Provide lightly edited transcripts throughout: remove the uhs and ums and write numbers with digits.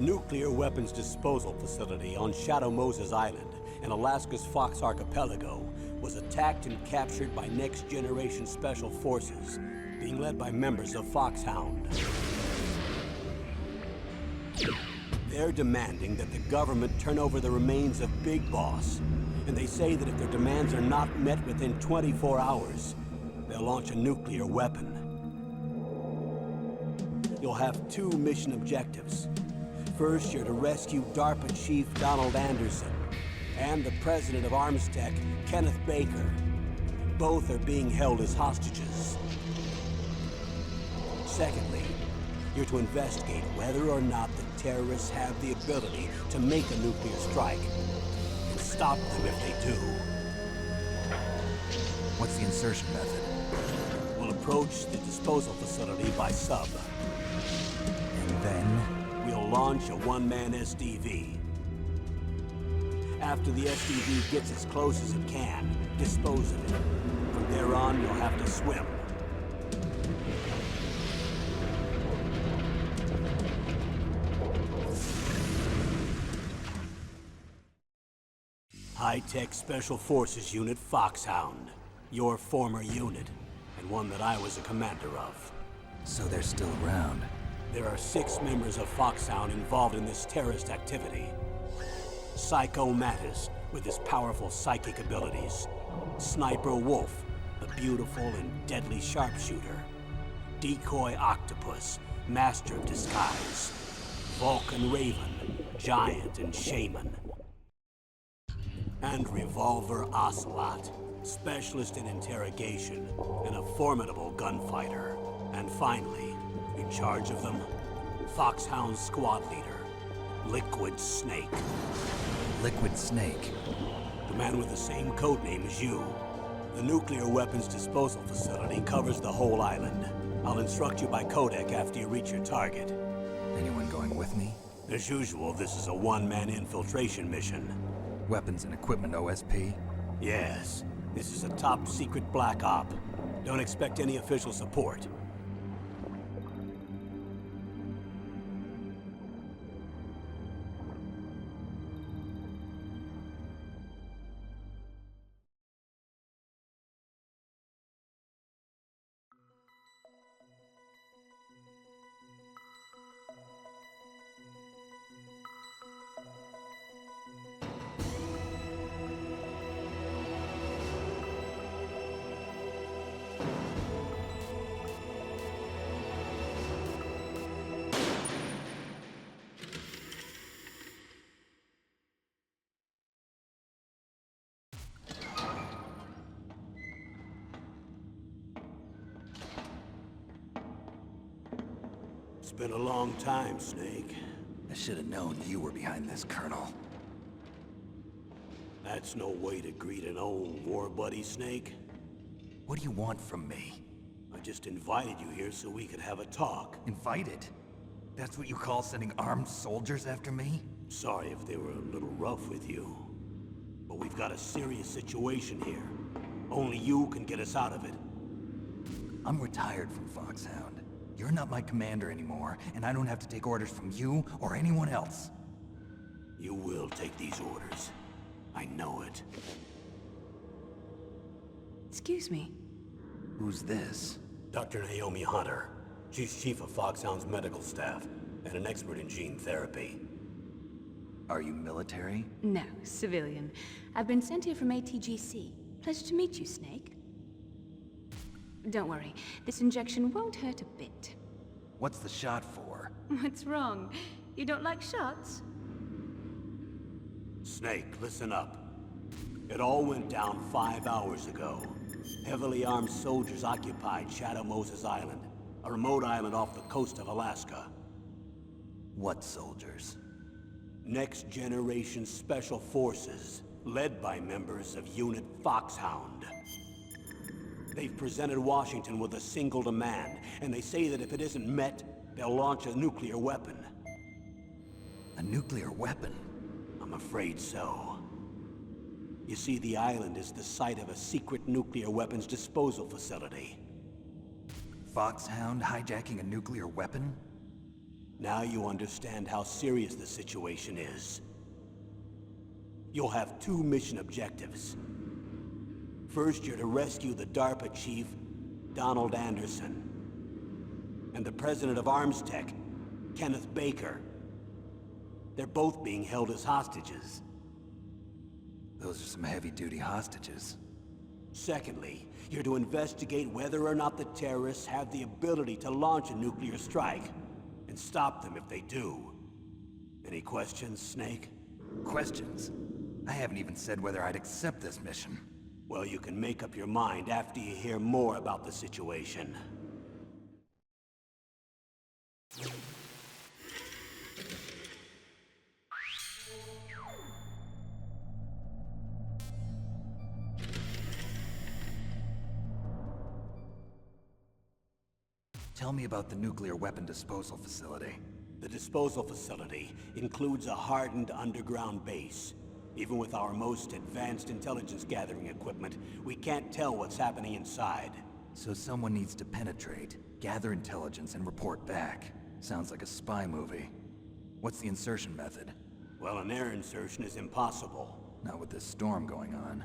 The nuclear weapons disposal facility on Shadow Moses Island in Alaska's Fox Archipelago was attacked and captured by next-generation special forces, being led by members of Foxhound. They're demanding that the government turn over the remains of Big Boss, and they say that if their demands are not met within 24 hours, they'll launch a nuclear weapon. You'll have two mission objectives. First, you're to rescue DARPA Chief Donald Anderson and the president of Armstech, Kenneth Baker. Both are being held as hostages. Secondly, you're to investigate whether or not the terrorists have the ability to make a nuclear strike and stop them if they do. What's the insertion method? We'll approach the disposal facility by sub. And then? We'll launch a one-man SDV. After the SDV gets as close as it can, dispose of it. From there on, you'll have to swim. High-Tech Special Forces Unit Foxhound. Your former unit, and one that I was a commander of. So they're still around. There are 6 members of Foxhound involved in this terrorist activity. Psycho Mattis, with his powerful psychic abilities. Sniper Wolf, the beautiful and deadly sharpshooter. Decoy Octopus, master of disguise. Vulcan Raven, giant and shaman. And Revolver Ocelot, specialist in interrogation and a formidable gunfighter. And finally, in charge of them, Foxhound squad leader, Liquid Snake. Liquid Snake? The man with the same codename as you. The nuclear weapons disposal facility covers the whole island. I'll instruct you by codec after you reach your target. Anyone going with me? As usual, this is a one-man infiltration mission. Weapons and equipment OSP? Yes. This is a top-secret black op. Don't expect any official support. It's been a long time, Snake. I should have known you were behind this, Colonel. That's no way to greet an old war buddy, Snake. What do you want from me? I just invited you here so we could have a talk. Invited? That's what you call sending armed soldiers after me? Sorry if they were a little rough with you. But we've got a serious situation here. Only you can get us out of it. I'm retired from Foxhound. You're not my commander anymore, and I don't have to take orders from you or anyone else. You will take these orders. I know it. Excuse me. Who's this? Dr. Naomi Hunter. She's chief of Foxhound's medical staff, and an expert in gene therapy. Are you military? No, civilian. I've been sent here from ATGC. Pleasure to meet you, Snake. Don't worry, this injection won't hurt a bit. What's the shot for? What's wrong? You don't like shots? Snake, listen up. It all went down 5 hours ago. Heavily armed soldiers occupied Shadow Moses Island, a remote island off the coast of Alaska. What soldiers? Next generation special forces, led by members of Unit Foxhound. They've presented Washington with a single demand, and they say that if it isn't met, they'll launch a nuclear weapon. A nuclear weapon? I'm afraid so. You see, the island is the site of a secret nuclear weapons disposal facility. Foxhound hijacking a nuclear weapon? Now you understand how serious the situation is. You'll have two mission objectives. First, you're to rescue the DARPA chief, Donald Anderson, and the president of Arms Tech, Kenneth Baker. They're both being held as hostages. Those are some heavy-duty hostages. Secondly, you're to investigate whether or not the terrorists have the ability to launch a nuclear strike, and stop them if they do. Any questions, Snake? Questions? I haven't even said whether I'd accept this mission. Well, you can make up your mind after you hear more about the situation. Tell me about the nuclear weapon disposal facility. The disposal facility includes a hardened underground base. Even with our most advanced intelligence gathering equipment, we can't tell what's happening inside. So someone needs to penetrate, gather intelligence, and report back. Sounds like a spy movie. What's the insertion method? Well, an air insertion is impossible. Not with this storm going on.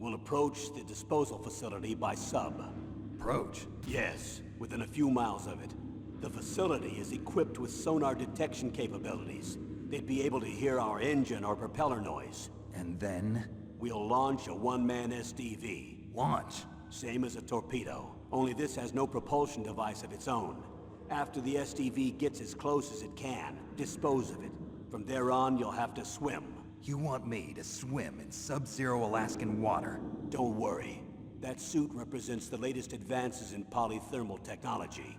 We'll approach the disposal facility by sub. Approach? Yes, within a few miles of it. The facility is equipped with sonar detection capabilities. They'd be able to hear our engine or propeller noise. And then? We'll launch a one-man SDV. Launch? Same as a torpedo, only this has no propulsion device of its own. After the SDV gets as close as it can, dispose of it. From there on, you'll have to swim. You want me to swim in sub-zero Alaskan water? Don't worry. That suit represents the latest advances in polythermal technology.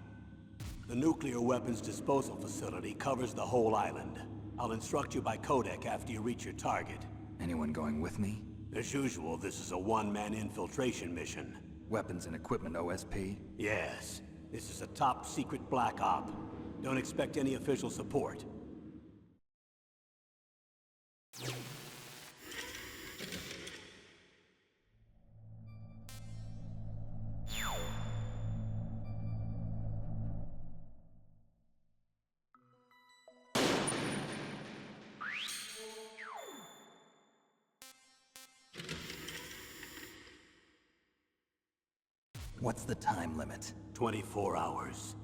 The nuclear weapons disposal facility covers the whole island. I'll instruct you by codec after you reach your target. Anyone going with me? As usual, this is a one-man infiltration mission. Weapons and equipment OSP? Yes. This is a top-secret black op. Don't expect any official support. What's the time limit? 24 hours.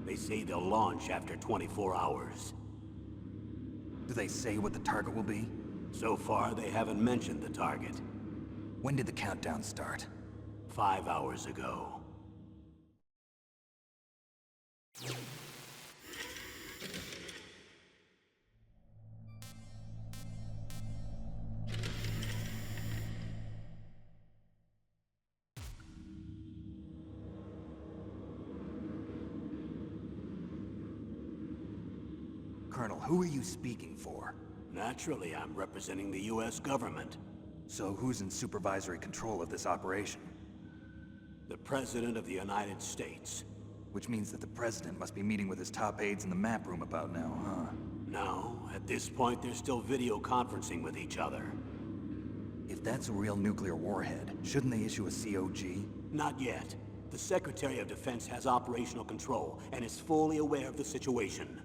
They say they'll launch after 24 hours. Do they say what the target will be? So far, they haven't mentioned the target. When did the countdown start? 5 hours ago. Colonel, who are you speaking for? Naturally, I'm representing the US government. So who's in supervisory control of this operation? The President of the United States. Which means that the President must be meeting with his top aides in the map room about now, huh? No, at this point they're still video conferencing with each other. If that's a real nuclear warhead, shouldn't they issue a COG? Not yet. The Secretary of Defense has operational control and is fully aware of the situation.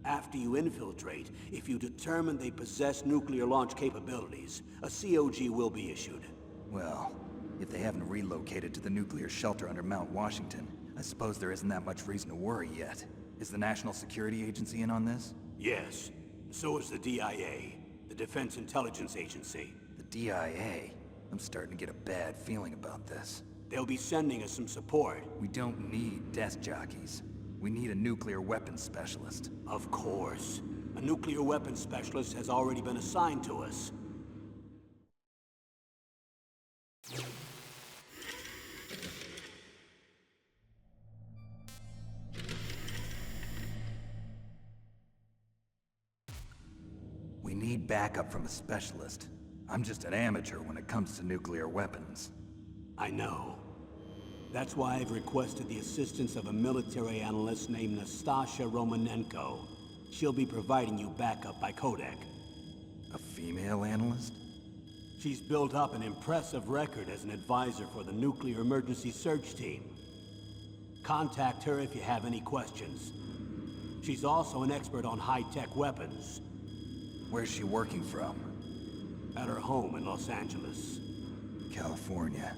After you infiltrate, if you determine they possess nuclear launch capabilities, a COG will be issued. Well, if they haven't relocated to the nuclear shelter under Mount Washington, I suppose there isn't that much reason to worry yet. Is the National Security Agency in on this? Yes. So is the DIA, the Defense Intelligence Agency. The DIA? I'm starting to get a bad feeling about this. They'll be sending us some support. We don't need desk jockeys. We need a nuclear weapons specialist. Of course. A nuclear weapons specialist has already been assigned to us. We need backup from a specialist. I'm just an amateur when it comes to nuclear weapons. I know. That's why I've requested the assistance of a military analyst named Nastasha Romanenko. She'll be providing you backup by codec. A female analyst? She's built up an impressive record as an advisor for the Nuclear Emergency Search Team. Contact her if you have any questions. She's also an expert on high-tech weapons. Where's she working from? At her home in Los Angeles. California.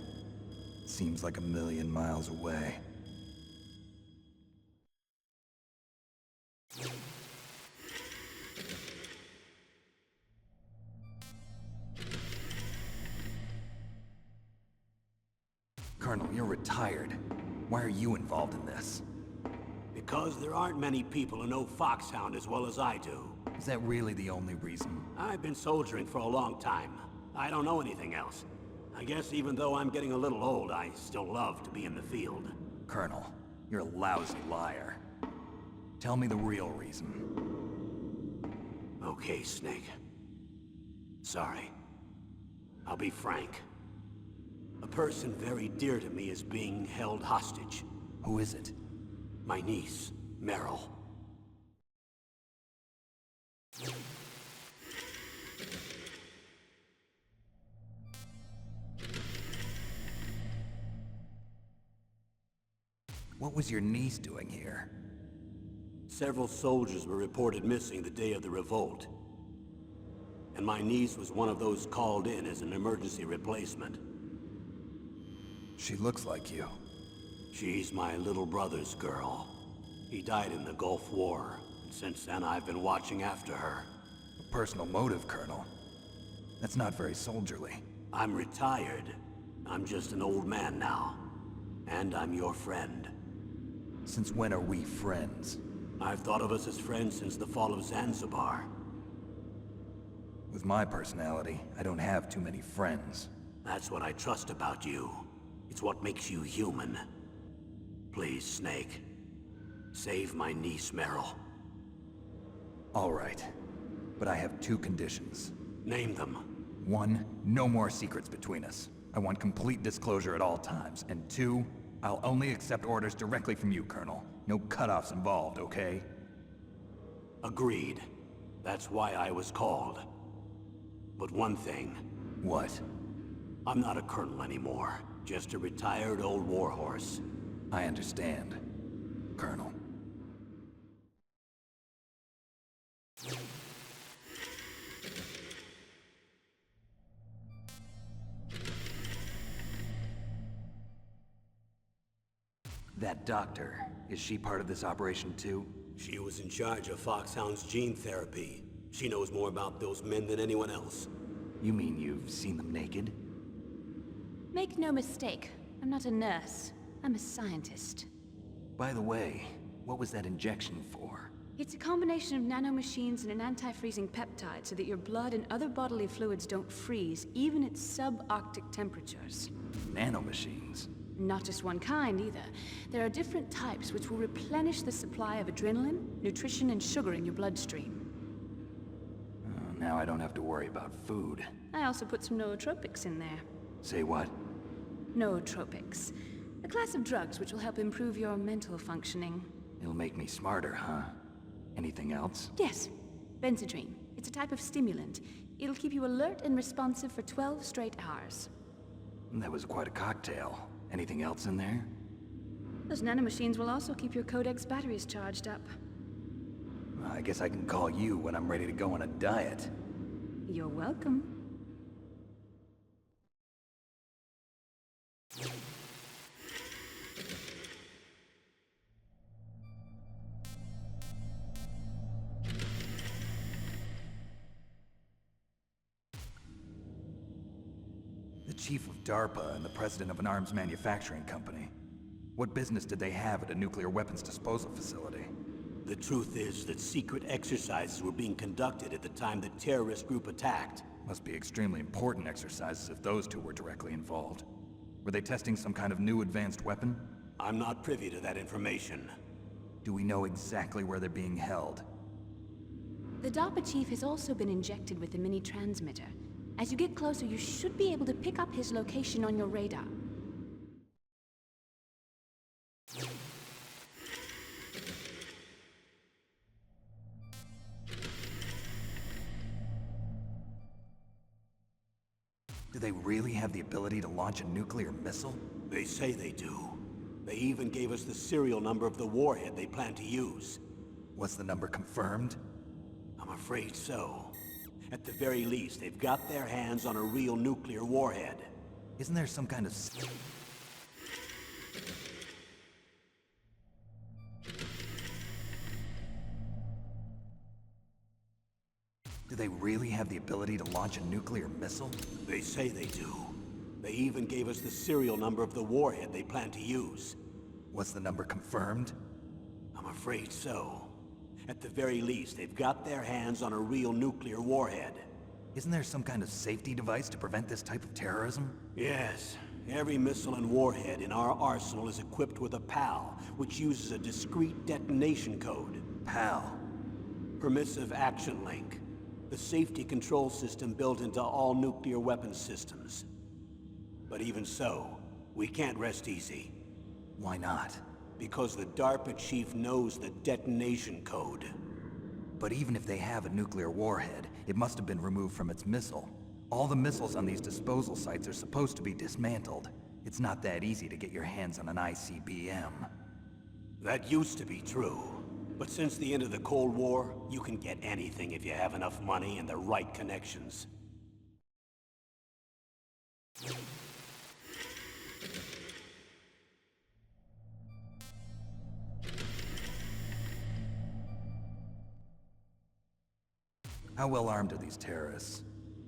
Seems like a million miles away. Colonel, you're retired. Why are you involved in this? Because there aren't many people who know Foxhound as well as I do. Is that really the only reason? I've been soldiering for a long time. I don't know anything else. I guess even though I'm getting a little old, I still love to be in the field. Colonel, you're a lousy liar. Tell me the real reason. Okay, Snake. Sorry. I'll be frank. A person very dear to me is being held hostage. Who is it? My niece, Meryl. What was your niece doing here? Several soldiers were reported missing the day of the revolt. And my niece was one of those called in as an emergency replacement. She looks like you. She's my little brother's girl. He died in the Gulf War, and since then I've been watching after her. A personal motive, Colonel. That's not very soldierly. I'm retired. I'm just an old man now. And I'm your friend. Since when are we friends? I've thought of us as friends since the fall of Zanzibar. With my personality, I don't have too many friends. That's what I trust about you. It's what makes you human. Please, Snake. Save my niece, Meryl. All right. But I have two conditions. Name them. 1, no more secrets between us. I want complete disclosure at all times. And 2, I'll only accept orders directly from you, Colonel. No cutoffs involved, okay? Agreed. That's why I was called. But one thing. What? I'm not a colonel anymore. Just a retired old warhorse. I understand, Colonel. That doctor, is she part of this operation too? She was in charge of Foxhound's gene therapy. She knows more about those men than anyone else. You mean you've seen them naked? Make no mistake, I'm not a nurse. I'm a scientist. By the way, what was that injection for? It's a combination of nanomachines and an anti-freezing peptide so that your blood and other bodily fluids don't freeze, even at subarctic temperatures. Nanomachines? Not just one kind, either. There are different types which will replenish the supply of adrenaline, nutrition, and sugar in your bloodstream. Now I don't have to worry about food. I also put some nootropics in there. Say what? Nootropics. A class of drugs which will help improve your mental functioning. It'll make me smarter, huh? Anything else? Yes. Benzedrine. It's a type of stimulant. It'll keep you alert and responsive for 12 straight hours. That was quite a cocktail. Anything else in there? Those nanomachines will also keep your Codex batteries charged up. I guess I can call you when I'm ready to go on a diet. You're welcome. The chief of DARPA and the president of an arms manufacturing company. What business did they have at a nuclear weapons disposal facility? The truth is that secret exercises were being conducted at the time the terrorist group attacked. Must be extremely important exercises if those two were directly involved. Were they testing some kind of new advanced weapon? I'm not privy to that information. Do we know exactly where they're being held? The DARPA chief has also been injected with a mini transmitter. As you get closer, you should be able to pick up his location on your radar. Do they really have the ability to launch a nuclear missile? They say they do. They even gave us the serial number of the warhead they plan to use. Was the number confirmed? I'm afraid so. At the very least, they've got their hands on a real nuclear warhead. Isn't there some kind of... Do they really have the ability to launch a nuclear missile? They say they do. They even gave us the serial number of the warhead they plan to use. Was the number confirmed? I'm afraid so. At the very least, they've got their hands on a real nuclear warhead. Isn't there some kind of safety device to prevent this type of terrorism? Yes. Every missile and warhead in our arsenal is equipped with a PAL, which uses a discrete detonation code. PAL? Permissive Action Link. The safety control system built into all nuclear weapons systems. But even so, we can't rest easy. Why not? Because the DARPA chief knows the detonation code. But even if they have a nuclear warhead, it must have been removed from its missile. All the missiles on these disposal sites are supposed to be dismantled. It's not that easy to get your hands on an ICBM. That used to be true. But since the end of the Cold War, you can get anything if you have enough money and the right connections. How well armed are these terrorists?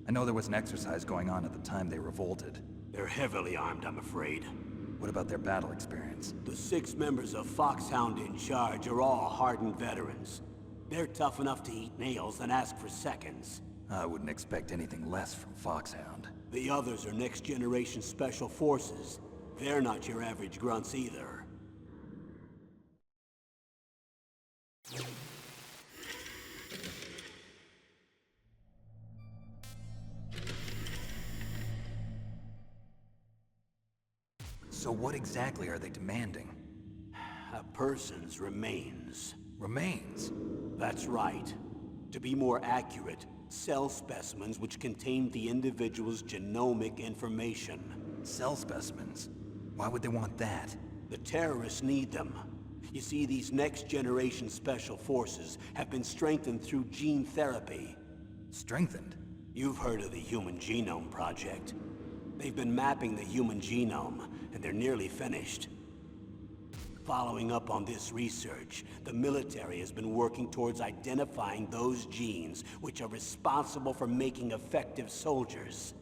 I know there was an exercise going on at the time they revolted. They're heavily armed, I'm afraid. What about their battle experience? The 6 members of Foxhound in charge are all hardened veterans. They're tough enough to eat nails and ask for seconds. I wouldn't expect anything less from Foxhound. The others are next-generation special forces. They're not your average grunts either. So what exactly are they demanding? A person's remains. Remains? That's right. To be more accurate, cell specimens which contain the individual's genomic information. Cell specimens? Why would they want that? The terrorists need them. You see, these next-generation special forces have been strengthened through gene therapy. Strengthened? You've heard of the Human Genome Project. They've been mapping the human genome, and they're nearly finished. Following up on this research, the military has been working towards identifying those genes which are responsible for making effective soldiers.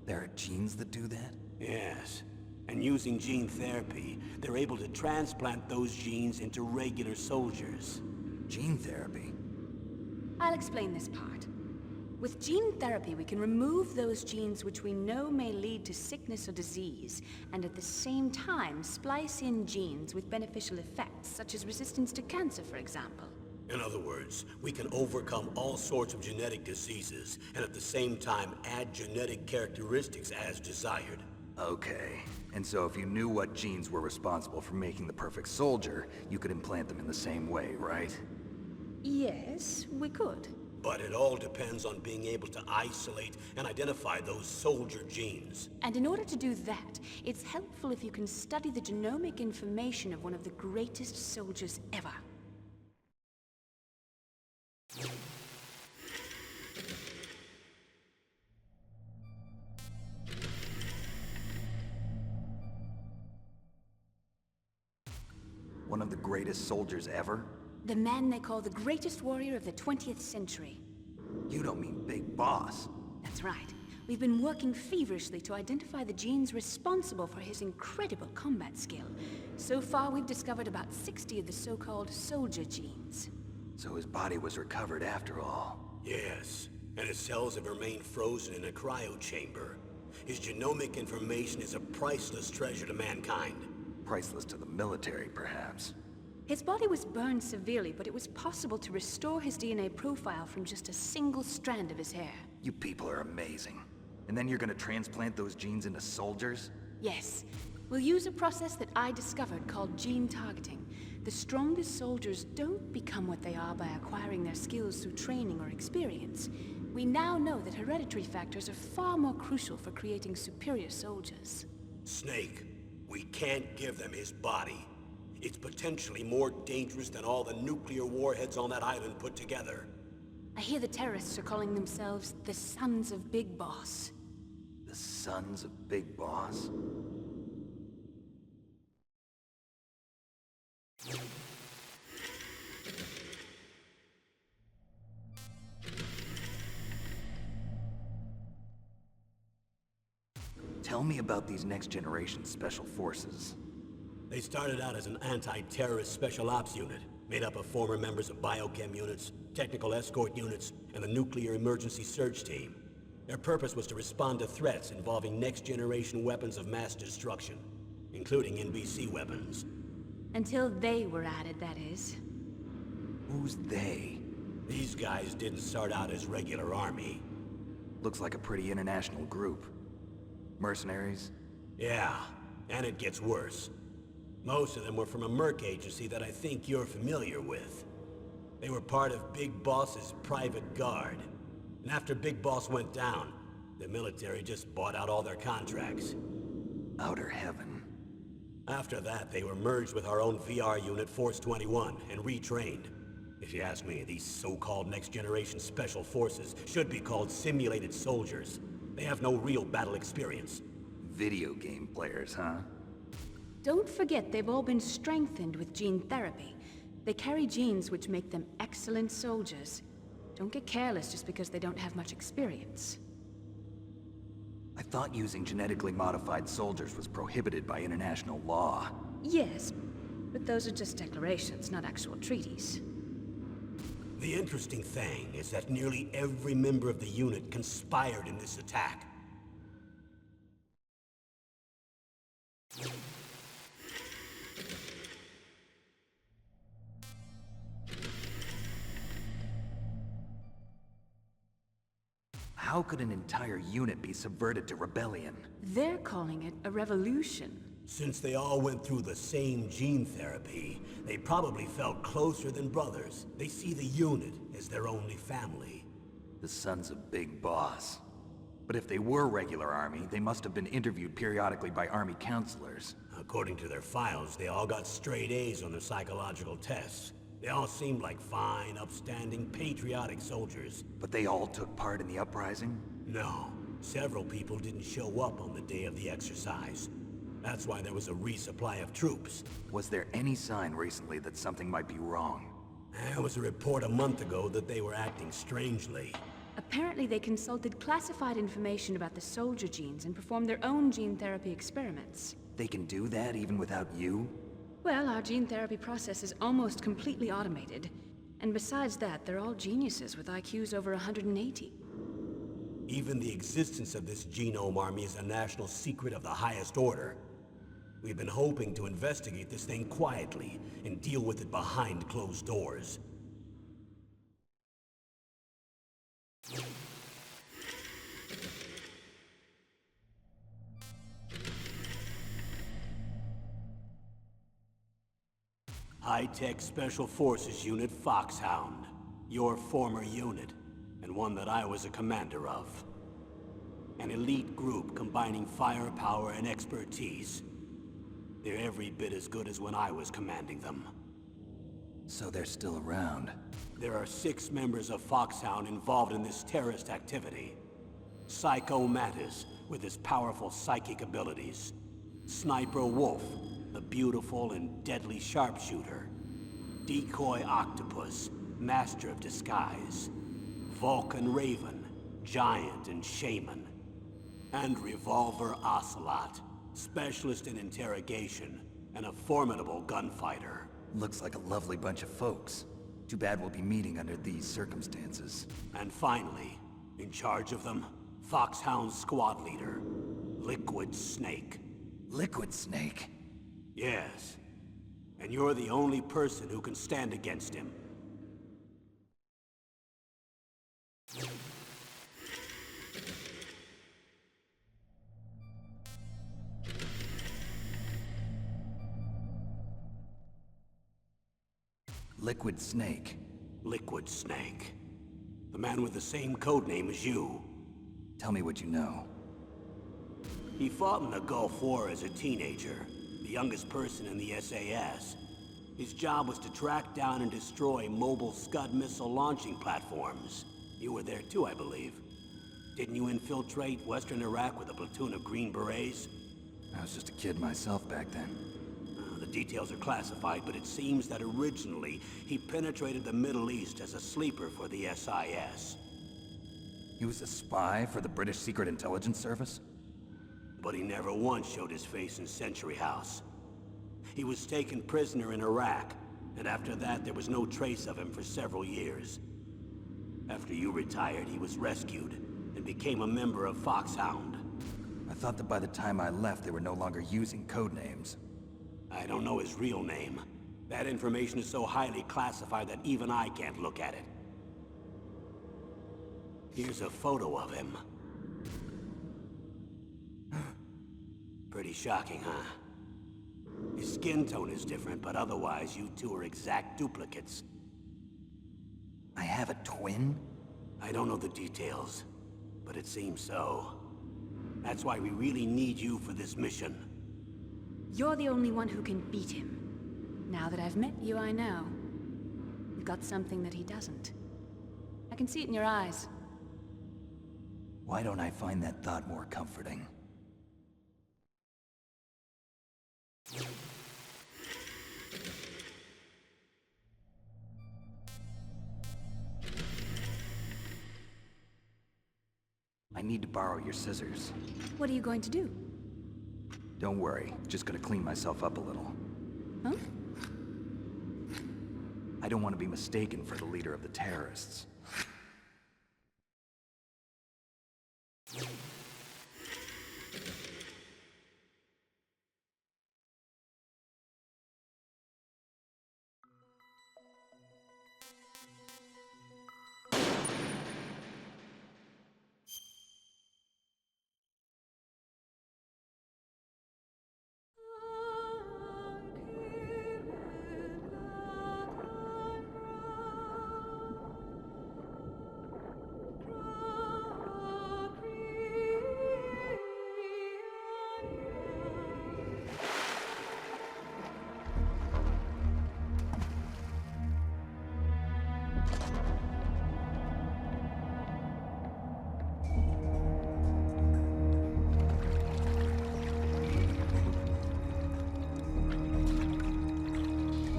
There are genes that do that? Yes. And using gene therapy, they're able to transplant those genes into regular soldiers. Gene therapy? I'll explain this part. With gene therapy, we can remove those genes which we know may lead to sickness or disease, and at the same time splice in genes with beneficial effects, such as resistance to cancer, for example. In other words, we can overcome all sorts of genetic diseases, and at the same time add genetic characteristics as desired. Okay. And so if you knew what genes were responsible for making the perfect soldier, you could implant them in the same way, right? Yes, we could. But it all depends on being able to isolate and identify those soldier genes. And in order to do that, it's helpful if you can study the genomic information of one of the greatest soldiers ever. One of the greatest soldiers ever? The man they call the greatest warrior of the 20th century. You don't mean Big Boss. That's right. We've been working feverishly to identify the genes responsible for his incredible combat skill. So far, we've discovered about 60 of the so-called soldier genes. So his body was recovered after all. Yes, and his cells have remained frozen in a cryo chamber. His genomic information is a priceless treasure to mankind. Priceless to the military, perhaps. His body was burned severely, but it was possible to restore his DNA profile from just a single strand of his hair. You people are amazing. And then you're gonna transplant those genes into soldiers? Yes. We'll use a process that I discovered called gene targeting. The strongest soldiers don't become what they are by acquiring their skills through training or experience. We now know that hereditary factors are far more crucial for creating superior soldiers. Snake, we can't give them his body. It's potentially more dangerous than all the nuclear warheads on that island put together. I hear the terrorists are calling themselves the Sons of Big Boss. The Sons of Big Boss? Tell me about these next-generation special forces. They started out as an anti-terrorist special ops unit, made up of former members of biochem units, technical escort units, and the nuclear emergency search team. Their purpose was to respond to threats involving next-generation weapons of mass destruction, including NBC weapons. Until they were added, that is. Who's they? These guys didn't start out as regular army. Looks like a pretty international group. Mercenaries? Yeah, and it gets worse. Most of them were from a merc agency that I think you're familiar with. They were part of Big Boss's private guard. And after Big Boss went down, the military just bought out all their contracts. Outer heaven. After that, they were merged with our own VR unit, Force 21, and retrained. If you ask me, these so-called next-generation special forces should be called simulated soldiers. They have no real battle experience. Video game players, huh? Don't forget they've all been strengthened with gene therapy. They carry genes which make them excellent soldiers. Don't get careless just because they don't have much experience. I thought using genetically modified soldiers was prohibited by international law. Yes, but those are just declarations, not actual treaties. The interesting thing is that nearly every member of the unit conspired in this attack. How could an entire unit be subverted to rebellion? They're calling it a revolution. Since they all went through the same gene therapy, they probably felt closer than brothers. They see the unit as their only family. The Sons of Big Boss. But if they were regular army, they must have been interviewed periodically by army counselors. According to their files, they all got straight A's on their psychological tests. They all seemed like fine, upstanding, patriotic soldiers. But they all took part in the uprising? No, several people didn't show up on the day of the exercise. That's why there was a resupply of troops. Was there any sign recently that something might be wrong? There was a report a month ago that they were acting strangely. Apparently they consulted classified information about the soldier genes and performed their own gene therapy experiments. They can do that even without you? Well, our gene therapy process is almost completely automated. And besides that, they're all geniuses with IQs over 180. Even the existence of this genome army is a national secret of the highest order. We've been hoping to investigate this thing quietly and deal with it behind closed doors. High-Tech Special Forces Unit Foxhound. Your former unit, and one that I was a commander of. An elite group combining firepower and expertise. They're every bit as good as when I was commanding them. So they're still around. There are 6 members of Foxhound involved in this terrorist activity. Psycho Mantis, with his powerful psychic abilities. Sniper Wolf, the beautiful and deadly sharpshooter. Decoy Octopus, master of disguise. Vulcan Raven, giant and shaman. And Revolver Ocelot, specialist in interrogation and a formidable gunfighter. Looks like a lovely bunch of folks. Too bad we'll be meeting under these circumstances. And finally, in charge of them, Foxhound's squad leader, Liquid Snake. Liquid Snake? Yes. And you're the only person who can stand against him. Liquid Snake. Liquid Snake. The man with the same codename as you. Tell me what you know. He fought in the Gulf War as a teenager, the youngest person in the SAS. His job was to track down and destroy mobile Scud missile launching platforms. You were there too, I believe. Didn't you infiltrate Western Iraq with a platoon of Green Berets? I was just a kid myself back then. The details are classified, but it seems that originally he penetrated the Middle East as a sleeper for the SIS. He was a spy for the British Secret Intelligence Service? But he never once showed his face in Century House. He was taken prisoner in Iraq, and after that there was no trace of him for several years. After you retired, he was rescued and became a member of Foxhound. I thought that by the time I left, they were no longer using code names. I don't know his real name. That information is so highly classified that even I can't look at it. Here's a photo of him. Pretty shocking, huh? His skin tone is different, but otherwise you two are exact duplicates. I have a twin? I don't know the details, but it seems so. That's why we really need you for this mission. You're the only one who can beat him. Now that I've met you, I know. You've got something that he doesn't. I can see it in your eyes. Why don't I find that thought more comforting? I need to borrow your scissors. What are you going to do? Don't worry, just gonna clean myself up a little. Huh? I don't want to be mistaken for the leader of the terrorists.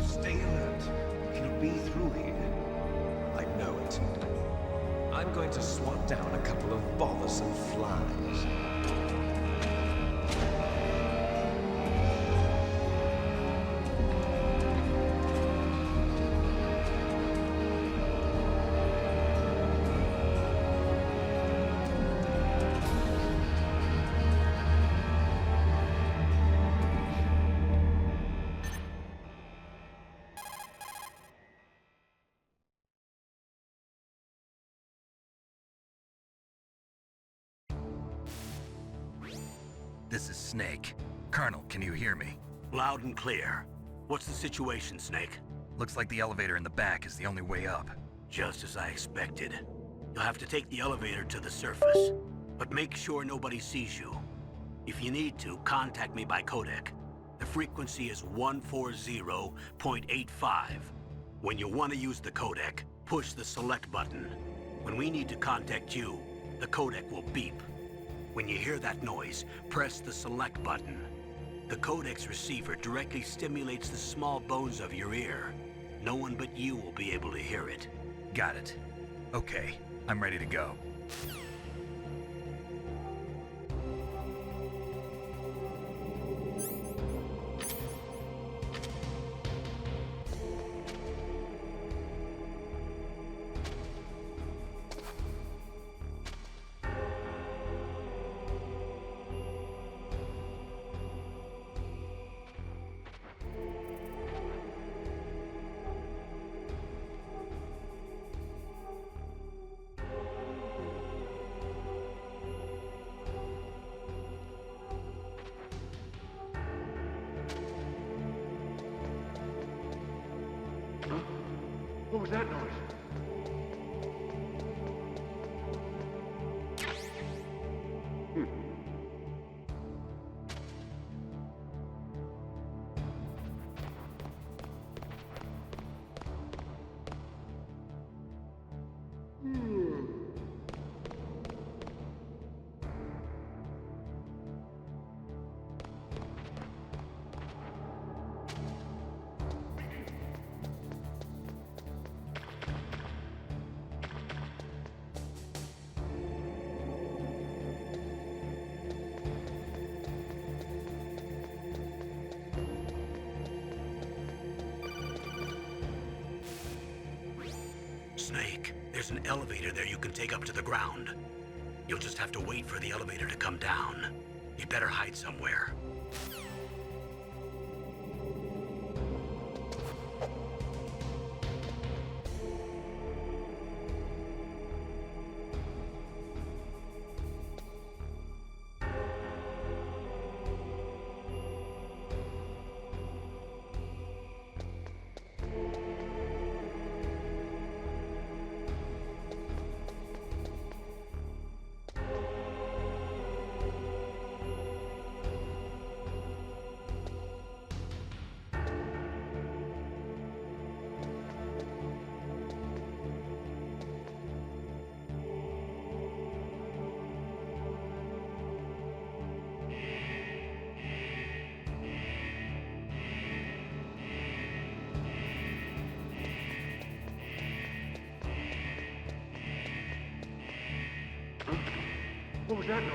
Stay alert. He'll be through here. I know it. I'm going to swat down a couple of bothersome flies. This is Snake. Colonel, can you hear me? Loud and clear. What's the situation, Snake? Looks like the elevator in the back is the only way up. Just as I expected. You'll have to take the elevator to the surface, but make sure nobody sees you. If you need to, contact me by codec. The frequency is 140.85. When you want to use the codec, push the select button. When we need to contact you, the codec will beep. When you hear that noise, press the select button. The codec's receiver directly stimulates the small bones of your ear. No one but you will be able to hear it. Got it. Okay, I'm ready to go. What was that noise? Snake. There's an elevator there you can take up to the ground. You'll just have to wait for the elevator to come down. You better hide somewhere. What was that noise?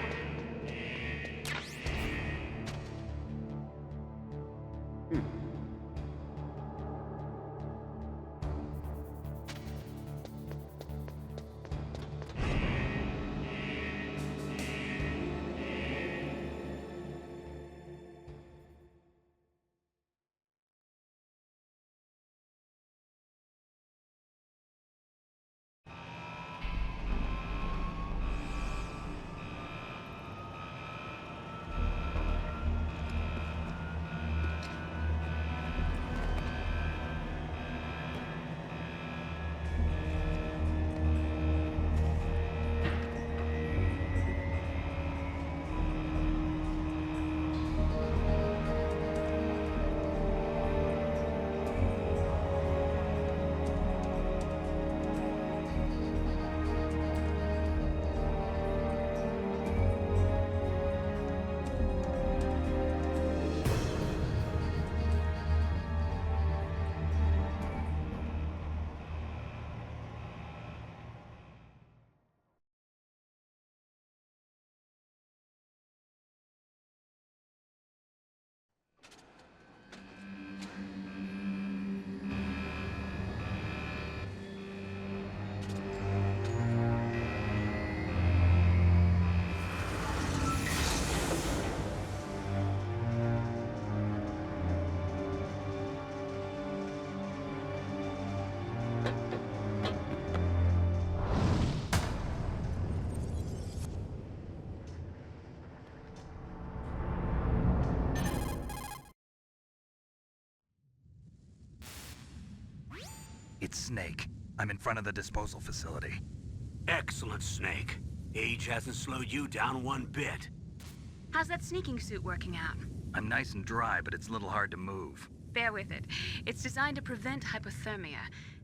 It's Snake. I'm in front of the disposal facility. Excellent, Snake. Age hasn't slowed you down one bit. How's that sneaking suit working out? I'm nice and dry, but it's a little hard to move. Bear with it. It's designed to prevent hypothermia.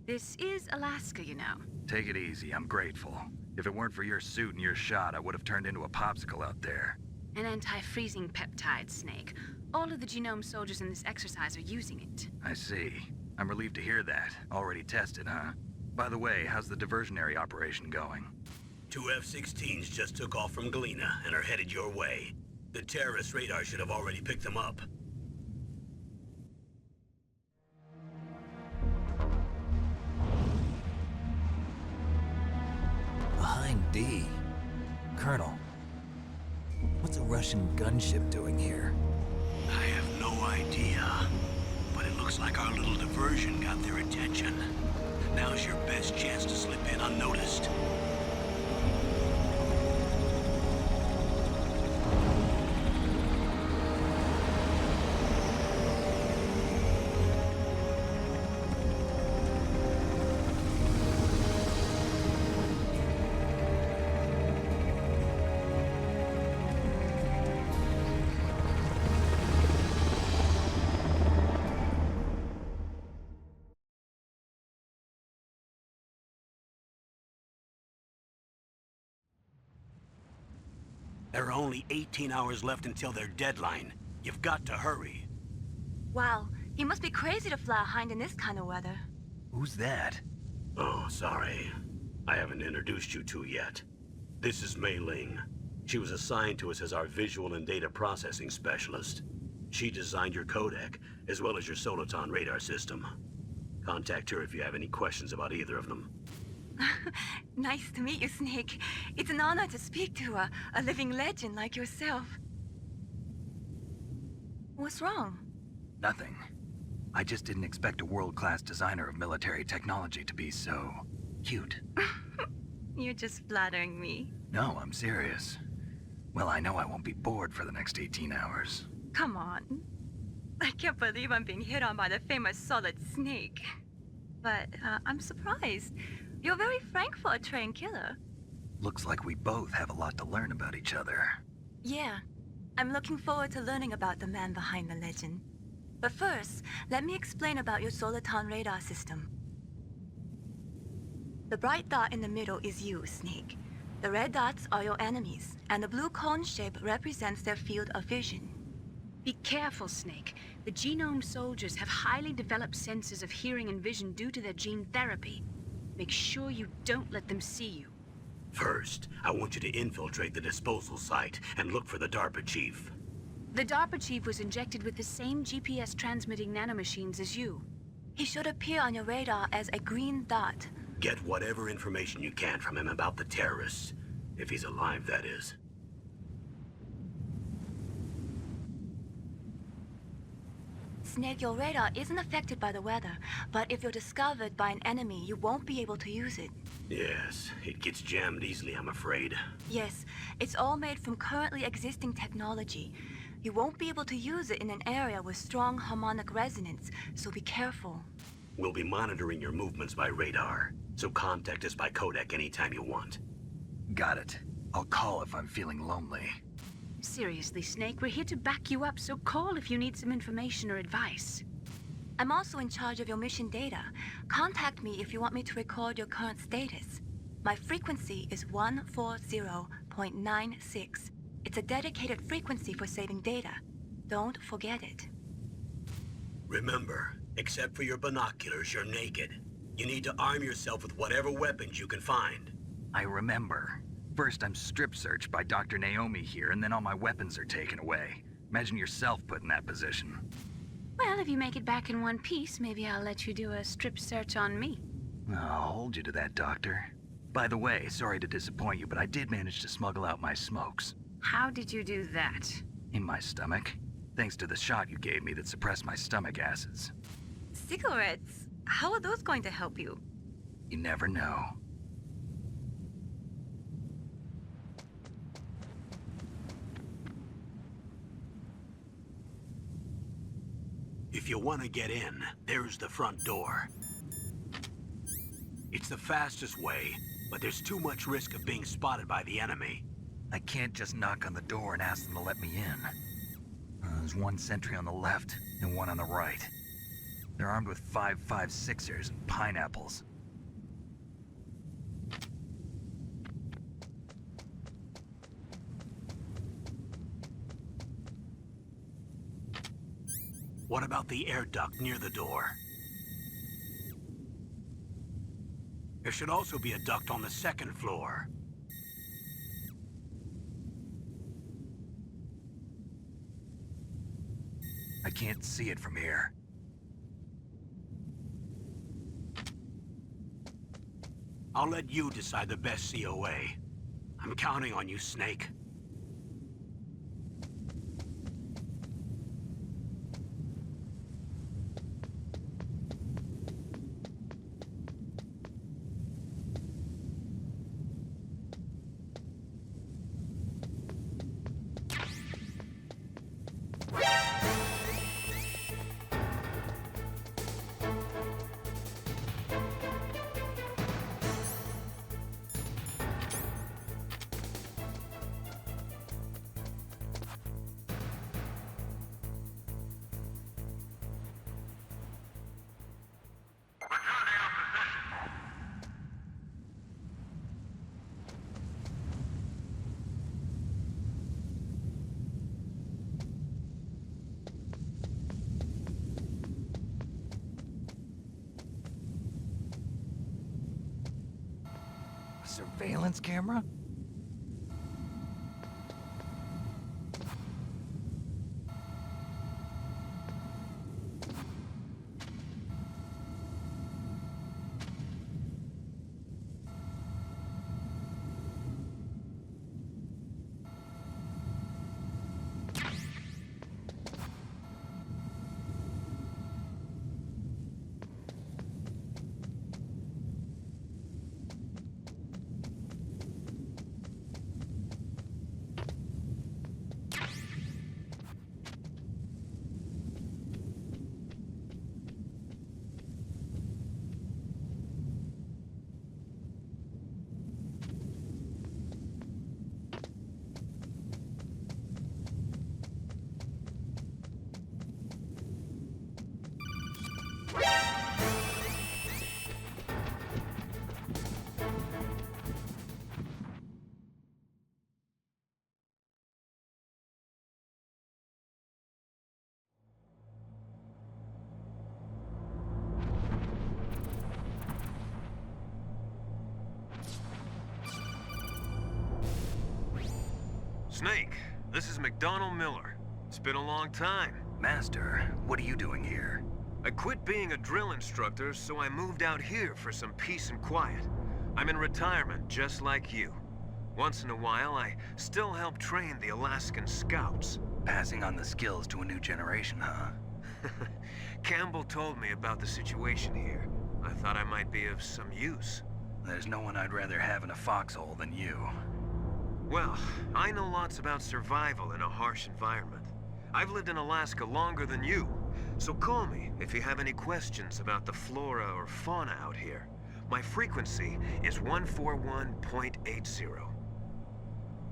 This is Alaska, you know. Take it easy, I'm grateful. If it weren't for your suit and your shot, I would have turned into a popsicle out there. An anti-freezing peptide, Snake. All of the genome soldiers in this exercise are using it. I see. I'm relieved to hear that. Already tested, huh? By the way, how's the diversionary operation going? 2 F-16s just took off from Galena and are headed your way. The terrorist radar should have already picked them up. Behind D. Colonel, what's a Russian gunship doing here? I have no idea. But it looks like our little diversion got their attention. Now's your best chance to slip in unnoticed. There are only 18 hours left until their deadline. You've got to hurry. Wow, he must be crazy to fly a hind in this kind of weather. Who's that? Oh, sorry. I haven't introduced you to yet. This is Mei Ling. She was assigned to us as our visual and data processing specialist. She designed your codec, as well as your Soliton radar system. Contact her if you have any questions about either of them. Nice to meet you, Snake. It's an honor to speak to a living legend like yourself. What's wrong? Nothing. I just didn't expect a world-class designer of military technology to be so cute. You're just flattering me. No, I'm serious. Well, I know I won't be bored for the next 18 hours. Come on. I can't believe I'm being hit on by the famous Solid Snake. But I'm surprised. You're very frank for a trained killer. Looks like we both have a lot to learn about each other. Yeah. I'm looking forward to learning about the man behind the legend. But first, let me explain about your Soliton radar system. The bright dot in the middle is you, Snake. The red dots are your enemies, and the blue cone shape represents their field of vision. Be careful, Snake. The genome soldiers have highly developed senses of hearing and vision due to their gene therapy. Make sure you don't let them see you. First, I want you to infiltrate the disposal site and look for the DARPA chief. The DARPA chief was injected with the same GPS transmitting nanomachines as you. He should appear on your radar as a green dot. Get whatever information you can from him about the terrorists. If he's alive, that is. Snake, your radar isn't affected by the weather, but if you're discovered by an enemy, you won't be able to use it. Yes, it gets jammed easily, I'm afraid. Yes, it's all made from currently existing technology. You won't be able to use it in an area with strong harmonic resonance, so be careful. We'll be monitoring your movements by radar, so contact us by codec anytime you want. Got it. I'll call if I'm feeling lonely. Seriously, Snake, we're here to back you up, so call if you need some information or advice. I'm also in charge of your mission data. Contact me if you want me to record your current status. My frequency is 140.96. It's a dedicated frequency for saving data. Don't forget it. Remember, except for your binoculars, you're naked. You need to arm yourself with whatever weapons you can find. I remember. First, I'm strip searched by Dr. Naomi here, and then all my weapons are taken away. Imagine yourself put in that position. Well, if you make it back in one piece, maybe I'll let you do a strip search on me. I'll hold you to that, Doctor. By the way, sorry to disappoint you, but I did manage to smuggle out my smokes. How did you do that? In my stomach. Thanks to the shot you gave me that suppressed my stomach acids. Cigarettes? How are those going to help you? You never know. If you want to get in, there's the front door. It's the fastest way, but there's too much risk of being spotted by the enemy. I can't just knock on the door and ask them to let me in. There's one sentry on the left and one on the right. They're armed with 5.56ers and pineapples. What about the air duct near the door? There should also be a duct on the second floor. I can't see it from here. I'll let you decide the best COA. I'm counting on you, Snake. Surveillance camera? Snake, this is McDonald Miller. It's been a long time. Master, what are you doing here? I quit being a drill instructor, so I moved out here for some peace and quiet. I'm in retirement, just like you. Once in a while, I still help train the Alaskan Scouts. Passing on the skills to a new generation, huh? Campbell told me about the situation here. I thought I might be of some use. There's no one I'd rather have in a foxhole than you. Well, I know lots about survival in a harsh environment. I've lived in Alaska longer than you, so call me if you have any questions about the flora or fauna out here. My frequency is 141.80.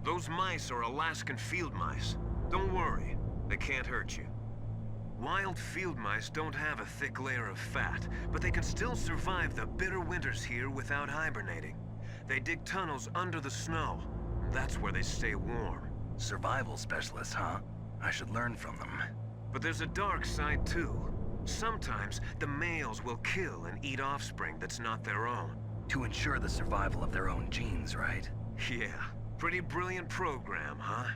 Those mice are Alaskan field mice. Don't worry, they can't hurt you. Wild field mice don't have a thick layer of fat, but they can still survive the bitter winters here without hibernating. They dig tunnels under the snow. That's where they stay warm. Survival specialists, huh? I should learn from them. But there's a dark side too. Sometimes the males will kill and eat offspring that's not their own. To ensure the survival of their own genes, right? Yeah, pretty brilliant program, huh?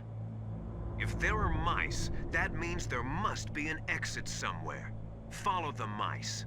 If there are mice, that means there must be an exit somewhere. Follow the mice.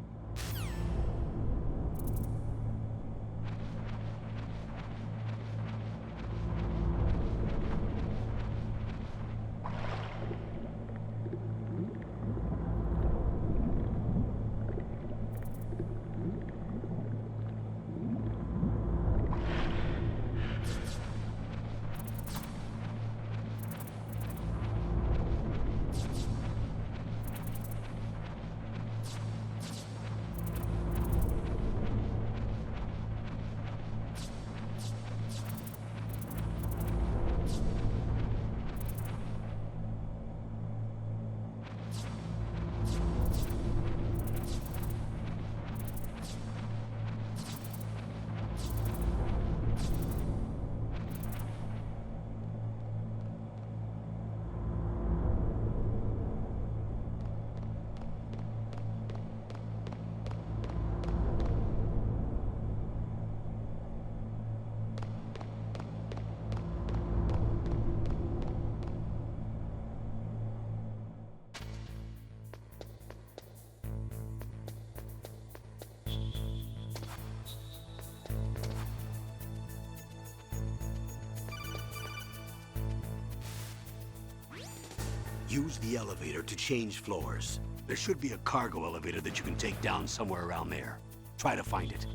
Use the elevator to change floors. There should be a cargo elevator that you can take down somewhere around there. Try to find it.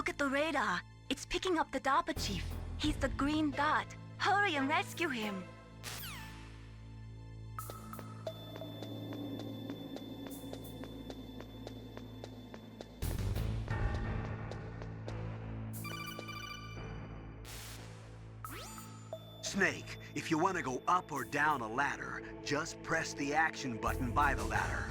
Look at the radar. It's picking up the DARPA chief. He's the green dot. Hurry and rescue him. Snake, if you want to go up or down a ladder, just press the action button by the ladder.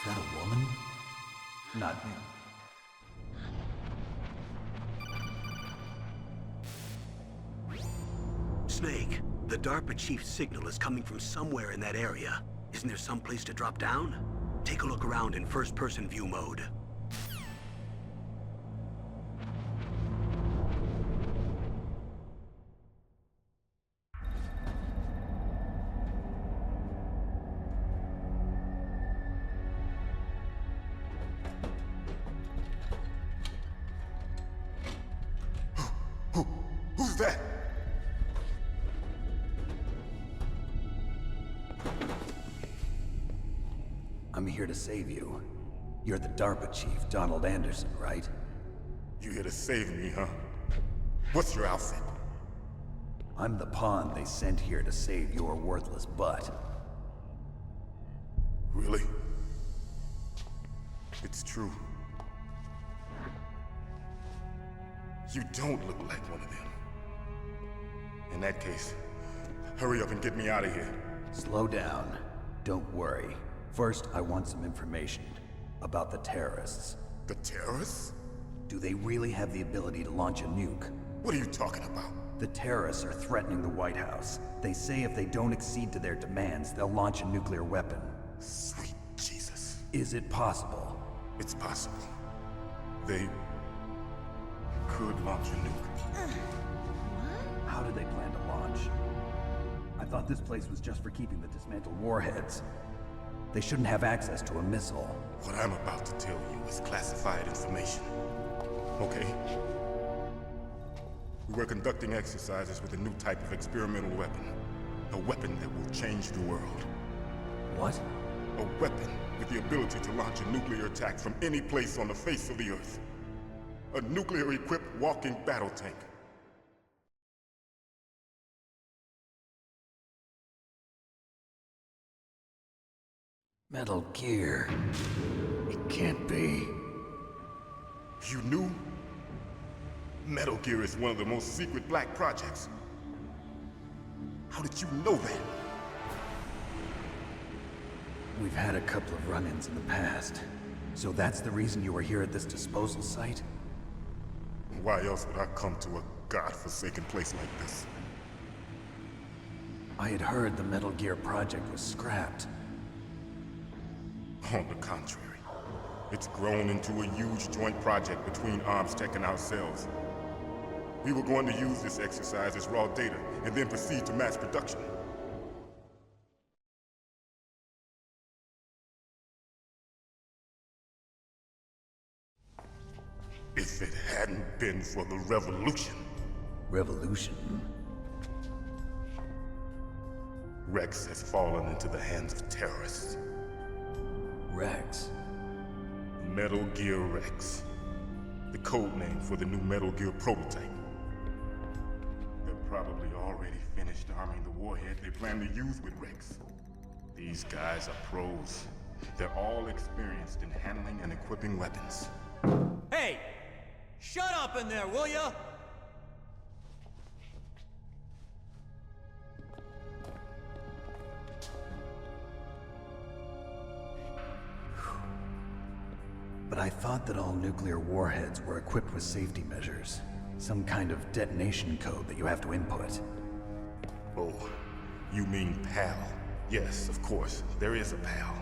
Is that a woman? Not him. Snake, the DARPA chief's signal is coming from somewhere in that area. Isn't there some place to drop down? Take a look around in first-person view mode. Who's that? I'm here to save you. You're the DARPA chief, Donald Anderson, right? You here to save me, huh? What's your outfit? I'm the pawn they sent here to save your worthless butt. Really? It's true. You don't look like one of them. In that case, hurry up and get me out of here. Slow down. Don't worry. First, I want some information about the terrorists. The terrorists? Do they really have the ability to launch a nuke? What are you talking about? The terrorists are threatening the White House. They say if they don't accede to their demands, they'll launch a nuclear weapon. Sweet Jesus. Is it possible? It's possible. They could launch a nuke. How do they plan to launch? I thought this place was just for keeping the dismantled warheads. They shouldn't have access to a missile. What I'm about to tell you is classified information. Okay? We were conducting exercises with a new type of experimental weapon. A weapon that will change the world. What? A weapon with the ability to launch a nuclear attack from any place on the face of the Earth. A nuclear-equipped walking battle tank. Metal Gear. It can't be. You knew? Metal Gear is one of the most secret black projects. How did you know that? We've had a couple of run-ins in the past. So that's the reason you were here at this disposal site? Why else would I come to a godforsaken place like this? I had heard the Metal Gear project was scrapped. On the contrary, it's grown into a huge joint project between Arms Tech and ourselves. We were going to use this exercise as raw data and then proceed to mass production. If it hadn't been for the revolution. Revolution? Rex has fallen into the hands of terrorists. Rex? Metal Gear Rex. The code name for the new Metal Gear prototype. They're probably already finished arming the warhead they plan to use with Rex. These guys are pros. They're all experienced in handling and equipping weapons. Hey! Shut up in there, will ya? But I thought that all nuclear warheads were equipped with safety measures. Some kind of detonation code that you have to input. Oh, you mean PAL. Yes, of course, there is a PAL.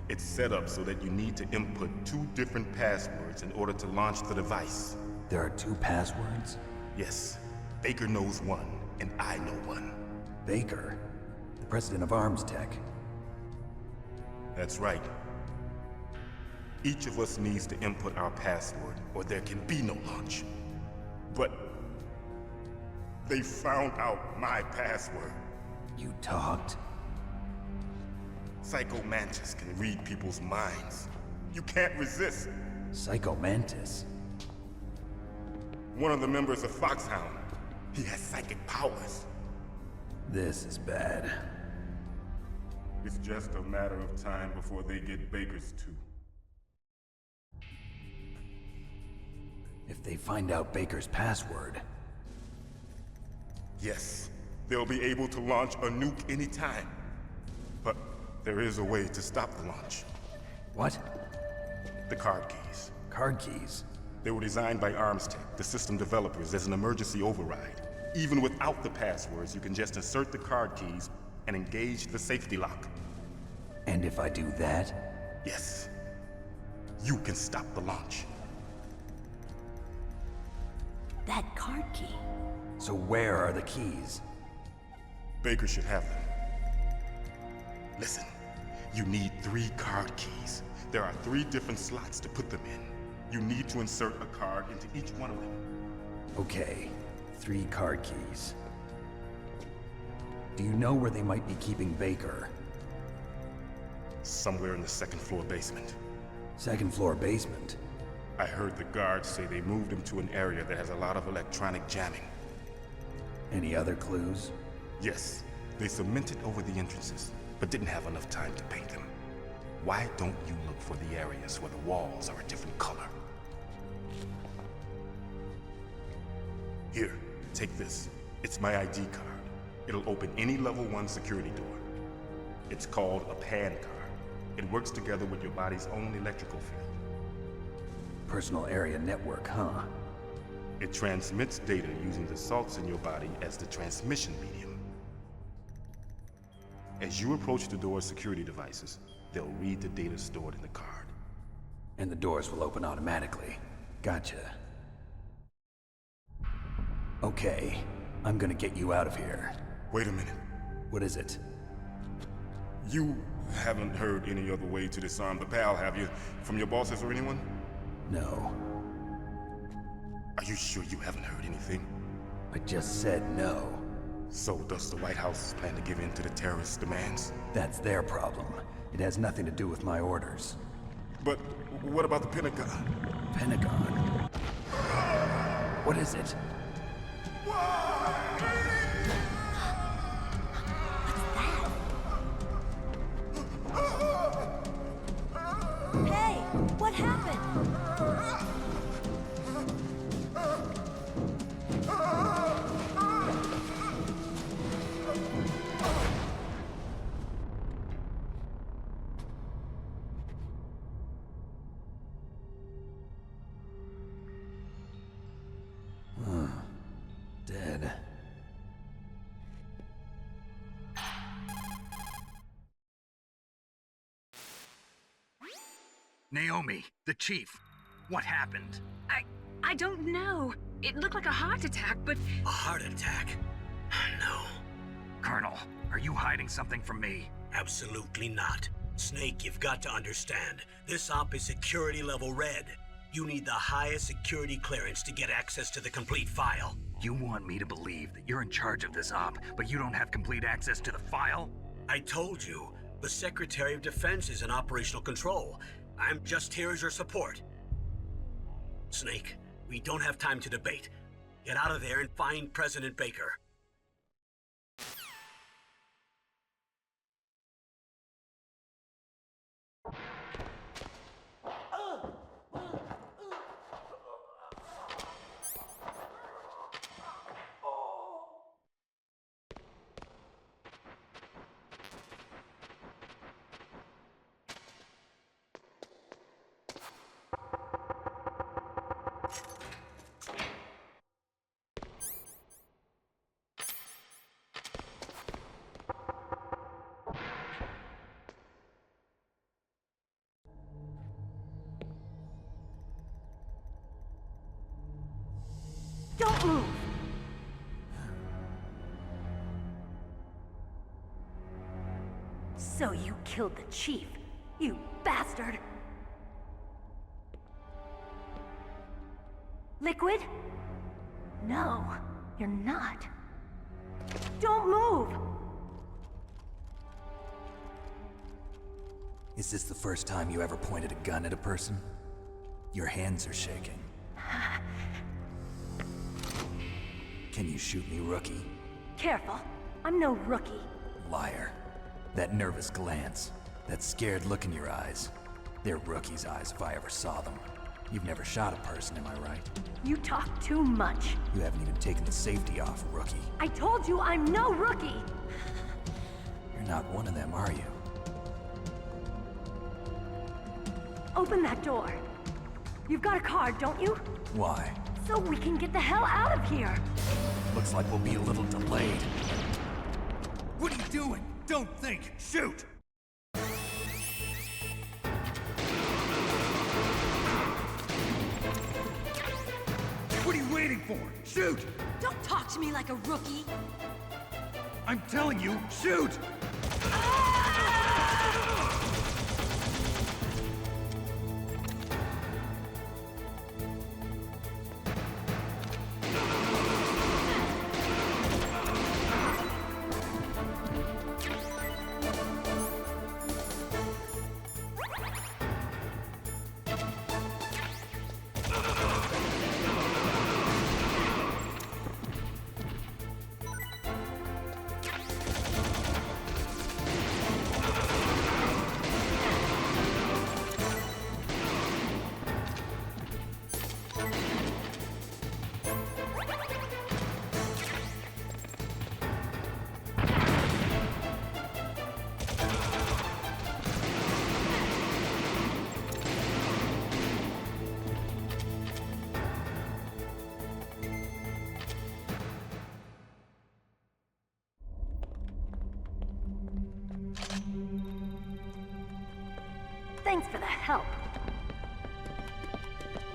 It's set up so that you need to input 2 different passwords in order to launch the device. There are 2 passwords? Yes, Baker knows one, and I know one. Baker? The president of Arms Tech. That's right. Each of us needs to input our password, or there can be no launch. But they found out my password. You talked? Psycho Mantis can read people's minds. You can't resist. Psycho Mantis? One of the members of Foxhound. He has psychic powers. This is bad. It's just a matter of time before they get Baker's too. If they find out Baker's password... Yes, they'll be able to launch a nuke anytime. But there is a way to stop the launch. What? The card keys. Card keys? They were designed by Arms Tech, the system developers, as an emergency override. Even without the passwords, you can just insert the card keys and engage the safety lock. And if I do that? Yes. You can stop the launch. That card key. So where are the keys? Baker should have them. Listen, you need 3 card keys. There are 3 different slots to put them in. You need to insert a card into each one of them. Okay, 3 card keys. Do you know where they might be keeping Baker? Somewhere in the 2nd floor basement. 2nd floor basement? I heard the guards say they moved him to an area that has a lot of electronic jamming. Any other clues? Yes, they cemented over the entrances, but didn't have enough time to paint them. Why don't you look for the areas where the walls are a different color? Here, take this. It's my ID card. It'll open any level 1 security door. It's called a PAN card. It works together with your body's own electrical field. Personal area network, huh? It transmits data using the salts in your body as the transmission medium. As you approach the door's security devices, they'll read the data stored in the card. And the doors will open automatically. Gotcha. Okay, I'm gonna get you out of here. Wait a minute. What is it? You haven't heard any other way to disarm the PAL, have you? From your bosses or anyone? No. Are you sure you haven't heard anything? I just said no. So does the White House plan to give in to the terrorists' demands? That's their problem. It has nothing to do with my orders. But what about the Pentagon? Pentagon? What is it? Hey, what happened? Dead. Naomi, the chief. What happened? I don't know. It looked like a heart attack, but A heart attack? No, Colonel, are you hiding something from me? absolutely not. Snake, you've got to understand. This op is security level red. You need the highest security clearance to get access to the complete file. You want me to believe that you're in charge of this op, but you don't have complete access to the file? I told you, the Secretary of Defense is in operational control. I'm just here as your support. Snake, we don't have time to debate. Get out of there and find President Baker. Don't move! So you killed the chief, you bastard! Liquid? No, you're not. Don't move! Is this the first time you ever pointed a gun at a person? Your hands are shaking. Can you shoot me, rookie? Careful, I'm no rookie. Liar. That nervous glance, that scared look in your eyes. They're rookie's eyes if I ever saw them. You've never shot a person, am I right? You talk too much. You haven't even taken the safety off, rookie. I told you I'm no rookie! You're not one of them, are you? Open that door. You've got a card, don't you? Why? So we can get the hell out of here! Looks like we'll be a little delayed. What are you doing? Don't think! Shoot! What are you waiting for? Shoot! Don't talk to me like a rookie! I'm telling you, shoot! Thanks for the help.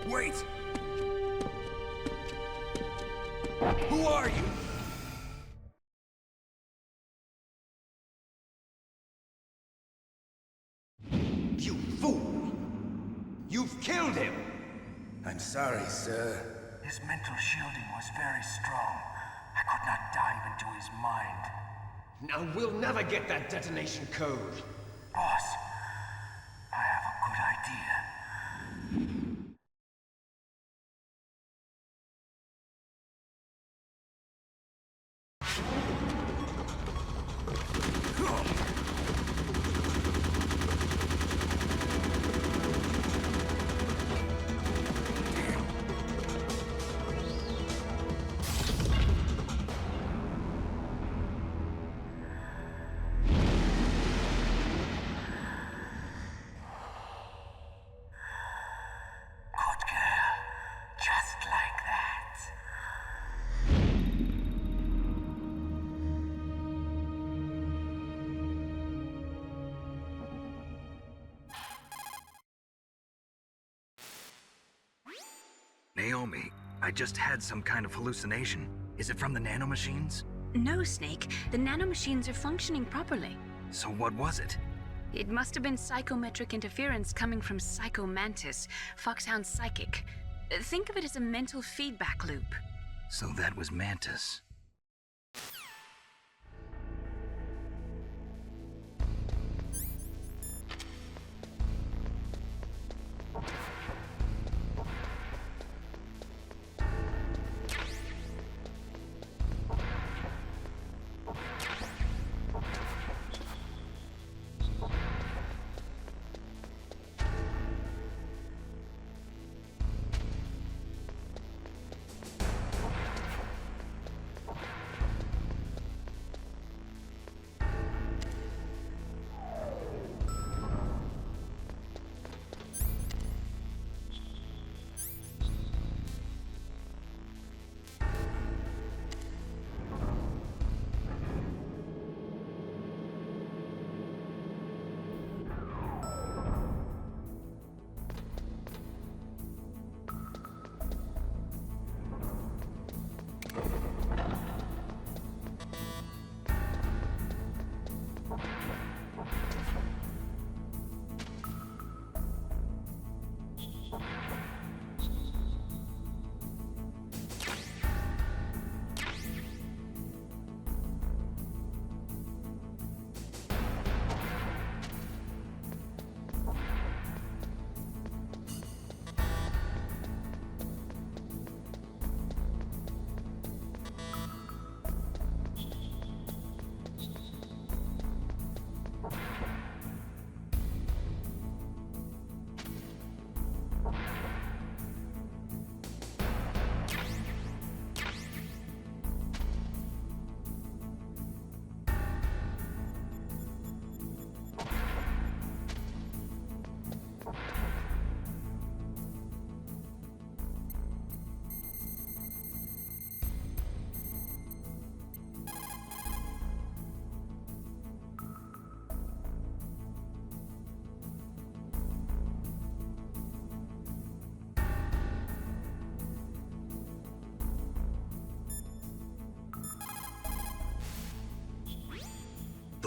Wait! Who are you? You fool! You've killed him! I'm sorry, sir. His mental shielding was very strong. I could not dive into his mind. Now we'll never get that detonation code. Boss, I have a good idea. Good girl. Just like that. Naomi, I just had some kind of hallucination. Is it from the nanomachines? No, Snake. The nanomachines are functioning properly. So what was it? It must have been psychometric interference coming from Psycho Mantis, Foxhound's psychic. Think of it as a mental feedback loop. So that was Mantis.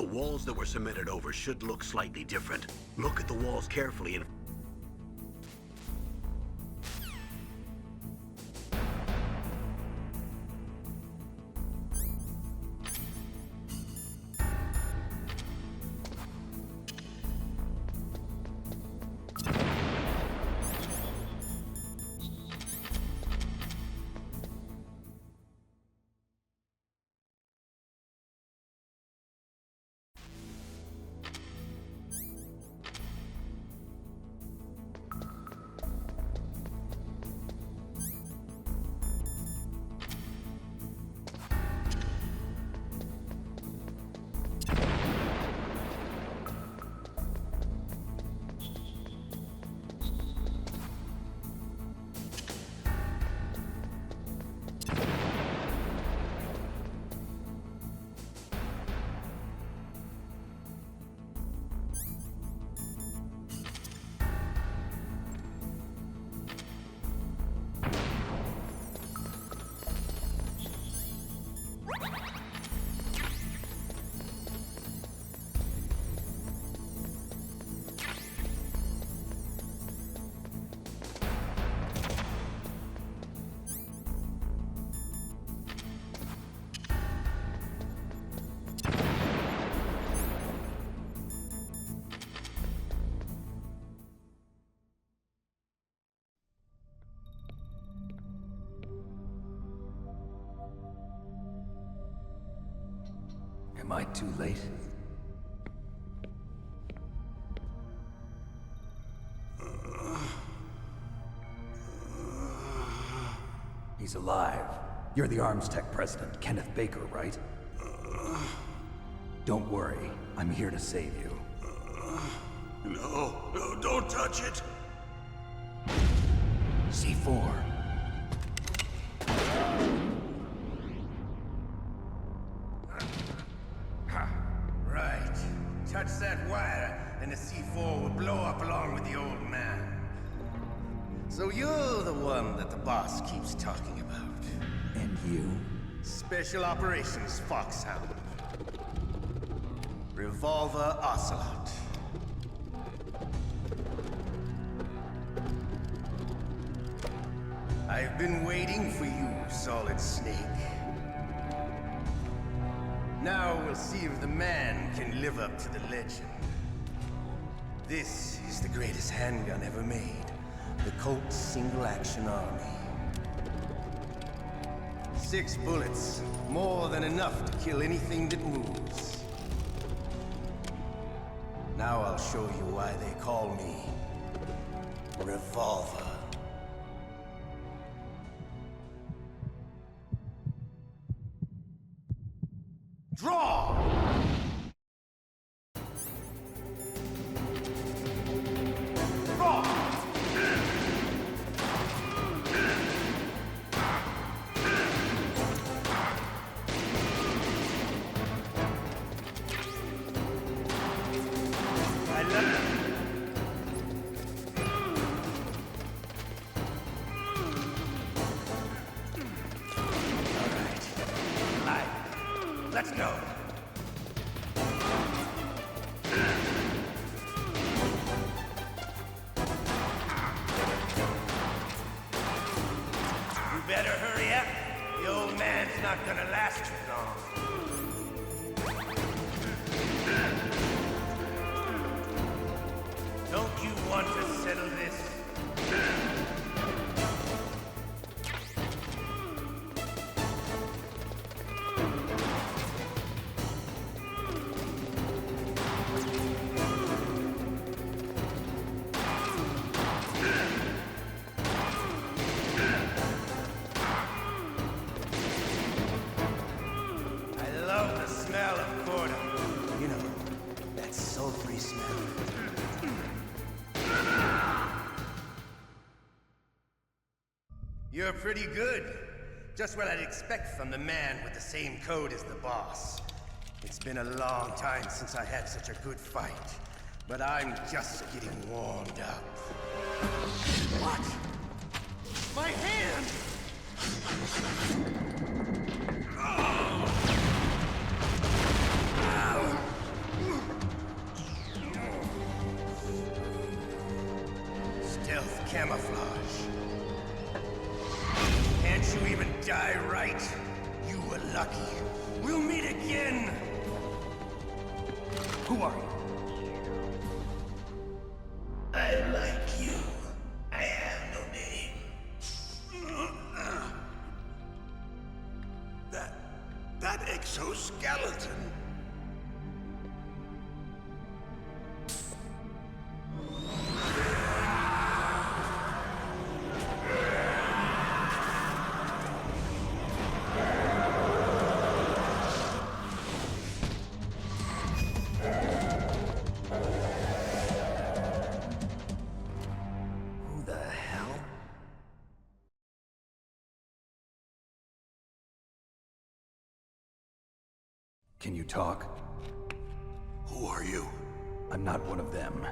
The walls that were cemented over should look slightly different. Look at the walls carefully and... Am I too late? He's alive. You're the Arms Tech president, Kenneth Baker, right? Don't worry. I'm here to save you. No, don't touch it! C4. Right. Touch that wire, and the C4 will blow up along with the old man. So you're the one that the boss keeps talking about. And you? Special Operations Foxhound. Revolver Ocelot. I've been waiting for you, Solid Snake. Now we'll see if the man can live up to the legend. This is the greatest handgun ever made. The Colt Single Action Army. 6 bullets, more than enough to kill anything that moves. Now I'll show you why they call me Revolver. Draw! Draw! I love it. All right. Let's go. You better hurry up. The old man's not gonna last too long. Don't you want to settle this? I love the smell of corn. You know, that sulfury smell. You're pretty good. Just what I'd expect from the man with the same code as the boss. It's been a long time since I had such a good fight, but I'm just getting warmed up. What? My hand! lucky. We'll meet again! Who are you? I like you. I have no name. That exoskeleton. Who the hell? Can you talk? Who are you? I'm not one of them.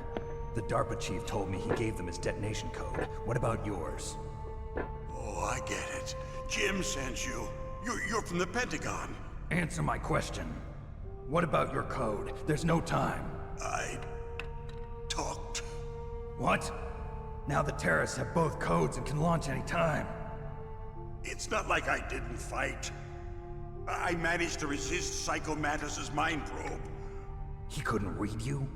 The DARPA chief told me he gave them his detonation code. What about yours? Oh, I get it. Jim sent you. You're from the Pentagon. Answer my question. What about your code? There's no time. I talked. What? Now the terrorists have both codes and can launch any time. It's not like I didn't fight. I managed to resist Psycho Mantis's mind probe. He couldn't read you?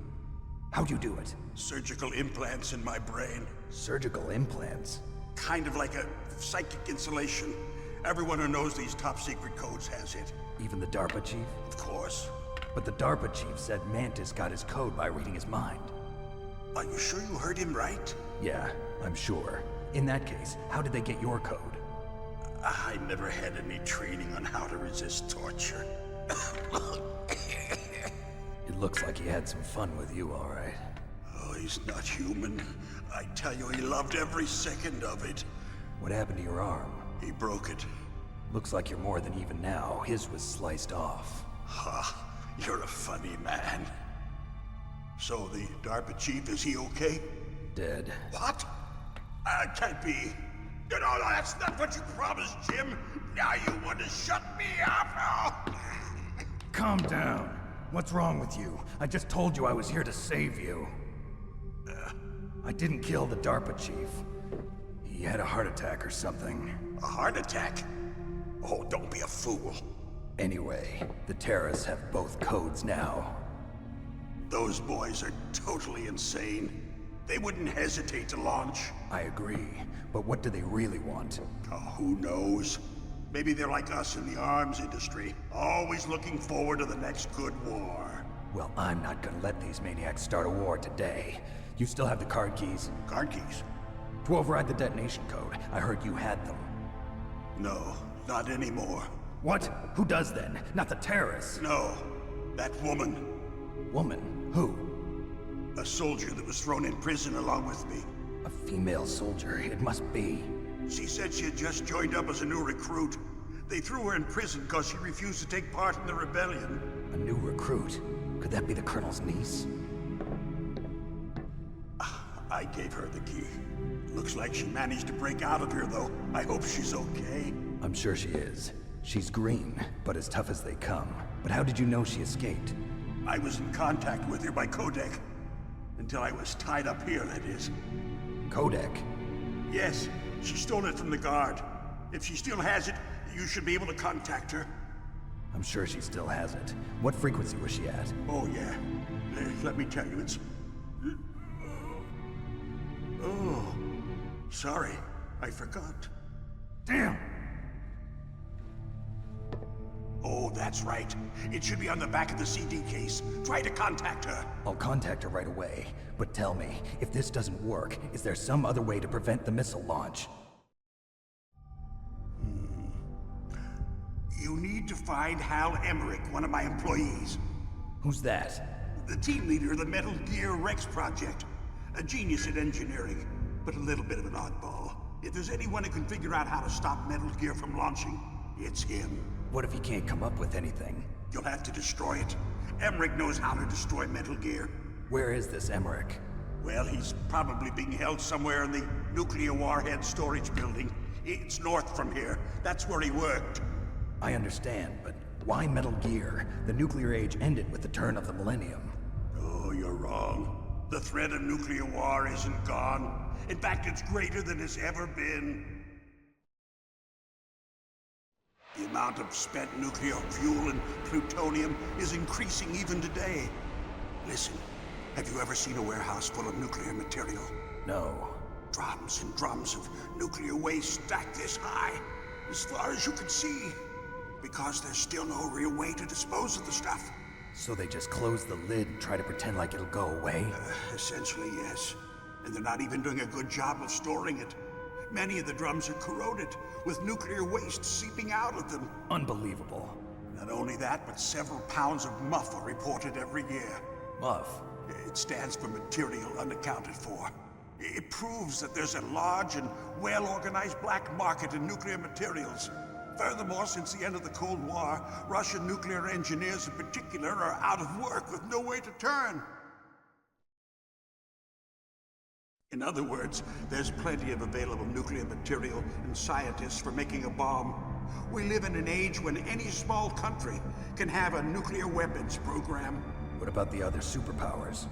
How'd you do it? Surgical implants in my brain. Surgical implants? Kind of like a psychic insulation. Everyone who knows these top secret codes has it. Even the DARPA chief? Of course. But the DARPA chief said Mantis got his code by reading his mind. Are you sure you heard him right? Yeah, I'm sure. In that case, how did they get your code? I never had any training on how to resist torture. It looks like he had some fun with you, all right. Oh, he's not human. I tell you, he loved every second of it. What happened to your arm? He broke it. Looks like you're more than even now. His was sliced off. Ha, you're a funny man. So the DARPA chief, is he okay? Dead. What? Can't be. No, that's not what you promised, Jim. Now you want to shut me up? Calm down. What's wrong with you? I just told you I was here to save you. I didn't kill the DARPA chief. He had a heart attack or something. A heart attack? Oh, don't be a fool. Anyway, the terrorists have both codes now. Those boys are totally insane. They wouldn't hesitate to launch. I agree, but what do they really want? Oh, who knows? Maybe they're like us in the arms industry, always looking forward to the next good war. Well, I'm not gonna let these maniacs start a war today. You still have the card keys? Card keys? To override the detonation code. I heard you had them. No, not anymore. What? Who does then? Not the terrorists. No, that woman. Woman? Who? A soldier that was thrown in prison along with me. A female soldier, it must be. She said she had just joined up as a new recruit. They threw her in prison because she refused to take part in the rebellion. A new recruit? Could that be the Colonel's niece? I gave her the key. Looks like she managed to break out of here, though. I hope she's okay. I'm sure she is. She's green, but as tough as they come. But how did you know she escaped? I was in contact with her by codec. Until I was tied up here, that is. Codec? Yes, she stole it from the guard. If she still has it, you should be able to contact her. I'm sure she still has it. What frequency was she at? Oh, yeah. Let me tell you, it's... Oh, sorry. I forgot. Damn! Oh, that's right. It should be on the back of the CD case. Try to contact her. I'll contact her right away. But tell me, if this doesn't work, is there some other way to prevent the missile launch? You need to find Hal Emmerich, one of my employees. Who's that? The team leader of the Metal Gear Rex project. A genius at engineering, but a little bit of an oddball. If there's anyone who can figure out how to stop Metal Gear from launching, it's him. What if he can't come up with anything? You'll have to destroy it. Emmerich knows how to destroy Metal Gear. Where is this Emmerich? Well, he's probably being held somewhere in the nuclear warhead storage building. It's north from here. That's where he worked. I understand, but why Metal Gear? The nuclear age ended with the turn of the millennium. Oh, you're wrong. The threat of nuclear war isn't gone. In fact, it's greater than it's ever been. The amount of spent nuclear fuel and plutonium is increasing even today. Listen, have you ever seen a warehouse full of nuclear material? No. Drums and drums of nuclear waste stacked this high, as far as you can see, because there's still no real way to dispose of the stuff. So they just close the lid and try to pretend like it'll go away? Essentially, yes. And they're not even doing a good job of storing it. Many of the drums are corroded, with nuclear waste seeping out of them. Unbelievable. Not only that, but several pounds of MUF are reported every year. MUF? It stands for material unaccounted for. It proves that there's a large and well-organized black market in nuclear materials. Furthermore, since the end of the Cold War, Russian nuclear engineers in particular are out of work with no way to turn. In other words, there's plenty of available nuclear material and scientists for making a bomb. We live in an age when any small country can have a nuclear weapons program. What about the other superpowers?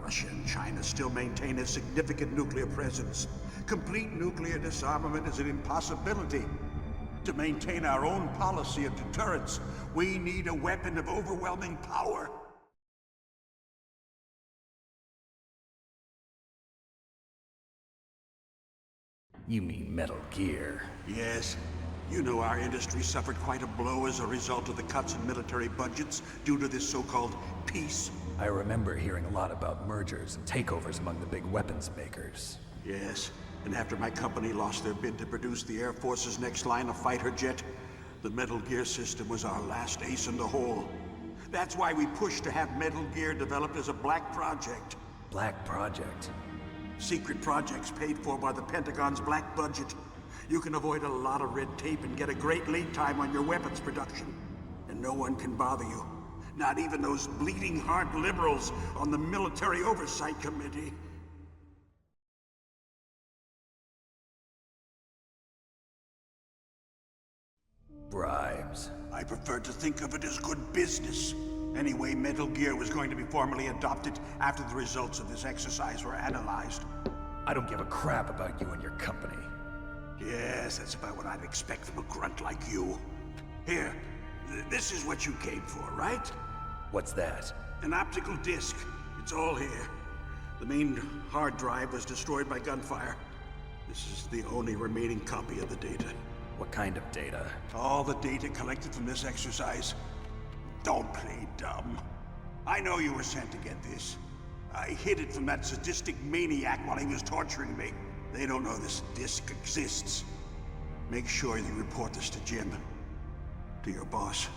Russia and China still maintain a significant nuclear presence. Complete nuclear disarmament is an impossibility. To maintain our own policy of deterrence, we need a weapon of overwhelming power. You mean Metal Gear? Yes. You know our industry suffered quite a blow as a result of the cuts in military budgets due to this so-called peace. I remember hearing a lot about mergers and takeovers among the big weapons makers. Yes, and after my company lost their bid to produce the Air Force's next line of fighter jet, the Metal Gear system was our last ace in the hole. That's why we pushed to have Metal Gear developed as a black project. Black project? Secret projects paid for by the Pentagon's black budget. You can avoid a lot of red tape and get a great lead time on your weapons production. And no one can bother you. Not even those bleeding heart liberals on the Military Oversight Committee. Bribes. I prefer to think of it as good business. Anyway, Metal Gear was going to be formally adopted after the results of this exercise were analyzed. I don't give a crap about you and your company. Yes, that's about what I'd expect from a grunt like you. Here, this is what you came for, right? What's that? An optical disc. It's all here. The main hard drive was destroyed by gunfire. This is the only remaining copy of the data. What kind of data? All the data collected from this exercise. Don't play dumb. I know you were sent to get this. I hid it from that sadistic maniac while he was torturing me. They don't know this disc exists. Make sure you report this to Jim. To your boss.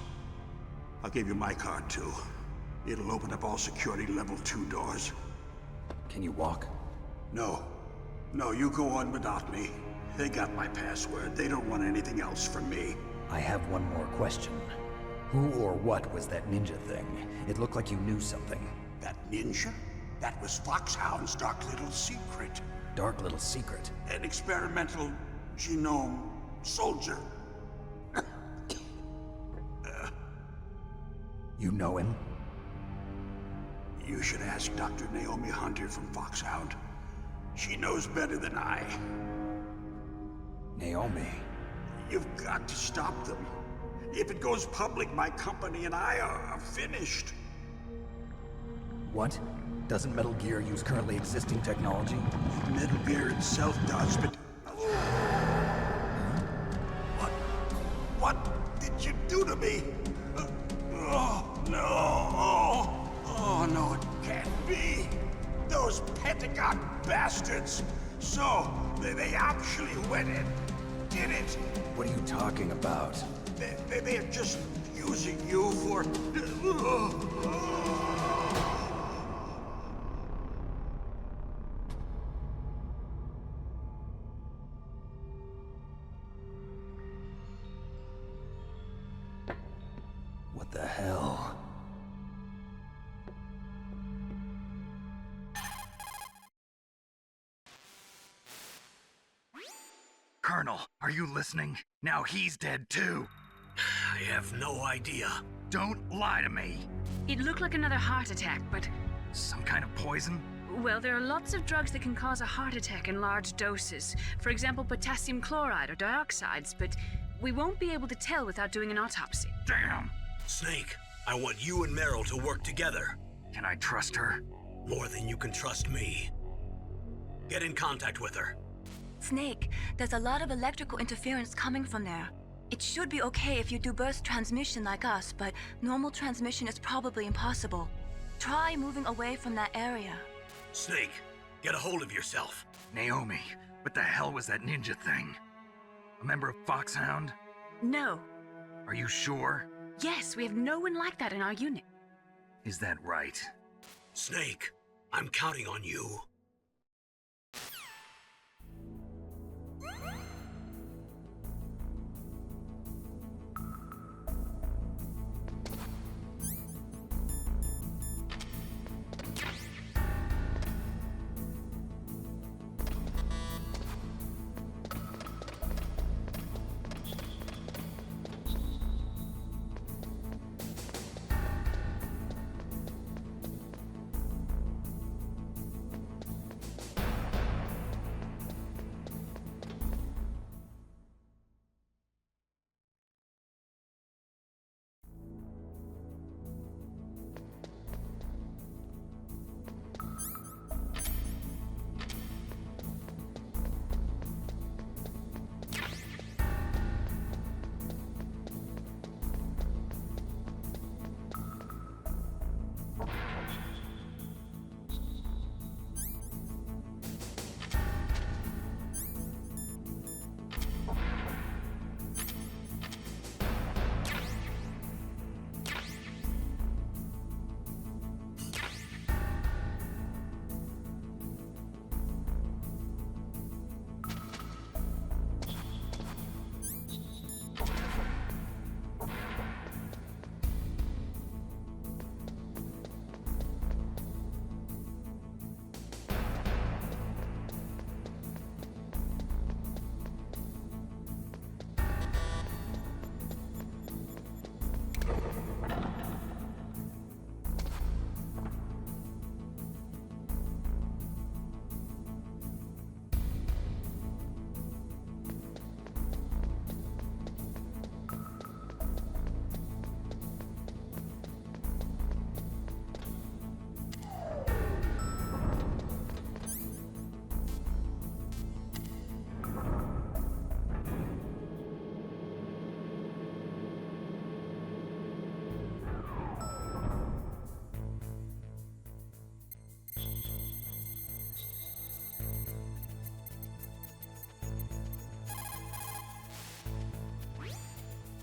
I'll give you my card, too. It'll open up all security level 2 doors. Can you walk? No. No, you go on without me. They got my password. They don't want anything else from me. I have one more question. Who or what was that ninja thing? It looked like you knew something. That ninja? That was Foxhound's dark little secret. Dark little secret? An experimental genome soldier. You know him? You should ask Dr. Naomi Hunter from Foxhound. She knows better than I. Naomi? You've got to stop them. If it goes public, my company and I are finished. What? Doesn't Metal Gear use currently existing technology? Metal Gear itself does, but... What did you do to me? Oh, no. Oh, no, it can't be. Those Pentagon bastards. So, they actually went and did it. What are you talking about? They're just using you for... What the hell? Colonel, are you listening? Now he's dead too. I have no idea. Don't lie to me. It looked like another heart attack, but... Some kind of poison? Well, there are lots of drugs that can cause a heart attack in large doses. For example, potassium chloride or dioxides, but We won't be able to tell without doing an autopsy. Damn! Snake, I want you and Meryl to work together. Can I trust her? More than you can trust me. Get in contact with her. Snake, there's a lot of electrical interference coming from there. It should be okay if you do burst transmission like us, but normal transmission is probably impossible. Try moving away from that area. Snake, get a hold of yourself. Naomi, what the hell was that ninja thing? A member of Foxhound? No. Are you sure? Yes, we have no one like that in our unit. Is that right? Snake, I'm counting on you.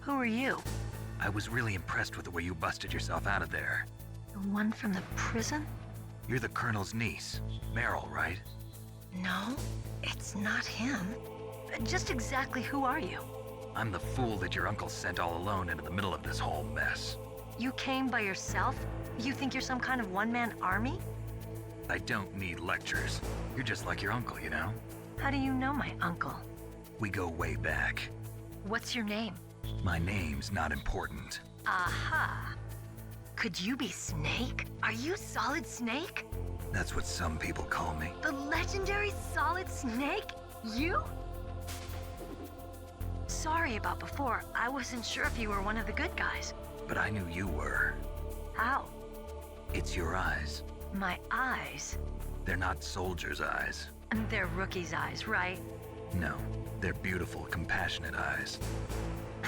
Who are you? I was really impressed with the way you busted yourself out of there. The one from the prison? You're the Colonel's niece, Meryl, right? No, it's not him. Just exactly who are you? I'm the fool that your uncle sent all alone into the middle of this whole mess. You came by yourself? You think you're some kind of one-man army? I don't need lectures. You're just like your uncle, you know? How do you know my uncle? We go way back. What's your name? My name's not important. Aha. Could you be Snake? Are you Solid Snake? That's what some people call me. The legendary Solid Snake? You? Sorry about before. I wasn't sure if you were one of the good guys. But I knew you were. How? It's your eyes. My eyes? They're not soldiers' eyes. They're rookies' eyes, right? No, they're beautiful, compassionate eyes.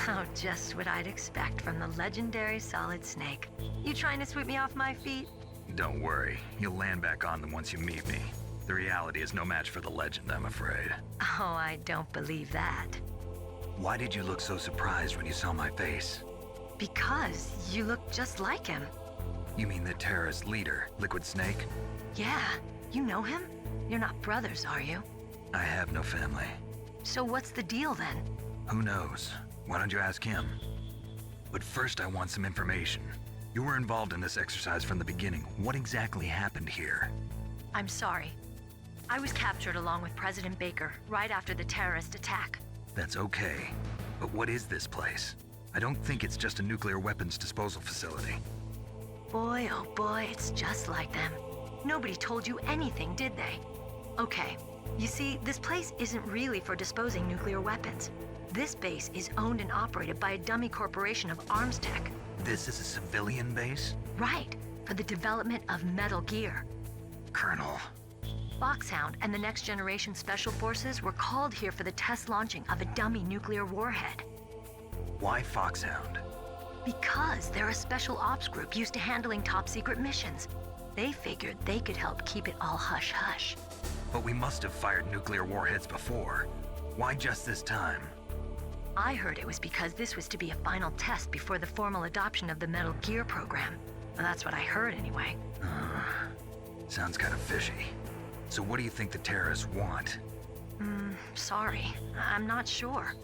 Oh, just what I'd expect from the legendary Solid Snake. You trying to sweep me off my feet? Don't worry, you'll land back on them once you meet me. The reality is no match for the legend, I'm afraid. Oh, I don't believe that. Why did you look so surprised when you saw my face? Because you look just like him. You mean the terrorist leader, Liquid Snake? Yeah, you know him? You're not brothers, are you? I have no family. So what's the deal then? Who knows? Why don't you ask him? But first I want some information. You were involved in this exercise from the beginning. What exactly happened here? I'm sorry. I was captured along with President Baker right after the terrorist attack. That's okay. But what is this place? I don't think it's just a nuclear weapons disposal facility. Boy, oh boy, it's just like them. Nobody told you anything, did they? Okay, you see, this place isn't really for disposing nuclear weapons. This base is owned and operated by a dummy corporation of arms tech. This is a civilian base? Right, for the development of Metal Gear. Colonel. Foxhound and the Next Generation Special Forces were called here for the test launching of a dummy nuclear warhead. Why Foxhound? Because they're a special ops group used to handling top-secret missions. They figured they could help keep it all hush-hush. But we must have fired nuclear warheads before. Why just this time? I heard it was because this was to be a final test before the formal adoption of the Metal Gear program. Well, that's what I heard anyway. Sounds kind of fishy. So what do you think the terrorists want? Sorry. I'm not sure.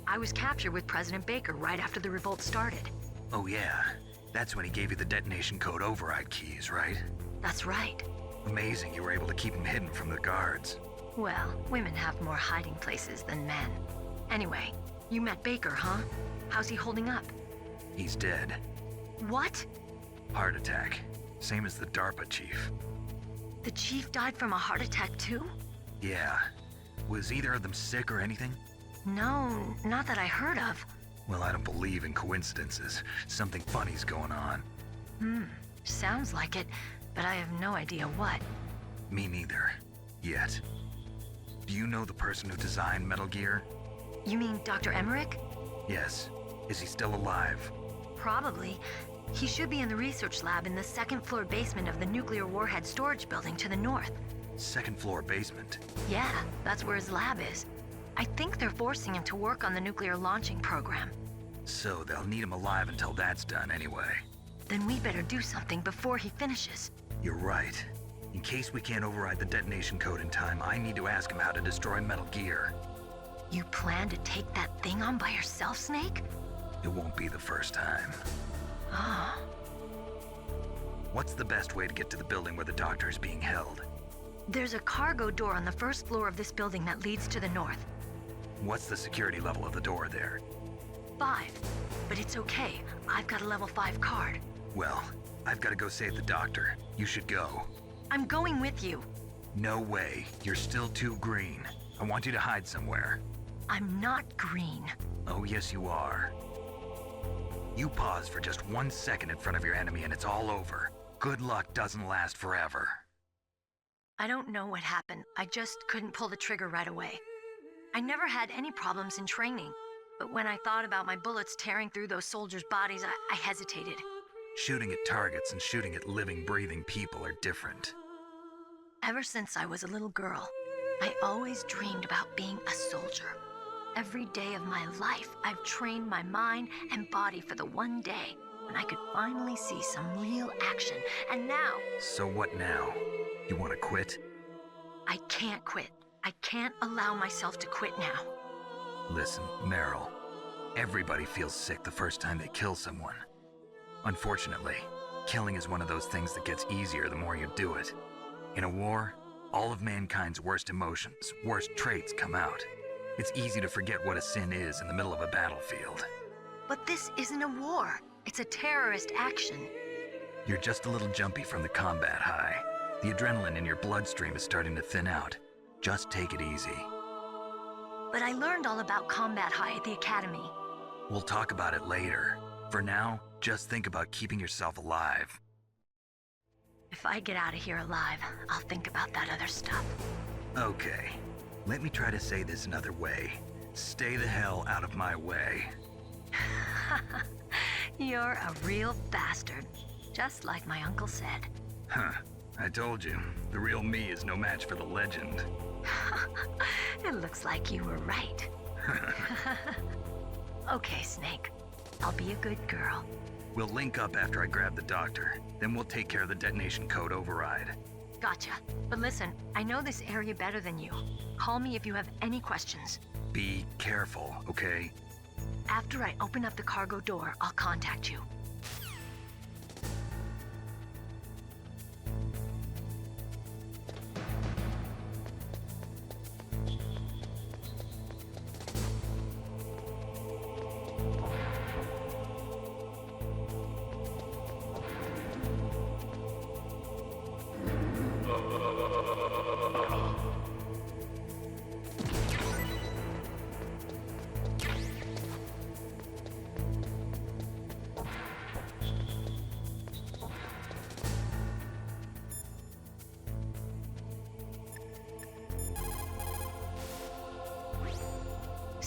I was captured with President Baker right after the revolt started. Oh yeah, that's when he gave you the detonation code override keys, right? That's right. Amazing you were able to keep him hidden from the guards. Well, women have more hiding places than men. Anyway, you met Baker, huh? How's he holding up? He's dead. What? Heart attack. Same as the DARPA chief. The chief died from a heart attack too? Yeah. Was either of them sick or anything? No, not that I heard of. Well, I don't believe in coincidences. Something funny's going on. Sounds like it, but I have no idea what. Me neither. Yet. Do you know the person who designed Metal Gear? You mean Dr. Emmerich? Yes. Is he still alive? Probably. He should be in the research lab in the second-floor basement of the nuclear warhead storage building to the north. Second floor basement? Yeah, that's where his lab is. I think they're forcing him to work on the nuclear launching program. So they'll need him alive until that's done anyway. Then we better do something before he finishes. You're right. In case we can't override the detonation code in time, I need to ask him how to destroy Metal Gear. You plan to take that thing on by yourself, Snake? It won't be the first time. Oh. What's the best way to get to the building where the doctor is being held? There's a cargo door on the first floor of this building that leads to the north. What's the security level of the door there? 5. But it's okay. I've got a level 5 card. Well, I've got to go save the doctor. You should go. I'm going with you. No way. You're still too green. I want you to hide somewhere. I'm not green. Oh, yes, you are. You pause for just 1 second in front of your enemy and it's all over. Good luck doesn't last forever. I don't know what happened. I just couldn't pull the trigger right away. I never had any problems in training, but when I thought about my bullets tearing through those soldiers' bodies, I hesitated. Shooting at targets and shooting at living, breathing people are different. Ever since I was a little girl, I always dreamed about being a soldier. Every day of my life, I've trained my mind and body for the one day when I could finally see some real action, and now... So what now? You want to quit? I can't quit. I can't allow myself to quit now. Listen, Meryl, everybody feels sick the first time they kill someone. Unfortunately, killing is one of those things that gets easier the more you do it. In a war, all of mankind's worst emotions, worst traits come out. It's easy to forget what a sin is in the middle of a battlefield. But this isn't a war. It's a terrorist action. You're just a little jumpy from the combat high. The adrenaline in your bloodstream is starting to thin out. Just take it easy. But I learned all about combat high at the academy. We'll talk about it later. For now, just think about keeping yourself alive. If I get out of here alive, I'll think about that other stuff. Okay. Let me try to say this another way. Stay the hell out of my way. You're a real bastard. Just like my uncle said. Huh. I told you, the real me is no match for the legend. It looks like you were right. Okay, Snake. I'll be a good girl. We'll link up after I grab the doctor. Then we'll take care of the detonation code override. Gotcha. But listen, I know this area better than you. Call me if you have any questions. Be careful, okay? After I open up the cargo door, I'll contact you.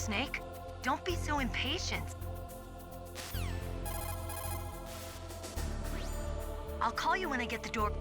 Snake. Don't be so impatient. I'll call you when I get the door.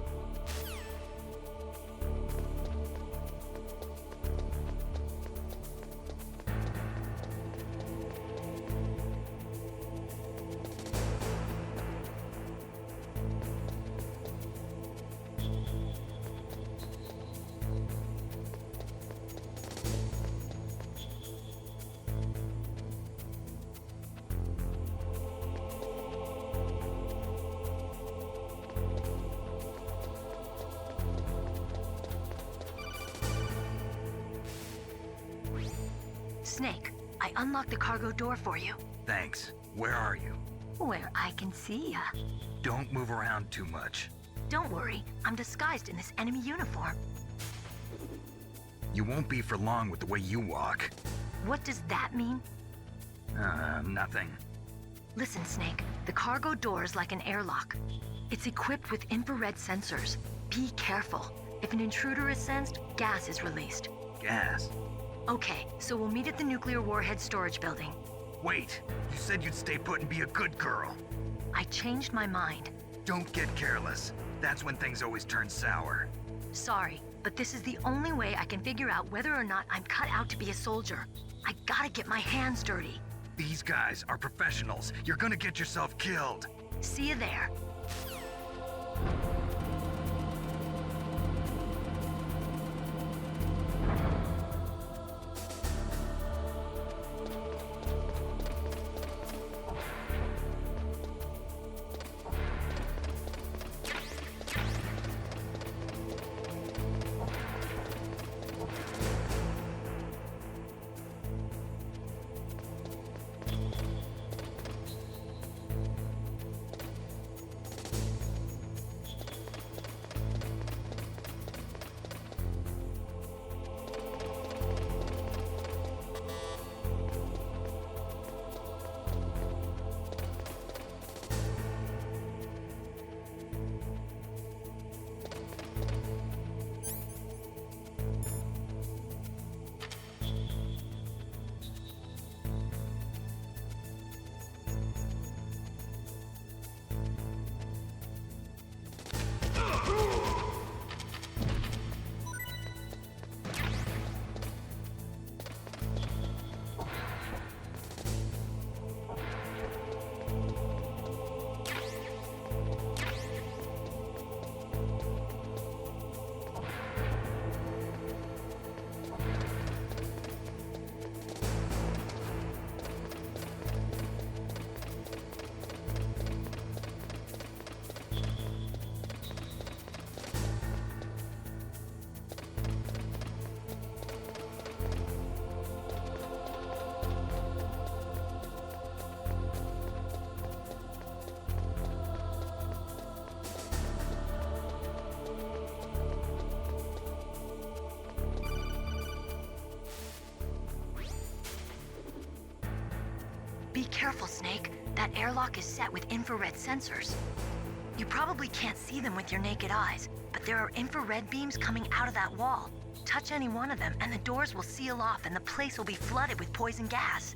Snake, I unlocked the cargo door for you. Thanks. Where are you? Where I can see ya. Don't move around too much. Don't worry, I'm disguised in this enemy uniform. You won't be for long with the way you walk. What does that mean? Nothing. Listen, Snake, the cargo door is like an airlock. It's equipped with infrared sensors. Be careful. If an intruder is sensed, gas is released. Gas? Okay, so we'll meet at the nuclear warhead storage building. Wait, you said you'd stay put and be a good girl. I changed my mind. Don't get careless. That's when things always turn sour. Sorry, but this is the only way I can figure out whether or not I'm cut out to be a soldier. I gotta get my hands dirty. These guys are professionals. You're gonna get yourself killed. See you there. Be careful, Snake. That airlock is set with infrared sensors. You probably can't see them with your naked eyes, but there are infrared beams coming out of that wall. Touch any one of them and the doors will seal off and the place will be flooded with poison gas.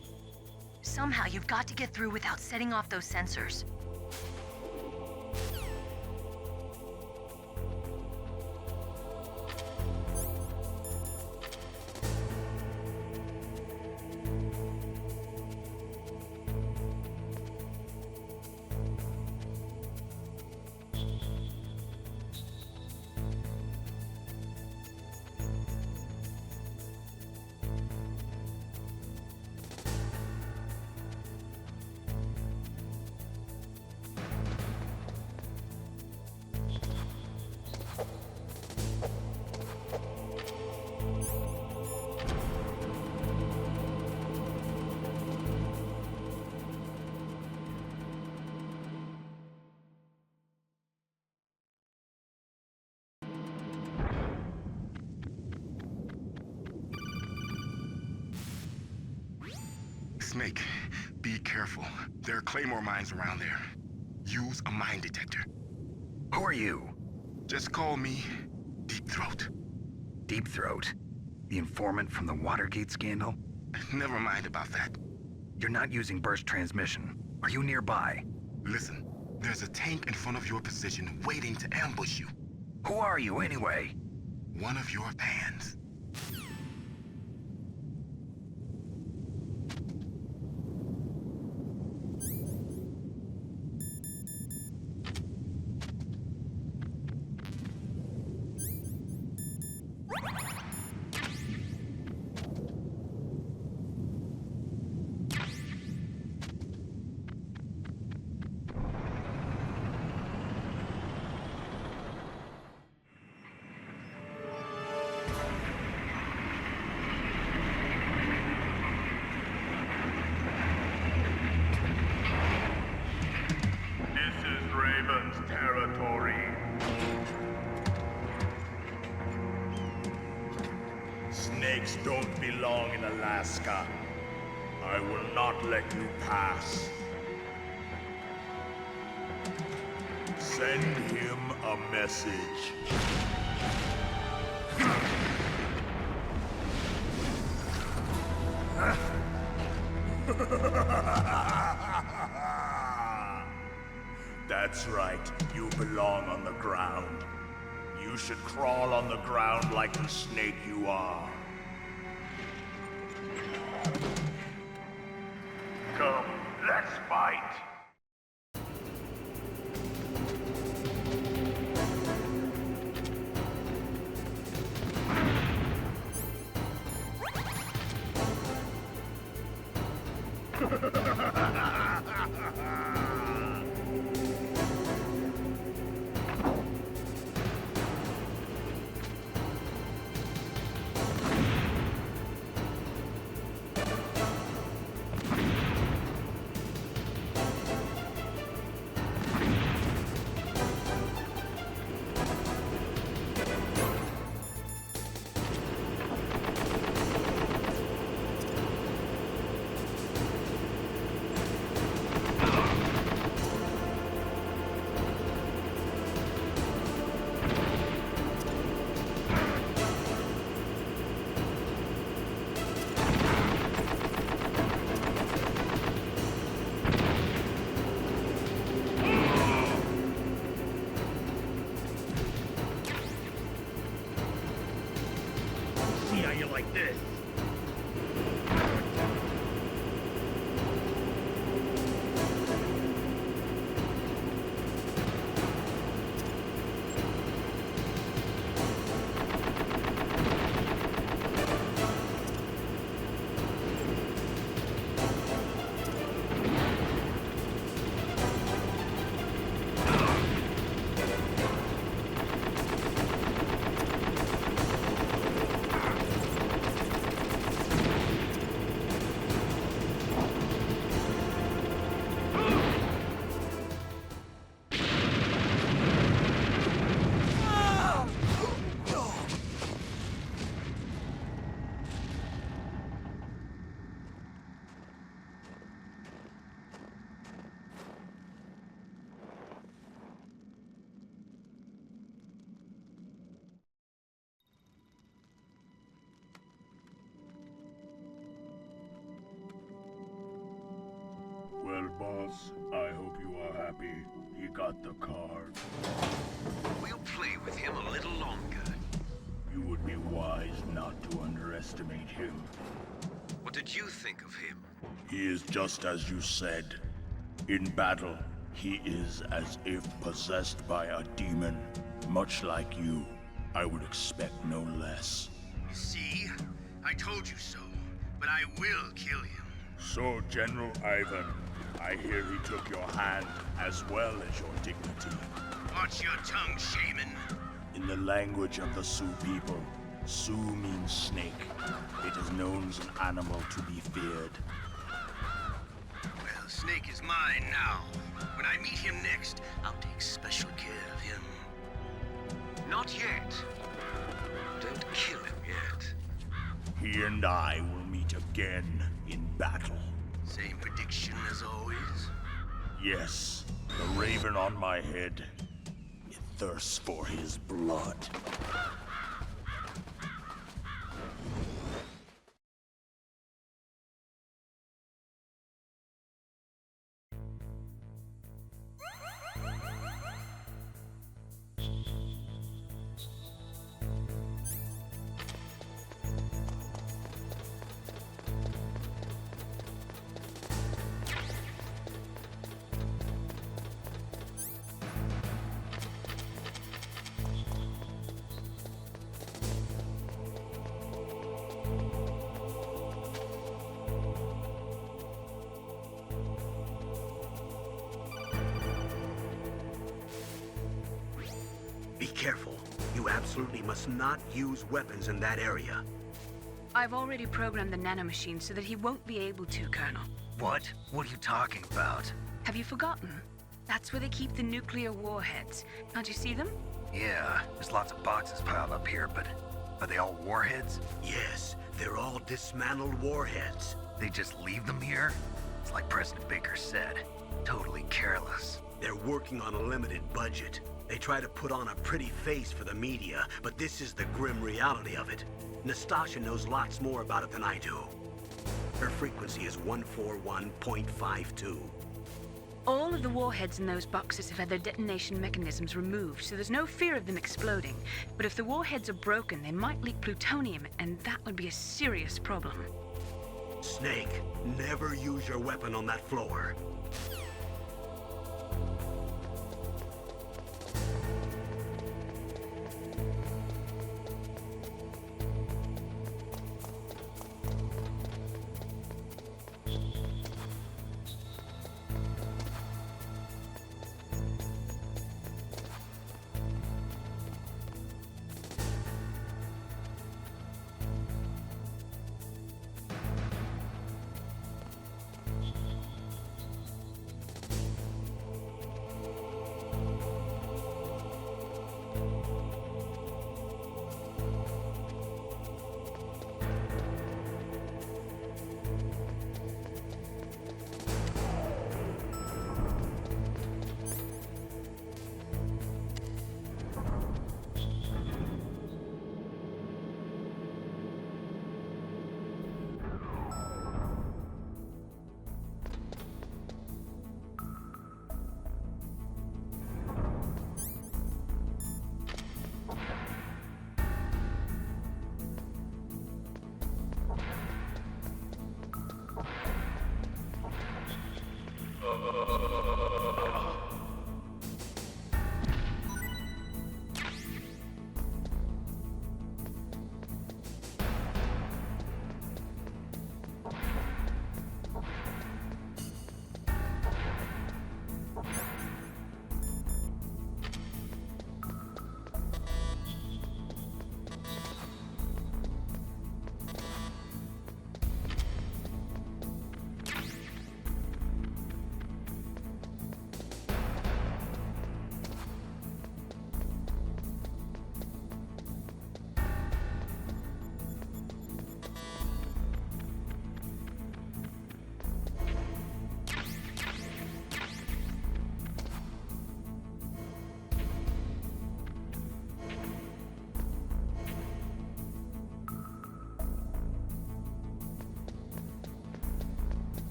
Somehow you've got to get through without setting off those sensors. Snake, be careful. There are claymore mines around there. Use a mine detector. Who are you? Just call me Deep Throat. Deep Throat? The informant from the Watergate scandal? Never mind about that. You're not using burst transmission. Are you nearby? Listen, there's a tank in front of your position waiting to ambush you. Who are you, anyway? One of your fans. Snakes don't belong in Alaska. I will not let you pass. Send him a message. That's right, you belong on the ground. You should crawl on the ground like the snake you are. Come, let's fight! Like this. Well, boss, I hope you are happy. He got the card. We'll play with him a little longer. You would be wise not to underestimate him. What did you think of him? He is just as you said. In battle, he is as if possessed by a demon. Much like you, I would expect no less. See? I told you so, but I will kill him. So, General Ivan, I hear he took your hand as well as your dignity. Watch your tongue, shaman. In the language of the Sioux people, Sioux means snake. It is known as an animal to be feared. Well, Snake is mine now. When I meet him next, I'll take special care of him. Not yet. Don't kill him yet. He and I will meet again in battle. Same prediction as always? Yes, the raven on my head. It thirsts for his blood. careful. You absolutely must not use weapons in that area. I've already programmed the nanomachine so that he won't be able to, Colonel. What? What are you talking about? Have you forgotten? That's where they keep the nuclear warheads. Can't you see them? Yeah, there's lots of boxes piled up here, but are they all warheads? Yes, they're all dismantled warheads. They just leave them here? It's like President Baker said, totally careless. They're working on a limited budget. They try to put on a pretty face for the media, but this is the grim reality of it. Nastasha knows lots more about it than I do. Her frequency is 141.52. All of the warheads in those boxes have had their detonation mechanisms removed, so there's no fear of them exploding. But if the warheads are broken, they might leak plutonium, and that would be a serious problem. Snake, never use your weapon on that floor.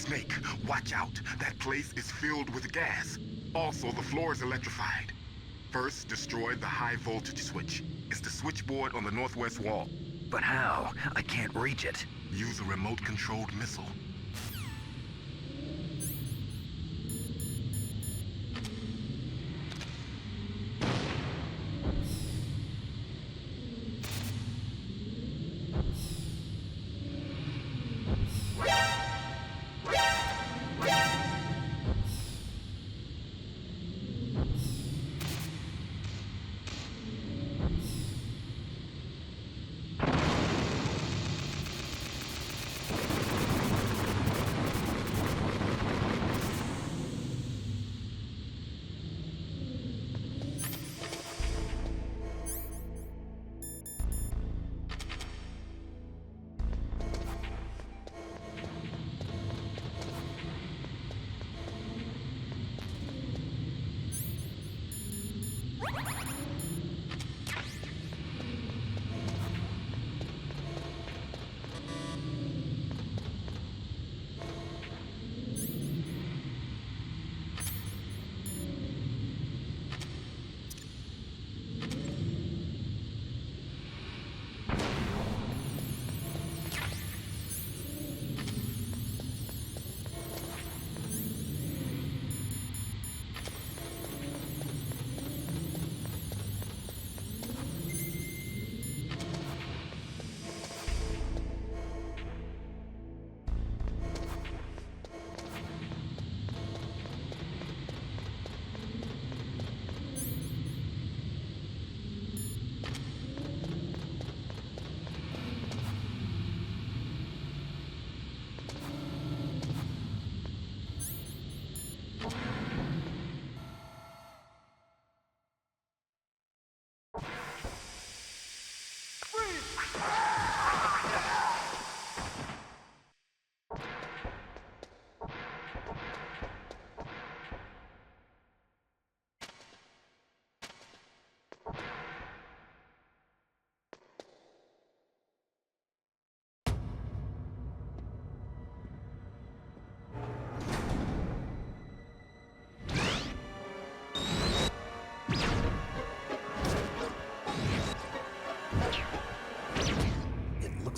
Snake, watch out. That place is filled with gas. Also, the floor is electrified. First, destroy the high voltage switch. It's the switchboard on the northwest wall. But how? I can't reach it. Use a remote-controlled missile.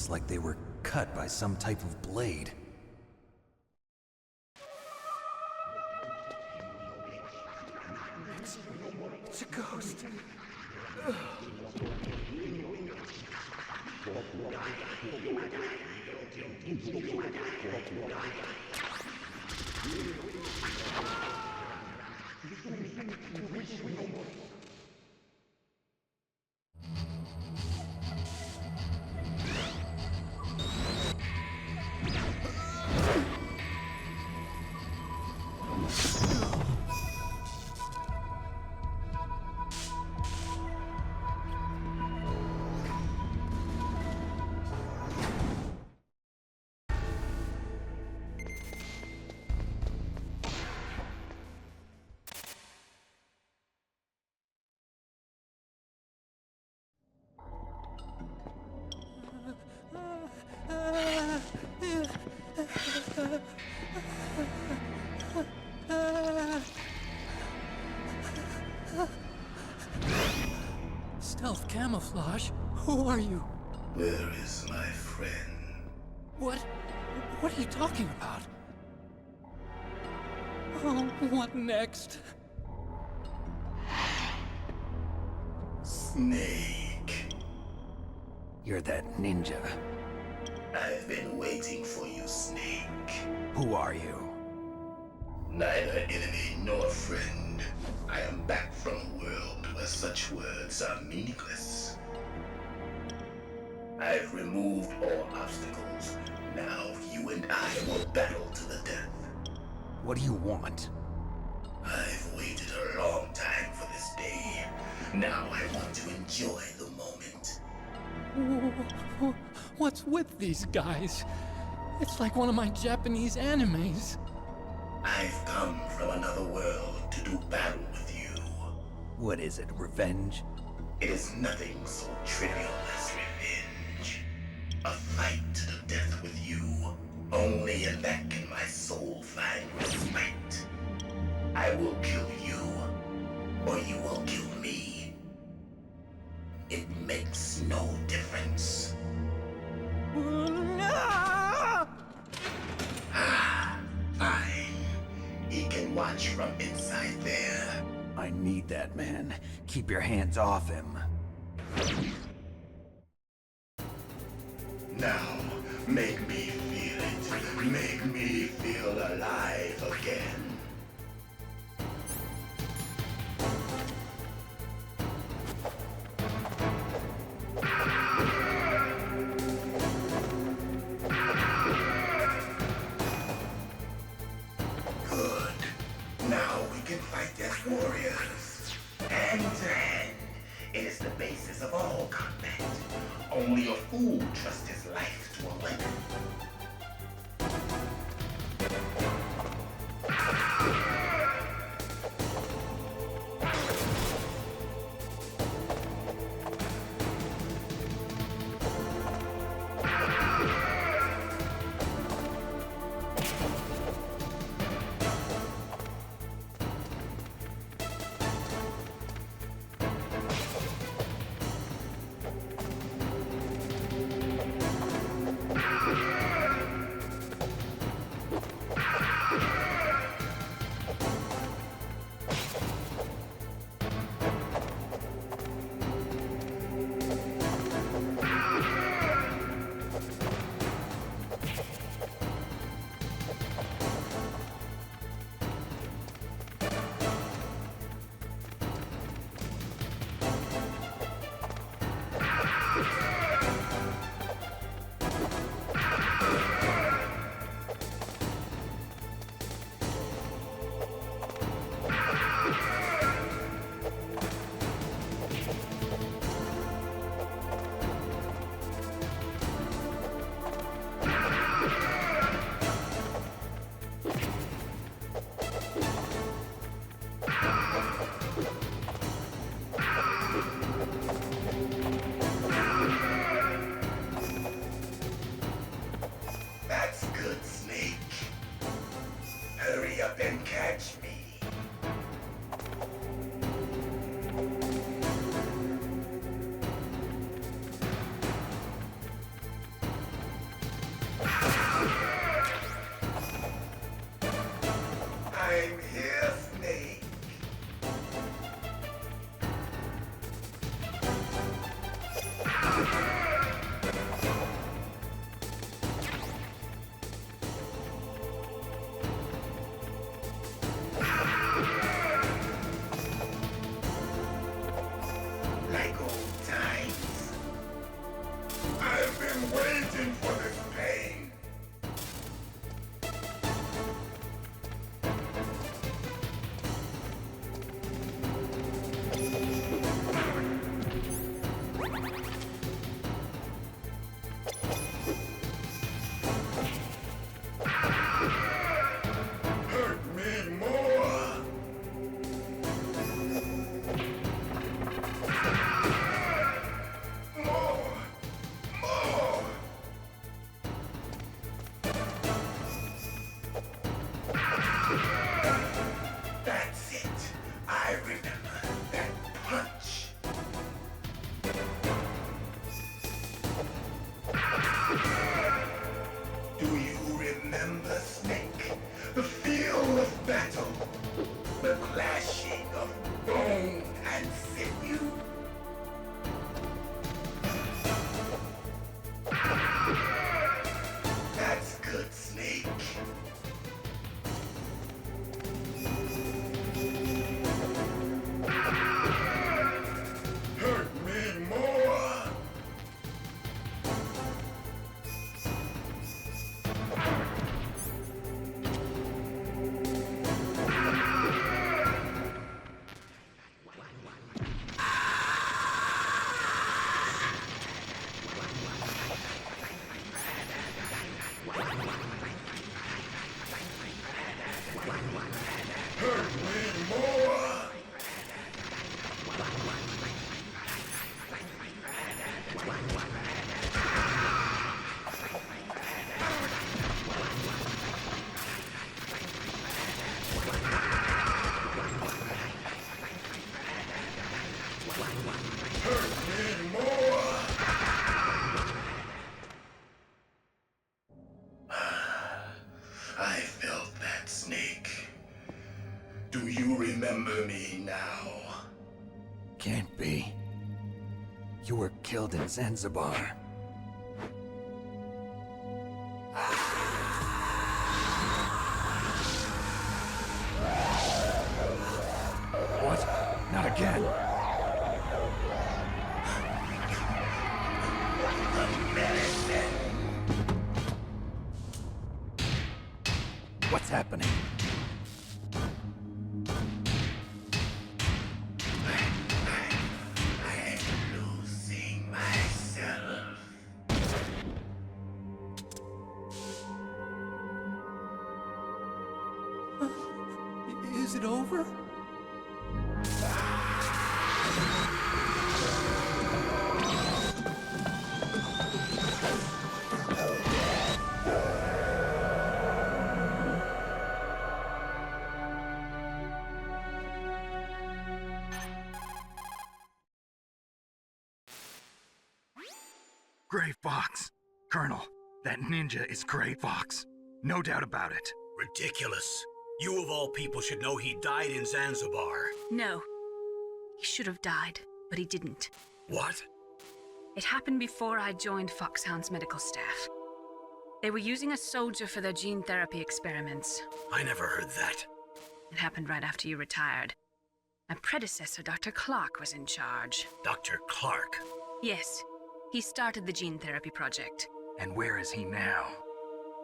almost like they were cut by some type of blade. It's a ghost. Stealth camouflage? Who are you? Where is my friend? What are you talking about? Oh, what next? Snake. You're that ninja. I've been waiting for you, Snake. Who are you? Neither enemy nor friend. I am back from a world where such words are meaningless. I've removed all obstacles. Now you and I will battle to the death. What do you want? I've waited a long time for this day. Now I want to enjoy the moment. What's with these guys? It's like one of my Japanese animes. I've come from another world to do battle with you. What is it, revenge? It is nothing so trivial as revenge. A fight to the death with you. Only in that can my soul find respite. I will kill you, or you will kill me. It makes no difference. Fine. He can watch from inside there. I need that man. Keep your hands off him. Now, make me feel it. Make me feel alive again. Good. Now we can fight as warriors. Hand to hand. It is the basis of all combat. Only a fool trusts his life to a weapon. destined for this pain. Hurt me more. More. That's it. I remember that punch. Do you remember, Snake? The feel of battle. The clashing of bone and sinew. That's good, Snake. Hurt me more. Hurt me more. Hurt me more. I felt that, Snake. Do you remember me now? Can't be. You were killed in Zanzibar. What? Not again. What's happening? I'm losing myself. Is it over? Gray Fox. Colonel, that ninja is Gray Fox. No doubt about it. Ridiculous. You of all people should know he died in Zanzibar. No. He should have died, but he didn't. What? It happened before I joined Foxhound's medical staff. They were using a soldier for their gene therapy experiments. I never heard that. It happened right after you retired. My predecessor, Dr. Clark, was in charge. Dr. Clark? Yes. He started the gene therapy project. And where is he now?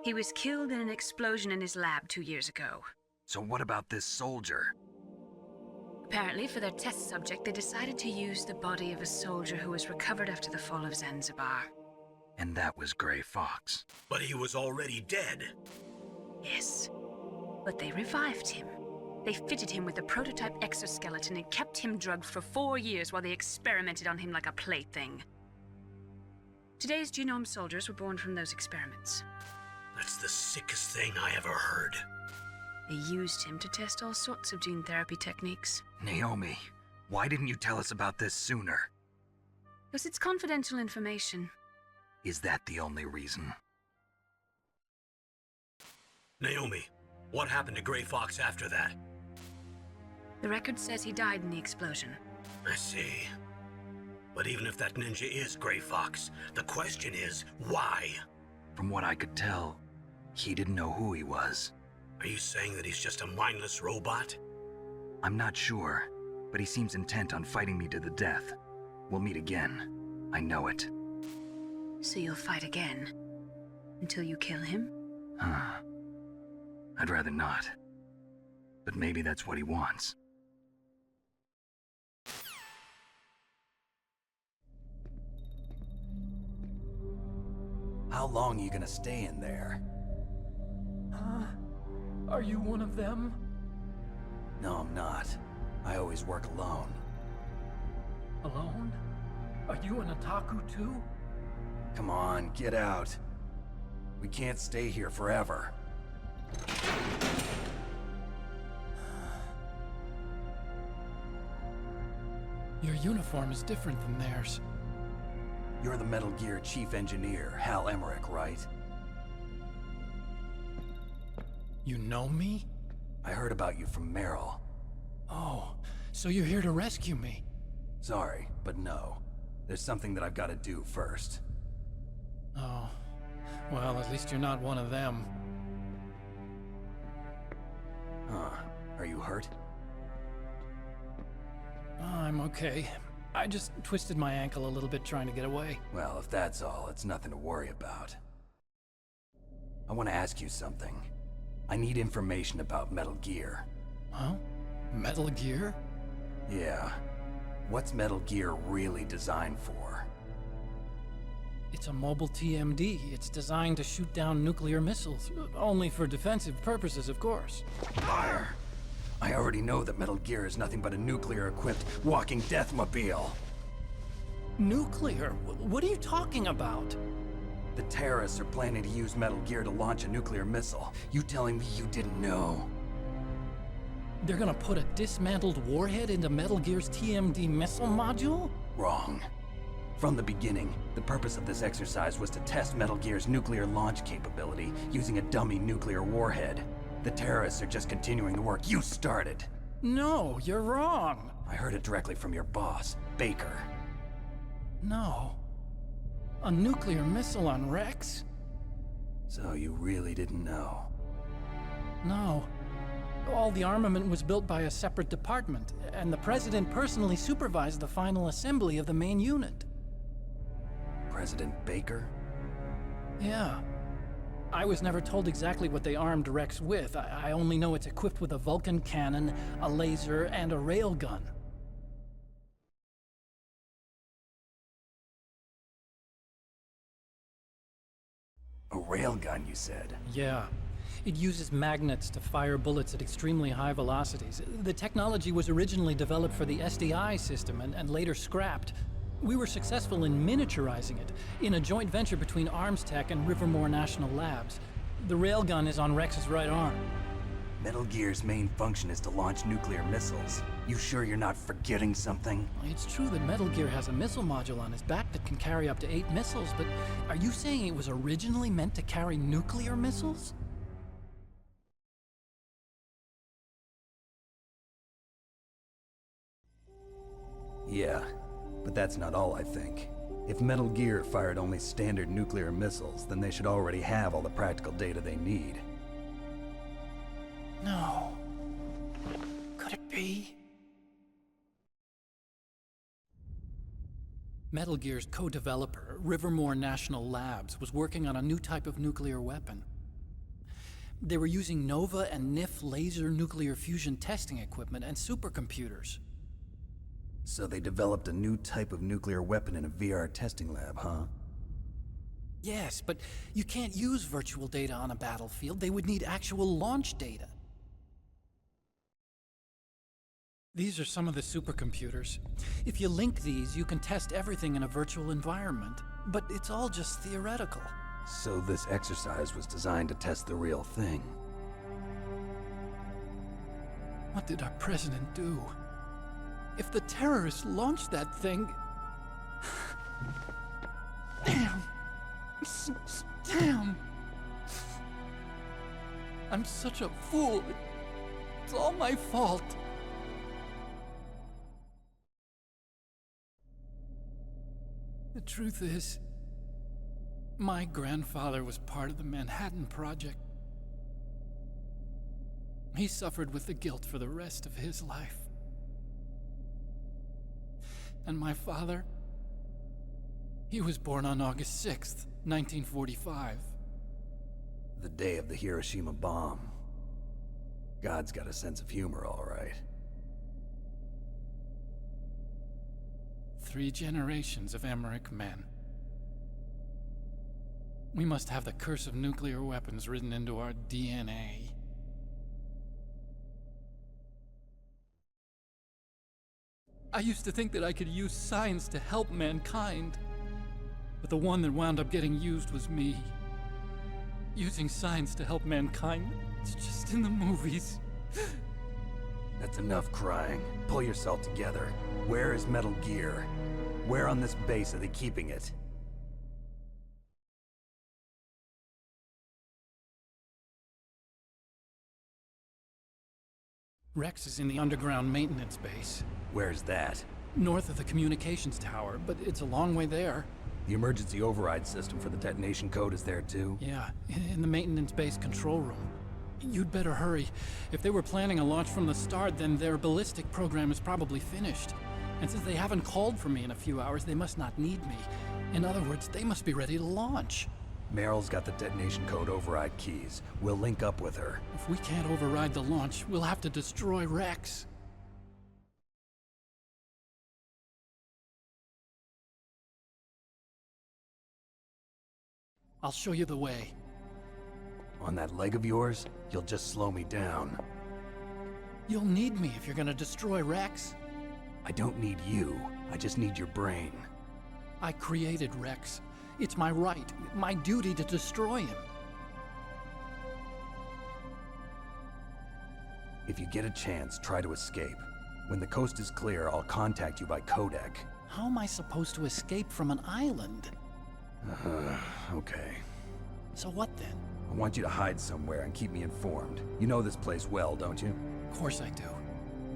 He was killed in an explosion in his lab 2 years ago. So what about this soldier? Apparently, for their test subject, they decided to use the body of a soldier who was recovered after the fall of Zanzibar. And that was Gray Fox. But he was already dead. Yes. But they revived him. They fitted him with a prototype exoskeleton and kept him drugged for 4 years while they experimented on him like a plaything. Today's genome soldiers were born from those experiments. That's the sickest thing I ever heard. They used him to test all sorts of gene therapy techniques. Naomi, why didn't you tell us about this sooner? Because it's confidential information. Is that the only reason? Naomi, what happened to Gray Fox after that? The record says he died in the explosion. I see. But even if that ninja is Gray Fox, the question is, why? From what I could tell, he didn't know who he was. Are you saying that he's just a mindless robot? I'm not sure, but he seems intent on fighting me to the death. We'll meet again. I know it. So you'll fight again? Until you kill him? I'd rather not. But maybe that's what he wants. How long are you gonna stay in there? Huh? Are you one of them? No, I'm not. I always work alone. Alone? Are you an otaku too? Come on, get out. We can't stay here forever. Your uniform is different than theirs. You're the Metal Gear Chief Engineer, Hal Emmerich, right? You know me? I heard about you from Meryl. Oh, so you're here to rescue me? Sorry, but no. There's something that I've got to do first. Oh, well, at least you're not one of them. Huh. Are you hurt? I'm okay. I just twisted my ankle a little bit trying to get away. Well, if that's all, it's nothing to worry about. I want to ask you something. I need information about Metal Gear. Huh? Metal Gear? Yeah. What's Metal Gear really designed for? It's a mobile TMD. It's designed to shoot down nuclear missiles. Only for defensive purposes, of course. Fire! I already know that Metal Gear is nothing but a nuclear-equipped walking deathmobile. Nuclear? What are you talking about? The terrorists are planning to use Metal Gear to launch a nuclear missile. You telling me you didn't know? They're gonna put a dismantled warhead into Metal Gear's TMD missile module? Wrong. From the beginning, the purpose of this exercise was to test Metal Gear's nuclear launch capability using a dummy nuclear warhead. The terrorists are just continuing the work you started. No, you're wrong. I heard it directly from your boss, Baker. No. A nuclear missile on Rex? So you really didn't know? No. All the armament was built by a separate department, and the President personally supervised the final assembly of the main unit. President Baker? Yeah. I was never told exactly what they armed Rex with. I only know it's equipped with a Vulcan cannon, a laser, and a railgun. A railgun, you said? Yeah. It uses magnets to fire bullets at extremely high velocities. The technology was originally developed for the SDI system and later scrapped. We were successful in miniaturizing it in a joint venture between ArmsTech and Rivermore National Labs. The railgun is on Rex's right arm. Metal Gear's main function is to launch nuclear missiles. You sure you're not forgetting something? It's true that Metal Gear has a missile module on his back that can carry up to 8 missiles, but are you saying it was originally meant to carry nuclear missiles? Yeah, but that's not all I think. If Metal Gear fired only standard nuclear missiles, then they should already have all the practical data they need. No. Could it be? Metal Gear's co-developer, Rivermore National Labs, was working on a new type of nuclear weapon. They were using NOVA and NIF laser nuclear fusion testing equipment and supercomputers. So they developed a new type of nuclear weapon in a VR testing lab, huh? Yes, but you can't use virtual data on a battlefield. They would need actual launch data. These are some of the supercomputers. If you link these, you can test everything in a virtual environment. But it's all just theoretical. So this exercise was designed to test the real thing. What did our president do? If the terrorists launched that thing... Damn! Damn! I'm such a fool. It's all my fault. The truth is, my grandfather was part of the Manhattan Project. He suffered with the guilt for the rest of his life. And my father, he was born on August 6th, 1945. The day of the Hiroshima bomb. God's got a sense of humor, all right. 3 generations of Emmerich men. We must have the curse of nuclear weapons written into our DNA. I used to think that I could use science to help mankind, but the one that wound up getting used was me. Using science to help mankind, it's just in the movies. That's enough crying. Pull yourself together. Where is Metal Gear? Where on this base are they keeping it? Rex is in the underground maintenance base. Where's that? North of the communications tower, but it's a long way there. The emergency override system for the detonation code is there too? Yeah, in the maintenance base control room. You'd better hurry. If they were planning a launch from the start, then their ballistic program is probably finished. And since they haven't called for me in a few hours, they must not need me. In other words, they must be ready to launch. Meryl's got the detonation code override keys. We'll link up with her. If we can't override the launch, we'll have to destroy Rex. I'll show you the way. On that leg of yours, you'll just slow me down. You'll need me if you're gonna destroy Rex. I don't need you. I just need your brain. I created Rex. It's my right, my duty to destroy him. If you get a chance, try to escape. When the coast is clear, I'll contact you by codec. How am I supposed to escape from an island? Okay. So what then? I want you to hide somewhere and keep me informed. You know this place well, don't you? Of course I do.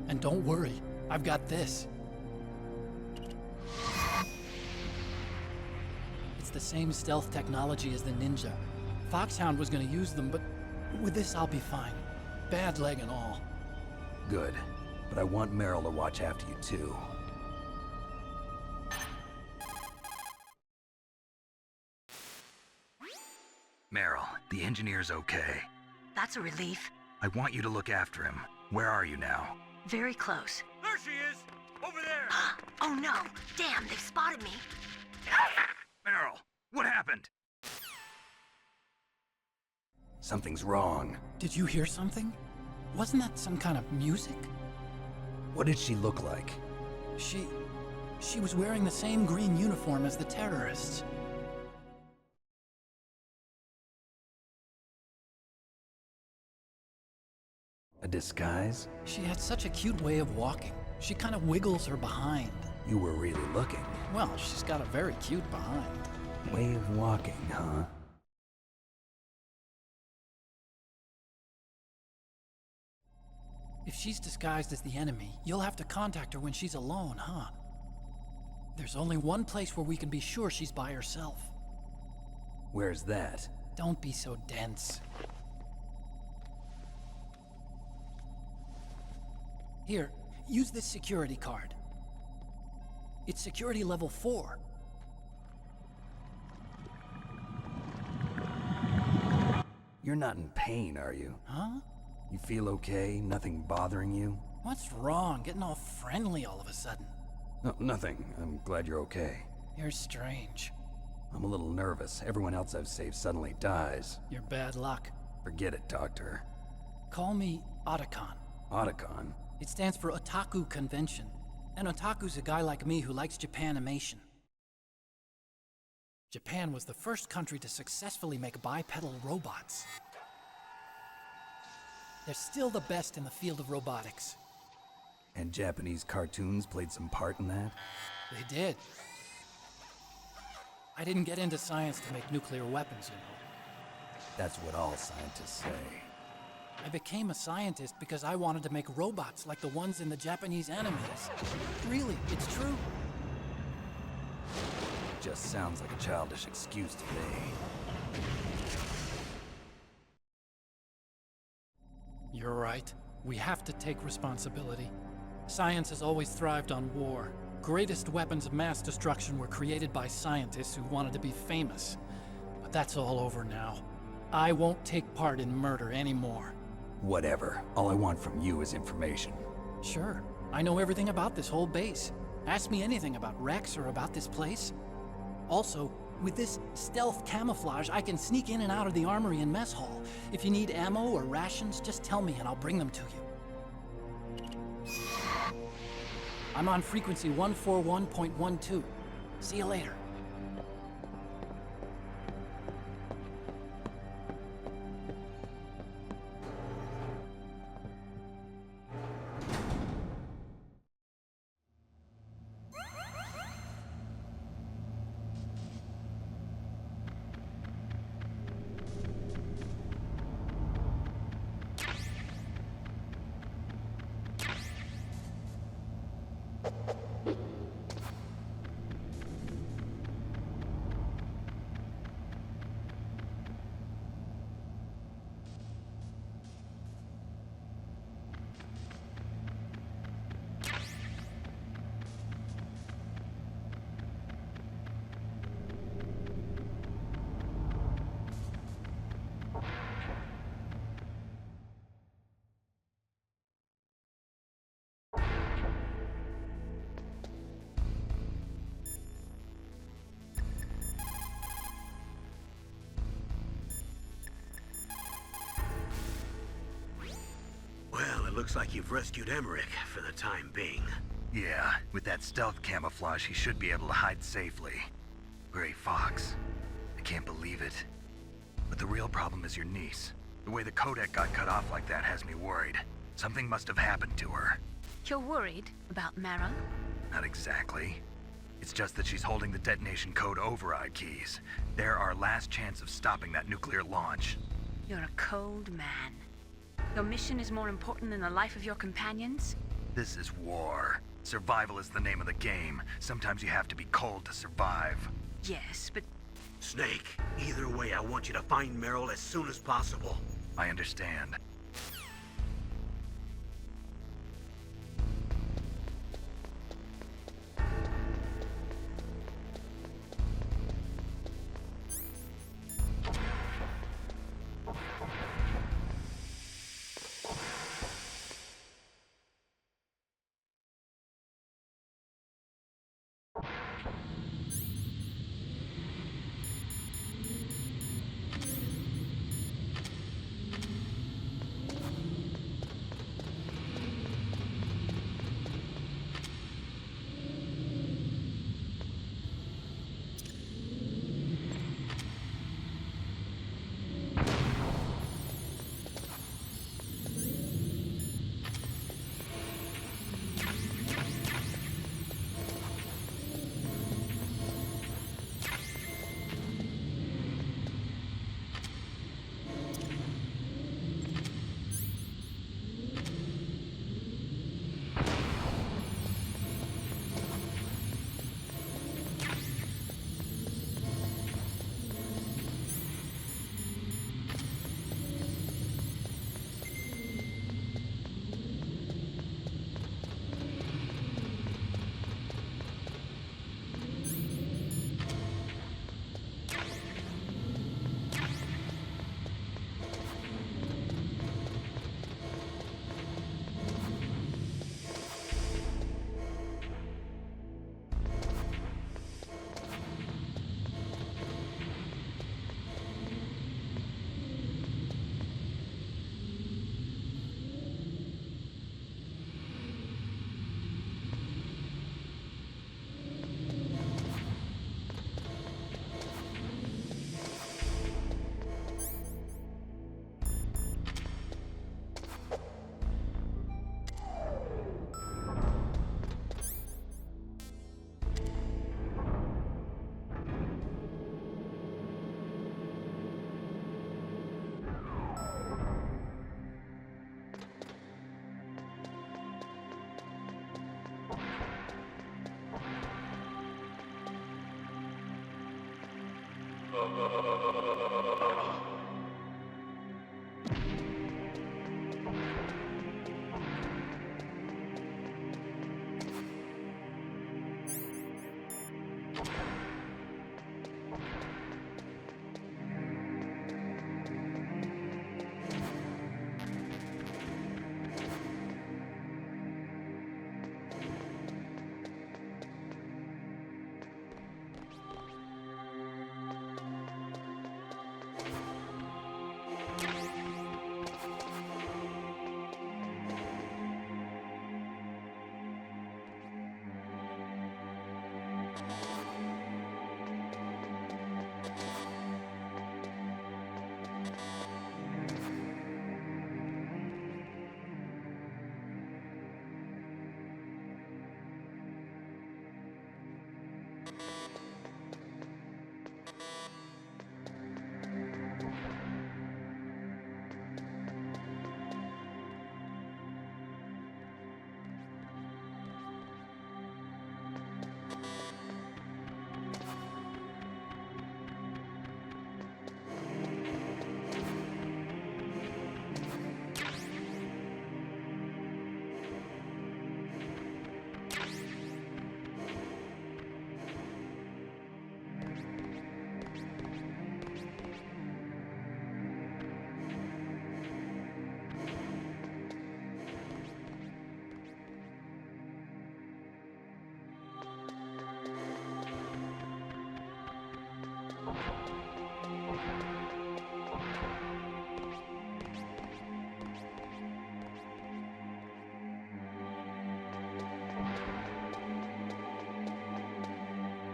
And don't worry, I've got this. It's the same stealth technology as the Ninja. Foxhound was gonna use them, but with this I'll be fine. Bad leg and all. Good. But I want Meryl to watch after you too. Meryl, the engineer's okay. That's a relief. I want you to look after him. Where are you now? Very close. There she is! Over there! Oh no! Damn, they've spotted me! Meryl, what happened? Something's wrong. Did you hear something? Wasn't that some kind of music? What did she look like? She was wearing the same green uniform as the terrorists. A disguise? She had such a cute way of walking. She kind of wiggles her behind. You were really looking. Well, she's got a very cute behind. Way of walking, huh? If she's disguised as the enemy, you'll have to contact her when she's alone, huh? There's only one place where we can be sure she's by herself. Where's that? Don't be so dense. Here, use this security card. It's security level 4. You're not in pain, are you? Huh? You feel okay? Nothing bothering you? What's wrong? Getting all friendly all of a sudden. No, nothing. I'm glad you're okay. You're strange. I'm a little nervous. Everyone else I've saved suddenly dies. You're bad luck. Forget it, Doctor. Call me Otacon. Otacon? It stands for Otaku Convention. And Otaku's a guy like me who likes Japanimation. Japan was the first country to successfully make bipedal robots. They're still the best in the field of robotics. And Japanese cartoons played some part in that? They did. I didn't get into science to make nuclear weapons, you know. That's what all scientists say. I became a scientist because I wanted to make robots like the ones in the Japanese animes. Really, it's true. Just sounds like a childish excuse to me. You're right. We have to take responsibility. Science has always thrived on war. Greatest weapons of mass destruction were created by scientists who wanted to be famous. But that's all over now. I won't take part in murder anymore. Whatever. All I want from you is information. Sure. I know everything about this whole base. Ask me anything about Rex or about this place. Also, with this stealth camouflage, I can sneak in and out of the armory and mess hall. If you need ammo or rations, just tell me and I'll bring them to you. I'm on frequency 141.12. See you later. Well, it looks like you've rescued Emmerich for the time being. Yeah, with that stealth camouflage, he should be able to hide safely. Gray Fox. I can't believe it. But the real problem is your niece. The way the codec got cut off like that has me worried. Something must have happened to her. You're worried about Mara? Not exactly. It's just that she's holding the detonation code override keys. They're our last chance of stopping that nuclear launch. You're a cold man. Your mission is more important than the life of your companions? This is war. Survival is the name of the game. Sometimes you have to be cold to survive. Yes, but... Snake, either way, I want you to find Meryl as soon as possible. I understand.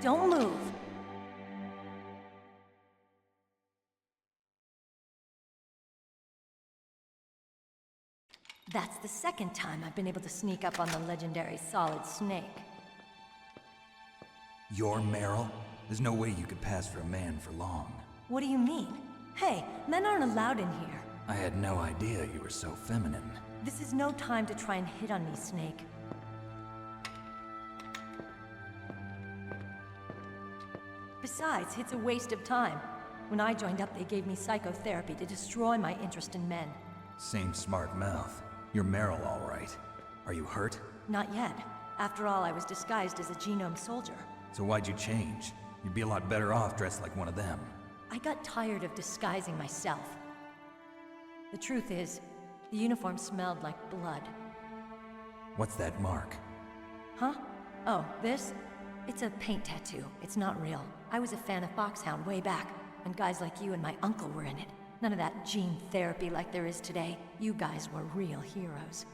don't move. That's the second time I've been able to sneak up on the legendary Solid Snake. You're Meryl? There's no way you could pass for a man for long. What do you mean? Hey, men aren't allowed in here. I had no idea you were so feminine. This is no time to try and hit on me, Snake. Besides, it's a waste of time. When I joined up, they gave me psychotherapy to destroy my interest in men. Same smart mouth. You're Meryl, all right. Are you hurt? Not yet. After all, I was disguised as a genome soldier. So why'd you change? You'd be a lot better off dressed like one of them. I got tired of disguising myself. The truth is, the uniform smelled like blood. What's that mark? Huh? Oh, this? It's a paint tattoo. It's not real. I was a fan of Foxhound way back, and guys like you and my uncle were in it. None of that gene therapy like there is today. You guys were real heroes.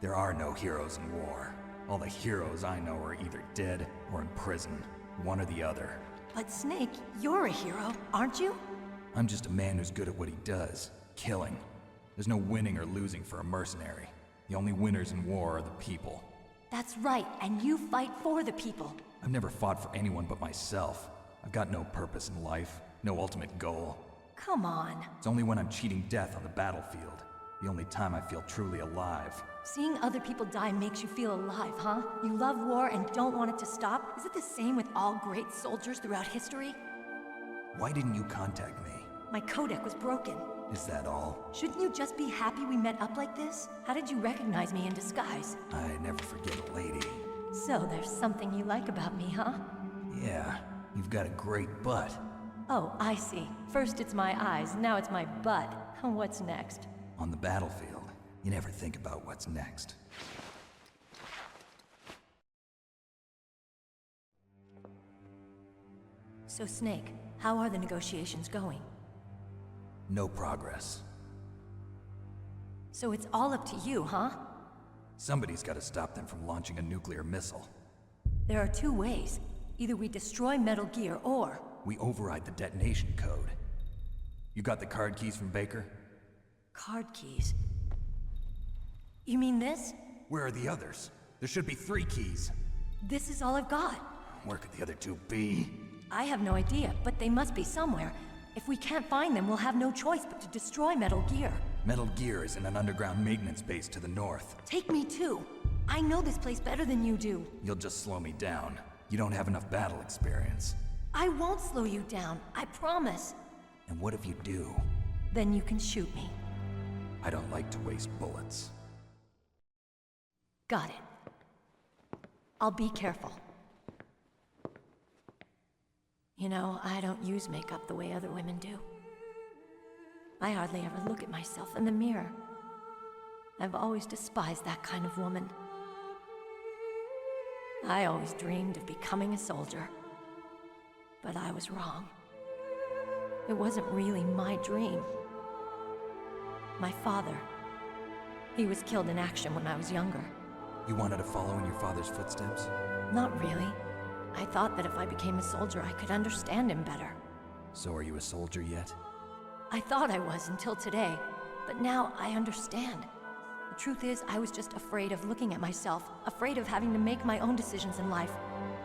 There are no heroes in war. All the heroes I know are either dead or in prison. One or the other. But Snake, you're a hero, aren't you? I'm just a man who's good at what he does. Killing. There's no winning or losing for a mercenary. The only winners in war are the people. That's right, and you fight for the people. I've never fought for anyone but myself. I've got no purpose in life, no ultimate goal. Come on. It's only when I'm cheating death on the battlefield. The only time I feel truly alive. Seeing other people die makes you feel alive, huh? You love war and don't want it to stop? Is it the same with all great soldiers throughout history? Why didn't you contact me? My codec was broken. Is that all? Shouldn't you just be happy we met up like this? How did you recognize me in disguise? I never forget a lady. So there's something you like about me, huh? Yeah, you've got a great butt. Oh, I see. First it's my eyes, now it's my butt. What's next? On the battlefield, you never think about what's next. So Snake, how are the negotiations going? No progress. So it's all up to you, huh? Somebody's got to stop them from launching a nuclear missile. There are two ways. Either we destroy Metal Gear, or... we override the detonation code. You got the card keys from Baker? Card keys? You mean this? Where are the others? There should be 3 keys. This is all I've got. Where could the other 2 be? I have no idea, but they must be somewhere. If we can't find them, we'll have no choice but to destroy Metal Gear. Metal Gear is in an underground maintenance base to the north. Take me too. I know this place better than you do. You'll just slow me down. You don't have enough battle experience. I won't slow you down, I promise. And what if you do? Then you can shoot me. I don't like to waste bullets. Got it. I'll be careful. You know, I don't use makeup the way other women do. I hardly ever look at myself in the mirror. I've always despised that kind of woman. I always dreamed of becoming a soldier. But I was wrong. It wasn't really my dream. My father, he was killed in action when I was younger. You wanted to follow in your father's footsteps? Not really. I thought that if I became a soldier, I could understand him better. So are you a soldier yet? I thought I was until today, but now I understand. The truth is, I was just afraid of looking at myself, afraid of having to make my own decisions in life.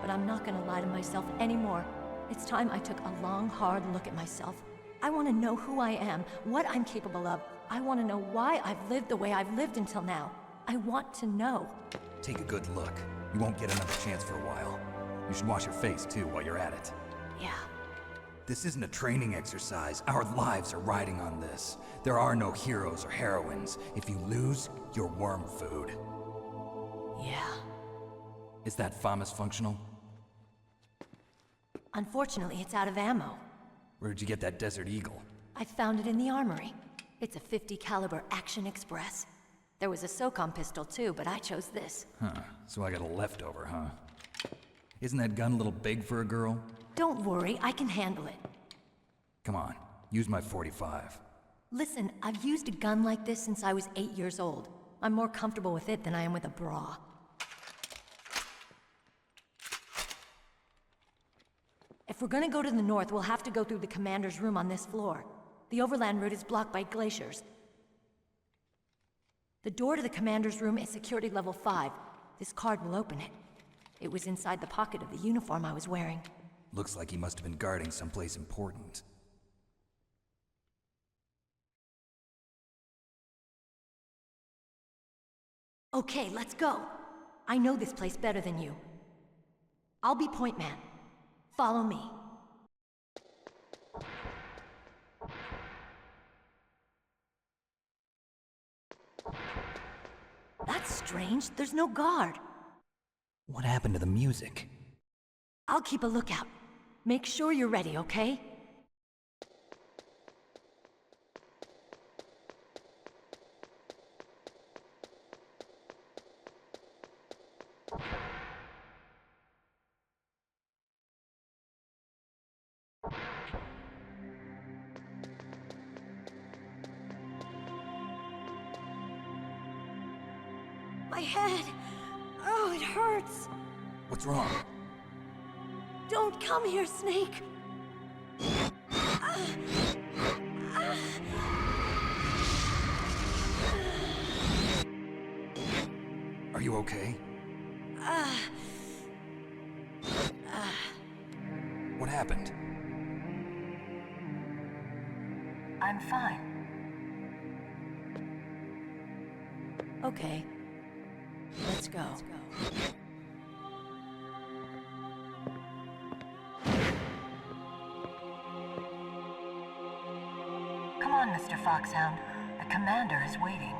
But I'm not gonna lie to myself anymore. It's time I took a long, hard look at myself. I want to know who I am, what I'm capable of. I want to know why I've lived the way I've lived until now. I want to know. Take a good look. You won't get another chance for a while. You should wash your face, too, while you're at it. Yeah. This isn't a training exercise. Our lives are riding on this. There are no heroes or heroines. If you lose, you're worm food. Yeah. Is that FAMAS functional? Unfortunately, it's out of ammo. Where'd you get that Desert Eagle? I found it in the armory. It's a .50 caliber Action Express. There was a SOCOM pistol too, but I chose this. Huh, so I got a leftover, huh? Isn't that gun a little big for a girl? Don't worry, I can handle it. Come on, use my .45. Listen, I've used a gun like this since I was 8 years old. I'm more comfortable with it than I am with a bra. If we're gonna go to the north, we'll have to go through the commander's room on this floor. The overland route is blocked by glaciers. The door to the commander's room is security level 5. This card will open it. It was inside the pocket of the uniform I was wearing. Looks like he must have been guarding someplace important. Okay, let's go. I know this place better than you. I'll be point man. Follow me. That's strange. There's no guard. What happened to the music? I'll keep a lookout. Make sure you're ready, okay? My head! Oh, it hurts! What's wrong? Don't come here, Snake! Are you okay? What happened? I'm fine. Okay. Let's go. Come on, Mr. Foxhound. The commander is waiting.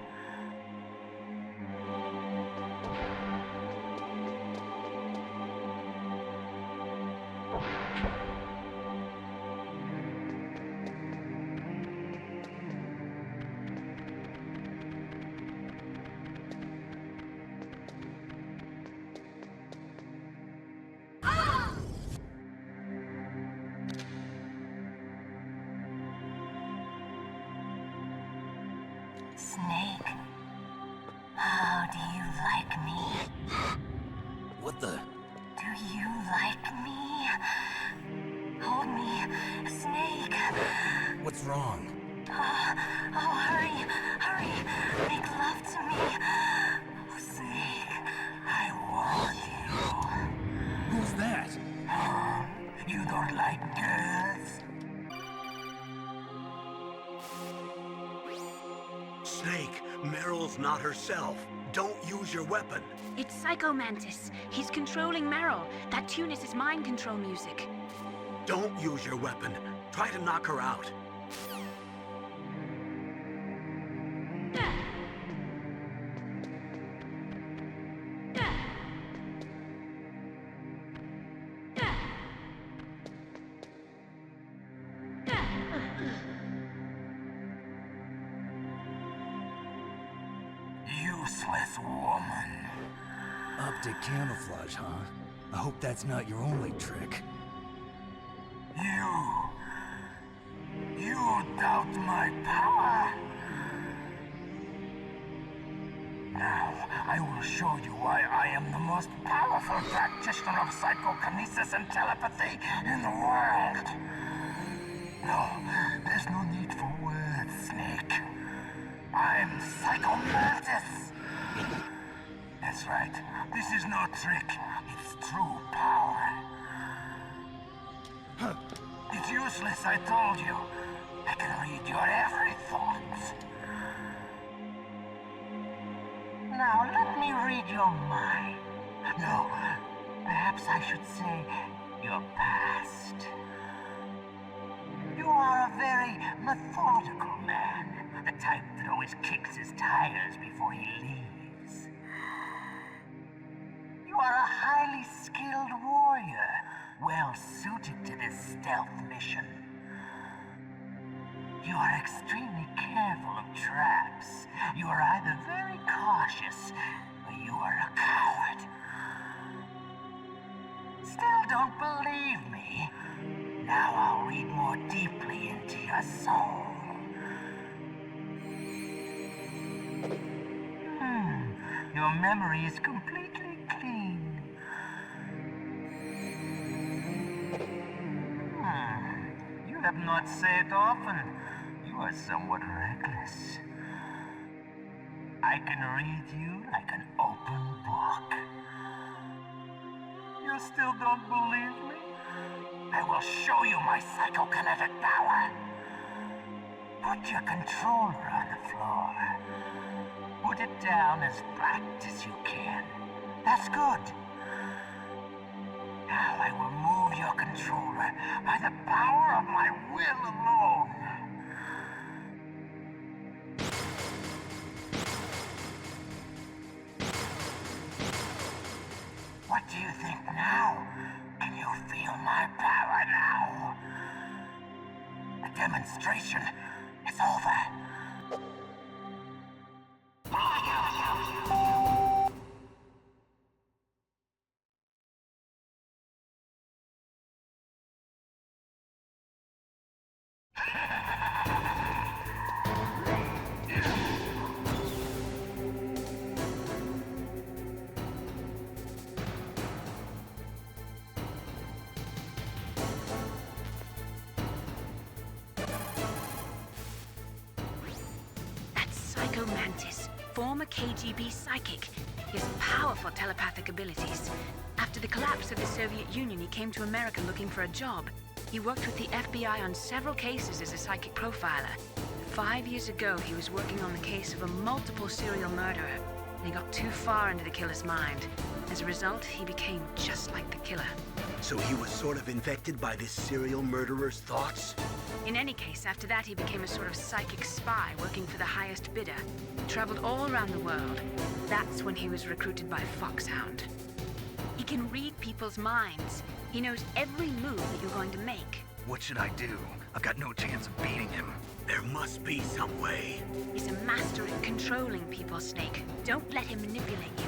Snake, how do you like me? What the? Do you like me? Hold me, Snake. What's wrong? Oh, hurry, hurry. Make love to me. Oh, Snake, I want you. Who's that? Oh, you don't like girls? Snake, Meryl's not herself. Don't use your weapon. It's Psycho Mantis. He's controlling Meryl. That tune is his mind control music. Don't use your weapon. Try to knock her out. Useless woman. Optic camouflage, huh? I hope that's not your only trick. You doubt my power? Now, I will show you why I am the most powerful practitioner of psychokinesis and telepathy in the world. No, there's no need for words, Snake. I'm Psycho Mantis. That's right. This is no trick. It's true power. It's useless, I told you. I can read your every thought. Now, let me read your mind. No, perhaps I should say your past. You are a very methodical man. The type that always kicks his tires before he leaves. You are a highly skilled warrior, well suited to this stealth mission. You are extremely careful of traps. You are either very cautious, or you are a coward. Still don't believe me? Now I'll read more deeply into your soul. Your memory is completely clean. You have not said often. You are somewhat reckless. I can read you like an open book. You still don't believe me? I will show you my psychokinetic power. Put your controller on the floor. Put it down as flat as you can. That's good. Now I will move your controller by the power of my will alone. What do you think now? Can you feel my power now? The demonstration is over. Psycho Mantis, former KGB psychic. He has powerful telepathic abilities. After the collapse of the Soviet Union, he came to America looking for a job. He worked with the FBI on several cases as a psychic profiler. 5 years ago, he was working on the case of a multiple serial murderer, and he got too far into the killer's mind. As a result, he became just like the killer. So he was sort of infected by this serial murderer's thoughts? In any case, after that he became a sort of psychic spy working for the highest bidder. Traveled all around the world. That's when he was recruited by Foxhound. He can read people's minds. He knows every move that you're going to make. What should I do? I've got no chance of beating him. There must be some way. He's a master at controlling people, Snake. Don't let him manipulate you.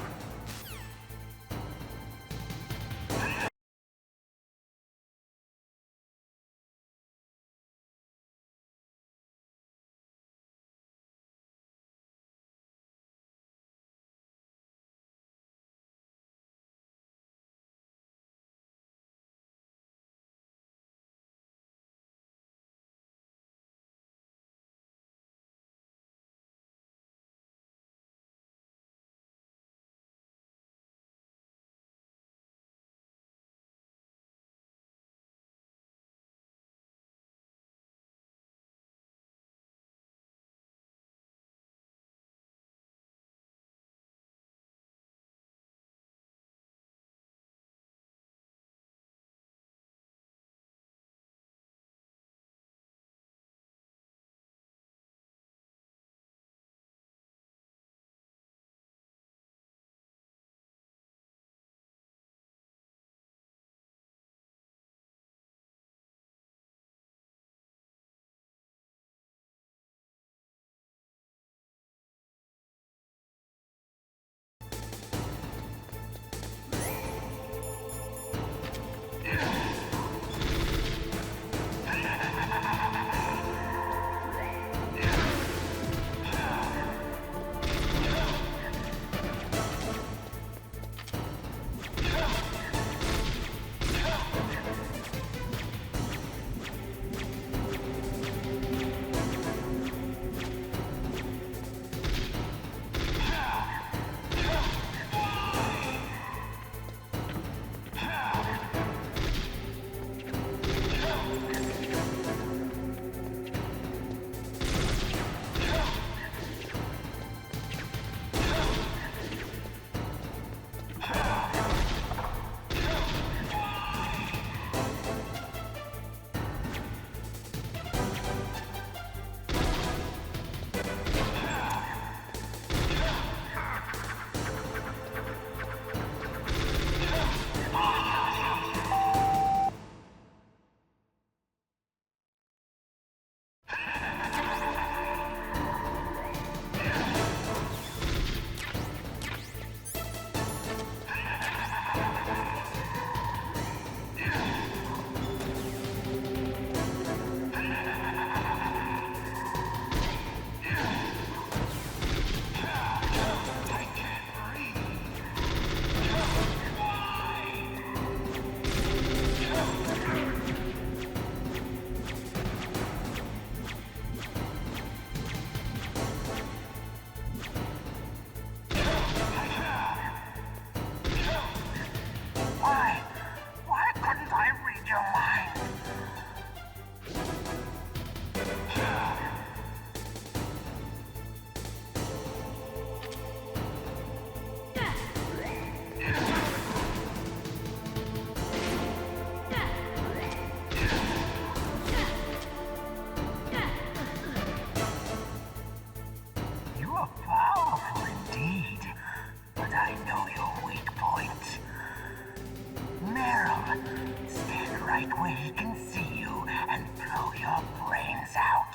right where he can see you and blow your brains out.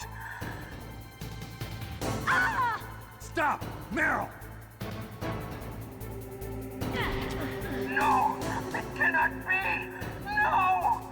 Ah! Stop! Meryl! No! It cannot be! No!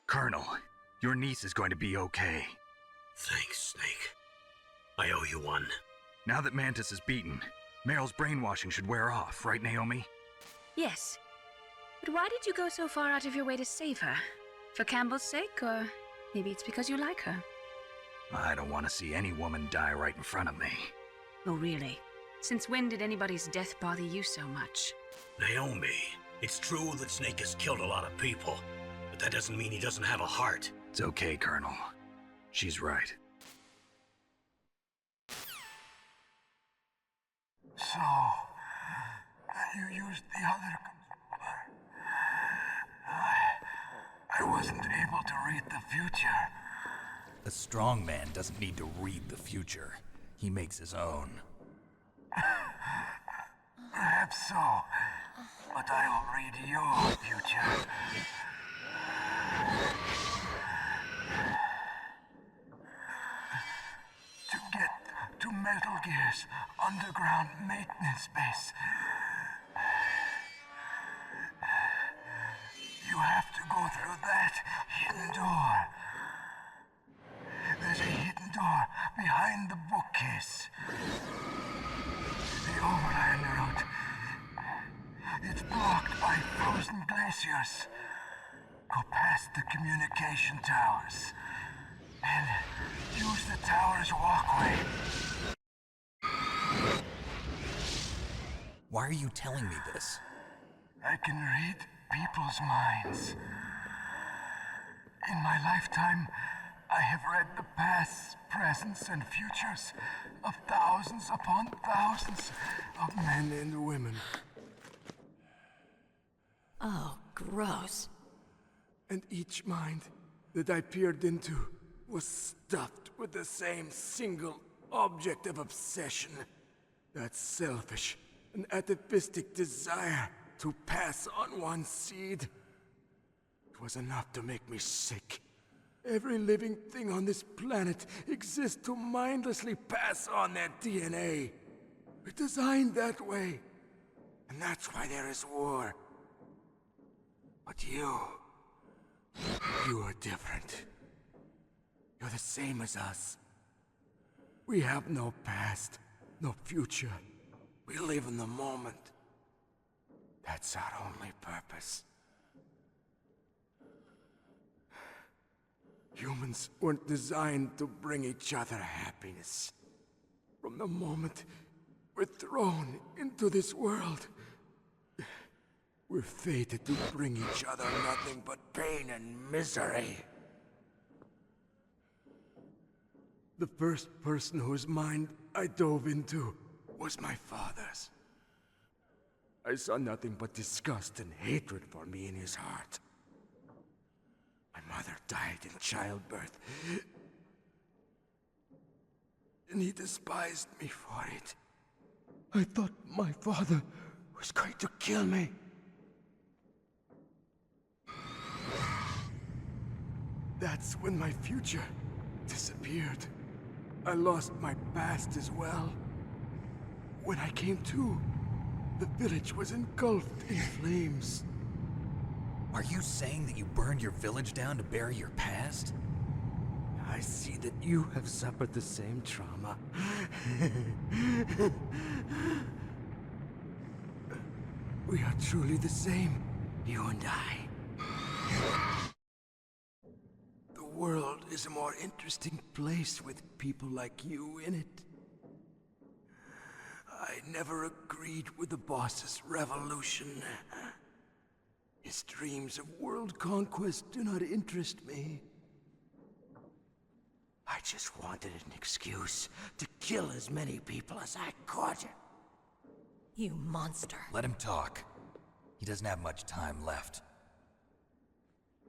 Colonel, your niece is going to be okay. Thanks, Snake. I owe you one. Now that Mantis is beaten, Meryl's brainwashing should wear off, right, Naomi? Yes. But why did you go so far out of your way to save her? For Campbell's sake, or maybe it's because you like her? I don't want to see any woman die right in front of me. Oh, really? Since when did anybody's death bother you so much? Naomi, it's true that Snake has killed a lot of people, but that doesn't mean he doesn't have a heart. It's okay, Colonel. She's right. So, you used the other... I wasn't able to read the future. A strong man doesn't need to read the future. He makes his own. Perhaps so, but I will read your future. To get to Metal Gear's underground maintenance base, you have to go through that hidden door. There's a hidden door behind the bookcase. The overland route. It's blocked by frozen glaciers. Go past the communication towers. And use the tower's walkway. Why are you telling me this? I can read people's minds. In my lifetime, I have read the pasts, presents, and futures of thousands upon thousands of men and women. Oh, gross. And each mind that I peered into was stuffed with the same single object of obsession. That selfish and atavistic desire to pass on one's seed. It was enough to make me sick. Every living thing on this planet exists to mindlessly pass on their DNA. We're designed that way. And that's why there is war. But you are different. You're the same as us. We have no past, no future. We live in the moment. That's our only purpose. Humans weren't designed to bring each other happiness. From the moment we're thrown into this world, we're fated to bring each other nothing but pain and misery. The first person whose mind I dove into was my father's. I saw nothing but disgust and hatred for me in his heart. My mother died in childbirth. And he despised me for it. I thought my father was going to kill me. That's when my future disappeared. I lost my past as well. When I came to, the village was engulfed in flames. Are you saying that you burned your village down to bury your past? I see that you have suffered the same trauma. We are truly the same, you and I. The world is a more interesting place with people like you in it. I never agreed with the boss's revolution. His dreams of world conquest do not interest me. I just wanted an excuse to kill as many people as I could. You monster. Let him talk. He doesn't have much time left.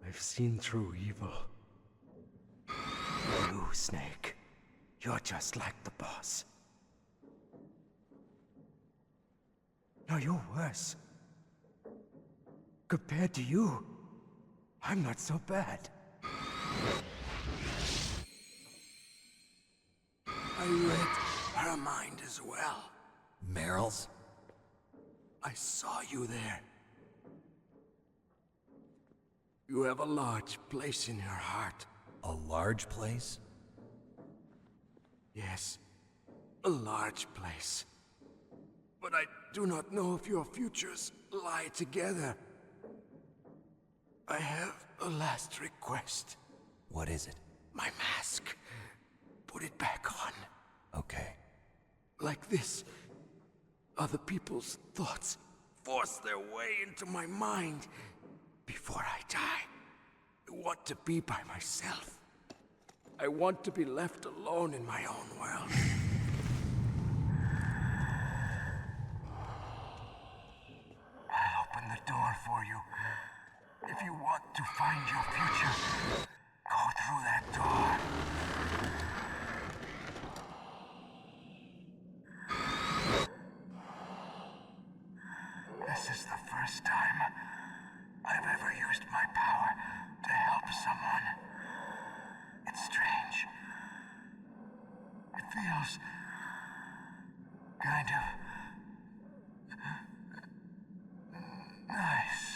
I've seen through evil. You, Snake, you're just like the boss. No, you're worse. Compared to you, I'm not so bad. I read her mind as well. Meryl's? I saw you there. You have a large place in your heart. A large place? Yes, a large place. But I do not know if your futures lie together. I have a last request. What is it? My mask. Put it back on. Okay. Like this, other people's thoughts force their way into my mind. Before I die, I want to be by myself. I want to be left alone in my own world. I'll open the door for you. If you want to find your future, go through that door. This is the first time I've ever used my power to help someone. It's strange. It feels kind of nice.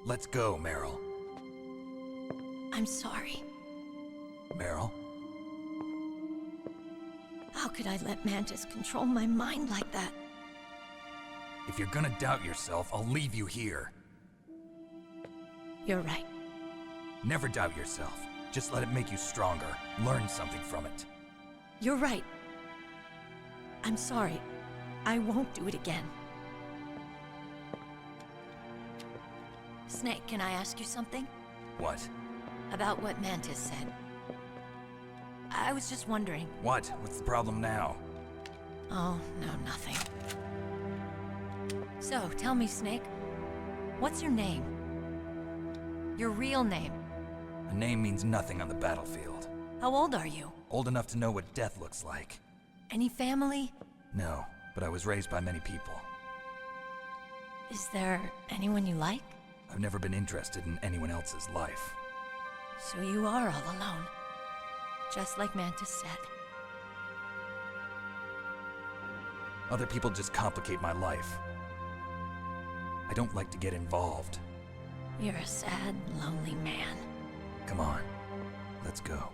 Let's go, Meryl. I'm sorry. Meryl? How could I let Mantis control my mind like that? If you're gonna doubt yourself, I'll leave you here. You're right. Never doubt yourself. Just let it make you stronger. Learn something from it. You're right. I'm sorry. I won't do it again. Snake, can I ask you something? What? About what Mantis said. I was just wondering. What? What's the problem now? Oh, no, nothing. So, tell me, Snake. What's your name? Your real name? A name means nothing on the battlefield. How old are you? Old enough to know what death looks like. Any family? No, but I was raised by many people. Is there anyone you like? I've never been interested in anyone else's life. So you are all alone. Just like Mantis said. Other people just complicate my life. I don't like to get involved. You're a sad, lonely man. Come on, let's go.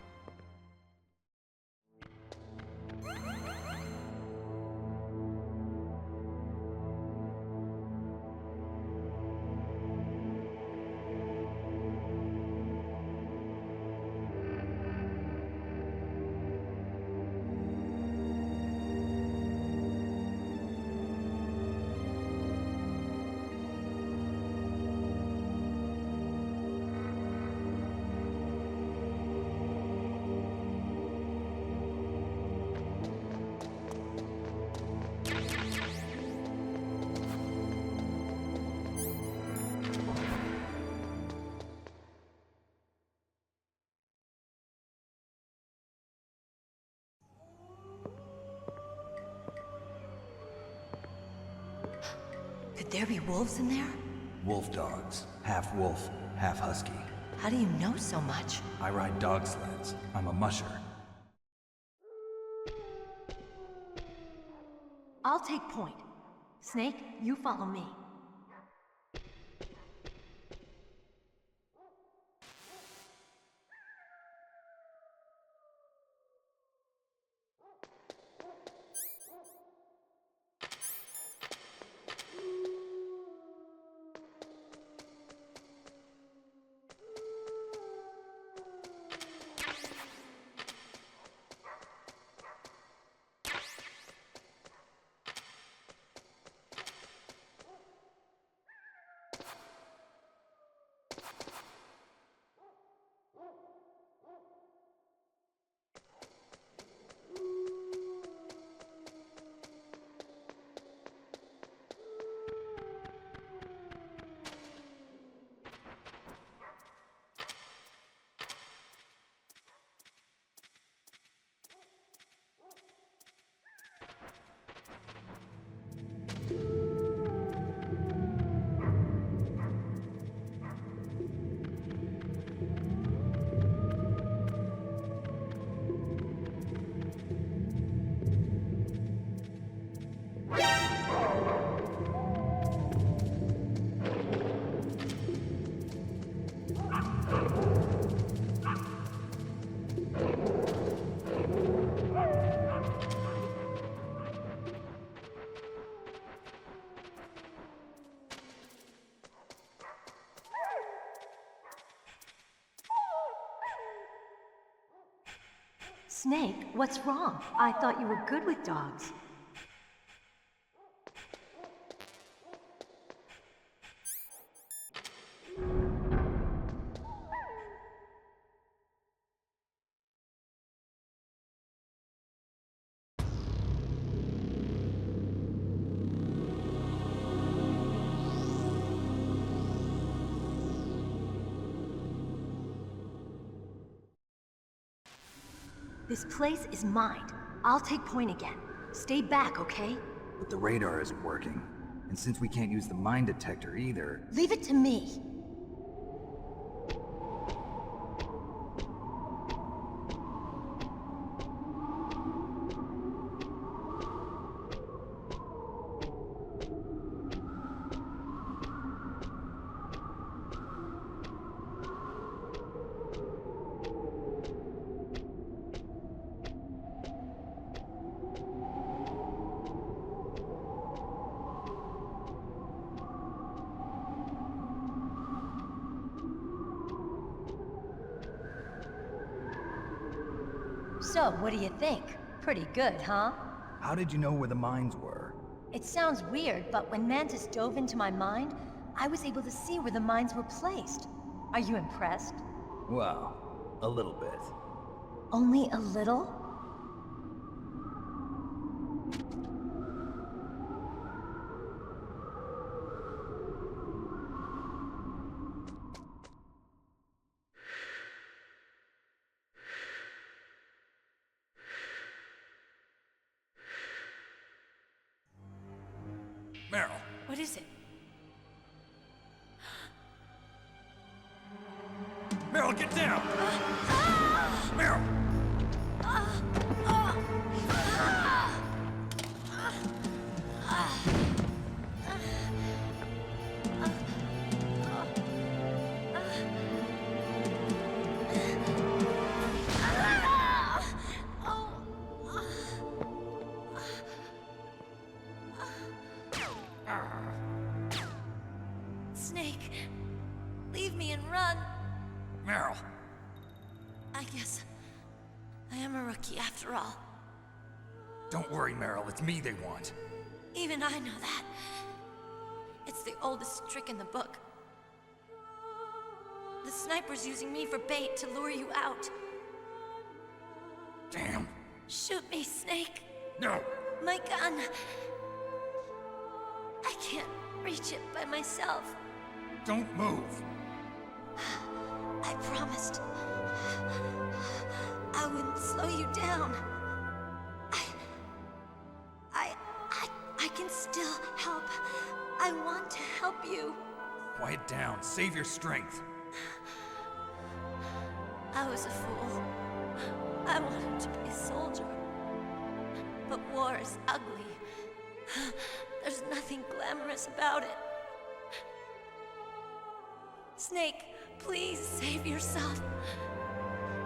Could there be wolves in there? Wolf dogs. Half wolf, half husky. How do you know so much? I ride dog sleds. I'm a musher. I'll take point. Snake, you follow me. Snake, what's wrong? I thought you were good with dogs. This place is mine. I'll take point again. Stay back, okay? But the radar isn't working. And since we can't use the mine detector either... Leave it to me. So, what do you think? Pretty good, huh? How did you know where the mines were? It sounds weird, but when Mantis dove into my mind, I was able to see where the mines were placed. Are you impressed? Well, a little bit. Only a little? Meryl! What is it? Meryl, get down! Meryl! Snake, leave me and run. Meryl! I guess I am a rookie after all. Don't worry, Meryl. It's me they want. Even I know that. It's the oldest trick in the book. The sniper's using me for bait to lure you out. Damn. Shoot me, Snake. No. My gun. I can't reach it by myself. Don't move. I promised. I wouldn't slow you down. I can still help. I want to help you. Quiet down. Save your strength. I was a fool. I wanted to be a soldier. But war is ugly. There's nothing glamorous about it. Snake, please save yourself.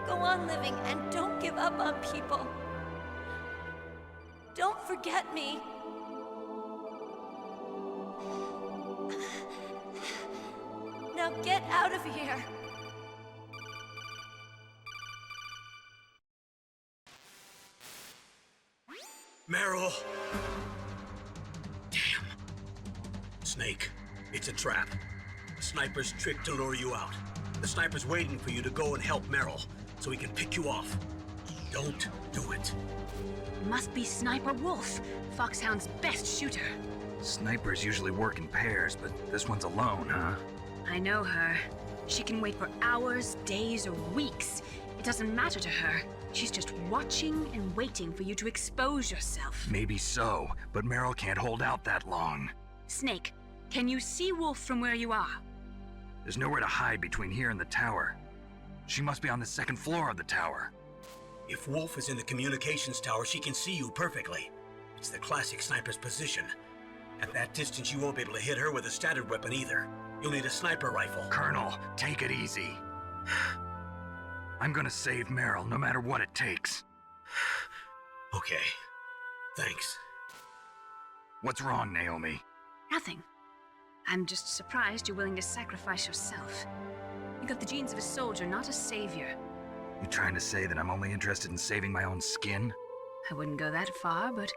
Go on living and don't give up on people. Don't forget me. Now get out of here. Meryl! Damn. Snake, it's a trap. The sniper's trick to lure you out. The sniper's waiting for you to go and help Meryl, so he can pick you off. Don't do it. Must be Sniper Wolf, Foxhound's best shooter. Snipers usually work in pairs, but this one's alone, huh? I know her. She can wait for hours, days, or weeks. It doesn't matter to her. She's just watching and waiting for you to expose yourself. Maybe so, but Meryl can't hold out that long. Snake, can you see Wolf from where you are? There's nowhere to hide between here and the tower. She must be on the second floor of the tower. If Wolf is in the communications tower, she can see you perfectly. It's the classic sniper's position. At that distance, you won't be able to hit her with a standard weapon either. You'll need a sniper rifle. Colonel, take it easy. I'm gonna save Meryl, no matter what it takes. Okay. Thanks. What's wrong, Naomi? Nothing. I'm just surprised you're willing to sacrifice yourself. You got the genes of a soldier, not a savior. You trying to say that I'm only interested in saving my own skin? I wouldn't go that far, but...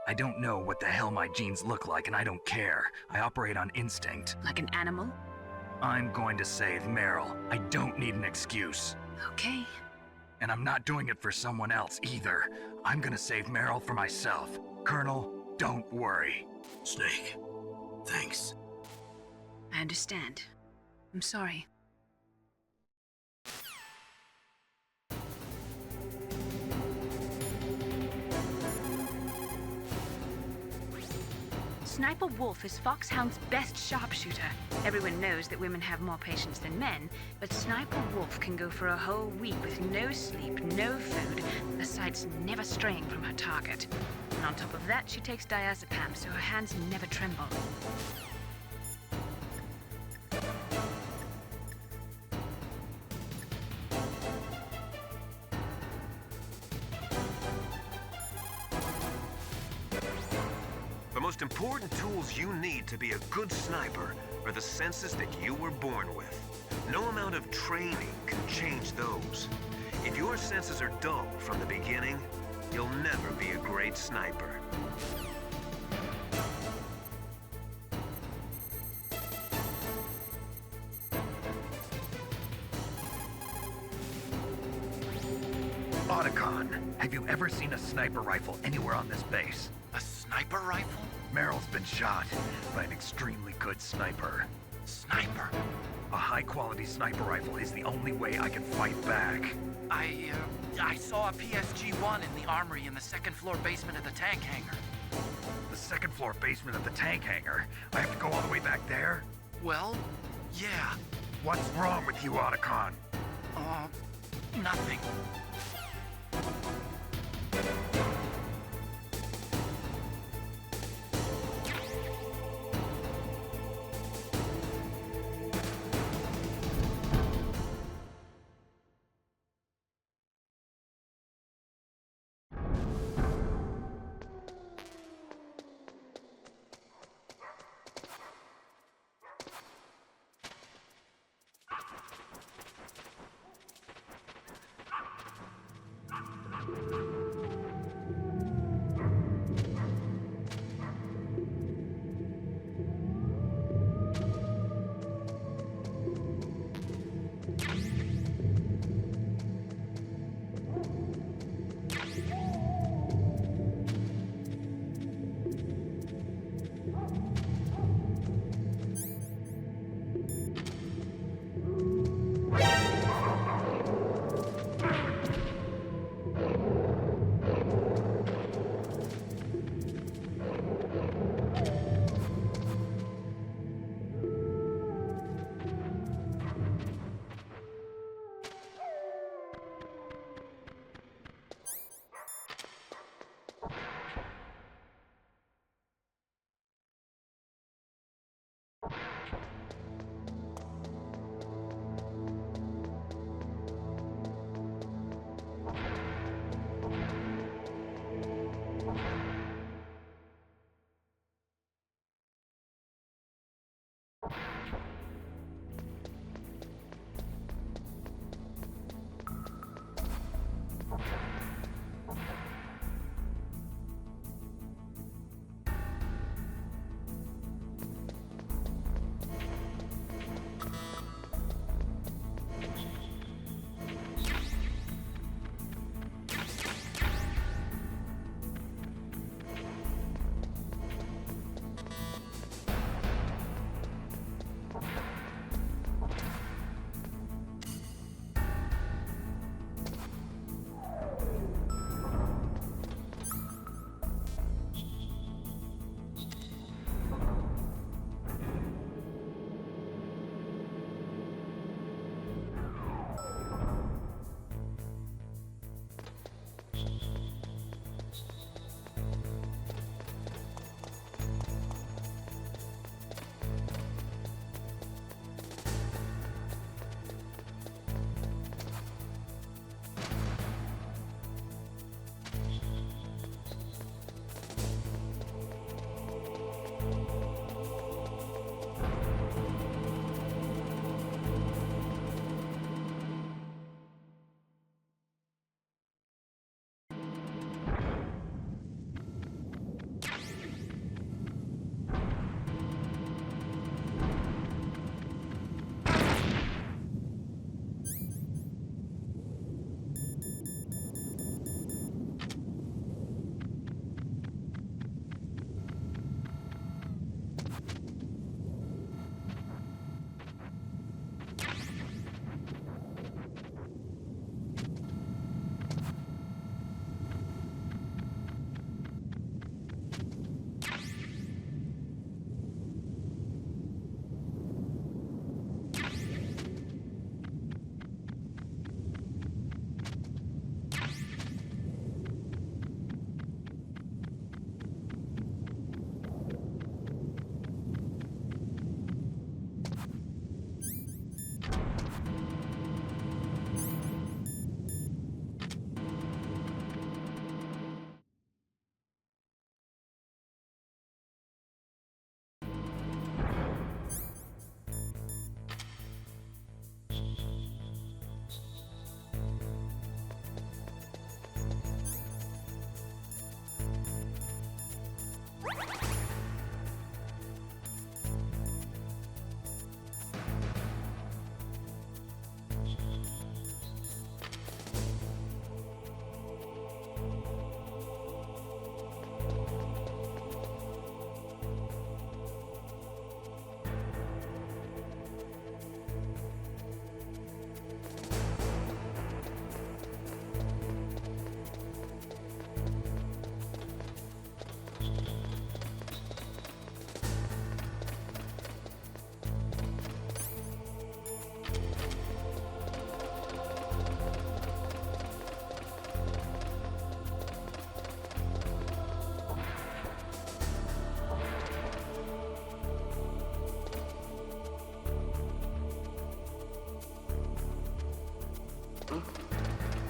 I don't know what the hell my genes look like, and I don't care. I operate on instinct. Like an animal? I'm going to save Meryl. I don't need an excuse. Okay. And I'm not doing it for someone else either. I'm gonna save Meryl for myself. Colonel, don't worry. Snake, thanks. I understand. I'm sorry. Sniper Wolf is Foxhound's best sharpshooter. Everyone knows that women have more patience than men, but Sniper Wolf can go for a whole week with no sleep, no food, the sights never straying from her target. And on top of that, she takes diazepam so her hands never tremble. The most important tools you need to be a good sniper are the senses that you were born with. No amount of training can change those. If your senses are dull from the beginning, you'll never be a great sniper. Otacon, have you ever seen a sniper rifle anywhere on this base? A sniper rifle? Meryl's been shot by an extremely good sniper. Sniper? A high-quality sniper rifle is the only way I can fight back. I saw a PSG-1 in the armory in the second-floor basement of the tank hangar. The second-floor basement of the tank hangar? I have to go all the way back there? Well, yeah. What's wrong with you, Otacon? Nothing.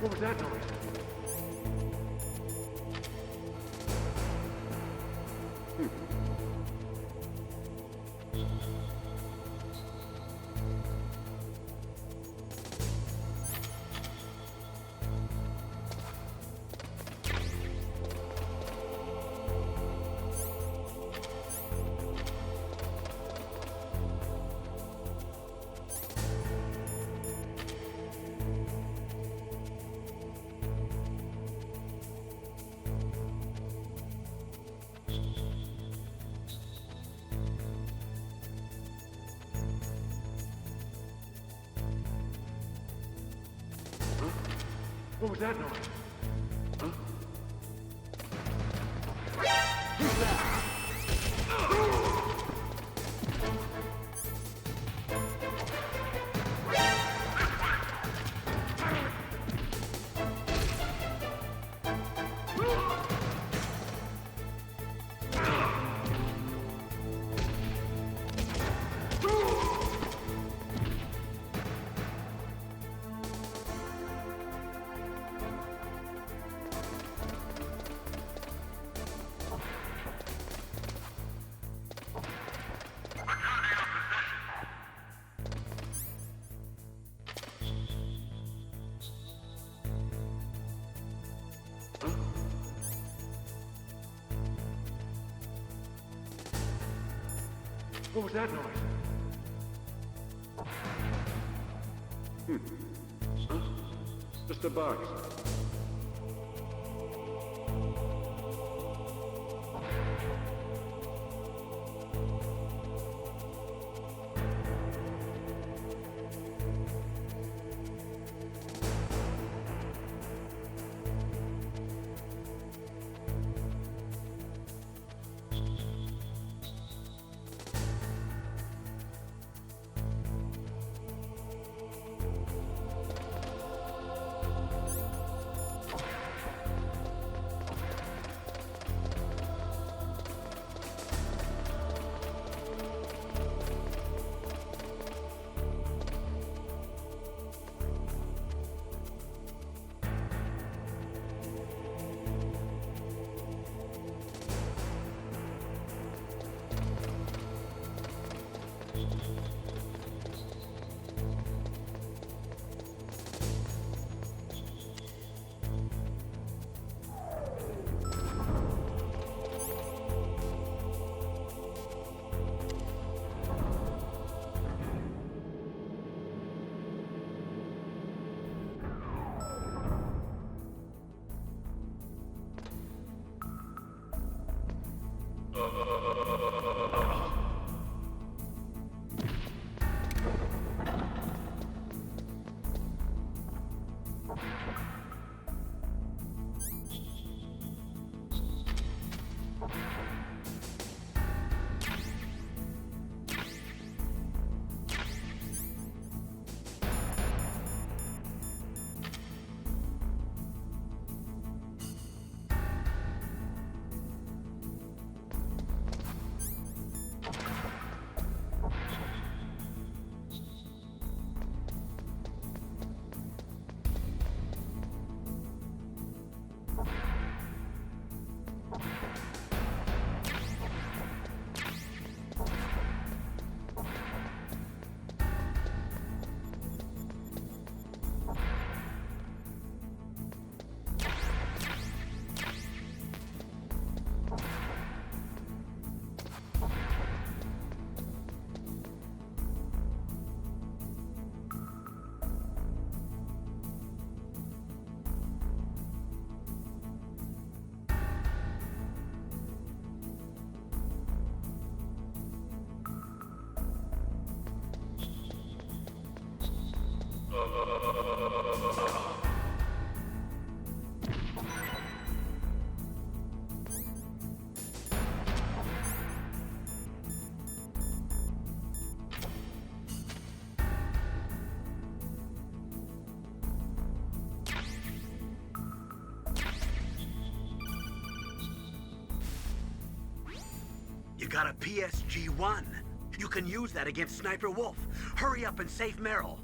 What was that noise? What was that noise? Huh? Who's that? What was that noise? Huh? Just a box. You got a PSG-1. You can use that against Sniper Wolf. Hurry up and save Meryl.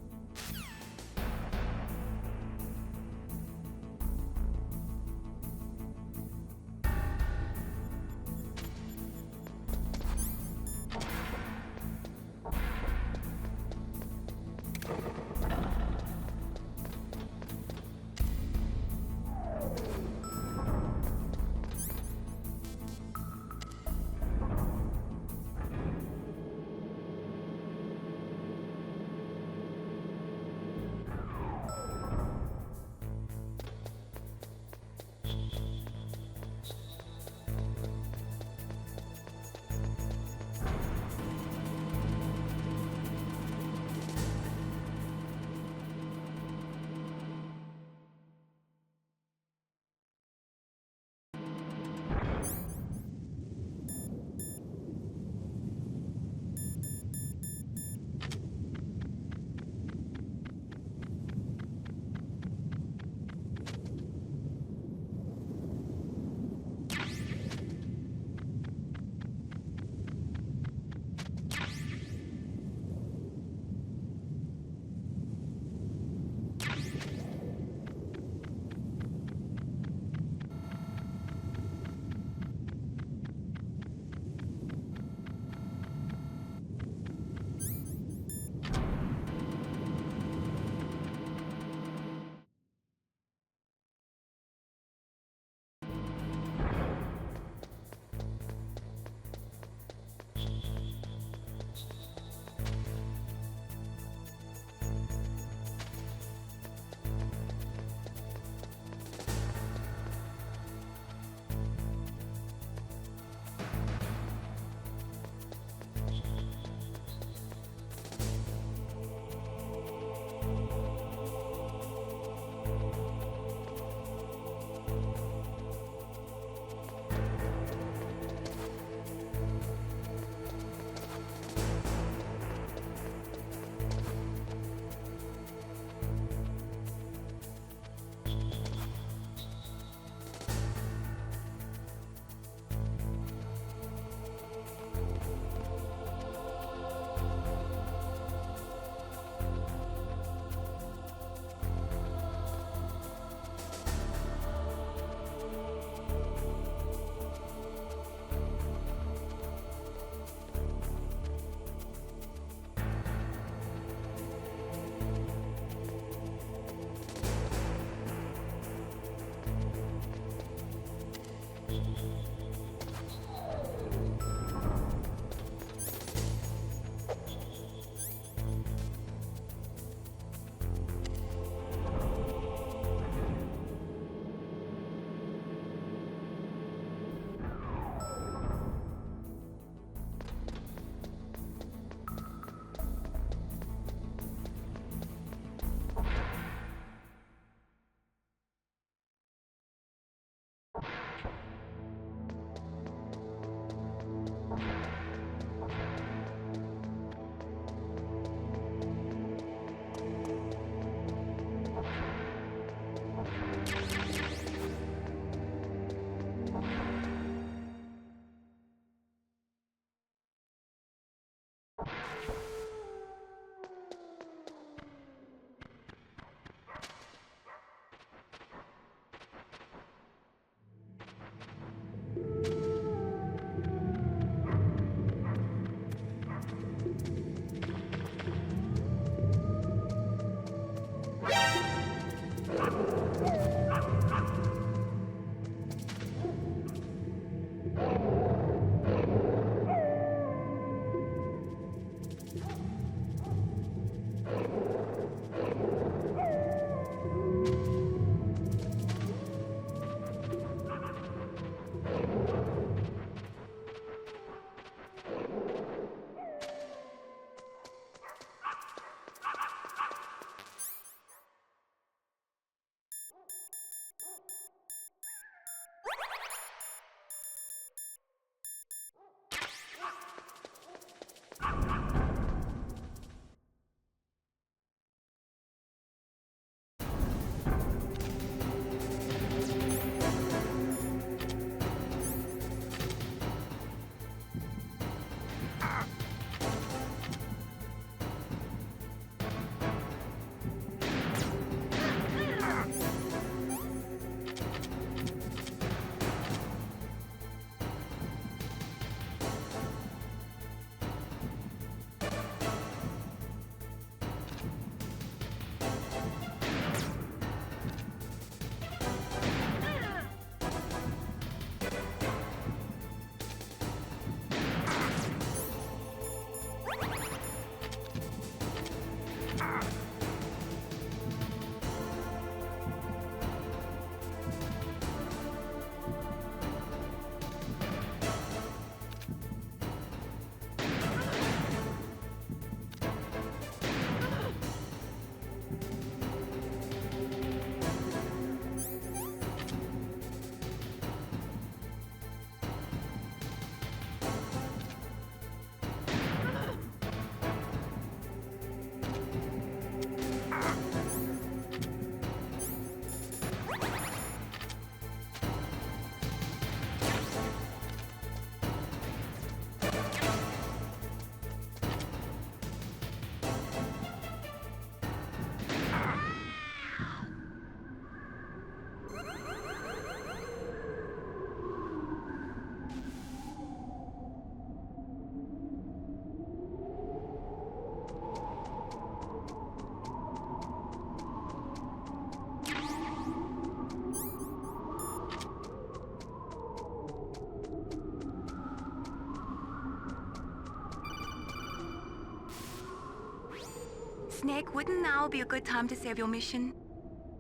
Snake, wouldn't now be a good time to save your mission?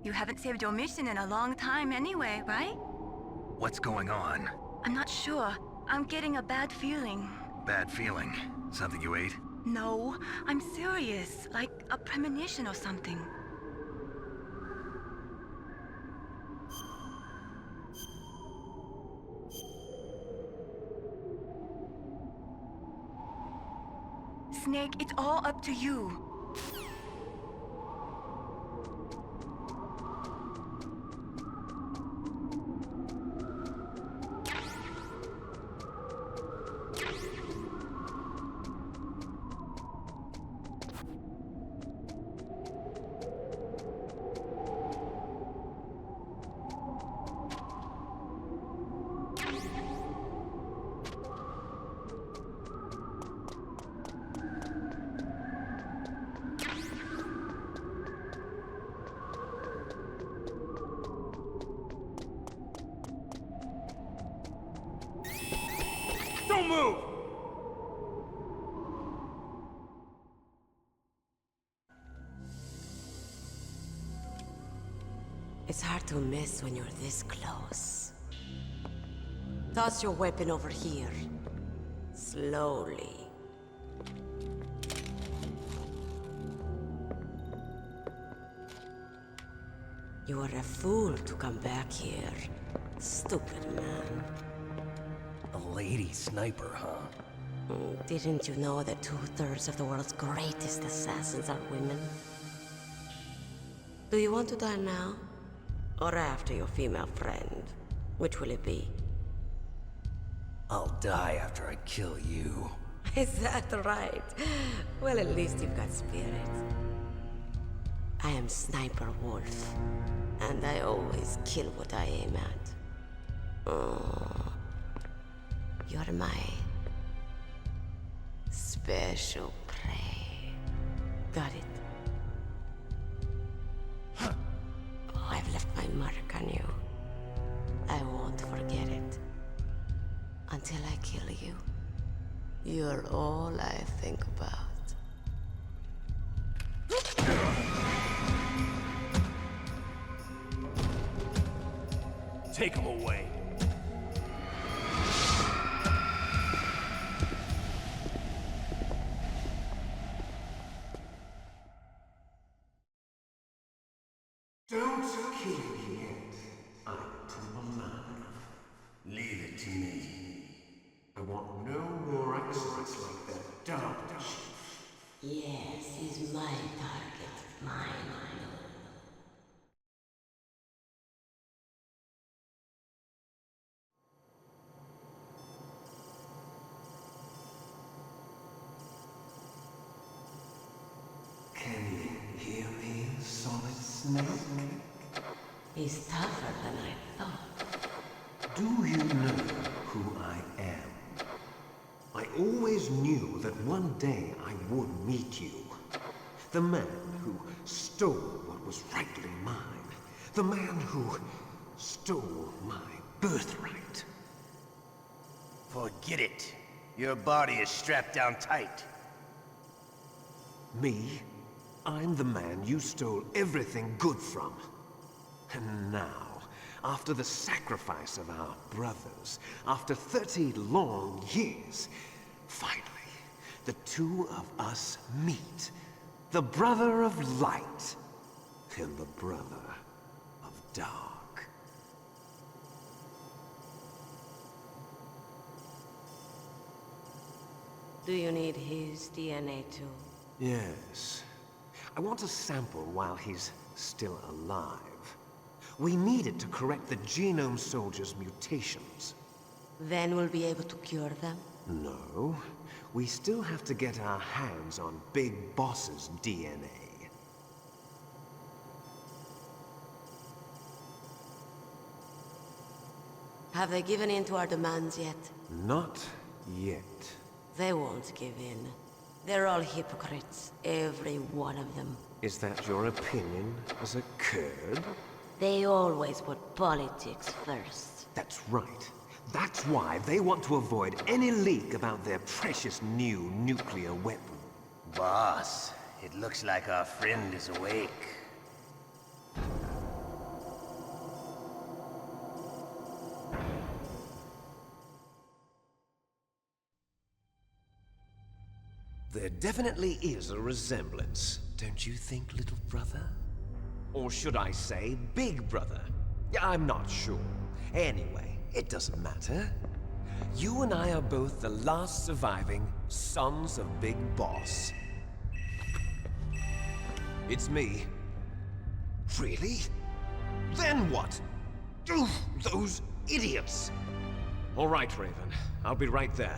You haven't saved your mission in a long time anyway, right? What's going on? I'm not sure. I'm getting a bad feeling. Bad feeling? Something you ate? No, I'm serious. Like a premonition or something. Snake, it's all up to you. Don't move! It's hard to miss when you're this close. Toss your weapon over here. Slowly. You are a fool to come back here. Stupid man. A lady sniper, huh? Didn't you know that 2/3 of the world's greatest assassins are women? Do you want to die now? Or after your female friend? Which will it be? I'll die after I kill you. Is that right? Well, at least you've got spirit. I am Sniper Wolf, and I always kill what I aim at. Oh, you're my special prey. Got it. Oh, I've left my mark on you. I won't forget it. Until I kill you. You're all I think about. Take him away. Don't kill me yet. I'm alive. Leave it to me. I want no more accidents like that dark chief. Yes, he's my target. Mine. Can you hear me, Solid Snake? He's tougher than I thought. Do you know who I am? I always knew that one day I would meet you. The man who stole what was rightly mine. The man who stole my birthright. Forget it. Your body is strapped down tight. Me? I'm the man you stole everything good from. And now, after the sacrifice of our brothers, after 30 long years, finally, the two of us meet. The brother of light and the brother of dark. Do you need his DNA too? Yes. I want a sample while he's still alive. We need it to correct the Genome Soldier's mutations. Then we'll be able to cure them? No. We still have to get our hands on Big Boss's DNA. Have they given in to our demands yet? Not yet. They won't give in. They're all hypocrites, every one of them. Is that your opinion as a Kurd? They always put politics first. That's right. That's why they want to avoid any leak about their precious new nuclear weapon. Boss, it looks like our friend is awake. There definitely is a resemblance, don't you think, little brother? Or should I say, big brother? I'm not sure. Anyway, it doesn't matter. You and I are both the last surviving sons of Big Boss. It's me. Really? Then what? Oof, those idiots! All right, Raven. I'll be right there.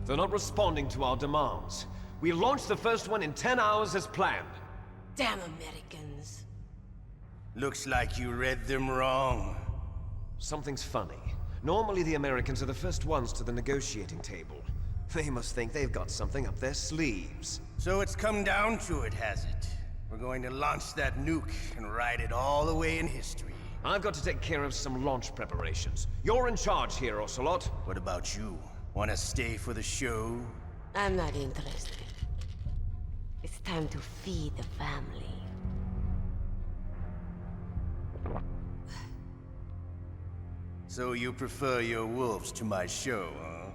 They're not responding to our demands. We launched the first one in 10 hours as planned. Damn Americans. Looks like you read them wrong. Something's funny. Normally the Americans are the first ones to the negotiating table. They must think they've got something up their sleeves. So it's come down to it, has it? We're going to launch that nuke and ride it all the way in history. I've got to take care of some launch preparations. You're in charge here, Ocelot. What about you? Want to stay for the show? I'm not interested. It's time to feed the family. So you prefer your wolves to my show, huh?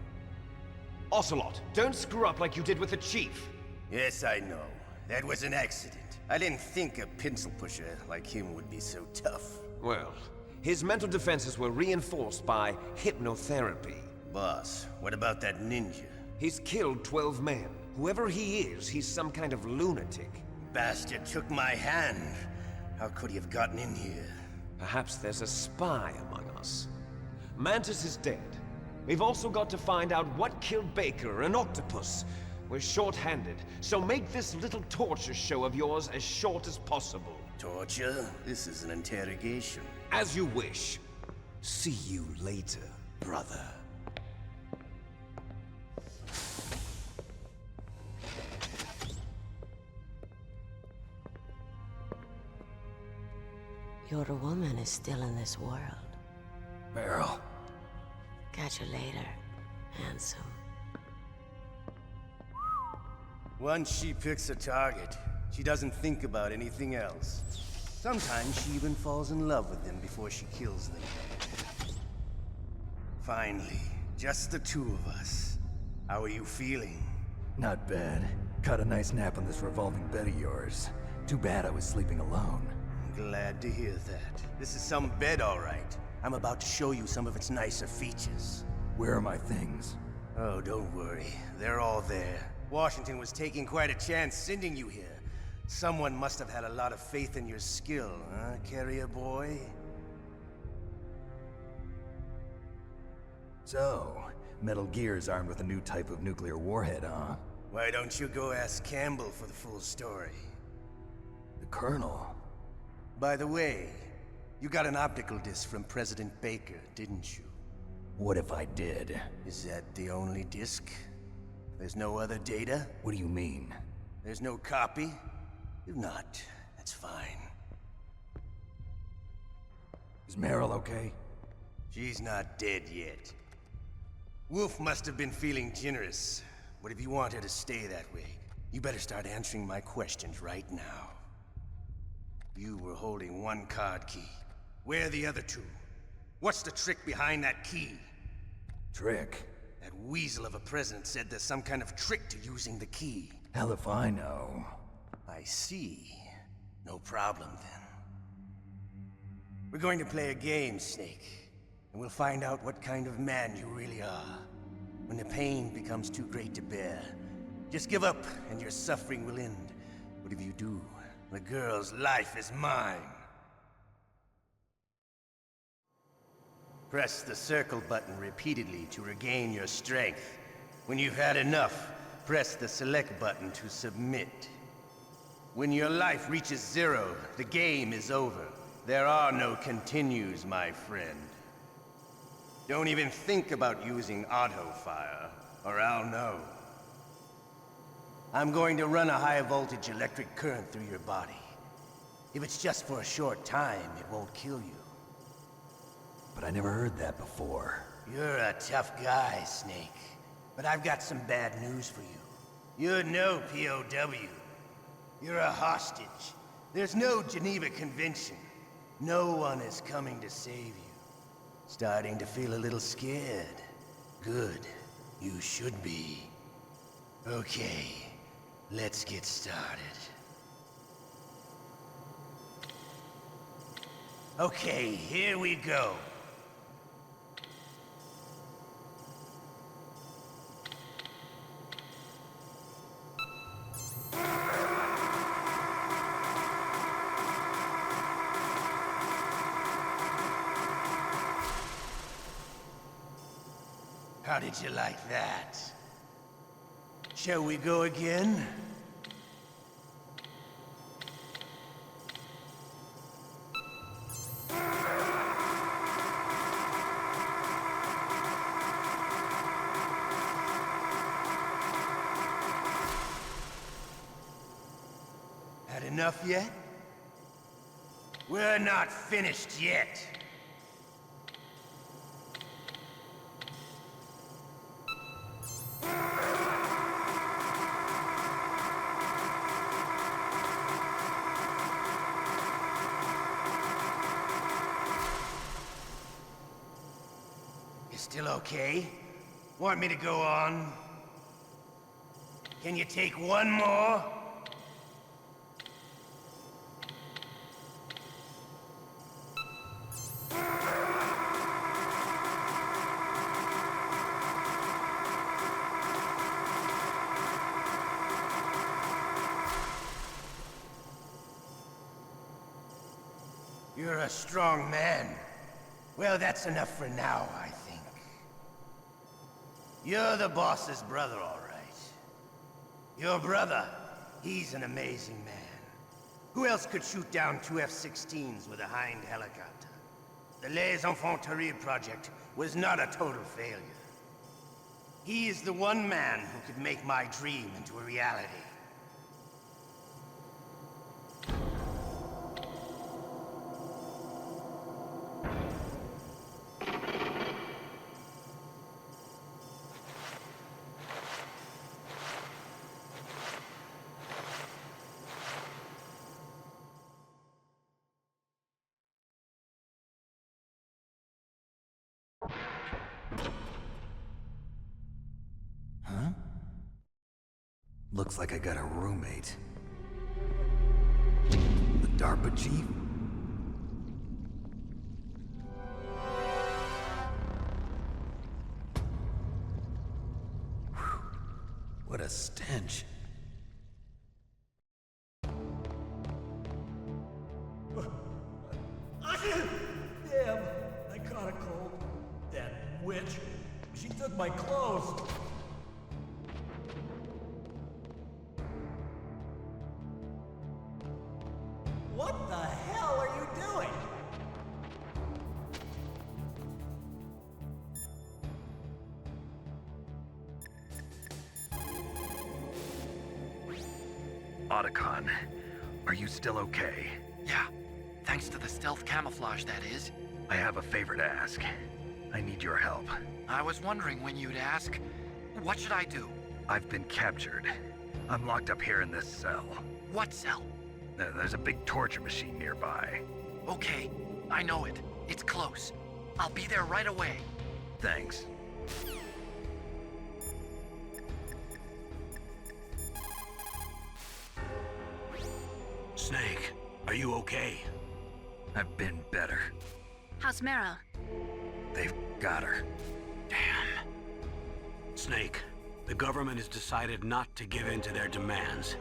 Ocelot, don't screw up like you did with the Chief. Yes, I know. That was an accident. I didn't think a pencil pusher like him would be so tough. Well, his mental defenses were reinforced by hypnotherapy. Boss, what about that ninja? He's killed 12 men. Whoever he is, he's some kind of lunatic. Bastard took my hand. How could he have gotten in here? Perhaps there's a spy among us. Mantis is dead. We've also got to find out what killed Baker, an octopus. We're short-handed, so make this little torture show of yours as short as possible. Torture? This is an interrogation. As you wish. See you later, brother. Your woman is still in this world. Meryl. Catch you later, handsome. Once she picks a target, she doesn't think about anything else. Sometimes she even falls in love with them before she kills them. Finally, just the two of us. How are you feeling? Not bad. Caught a nice nap on this revolving bed of yours. Too bad I was sleeping alone. Glad to hear that. This is some bed, all right. I'm about to show you some of its nicer features. Where are my things? Oh, don't worry. They're all there. Washington was taking quite a chance sending you here. Someone must have had a lot of faith in your skill, huh, carrier boy? So, Metal Gear's armed with a new type of nuclear warhead, huh? Why don't you go ask Campbell for the full story? The Colonel? By the way, you got an optical disc from President Baker, didn't you? What if I did? Is that the only disc? There's no other data? What do you mean? There's no copy? If not, that's fine. Is Meryl okay? She's not dead yet. Wolf must have been feeling generous. But if you want her to stay that way, you better start answering my questions right now. You were holding one card key. Where are the other two? What's the trick behind that key? Trick? That weasel of a president said there's some kind of trick to using the key. Hell if I know. I see. No problem then. We're going to play a game, Snake. And we'll find out what kind of man you really are. When the pain becomes too great to bear, just give up and your suffering will end. But if you do, the girl's life is mine. Press the circle button repeatedly to regain your strength. When you've had enough, press the select button to submit. When your life reaches 0, the game is over. There are no continues, my friend. Don't even think about using auto-fire, or I'll know. I'm going to run a high-voltage electric current through your body. If it's just for a short time, it won't kill you. But I never heard that before. You're a tough guy, Snake. But I've got some bad news for you. You're no POW. You're a hostage. There's no Geneva Convention. No one is coming to save you. Starting to feel a little scared. Good. You should be. Okay, let's get started. Okay, here we go. How did you like that? Shall we go again? Had enough yet? We're not finished yet. Still okay? Want me to go on? Can you take one more? You're a strong man. Well, that's enough for now, I think. You're the boss's brother, all right. Your brother, he's an amazing man. Who else could shoot down two F-16s with a Hind helicopter? The Les Enfants Terribles project was not a total failure. He is the one man who could make my dream into a reality. Huh? Looks like I got a roommate. The DARPA chief? Whew. What a stench. Damn, I caught a cold. That witch, she took my clothes. What the hell are you doing? Otacon, are you still okay? Yeah, thanks to the stealth camouflage, that is. I have a favor to ask. I need your help. I was wondering when you'd ask. What should I do? I've been captured. I'm locked up here in this cell. What cell? There's a big torture machine nearby. Okay, I know it. It's close. I'll be there right away. Thanks. Snake, are you okay? I've been better. How's Meryl? They've got her. Damn. Snake, the government has decided not to give in to their demands.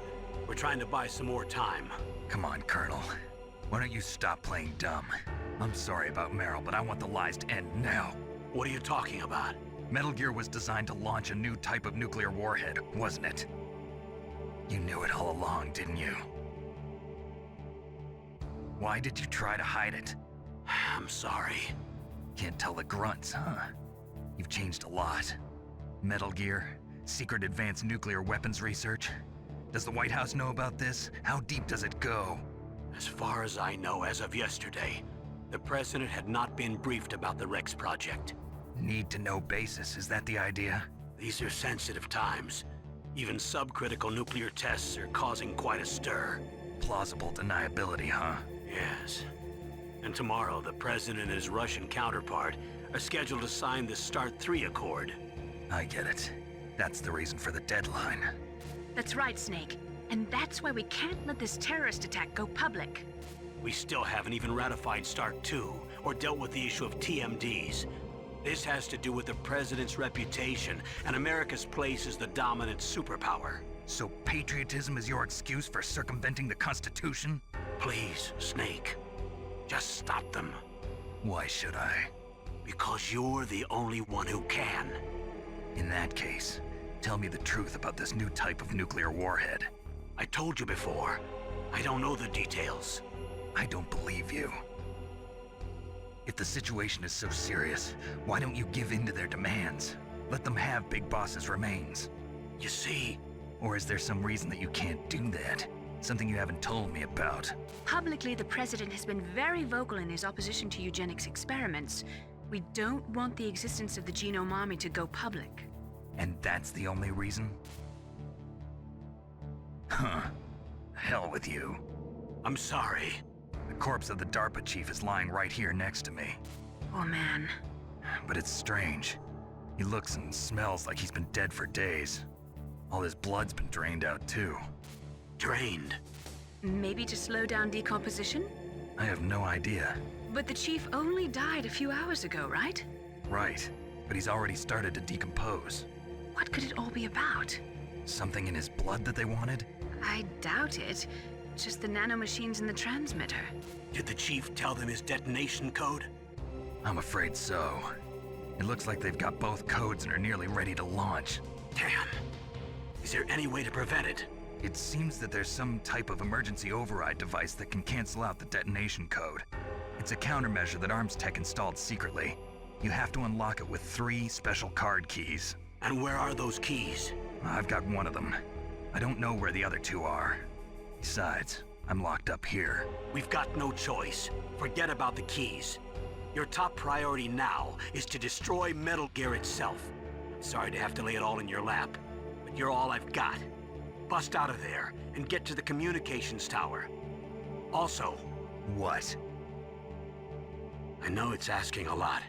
We're trying to buy some more time. Come on, Colonel. Why don't you stop playing dumb? I'm sorry about Meryl, but I want the lies to end now. What are you talking about? Metal Gear was designed to launch a new type of nuclear warhead, wasn't it? You knew it all along, didn't you? Why did you try to hide it? I'm sorry. Can't tell the grunts, huh? You've changed a lot. Metal Gear, secret advanced nuclear weapons research. Does the White House know about this? How deep does it go? As far as I know, as of yesterday, the President had not been briefed about the Rex project. Need-to-know basis, is that the idea? These are sensitive times. Even subcritical nuclear tests are causing quite a stir. Plausible deniability, huh? Yes. And tomorrow, the President and his Russian counterpart are scheduled to sign the START 3 Accord. I get it. That's the reason for the deadline. That's right, Snake. And that's why we can't let this terrorist attack go public. We still haven't even ratified START 2 or dealt with the issue of TMDs. This has to do with the President's reputation and America's place as the dominant superpower. So patriotism is your excuse for circumventing the Constitution? Please, Snake. Just stop them. Why should I? Because you're the only one who can. In that case, tell me the truth about this new type of nuclear warhead. I told you before. I don't know the details. I don't believe you. If the situation is so serious, why don't you give in to their demands? Let them have Big Boss's remains. You see... Or is there some reason that you can't do that? Something you haven't told me about? Publicly, the President has been very vocal in his opposition to eugenics experiments. We don't want the existence of the Genome Army to go public. And that's the only reason? Huh. Hell with you. I'm sorry. The corpse of the DARPA chief is lying right here next to me. Oh, man. But it's strange. He looks and smells like he's been dead for days. All his blood's been drained out, too. Drained? Maybe to slow down decomposition? I have no idea. But the chief only died a few hours ago, right? Right. But he's already started to decompose. What could it all be about? Something in his blood that they wanted? I doubt it. Just the nanomachines in the transmitter. Did the chief tell them his detonation code? I'm afraid so. It looks like they've got both codes and are nearly ready to launch. Damn. Is there any way to prevent it? It seems that there's some type of emergency override device that can cancel out the detonation code. It's a countermeasure that Arms Tech installed secretly. You have to unlock it with 3 special card keys. And where are those keys? I've got one of them. I don't know where the other 2 are. Besides, I'm locked up here. We've got no choice. Forget about the keys. Your top priority now is to destroy Metal Gear itself. Sorry to have to lay it all in your lap, but you're all I've got. Bust out of there and get to the communications tower. Also... What? I know it's asking a lot.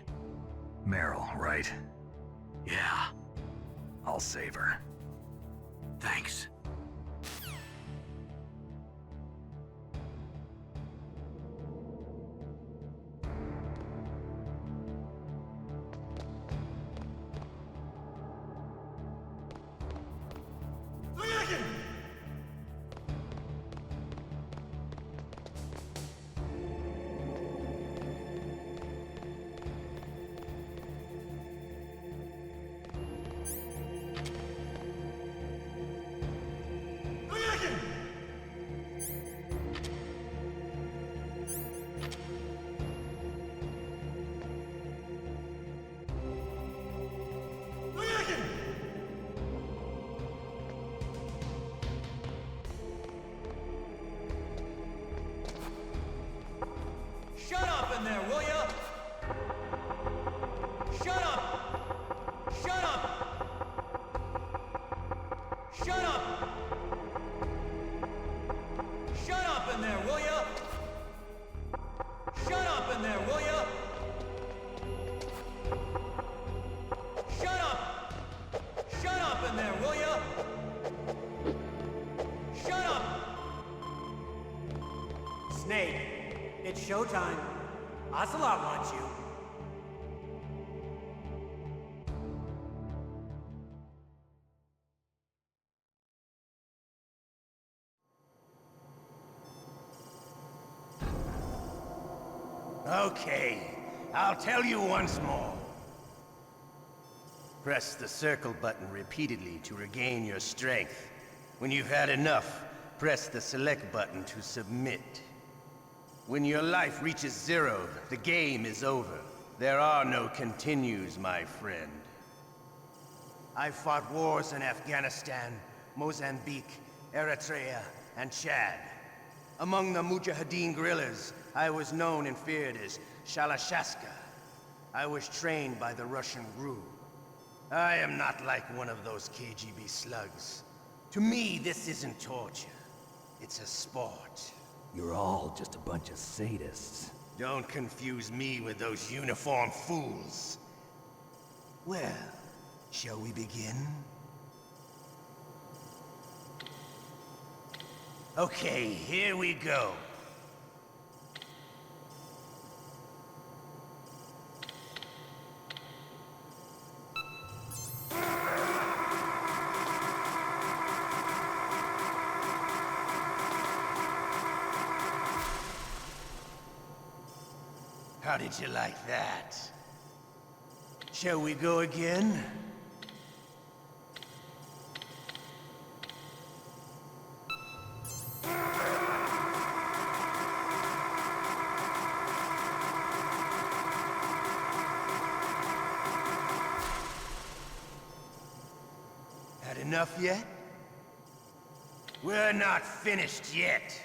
Meryl, right? Yeah. I'll save her. Thanks. Shut up in there, will ya? Shut up! Shut up! Shut up! Shut up in there, will ya? Shut up in there, will ya? Shut up! Shut up in there, will ya? Shut up! Snake, it's showtime. Ocelot wants you. Okay, I'll tell you once more. Press the circle button repeatedly to regain your strength. When you've had enough, press the select button to submit. When your life reaches 0, the game is over. There are no continues, my friend. I fought wars in Afghanistan, Mozambique, Eritrea, and Chad. Among the Mujahideen guerrillas, I was known and feared as Shalashaska. I was trained by the Russian GRU. I am not like one of those KGB slugs. To me, this isn't torture. It's a sport. You're all just a bunch of sadists. Don't confuse me with those uniformed fools. Well, shall we begin? Okay, here we go. How did you like that? Shall we go again? Had enough yet? We're not finished yet.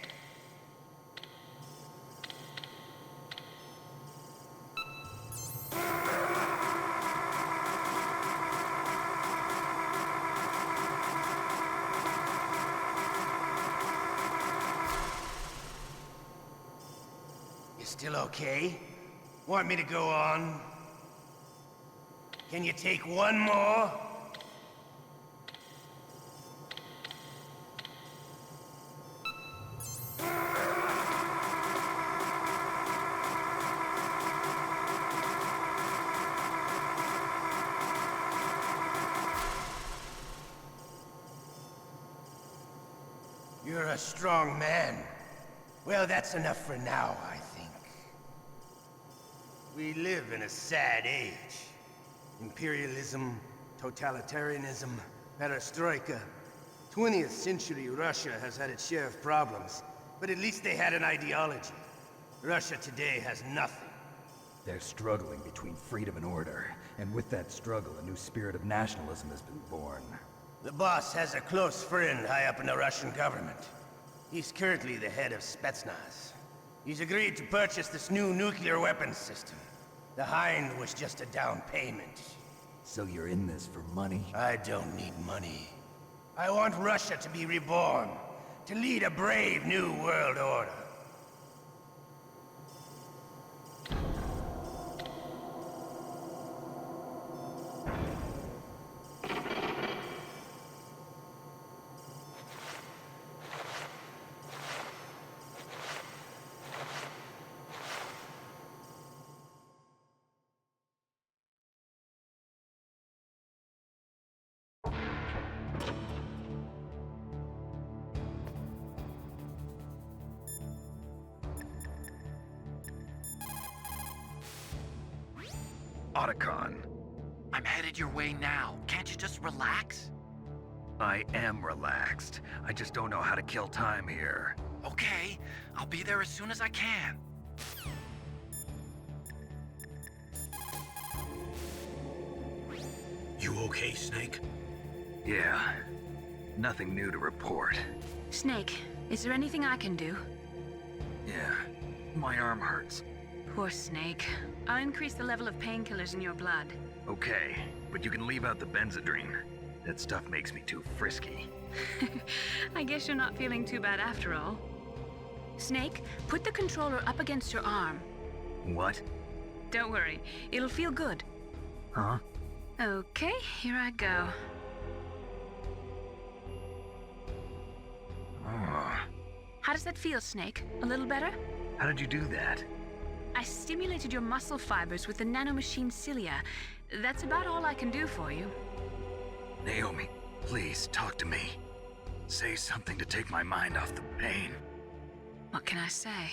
You still okay? Want me to go on? Can you take one more? You're a strong man. Well, that's enough for now, I think. We live in a sad age. Imperialism, totalitarianism, perestroika. 20th century Russia has had its share of problems, but at least they had an ideology. Russia today has nothing. They're struggling between freedom and order, and with that struggle, a new spirit of nationalism has been born. The boss has a close friend high up in the Russian government. He's currently the head of Spetsnaz. He's agreed to purchase this new nuclear weapons system. The Hind was just a down payment. So you're in this for money? I don't need money. I want Russia to be reborn, to lead a brave new world order. Otacon. I'm headed your way now. Can't you just relax? I am relaxed. I just don't know how to kill time here. Okay, I'll be there as soon as I can. You okay, Snake? Yeah. Nothing new to report. Snake, is there anything I can do? Yeah. My arm hurts. Poor Snake. I'll increase the level of painkillers in your blood. Okay, but you can leave out the Benzedrine. That stuff makes me too frisky. I guess you're not feeling too bad after all. Snake, put the controller up against your arm. What? Don't worry, it'll feel good. Huh? Okay, here I go. Oh. How does that feel, Snake? A little better? How did you do that? I stimulated your muscle fibers with the nanomachine cilia. That's about all I can do for you. Naomi, please talk to me. Say something to take my mind off the pain. What can I say?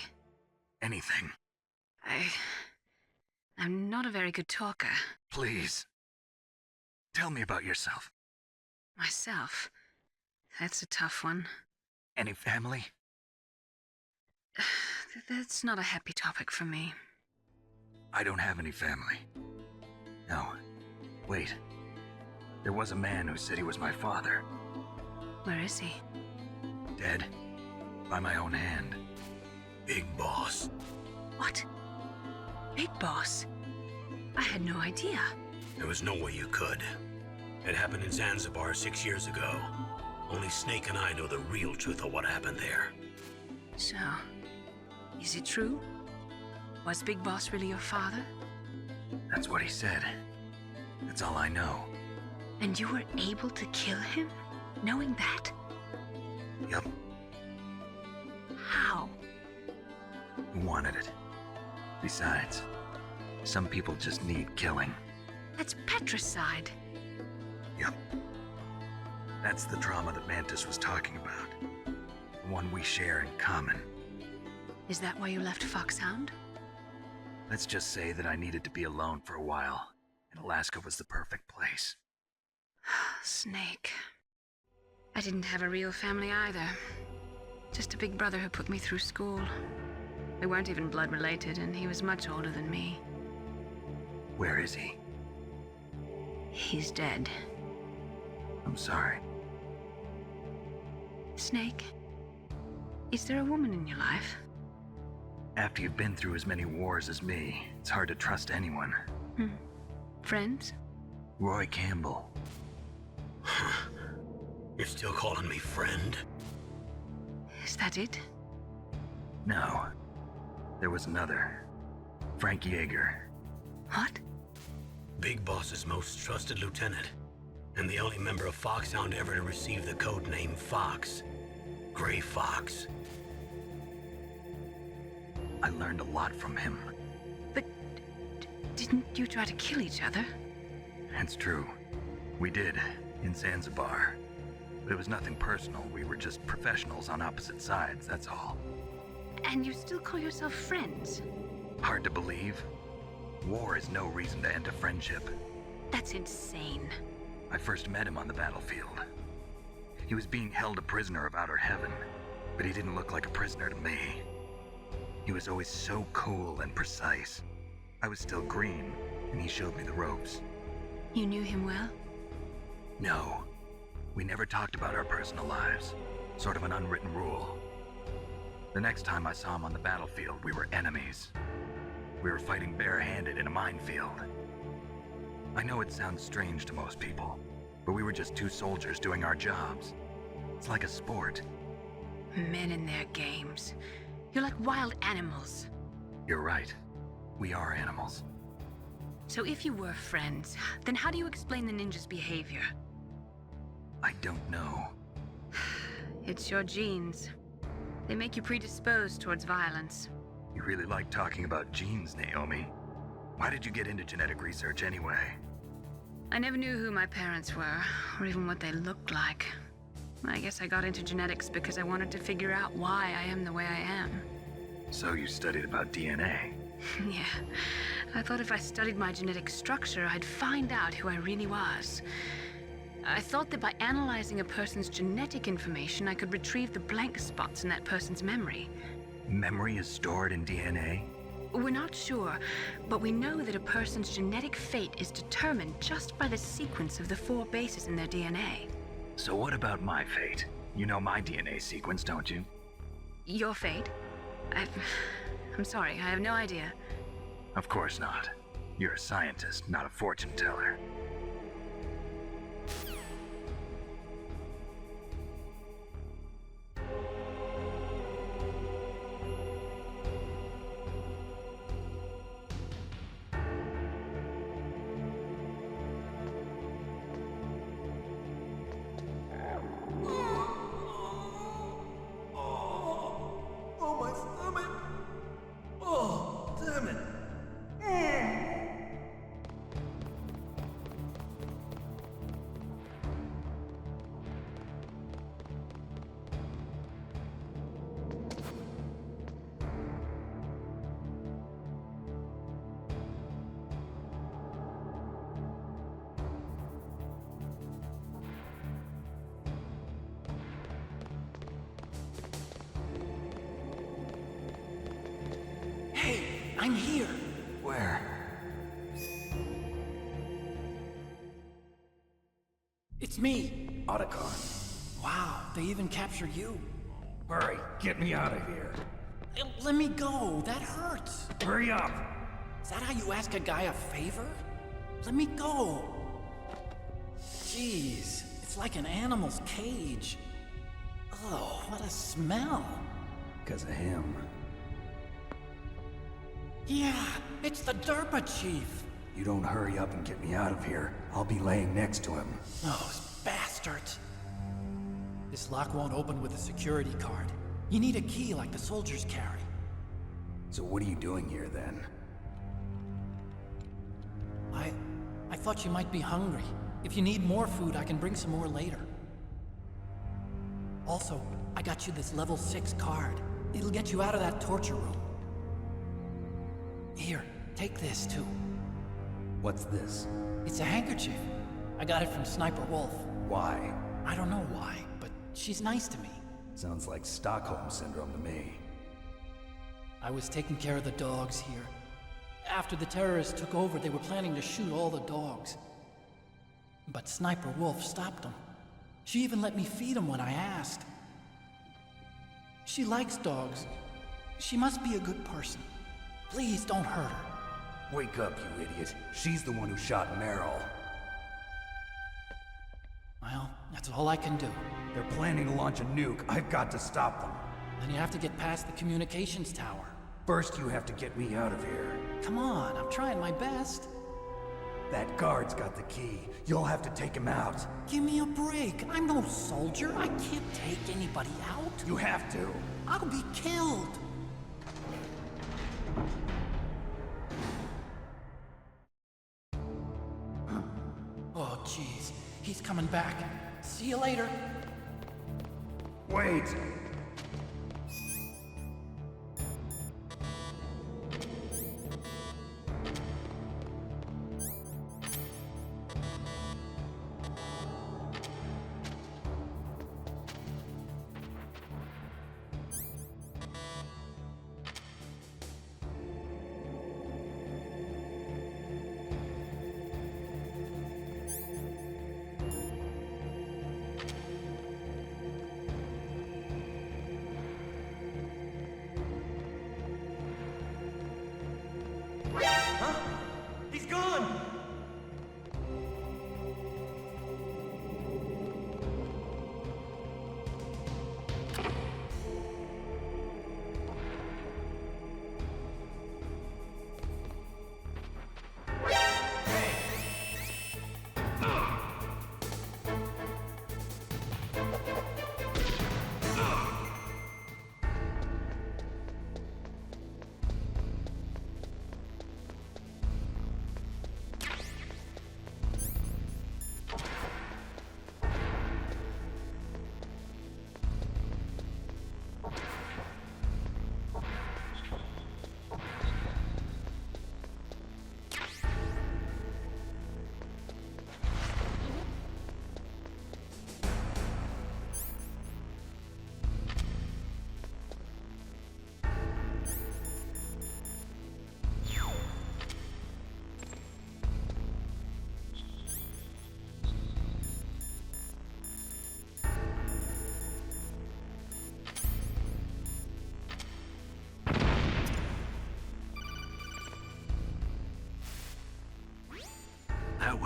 Anything. I'm not a very good talker. Please. Tell me about yourself. Myself? That's a tough one. Any family? That's not a happy topic for me. I don't have any family. No. Wait. There was a man who said he was my father. Where is he? Dead. By my own hand. Big Boss. What? Big Boss? I had no idea. There was no way you could. It happened in Zanzibar 6 years ago. Only Snake and I know the real truth of what happened there. So, is it true? Was Big Boss really your father? That's what he said. That's all I know. And you were able to kill him, knowing that? Yep. How? He wanted it. Besides, some people just need killing. That's patricide. Yep. That's the trauma that Mantis was talking about. The one we share in common. Is that why you left Foxhound? Let's just say that I needed to be alone for a while, and Alaska was the perfect place. Snake. I didn't have a real family either. Just a big brother who put me through school. We weren't even blood related, and he was much older than me. Where is he? He's dead. I'm sorry. Snake, is there a woman in your life? After you've been through as many wars as me, it's hard to trust anyone. Friends? Roy Campbell. You're still calling me friend? Is that it? No. There was another. Frank Yeager. What? Big Boss's most trusted lieutenant, and the only member of Foxhound ever to receive the code name Fox. Gray Fox. I learned a lot from him. But didn't you try to kill each other? That's true. We did, in Zanzibar. But it was nothing personal. We were just professionals on opposite sides, that's all. And you still call yourself friends? Hard to believe. War is no reason to end a friendship. That's insane. I first met him on the battlefield. He was being held a prisoner of outer heaven, but he didn't look like a prisoner to me. He was always so cool and precise. I was still green, and he showed me the ropes. You knew him well? No. We never talked about our personal lives. Sort of an unwritten rule. The next time I saw him on the battlefield, we were enemies. We were fighting barehanded in a minefield. I know it sounds strange to most people, but we were just two soldiers doing our jobs. It's like a sport. Men and their games. You're like wild animals. You're right. We are animals. So if you were friends, then how do you explain the ninja's behavior? I don't know. It's your genes. They make you predisposed towards violence. You really like talking about genes, Naomi. Why did you get into genetic research anyway? I never knew who my parents were, or even what they looked like. I guess I got into genetics because I wanted to figure out why I am the way I am. So you studied about DNA? Yeah. I thought if I studied my genetic structure, I'd find out who I really was. I thought that by analyzing a person's genetic information, I could retrieve the blank spots in that person's memory. Memory is stored in DNA? We're not sure, but we know that a person's genetic fate is determined just by the sequence of the 4 bases in their DNA. So what about my fate? You know my DNA sequence, don't you? Your fate? I'm sorry, I have no idea. Of course not. You're a scientist, not a fortune teller. Oh, my stomach! Oh, damn it! Hey, I'm here. Where? It's me. Otacon. Wow, they even captured you. Hurry, get me out of here. Let me go. That hurts. Hurry up. Is that how you ask a guy a favor? Let me go. Jeez, it's like an animal's cage. Oh, what a smell. Because of him. Yeah, it's the Derpa Chief. You don't hurry up and get me out of here, I'll be laying next to him. Those bastards. This lock won't open with a security card. You need a key like the soldiers carry. So what are you doing here then? I thought you might be hungry. If you need more food, I can bring some more later. Also, I got you this level 6 card. It'll get you out of that torture room. Here, take this too. What's this? It's a handkerchief. I got it from Sniper Wolf. Why? I don't know why, but she's nice to me. Sounds like Stockholm Syndrome to me. I was taking care of the dogs here. After the terrorists took over, they were planning to shoot all the dogs. But Sniper Wolf stopped them. She even let me feed them when I asked. She likes dogs. She must be a good person. Please don't hurt her. Wake up, you idiot. She's the one who shot Meryl. Well, that's all I can do. They're planning to launch a nuke. I've got to stop them. Then you have to get past the communications tower. First, you have to get me out of here. Come on, I'm trying my best. That guard's got the key. You'll have to take him out. Give me a break. I'm no soldier. I can't take anybody out. You have to. I'll be killed. Oh, jeez. He's coming back. See you later. Wait!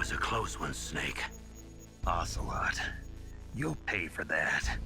was a close one, Snake. Ocelot, you'll pay for that.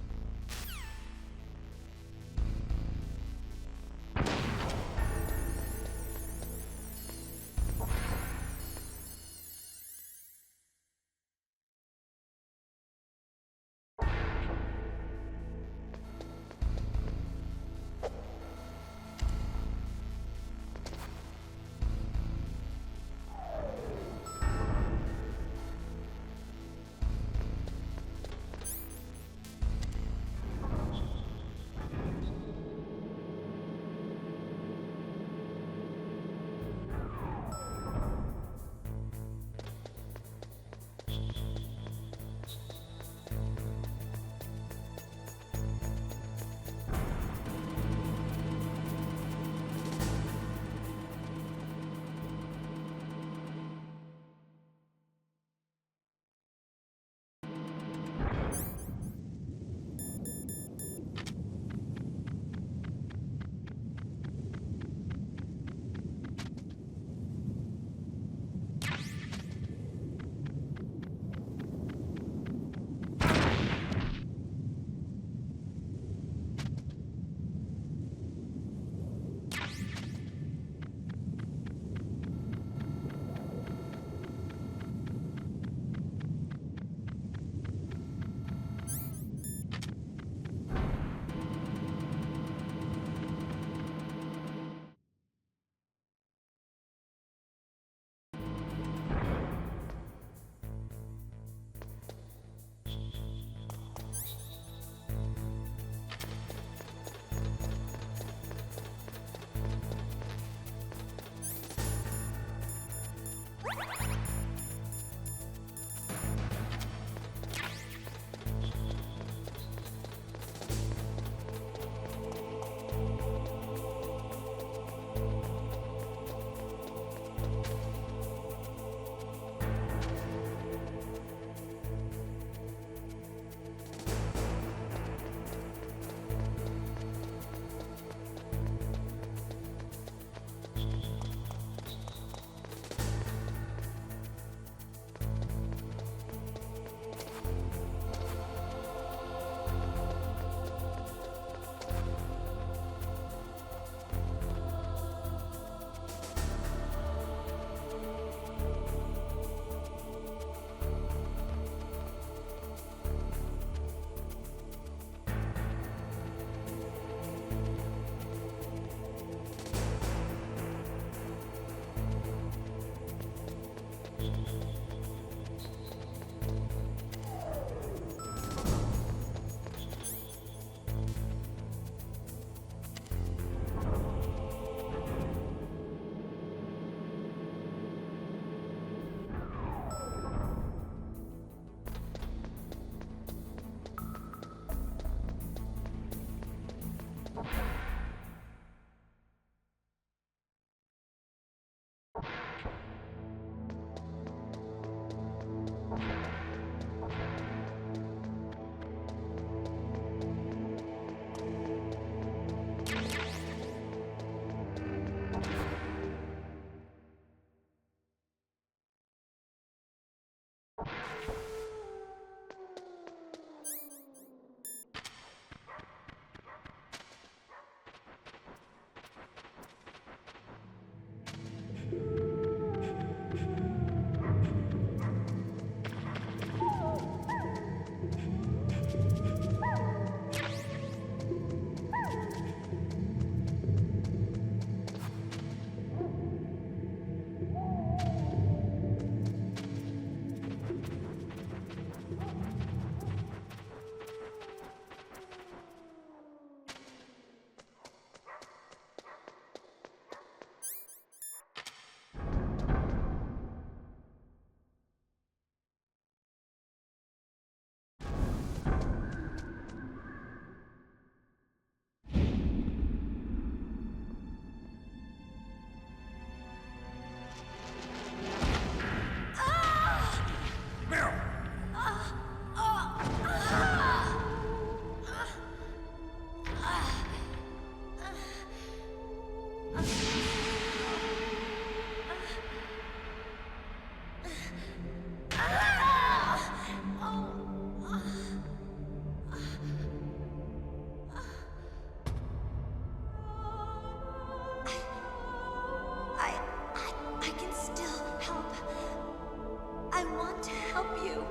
I want to help you.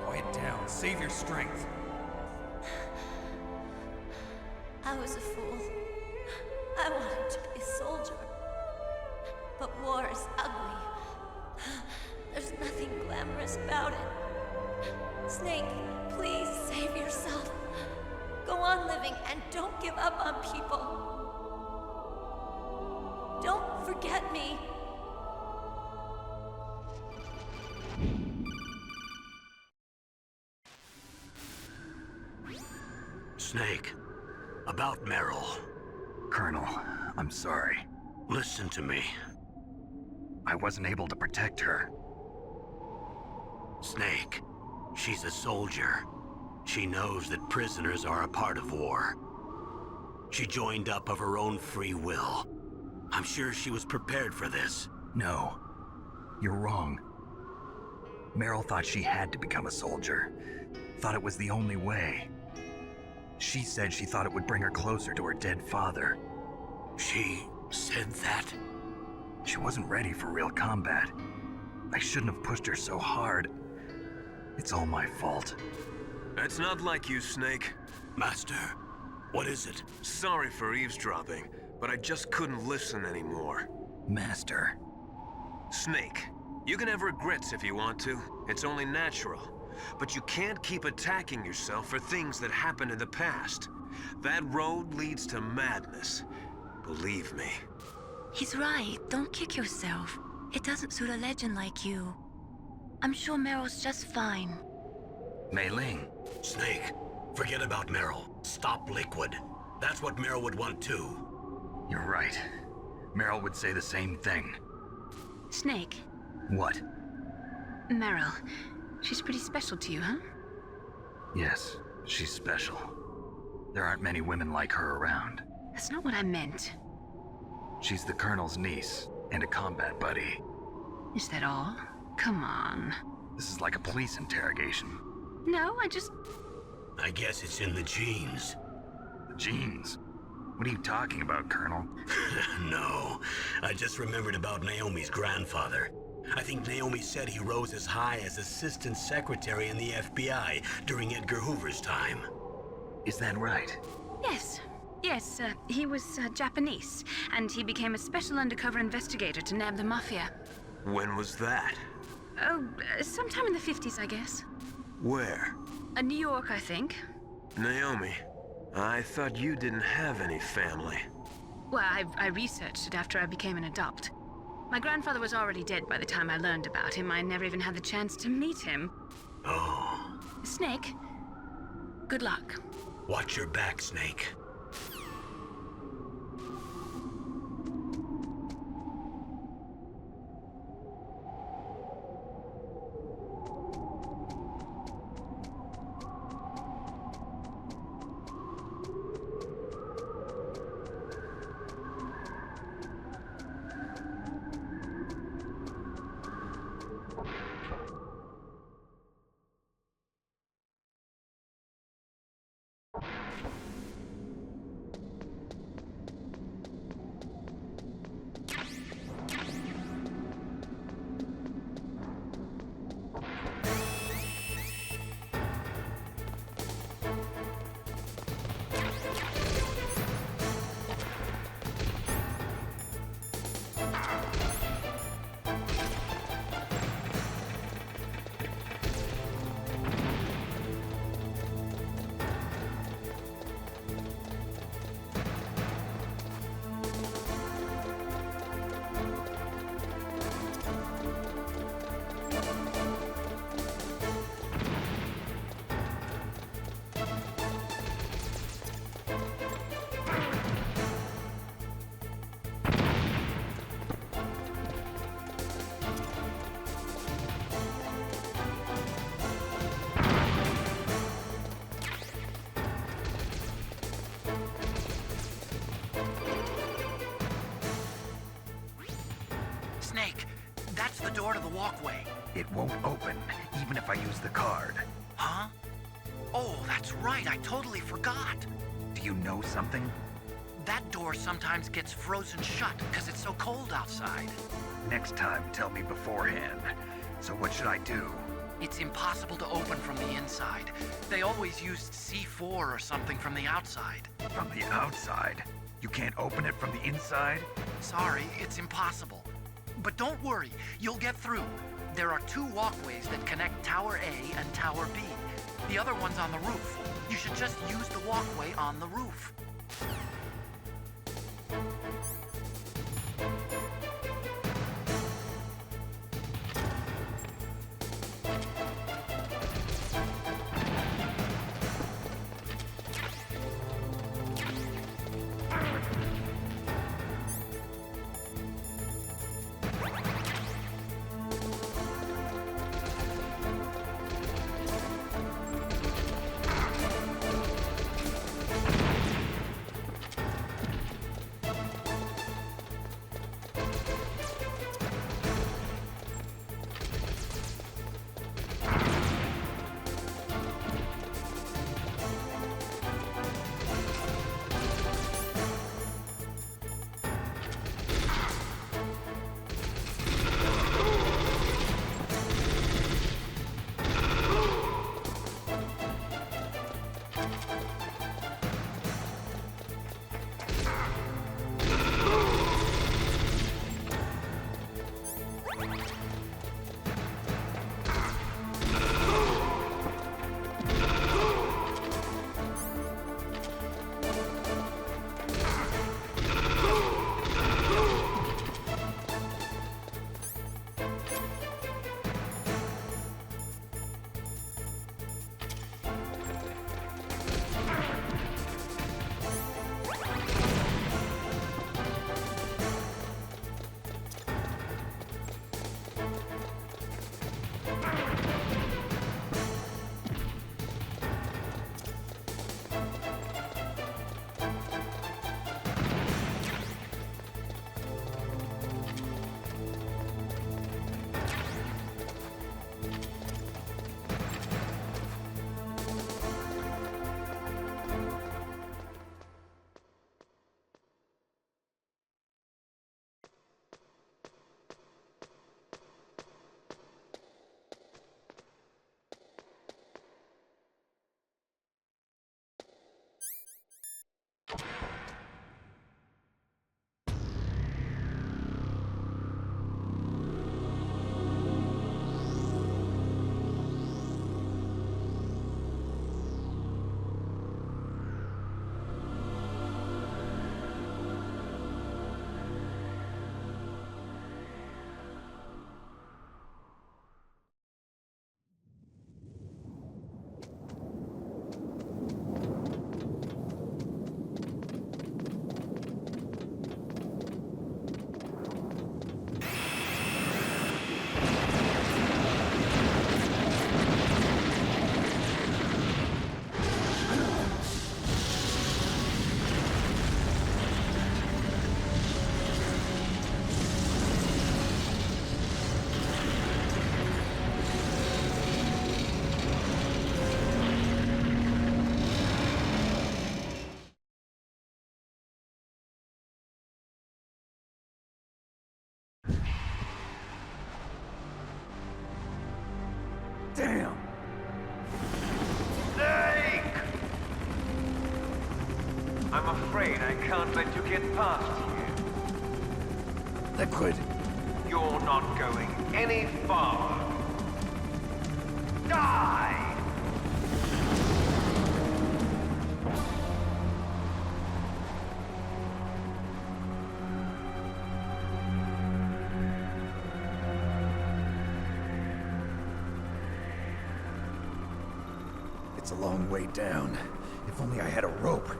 Quiet down. Save your strength. I was a fool. I wanted to be a soldier. But war is ugly. There's nothing glamorous about it. Snake, please save yourself. Go on living and don't give up on people. Don't forget me. Snake, about Meryl. Colonel, I'm sorry. Listen to me. I wasn't able to protect her. Snake, she's a soldier. She knows that prisoners are a part of war. She joined up of her own free will. I'm sure she was prepared for this. No, you're wrong. Meryl thought she had to become a soldier. Thought it was the only way. She said she thought it would bring her closer to her dead father. She said that? She wasn't ready for real combat. I shouldn't have pushed her so hard. It's all my fault. It's not like you, Snake. Master, what is it? Sorry for eavesdropping, but I just couldn't listen anymore. Master. Snake, you can have regrets if you want to. It's only natural. But you can't keep attacking yourself for things that happened in the past. That road leads to madness. Believe me. He's right. Don't kick yourself. It doesn't suit a legend like you. I'm sure Meryl's just fine. Mei Ling. Snake, forget about Meryl. Stop Liquid. That's what Meryl would want too. You're right. Meryl would say the same thing. Snake. What? Meryl. She's pretty special to you, huh? Yes, she's special. There aren't many women like her around. That's not what I meant. She's the Colonel's niece and a combat buddy. Is that all? Come on. This is like a police interrogation. No, I guess it's in the genes. The genes? What are you talking about, Colonel? No, I just remembered about Naomi's grandfather. I think Naomi said he rose as high as assistant secretary in the FBI during Edgar Hoover's time. Is that right? Yes. Yes, he was Japanese, and he became a special undercover investigator to nab the mafia. When was that? Oh, sometime in the 50s, I guess. Where? New York, I think. Naomi, I thought you didn't have any family. Well, I researched it after I became an adult. My grandfather was already dead by the time I learned about him. I never even had the chance to meet him. Oh. Snake, good luck. Watch your back, Snake. Snake, that's the door to the walkway. It won't open, even if I use the card. Huh? Oh, that's right, I totally forgot. Do you know something? That door sometimes gets frozen shut because it's so cold outside. Next time, tell me beforehand. So what should I do? It's impossible to open from the inside. They always used C4 or something from the outside. From the outside? You can't open it from the inside? Sorry, it's impossible. But don't worry, you'll get through. There are 2 walkways that connect Tower A and Tower B. The other one's on the roof. You should just use the walkway on the roof. Damn! Snake! I'm afraid I can't let you get past here. Liquid. You're not going any farther. Die! It's a long way down. If only I had a rope.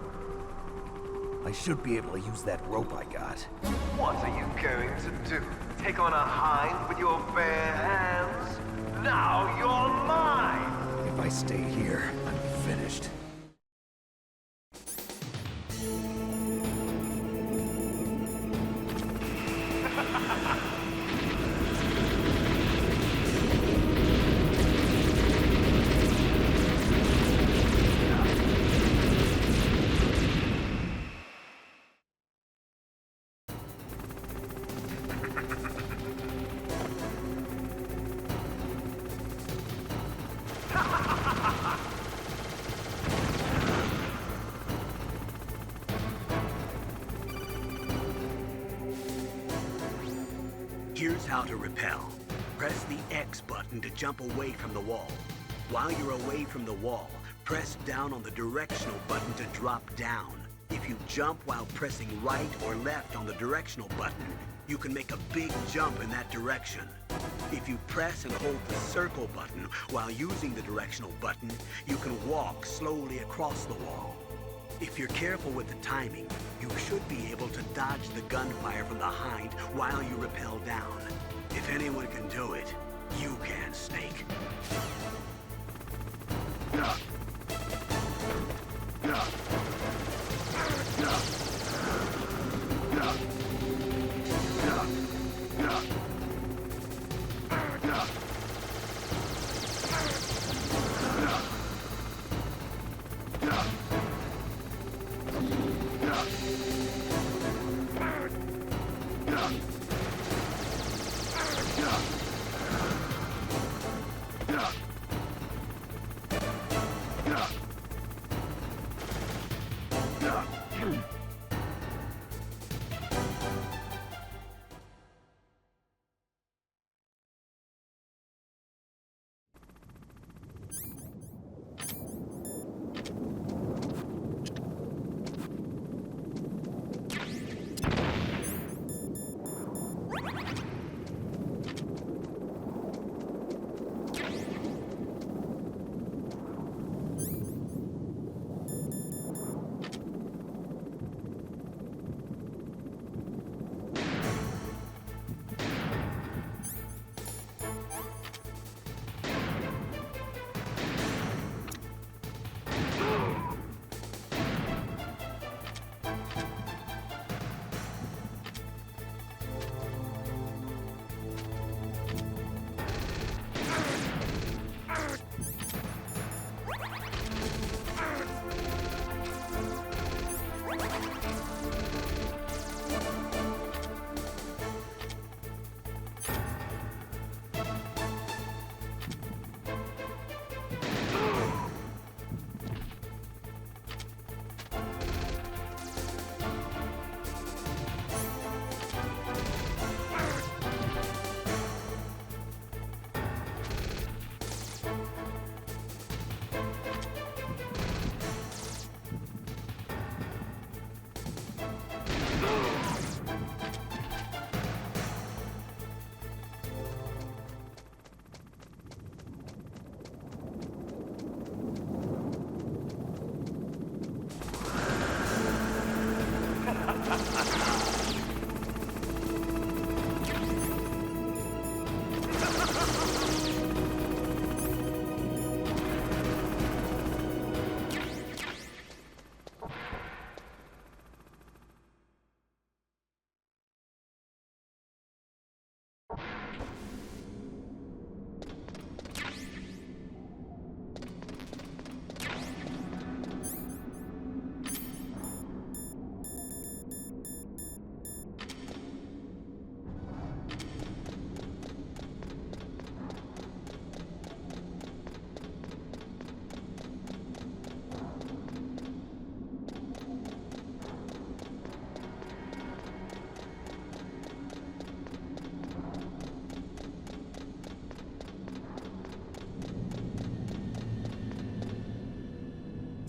I should be able to use that rope I got. What are you going to do? Take on a hind with your bare hands? Now you're mine! If I stay here, I'm finished. Here's how to repel. Press the X button to jump away from the wall. While you're away from the wall, press down on the directional button to drop down. If you jump while pressing right or left on the directional button, you can make a big jump in that direction. If you press and hold the circle button while using the directional button, you can walk slowly across the wall. If you're careful with the timing, you should be able to dodge the gunfire from behind while you rappel down. If anyone can do it, you can, Snake.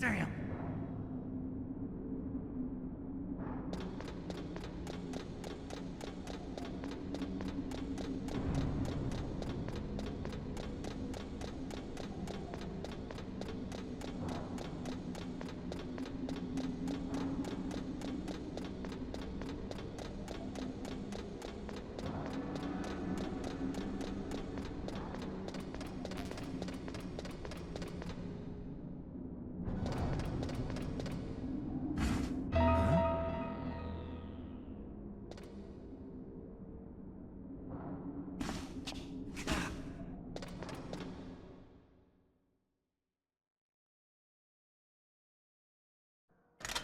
Damn.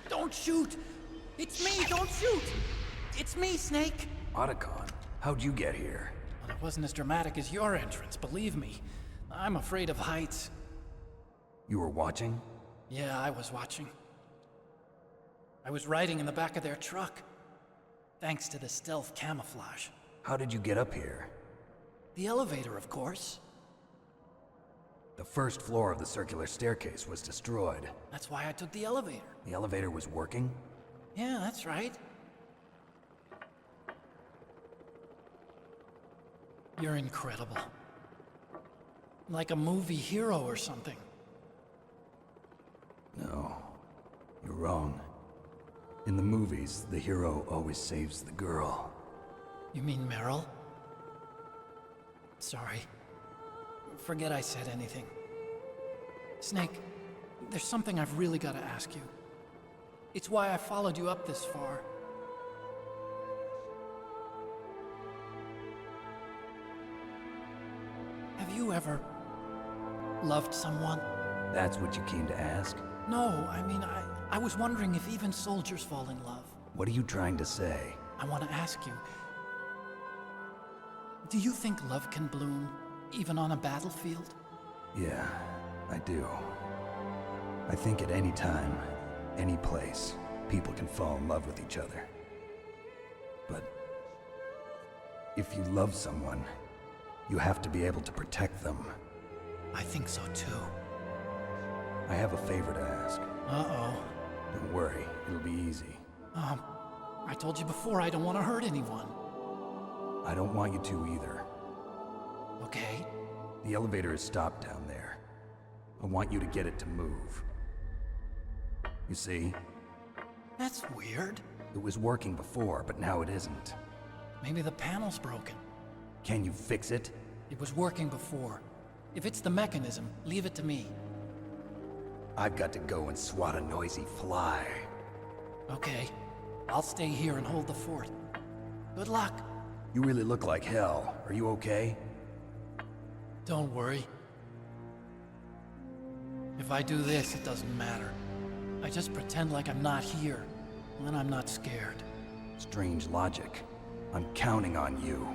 Don't shoot! It's me, don't shoot! It's me, Snake! Otacon, how'd you get here? Well, it wasn't as dramatic as your entrance, believe me. I'm afraid of heights. You were watching? Yeah, I was watching. I was riding in the back of their truck, thanks to the stealth camouflage. How did you get up here? The elevator, of course. The first floor of the circular staircase was destroyed. That's why I took the elevator. The elevator was working? Yeah, that's right. You're incredible. Like a movie hero or something. No, you're wrong. In the movies, the hero always saves the girl. You mean Meryl? Sorry. Forget I said anything. Snake, there's something I've really got to ask you. It's why I followed you up this far. Have you ever loved someone? That's what you came to ask? No, I mean, I was wondering if even soldiers fall in love. What are you trying to say? I want to ask you, do you think love can bloom, even on a battlefield? Yeah, I do. I think at any time, any place, people can fall in love with each other. But if you love someone, you have to be able to protect them. I think so too. I have a favor to ask. Uh-oh. Don't worry, it'll be easy. I told you before I don't want to hurt anyone. I don't want you to either. Okay. The elevator is stopped down there. I want you to get it to move. You see? That's weird. It was working before, but now it isn't. Maybe the panel's broken. Can you fix it? It was working before. If it's the mechanism, leave it to me. I've got to go and swat a noisy fly. Okay. I'll stay here and hold the fort. Good luck. You really look like hell. Are you okay? Don't worry. If I do this, it doesn't matter. I just pretend like I'm not here, and then I'm not scared. Strange logic. I'm counting on you.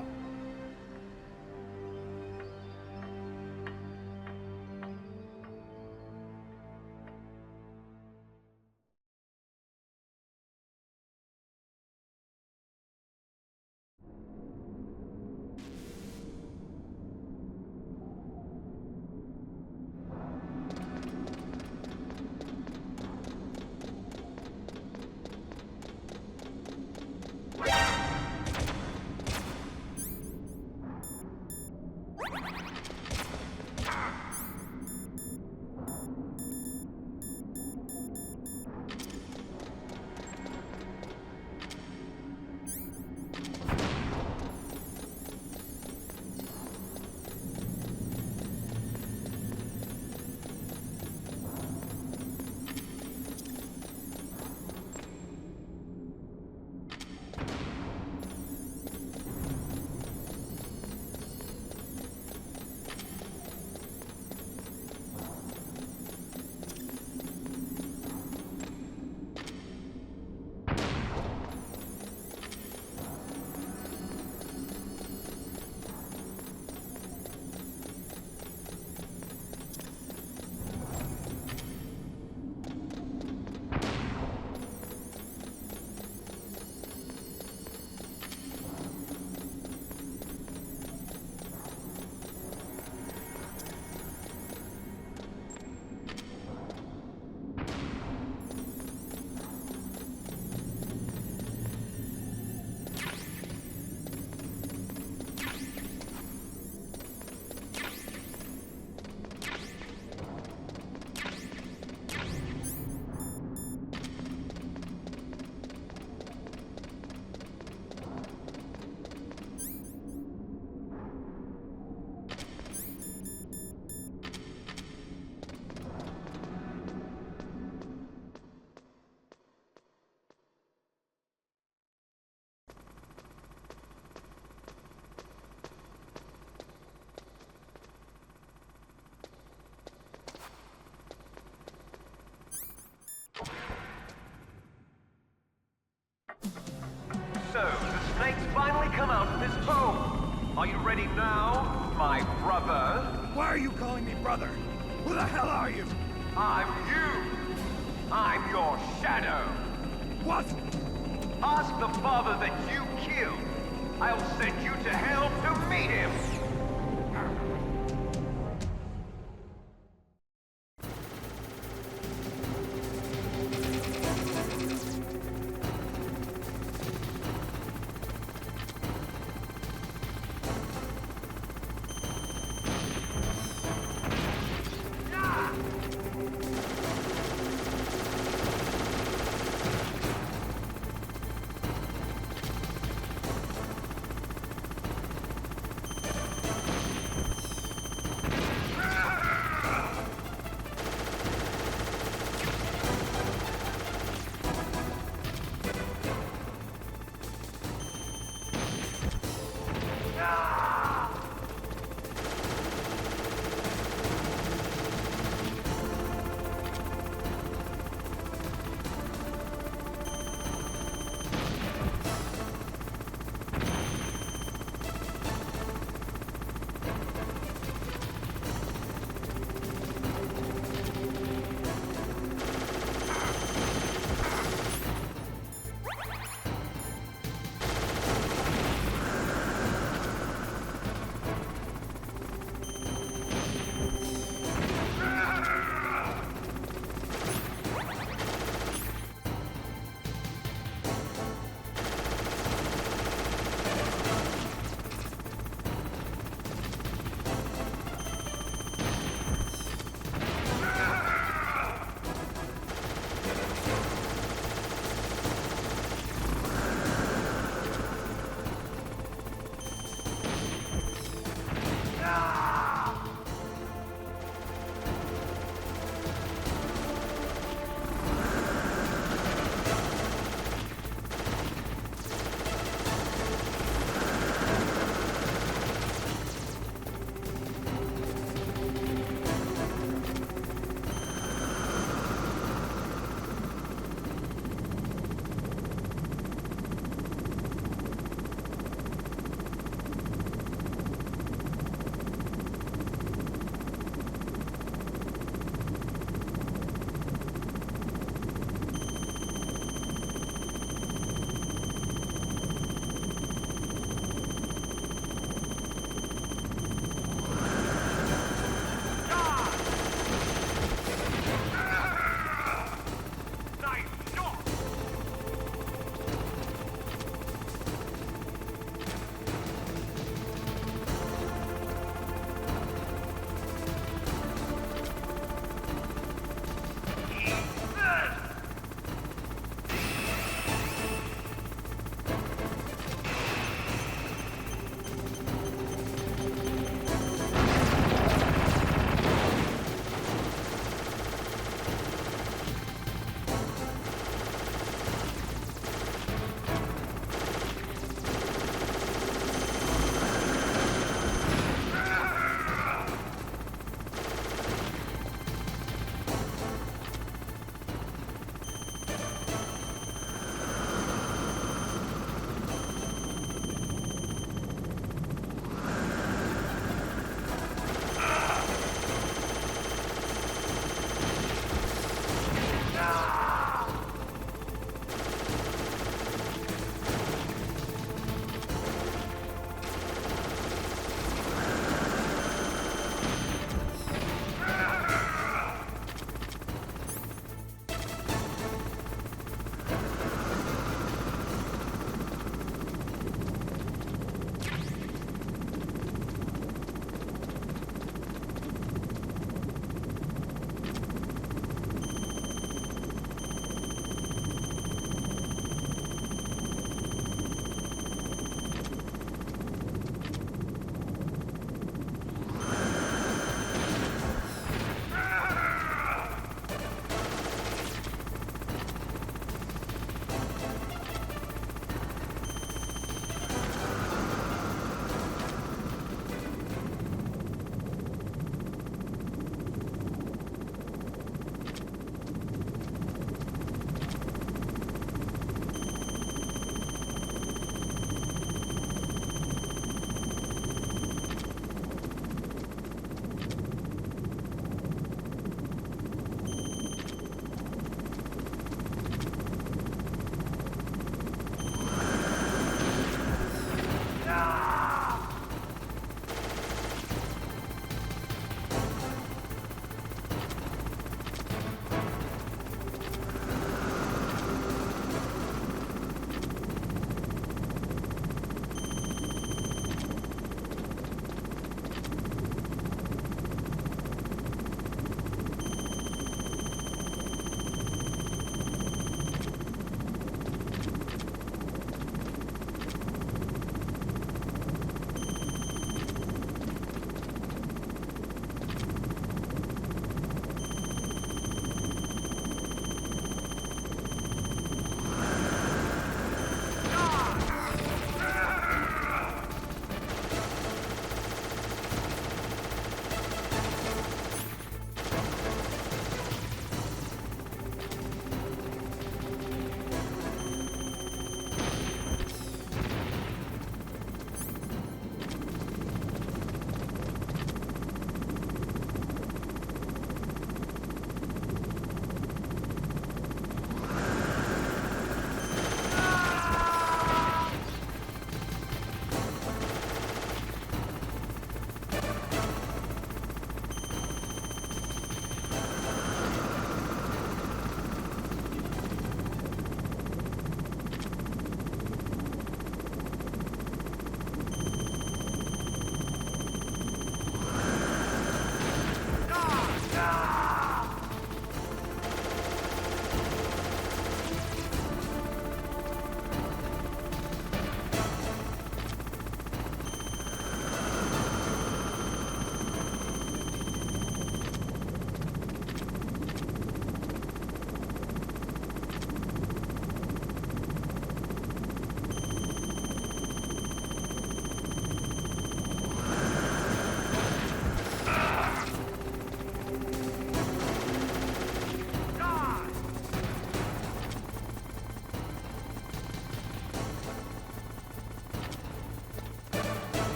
So, the snake's finally come out of this hole. Are you ready now, my brother? Why are you calling me brother? Who the hell are you? I'm you. I'm your shadow. What? Ask the father that you killed. I'll send you to hell to meet him.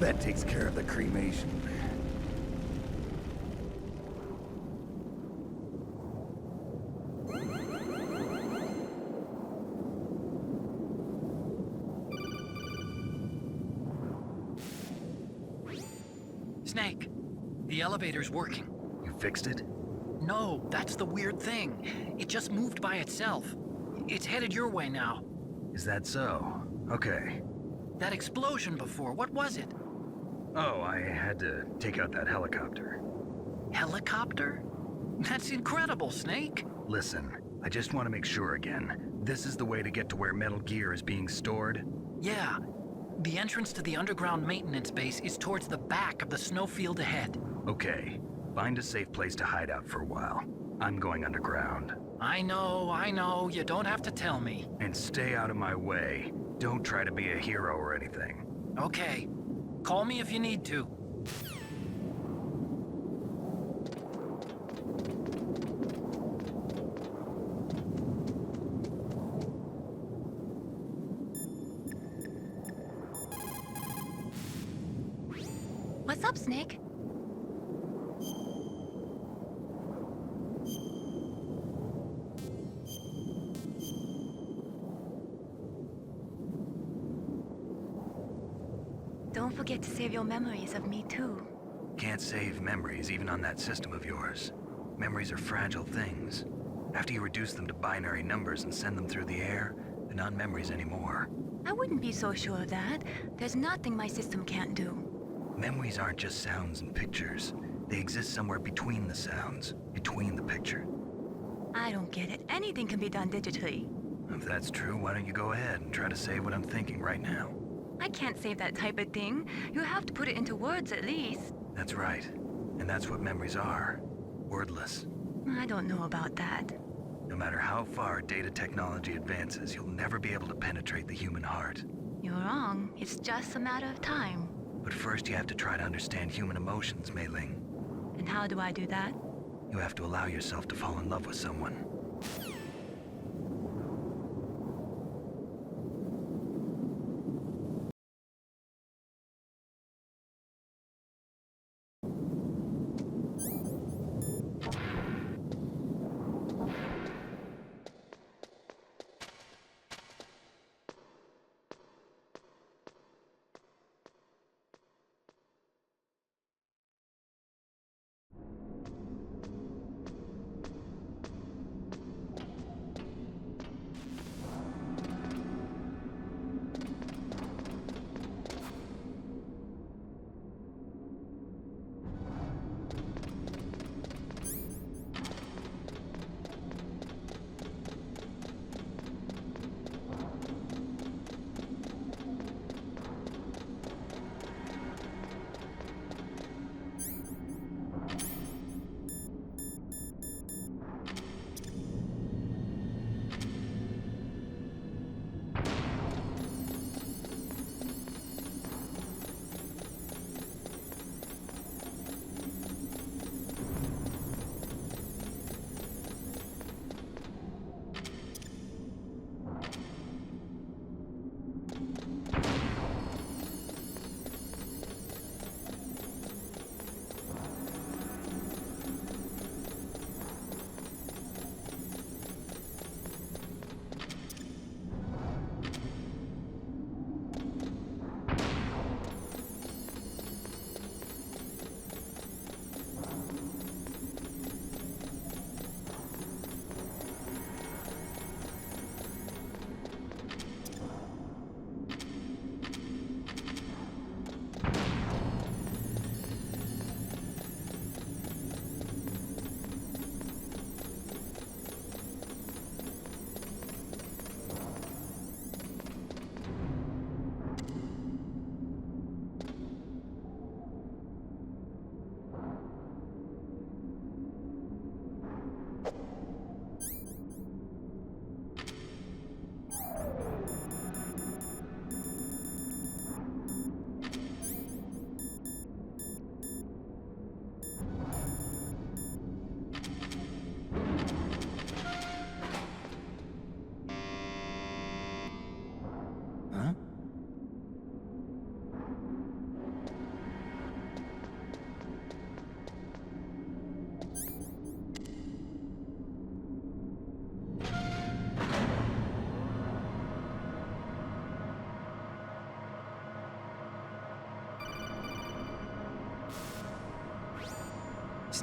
That takes care of the cremation. Snake, the elevator's working. You fixed it? No, that's the weird thing. It just moved by itself. It's headed your way now. Is that so? Okay. That explosion before, what was it? Oh, I had to take out that helicopter. Helicopter? That's incredible, Snake. Listen, I just want to make sure again. This is the way to get to where Metal Gear is being stored? Yeah. The entrance to the underground maintenance base is towards the back of the snowfield ahead. Okay. Find a safe place to hide out for a while. I'm going underground. I know. You don't have to tell me. And stay out of my way. Don't try to be a hero or anything. Okay. Call me if you need to. What's up, Snake? Don't forget to save your memories of me, too. Can't save memories even on that system of yours. Memories are fragile things. After you reduce them to binary numbers and send them through the air, they're not memories anymore. I wouldn't be so sure of that. There's nothing my system can't do. Memories aren't just sounds and pictures. They exist somewhere between the sounds, between the picture. I don't get it. Anything can be done digitally. If that's true, why don't you go ahead and try to say what I'm thinking right now? I can't save that type of thing. You have to put it into words at least. That's right. And that's what memories are. Wordless. I don't know about that. No matter how far data technology advances, you'll never be able to penetrate the human heart. You're wrong. It's just a matter of time. But first you have to try to understand human emotions, Mei Ling. And how do I do that? You have to allow yourself to fall in love with someone.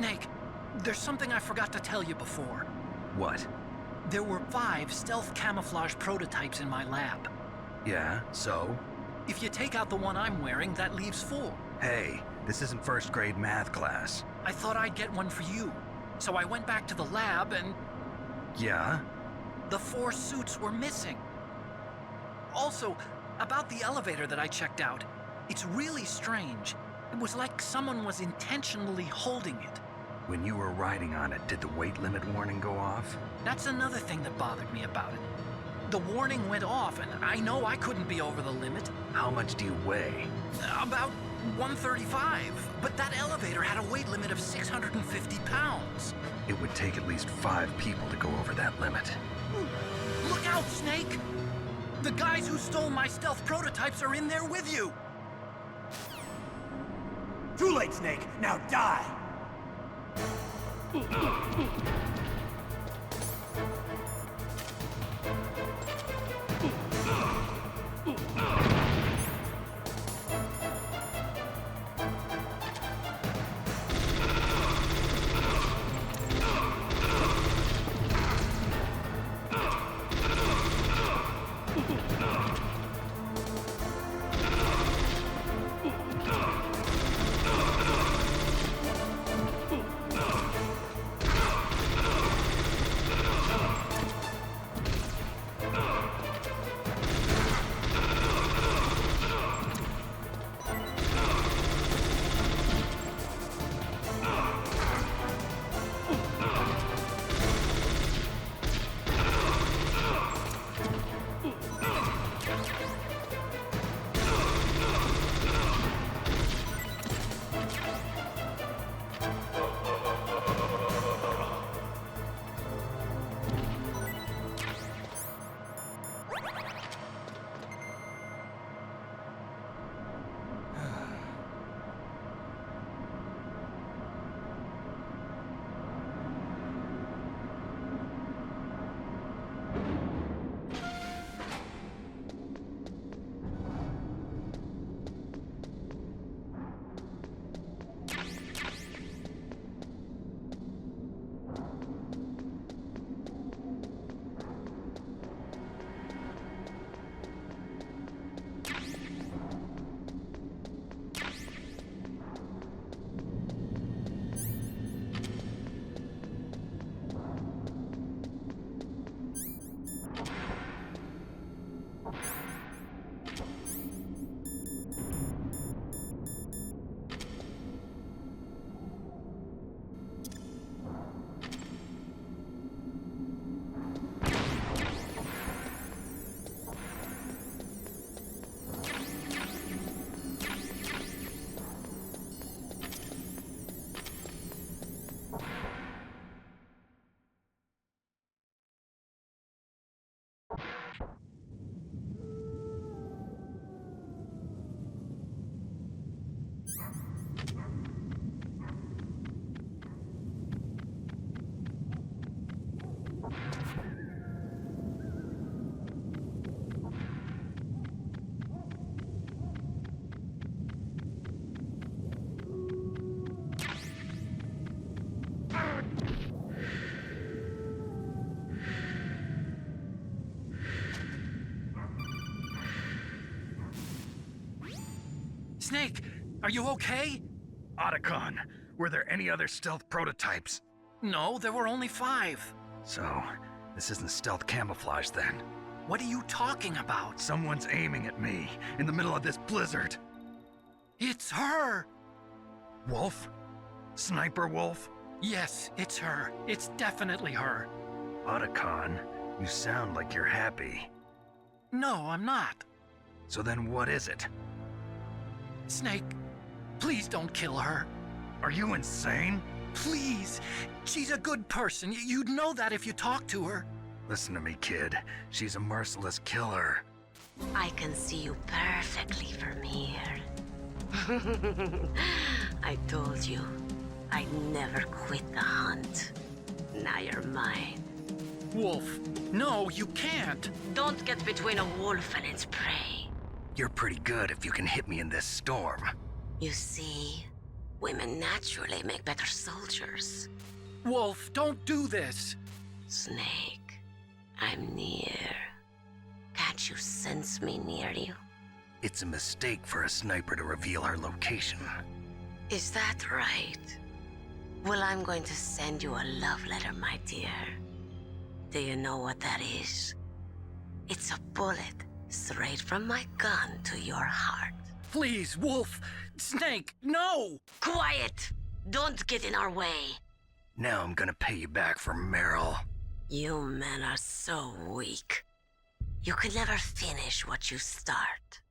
Snake, there's something I forgot to tell you before. What? There were 5 stealth camouflage prototypes in my lab. Yeah, so? If you take out the one I'm wearing, that leaves 4. Hey, this isn't first grade math class. I thought I'd get one for you. So I went back to the lab and... Yeah? The 4 suits were missing. Also, about the elevator that I checked out, it's really strange. It was like someone was intentionally holding it. When you were riding on it, did the weight limit warning go off? That's another thing that bothered me about it. The warning went off, and I know I couldn't be over the limit. How much do you weigh? About 135, but that elevator had a weight limit of 650 pounds. It would take at least 5 people to go over that limit. Look out, Snake! The guys who stole my stealth prototypes are in there with you! Too late, Snake! Now die! Snake, are you okay? Otacon, were there any other stealth prototypes? No, there were only 5. So, this isn't stealth camouflage then? What are you talking about? Someone's aiming at me, in the middle of this blizzard. It's her! Wolf? Sniper Wolf? Yes, it's her. It's definitely her. Otacon, you sound like you're happy. No, I'm not. So then what is it? Snake, please don't kill her. Are you insane? Please. She's a good person. You'd know that if you talked to her. Listen to me, kid. She's a merciless killer. I can see you perfectly from here. I told you, I'd never quit the hunt. Now you're mine. Wolf, no, you can't. Don't get between a wolf and its prey. You're pretty good if you can hit me in this storm. You see, Women naturally make better soldiers. Wolf, don't do this! Snake, I'm near. Can't you sense me near you? It's a mistake for a sniper to reveal her location. Is that right? Well, I'm going to send you a love letter, my dear. Do you know what that is? It's a bullet straight from my gun to your heart. Please, Wolf! Snake, no! Quiet! Don't get in our way. Now I'm gonna pay you back for Meryl. You men are so weak. You can never finish what you start.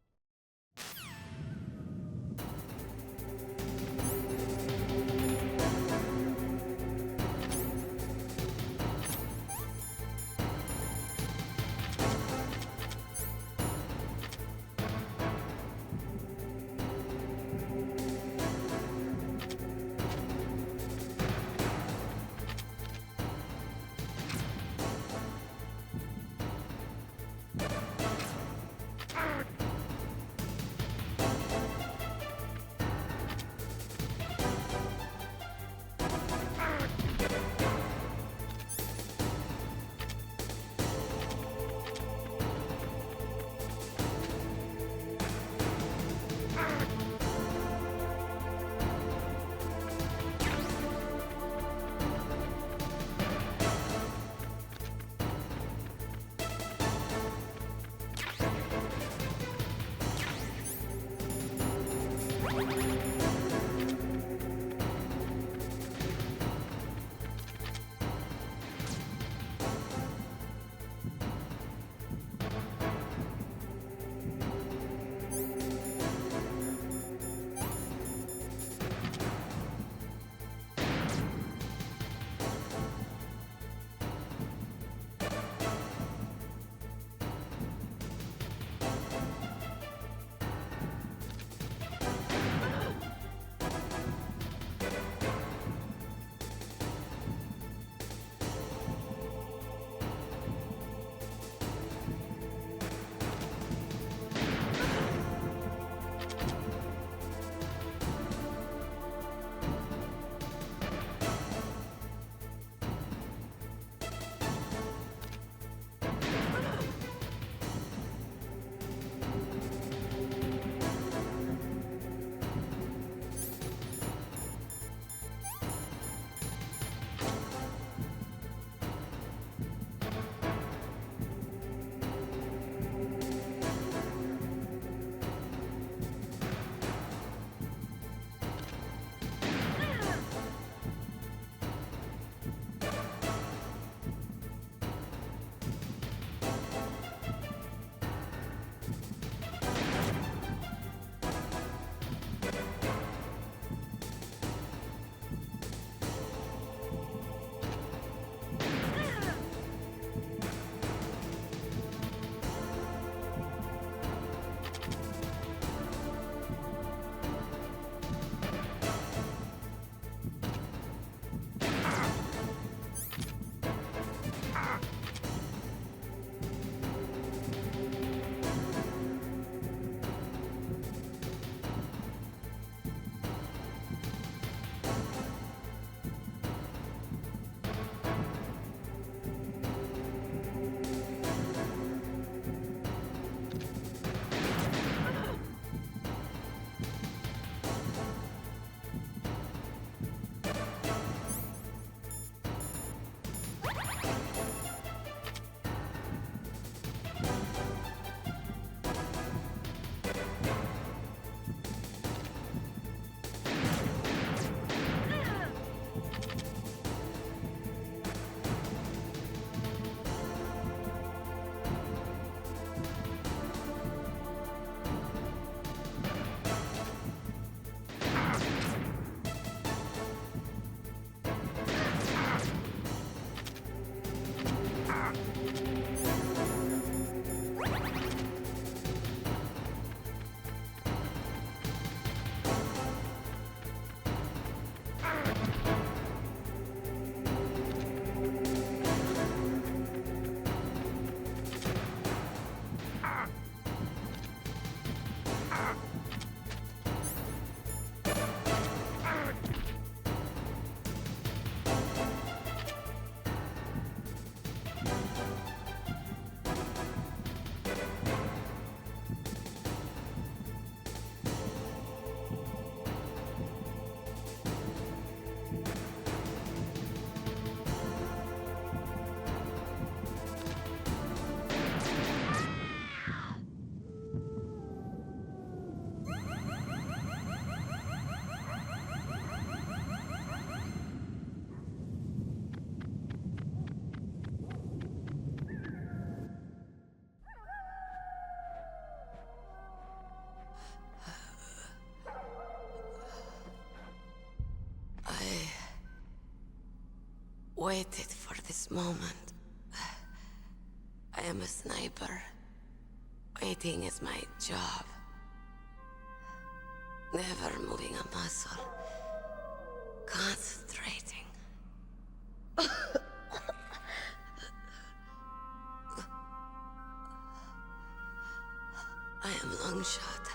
waited for this moment. I am a sniper. Waiting is my job. Never moving a muscle. Concentrating. I am Longshot.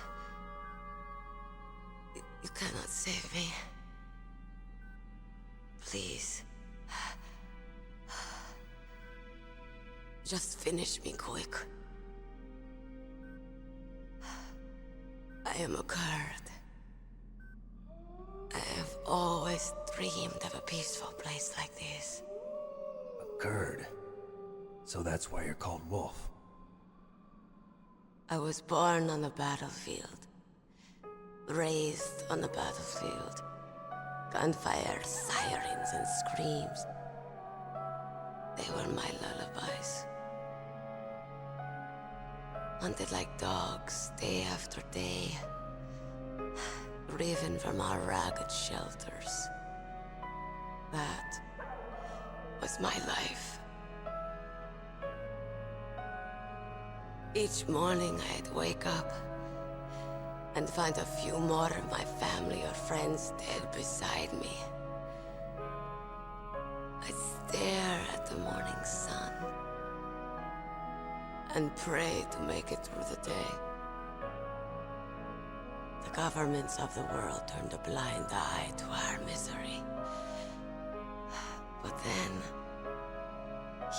You cannot save me. Please. Just finish me quick. I am a Kurd. I have always dreamed of a peaceful place like this. A Kurd? So that's why you're called Wolf. I was born on the battlefield. Raised on the battlefield. Gunfire, sirens, and screams. They were my lullabies. Hunted like dogs, day after day. Driven from our ragged shelters. That was my life. Each morning I'd wake up and find a few more of my family or friends dead beside me. I'd stare at the morning sun and pray to make it through the day. The governments of the world turned a blind eye to our misery. But then,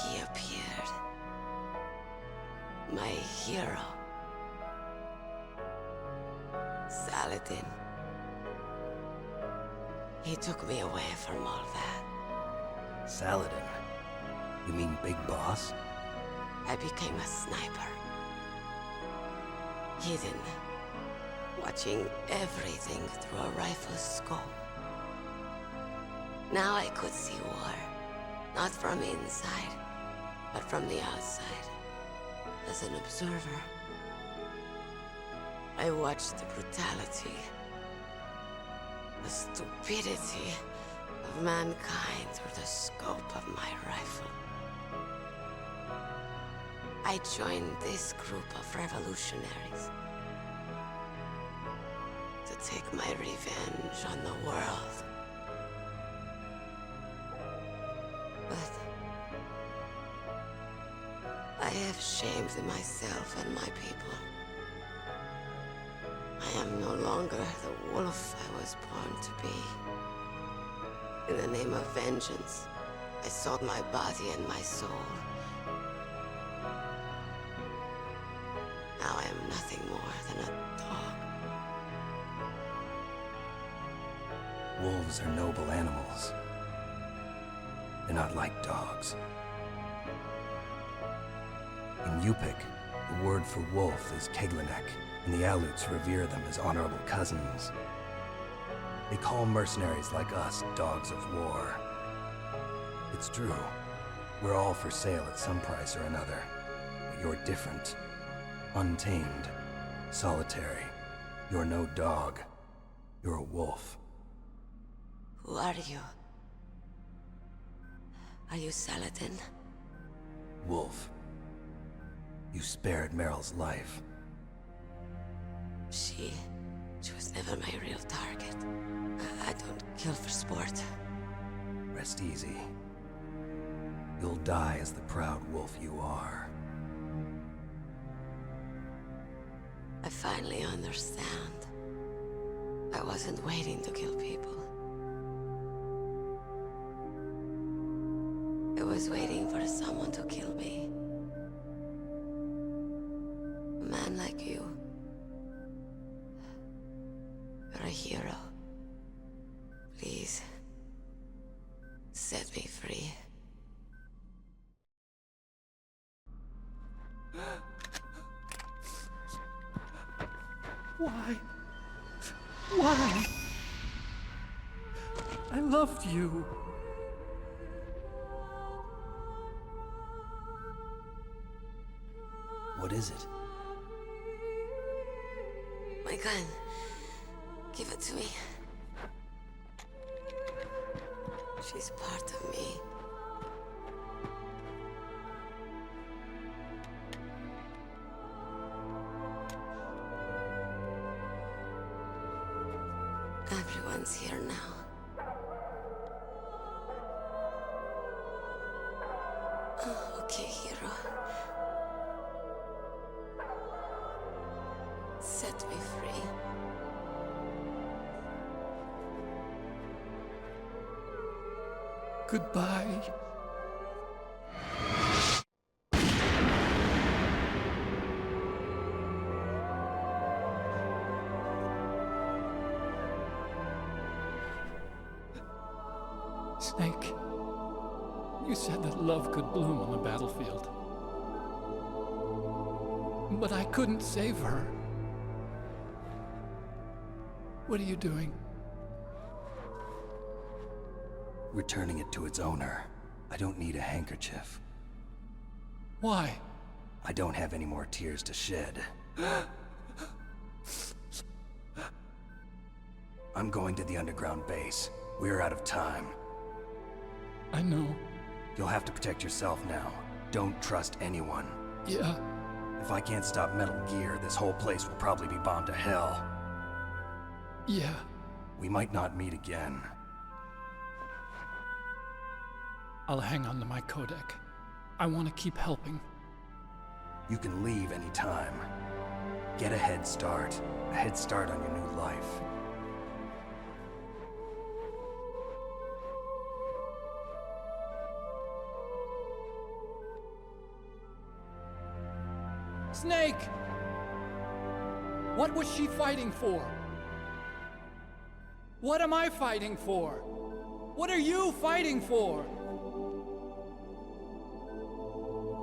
he appeared. My hero. Saladin. He took me away from all that. Saladin? You mean Big Boss? I became a sniper. Hidden. Watching everything through a rifle's scope. Now I could see war. Not from inside, but from the outside. As an observer. I watched the brutality, the stupidity of mankind through the scope of my rifle. I joined this group of revolutionaries to take my revenge on the world. But I have shamed myself and my people. I am no longer the wolf I was born to be. In the name of vengeance, I sold my body and my soul. Now I am nothing more than a dog. Wolves are noble animals. They're not like dogs. In Yupik, the word for wolf is Keglanek, and the Aleuts revere them as honorable cousins. They call mercenaries like us dogs of war. It's true. We're all for sale at some price or another. But you're different. Untamed. Solitary. You're no dog. You're a wolf. Who are you? Are you Saladin? Wolf. You spared Meryl's life. She was never my real target. I don't kill for sport. Rest easy. You'll die as the proud wolf you are. I finally understand. I wasn't waiting to kill people. I was waiting for someone to kill me. A man like you. You're a hero. Please, set me free. Why? Why? I loved you. What is it? My gun. Give it to me. She's part of me. Everyone's here now. Okay, hero. Set me free. Goodbye. Snake, you said that love could bloom on the battlefield. But I couldn't save her. What are you doing? Returning it to its owner. I don't need a handkerchief. Why? I don't have any more tears to shed. I'm going to the underground base. We're out of time. I know. You'll have to protect yourself now. Don't trust anyone. Yeah. If I can't stop Metal Gear, this whole place will probably be bombed to hell. Yeah. We might not meet again. I'll hang on to my codec. I want to keep helping. You can leave anytime. Get a head start. A head start on your new life. Snake! What was she fighting for? What am I fighting for? What are you fighting for?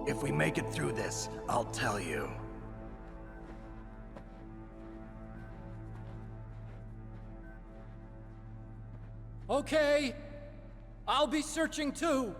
If we make it through this, I'll tell you. Okay. I'll be searching too.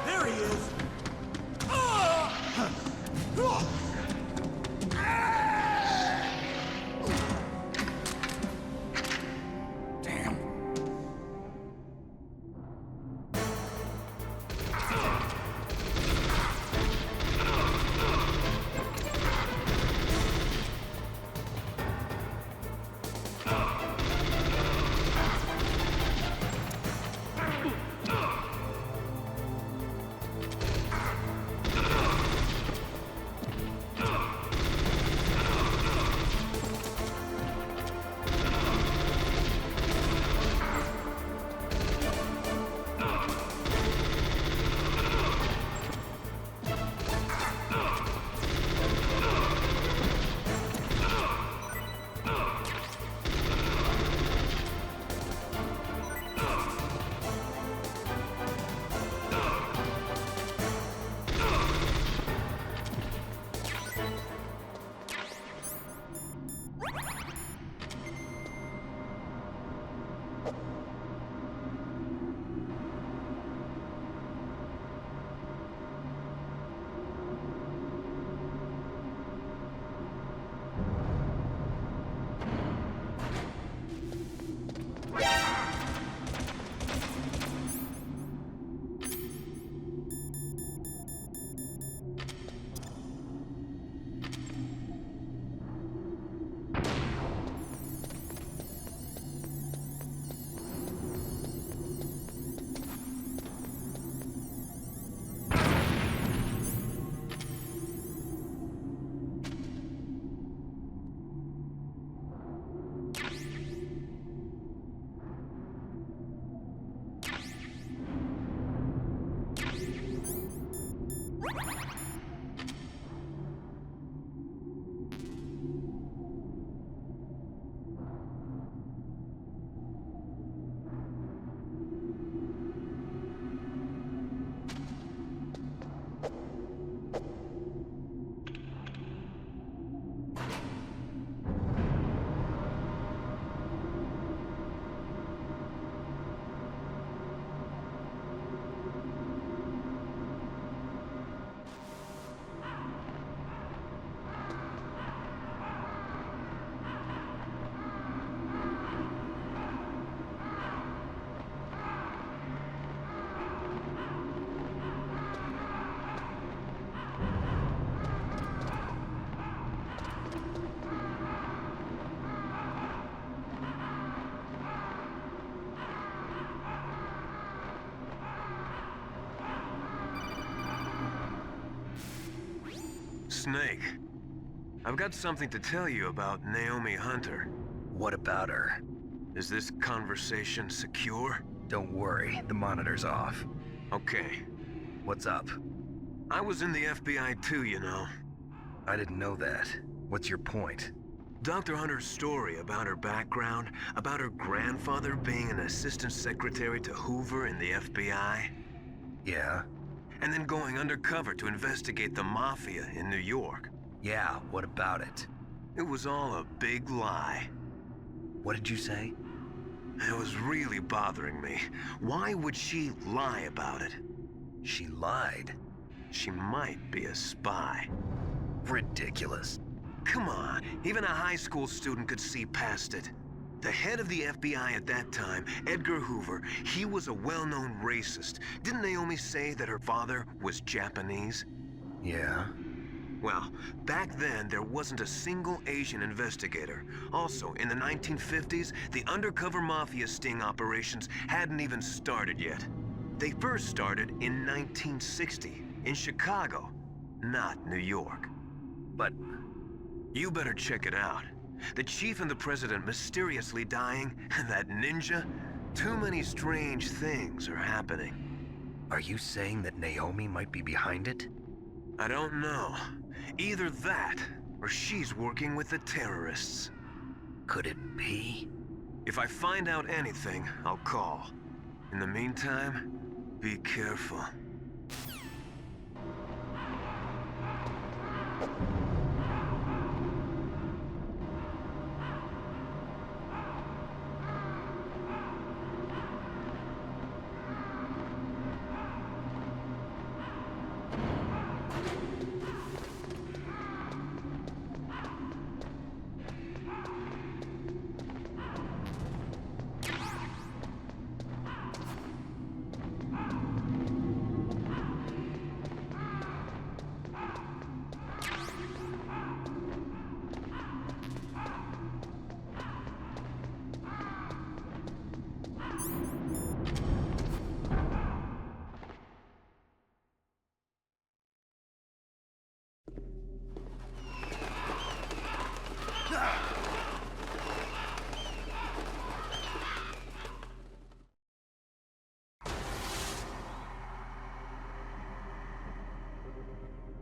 There he is! Damn. Snake, I've got something to tell you about Naomi Hunter. What about her? Is this conversation secure? Don't worry, the monitor's off. Okay. What's up? I was in the FBI too, you know. I didn't know that. What's your point? Dr. Hunter's story about her background, about her grandfather being an assistant secretary to Hoover in the FBI. Yeah? And then going undercover to investigate the Mafia in New York. Yeah, what about it? It was all a big lie. What did you say? It was really bothering me. Why would she lie about it? She lied? She might be a spy. Ridiculous. Come on, even a high school student could see past it. The head of the FBI at that time, Edgar Hoover, he was a well-known racist. Didn't Naomi say that her father was Japanese? Yeah. Well, back then, there wasn't a single Asian investigator. Also, in the 1950s, the undercover mafia sting operations hadn't even started yet. They first started in 1960, in Chicago, not New York. But you better check it out. The chief and the president mysteriously dying, and that ninja? Too many strange things are happening. Are you saying that Naomi might be behind it? I don't know. Either that, or she's working with the terrorists. Could it be? If I find out anything, I'll call. In the meantime, be careful.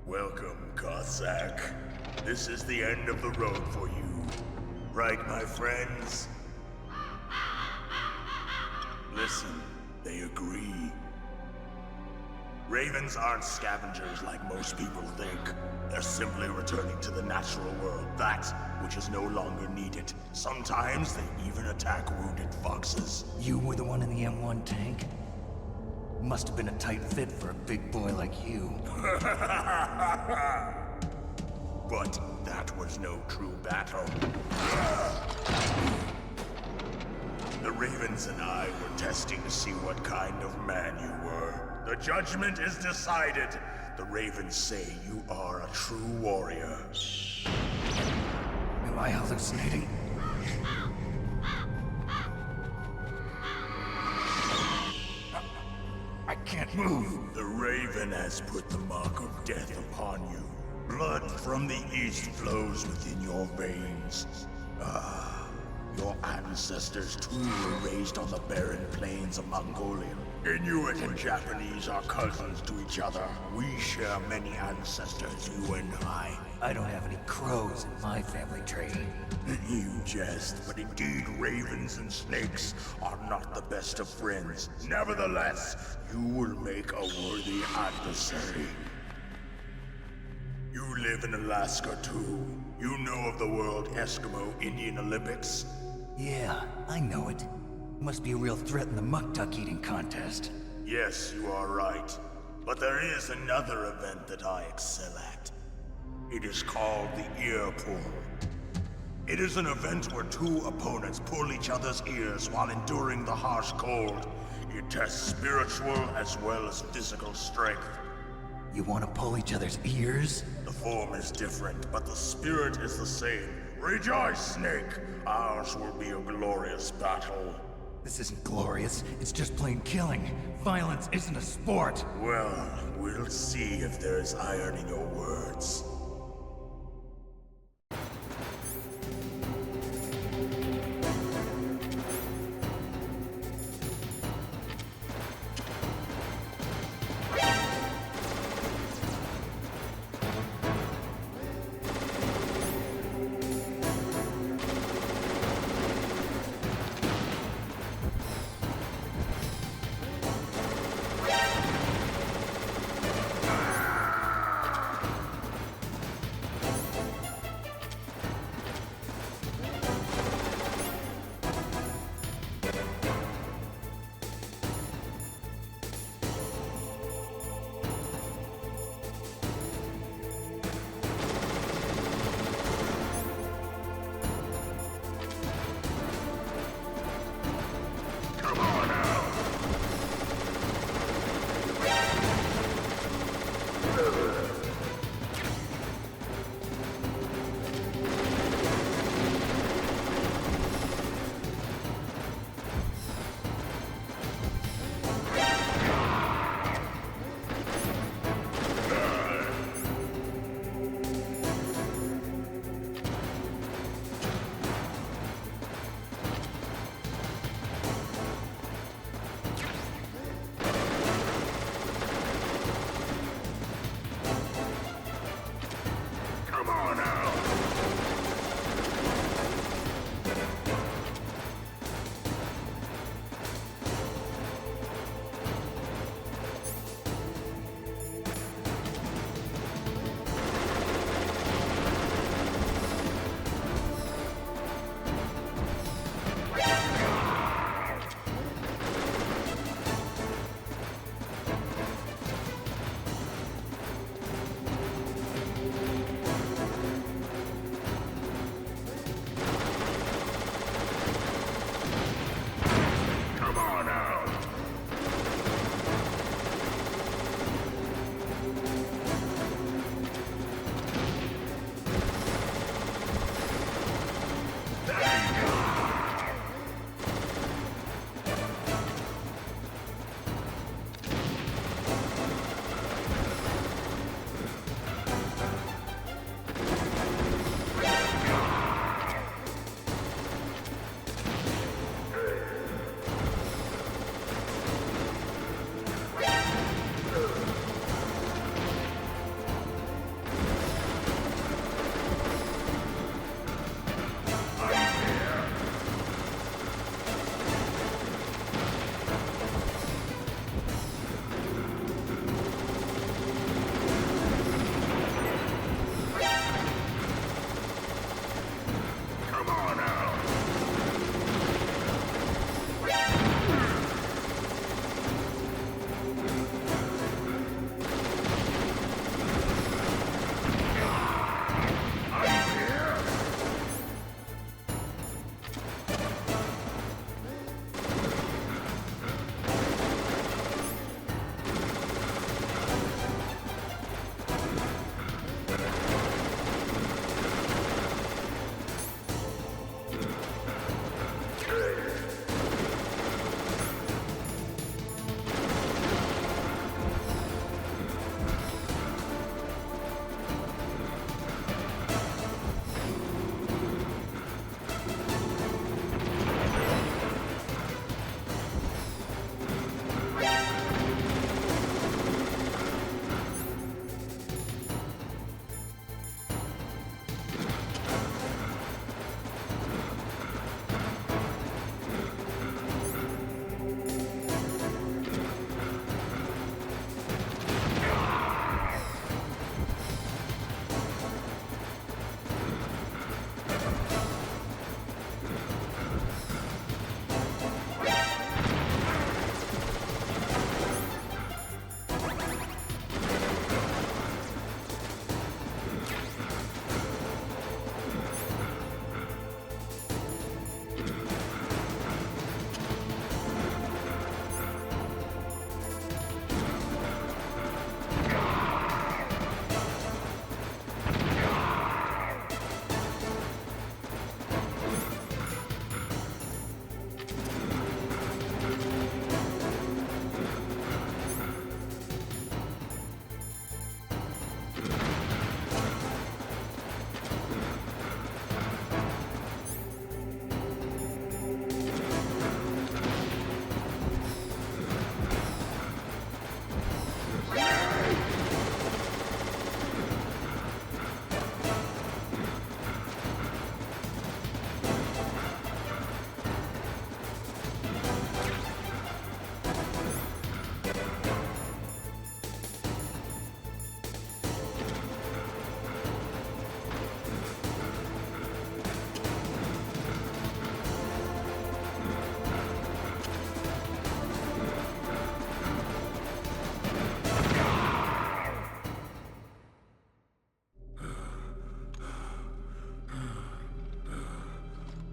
Welcome, Cossack. This is the end of the road for you. Right, my friends? Listen, they agree. Ravens aren't scavengers like most people think. They're simply returning to the natural world, that which is no longer needed. Sometimes they even attack wounded foxes. You were the one in the M1 tank? Must have been a tight fit for a big boy like you. But that was no true battle. The Ravens and I were testing to see what kind of man you were. The judgment is decided. The Ravens say you are a true warrior. Am I hallucinating? I can't move. The Raven has put the mark of death upon you. Blood from the east flows within your veins. Your ancestors too were raised on the barren plains of Mongolia. Inuit and Japanese are cousins to each other. We share many ancestors, you and I. I don't have any crows in my family tree. You jest, but indeed ravens and snakes are not the best of friends. Nevertheless, you will make a worthy adversary. You live in Alaska too. You know of the World Eskimo Indian Olympics? Yeah, I know it. Must be a real threat in the muck-duck eating contest. Yes, you are right. But there is another event that I excel at. It is called the ear pull. It is an event where two opponents pull each other's ears while enduring the harsh cold. It tests spiritual as well as physical strength. You want to pull each other's ears? The form is different, but the spirit is the same. Rejoice, Snake! Ours will be a glorious battle. This isn't glorious, it's just plain killing. Violence isn't a sport. Well, we'll see if there's iron in your words.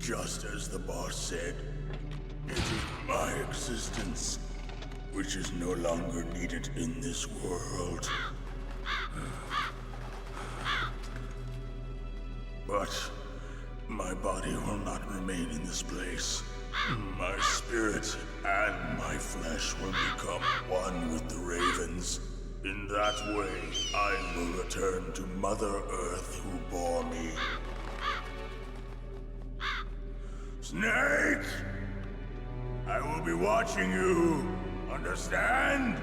Just as the boss said, it is my existence which is no longer needed in this world. But my body will not remain in this place. My spirit and my flesh will become one with the ravens. In that way, I will return to Mother Earth who bore me. Snake! I will be watching you. Understand?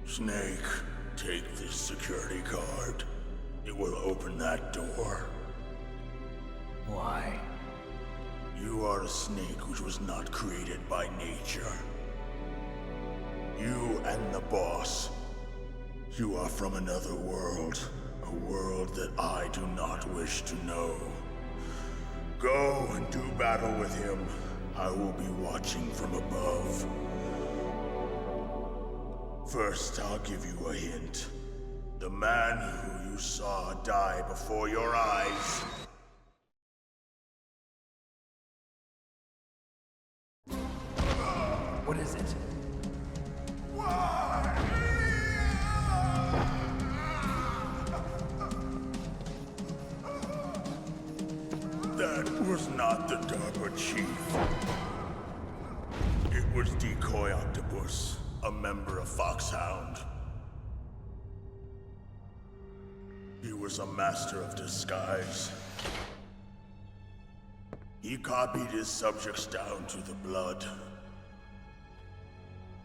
Snake, take this security card. It will open that door. Why? You are a snake which was not created by nature. You and the boss. You are from another world. A world that I do not wish to know. Go and do battle with him. I will be watching from above. First, I'll give you a hint. The man who you saw die before your eyes. What is it? That was not the DARPA chief. It was Decoy Octopus, a member of Foxhound. He was a master of disguise. He copied his subjects down to the blood.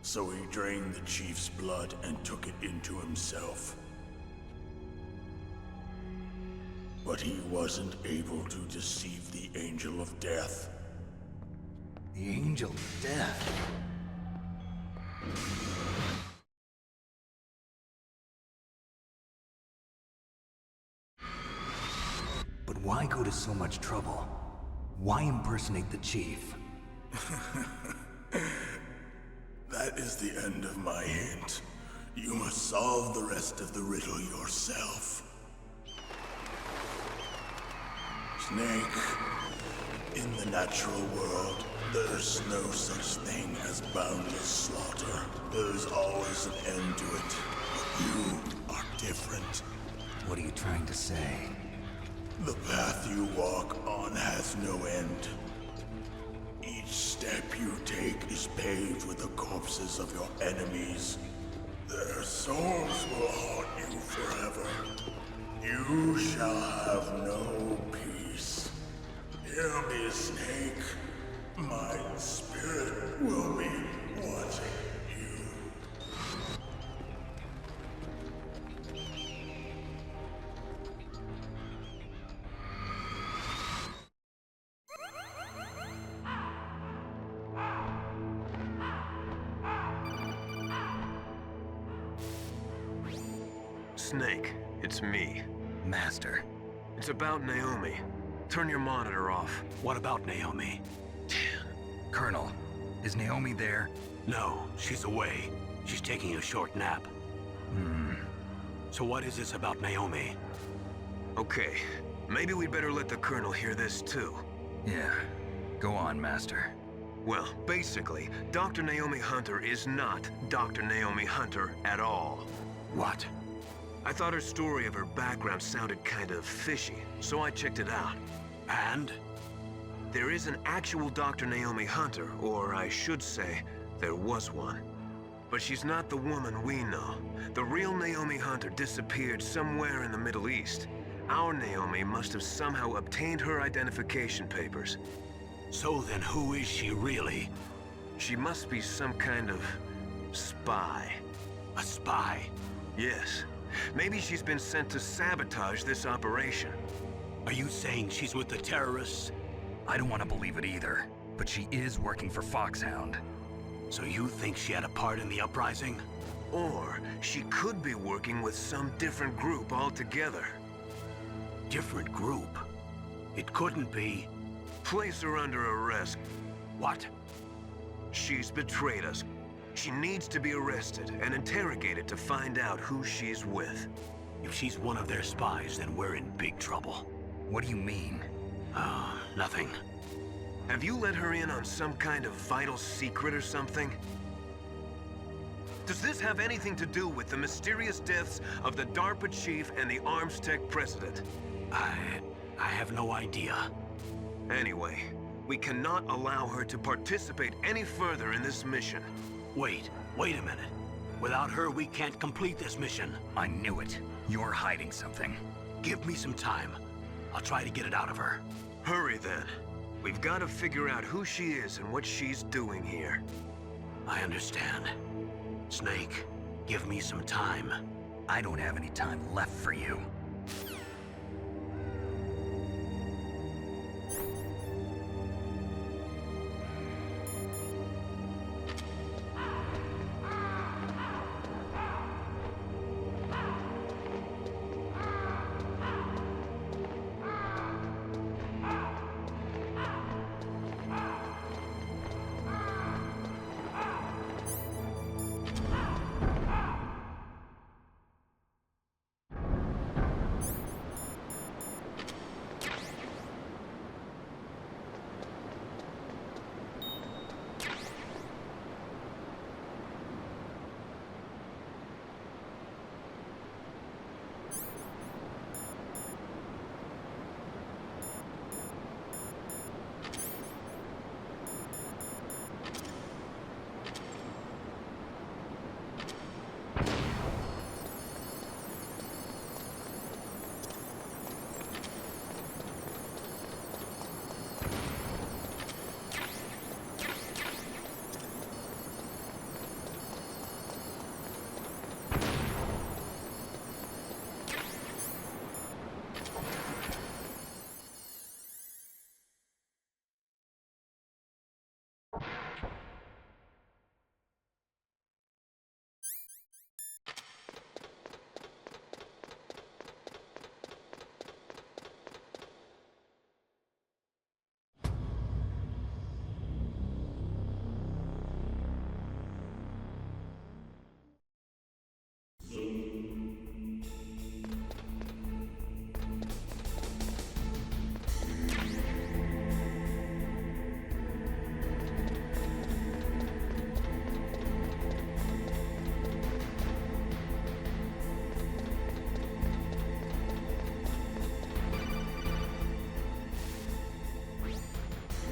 So he drained the chief's blood and took it into himself. But he wasn't able to deceive the Angel of Death. The Angel of Death? But why go to so much trouble? Why impersonate the chief? That is the end of my hint. You must solve the rest of the riddle yourself. Snake, in the natural world, there's no such thing as boundless slaughter. There's always an end to it. But you are different. What are you trying to say? The path you walk on has no end. Each step you take is paved with the corpses of your enemies. Their souls will haunt you forever. You shall have no peace. Hear me, Snake. My spirit will be watching you. Snake, it's me. Master. It's about Naomi. Turn your monitor off. What about Naomi? Colonel, is Naomi there? No, she's away. She's taking a short nap. So what is this about Naomi? Okay, maybe we'd better let the Colonel hear this too. Yeah, go on, Master. Well, basically, Dr. Naomi Hunter is not Dr. Naomi Hunter at all. What? I thought her story of her background sounded kind of fishy, so I checked it out. And? There is an actual Dr. Naomi Hunter, or I should say, there was one. But she's not the woman we know. The real Naomi Hunter disappeared somewhere in the Middle East. Our Naomi must have somehow obtained her identification papers. So then who is she really? She must be some kind of spy. A spy? Yes. Maybe she's been sent to sabotage this operation. Are you saying she's with the terrorists? I don't want to believe it either, but she is working for Foxhound. So you think she had a part in the uprising? Or she could be working with some different group altogether. Different group? It couldn't be. Place her under arrest. What? She's betrayed us. She needs to be arrested and interrogated to find out who she's with. If she's one of their spies, then we're in big trouble. What do you mean? Nothing. Have you let her in on some kind of vital secret or something? Does this have anything to do with the mysterious deaths of the DARPA chief and the Arms Tech president? I have no idea. Anyway, we cannot allow her to participate any further in this mission. Wait a minute. Without her, we can't complete this mission. I knew it. You're hiding something. Give me some time. I'll try to get it out of her. Hurry then. We've got to figure out who she is and what she's doing here. I understand. Snake, give me some time. I don't have any time left for you.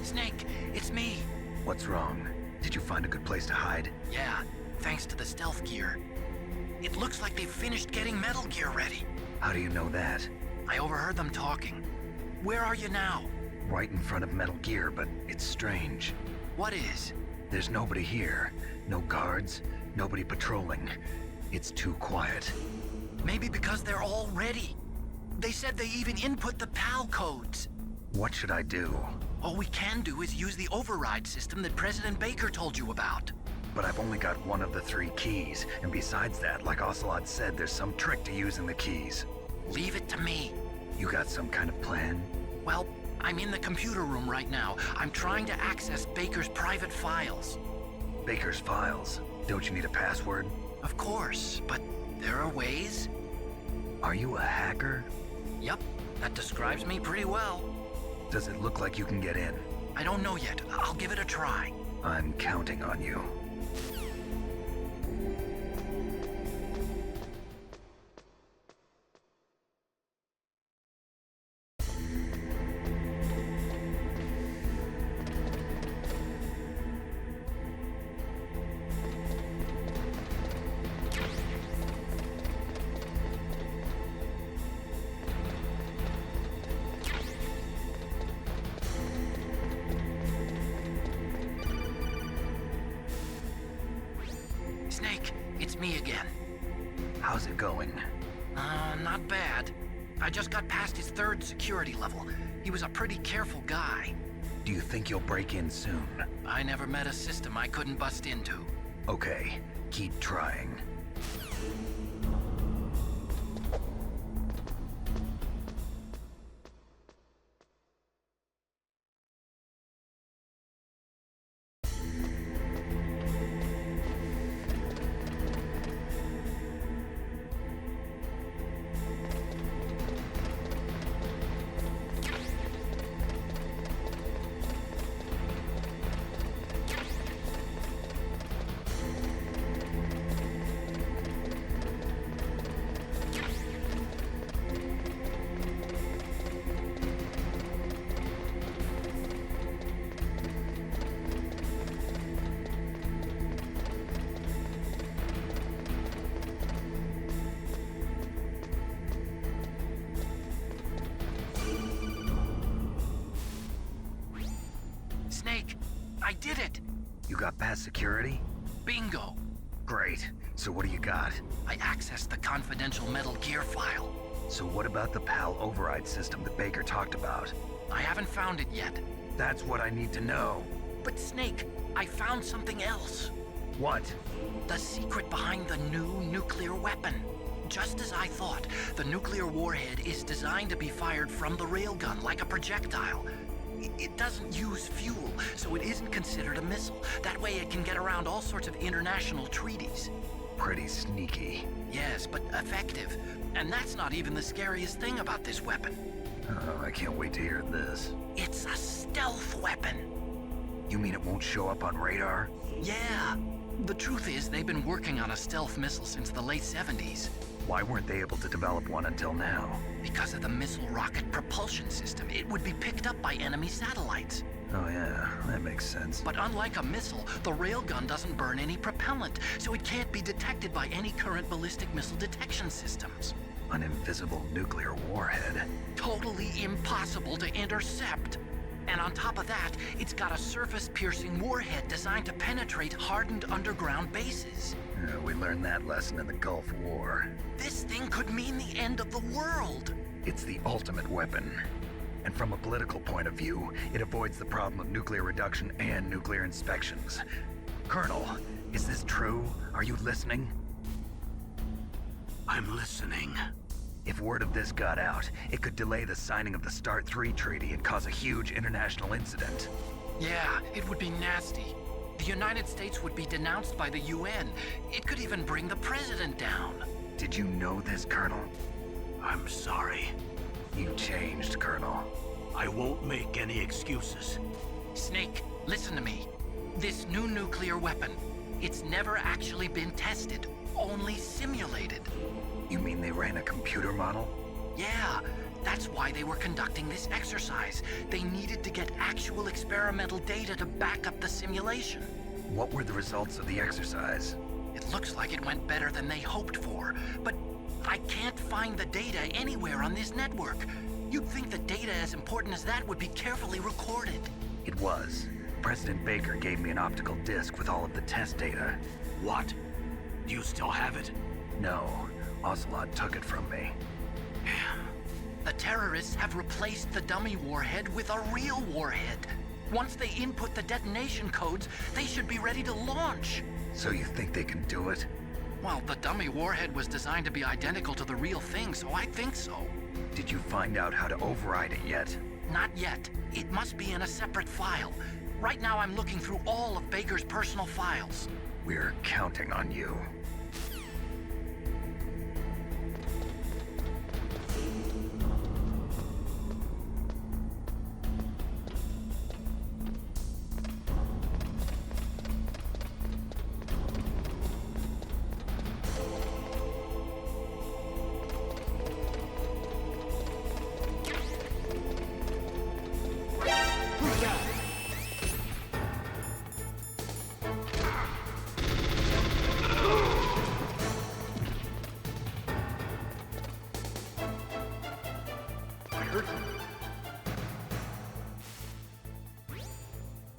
Snake, it's me. What's wrong? Did you find a good place to hide? Yeah, thanks to the stealth gear. It looks like they've finished getting Metal Gear ready. How do you know that? I overheard them talking. Where are you now? Right in front of Metal Gear, but it's strange. What is? There's nobody here. No guards, nobody patrolling. It's too quiet. Maybe because they're all ready. They said they even input the PAL codes. What should I do? All we can do is use the override system that President Baker told you about. But I've only got one of the 3 keys, and besides that, like Ocelot said, there's some trick to using the keys. Leave it to me. You got some kind of plan? Well, I'm in the computer room right now. I'm trying to access Baker's private files. Baker's files? Don't you need a password? Of course, but there are ways. Are you a hacker? Yep, that describes me pretty well. Does it look like you can get in? I don't know yet. I'll give it a try. I'm counting on you. Snake, it's me again. How's it going? Not bad. I just got past his 3rd security level. He was a pretty careful guy. Do you think you'll break in soon? I never met a system I couldn't bust into. Okay, keep trying. I did it! You got past security? Bingo! Great. So what do you got? I accessed the confidential Metal Gear file. So what about the PAL override system that Baker talked about? I haven't found it yet. That's what I need to know. But Snake, I found something else. What? The secret behind the new nuclear weapon. Just as I thought, the nuclear warhead is designed to be fired from the railgun like a projectile. It doesn't use fuel, so it isn't considered a missile. That way it can get around all sorts of international treaties. Pretty sneaky. Yes, but effective. And that's not even the scariest thing about this weapon. Oh, I can't wait to hear this. It's a stealth weapon. You mean it won't show up on radar? Yeah. The truth is, they've been working on a stealth missile since the late 70s. Why weren't they able to develop one until now? Because of the missile rocket propulsion system. It would be picked up by enemy satellites. Oh yeah, that makes sense. But unlike a missile, the railgun doesn't burn any propellant, so it can't be detected by any current ballistic missile detection systems. An invisible nuclear warhead. Totally impossible to intercept. And on top of that, it's got a surface-piercing warhead designed to penetrate hardened underground bases. We learned that lesson in the Gulf War. This thing could mean the end of the world. It's the ultimate weapon. And from a political point of view, it avoids the problem of nuclear reduction and nuclear inspections. Colonel, is this true? Are you listening? I'm listening. If word of this got out, it could delay the signing of the START 3 treaty and cause a huge international incident. Yeah, it would be nasty. The United States would be denounced by the UN. It could even bring the president down. Did you know this, Colonel? I'm sorry. You changed, Colonel. I won't make any excuses. Snake, listen to me. This new nuclear weapon, it's never actually been tested, only simulated. You mean they ran a computer model? Yeah, that's why they were conducting this exercise. They needed to get actual experimental data to back up the simulation. What were the results of the exercise? It looks like it went better than they hoped for, but I can't find the data anywhere on this network. You'd think that data as important as that would be carefully recorded. It was. President Baker gave me an optical disc with all of the test data. What? Do you still have it? No. Ocelot took it from me. The terrorists have replaced the dummy warhead with a real warhead. Once they input the detonation codes, they should be ready to launch. So you think they can do it? Well, the dummy warhead was designed to be identical to the real thing, so I think so. Did you find out how to override it yet? Not yet. It must be in a separate file. Right now I'm looking through all of Baker's personal files. We're counting on you.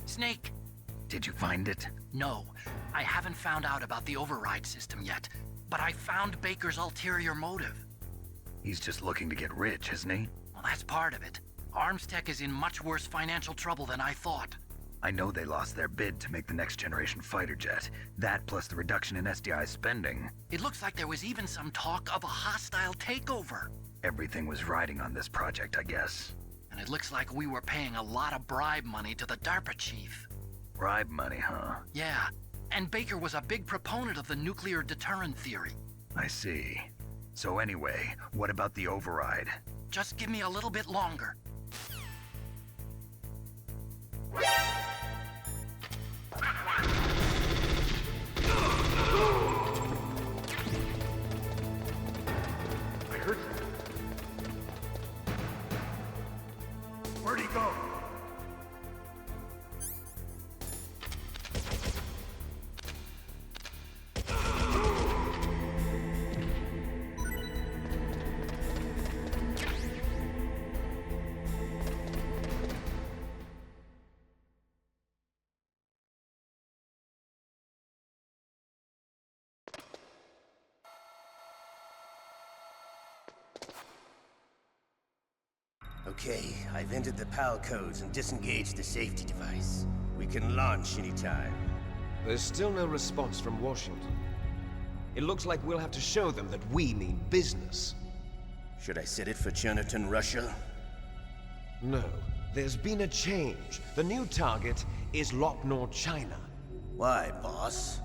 Snake! Did you find it? No, I haven't found out about the override system yet, but I found Baker's ulterior motive. He's just looking to get rich, isn't he? Well, that's part of it. Armstech is in much worse financial trouble than I thought. I know they lost their bid to make the next generation fighter jet. That plus the reduction in SDI spending. It looks like there was even some talk of a hostile takeover. Everything was riding on this project, I guess. And it looks like we were paying a lot of bribe money to the DARPA chief. Bribe money, huh? Yeah, and Baker was a big proponent of the nuclear deterrent theory. I see. So anyway, what about the override? Just give me a little bit longer. Where'd he go? Okay, I've entered the PAL codes and disengaged the safety device. We can launch anytime. There's still no response from Washington. It looks like we'll have to show them that we mean business. Should I set it for Cherniton, Russia? No. There's been a change. The new target is Locknor, China. Why, boss?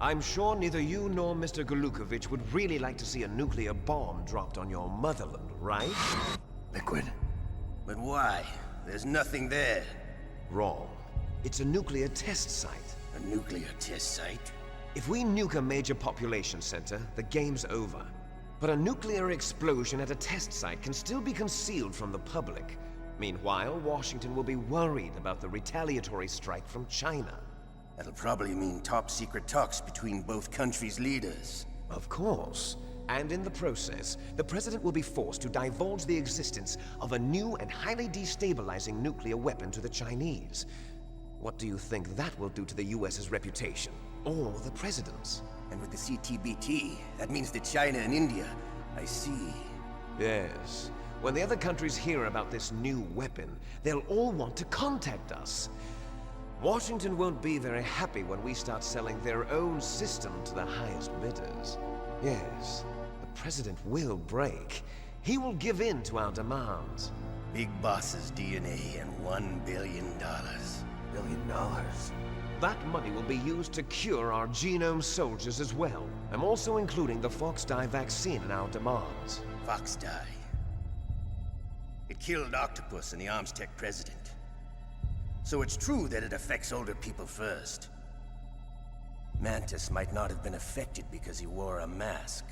I'm sure neither you nor Mr. Golukovich would really like to see a nuclear bomb dropped on your motherland, right? Liquid. But why? There's nothing there. Wrong. It's a nuclear test site. A nuclear test site? If we nuke a major population center, the game's over. But a nuclear explosion at a test site can still be concealed from the public. Meanwhile, Washington will be worried about the retaliatory strike from China. That'll probably mean top-secret talks between both countries' leaders. Of course. And in the process, the President will be forced to divulge the existence of a new and highly destabilizing nuclear weapon to the Chinese. What do you think that will do to the US's reputation? Or the President's? And with the CTBT, that means that China and India... I see. Yes. When the other countries hear about this new weapon, they'll all want to contact us. Washington won't be very happy when we start selling their own system to the highest bidders. Yes, the President will break. He will give in to our demands. Big Boss's DNA and $1 billion. $1 billion? That money will be used to cure our genome soldiers as well. I'm also including the Fox-Die vaccine in our demands. Fox-Die? It killed Octopus and the Armstech president. So it's true that it affects older people first. Mantis might not have been affected because he wore a mask.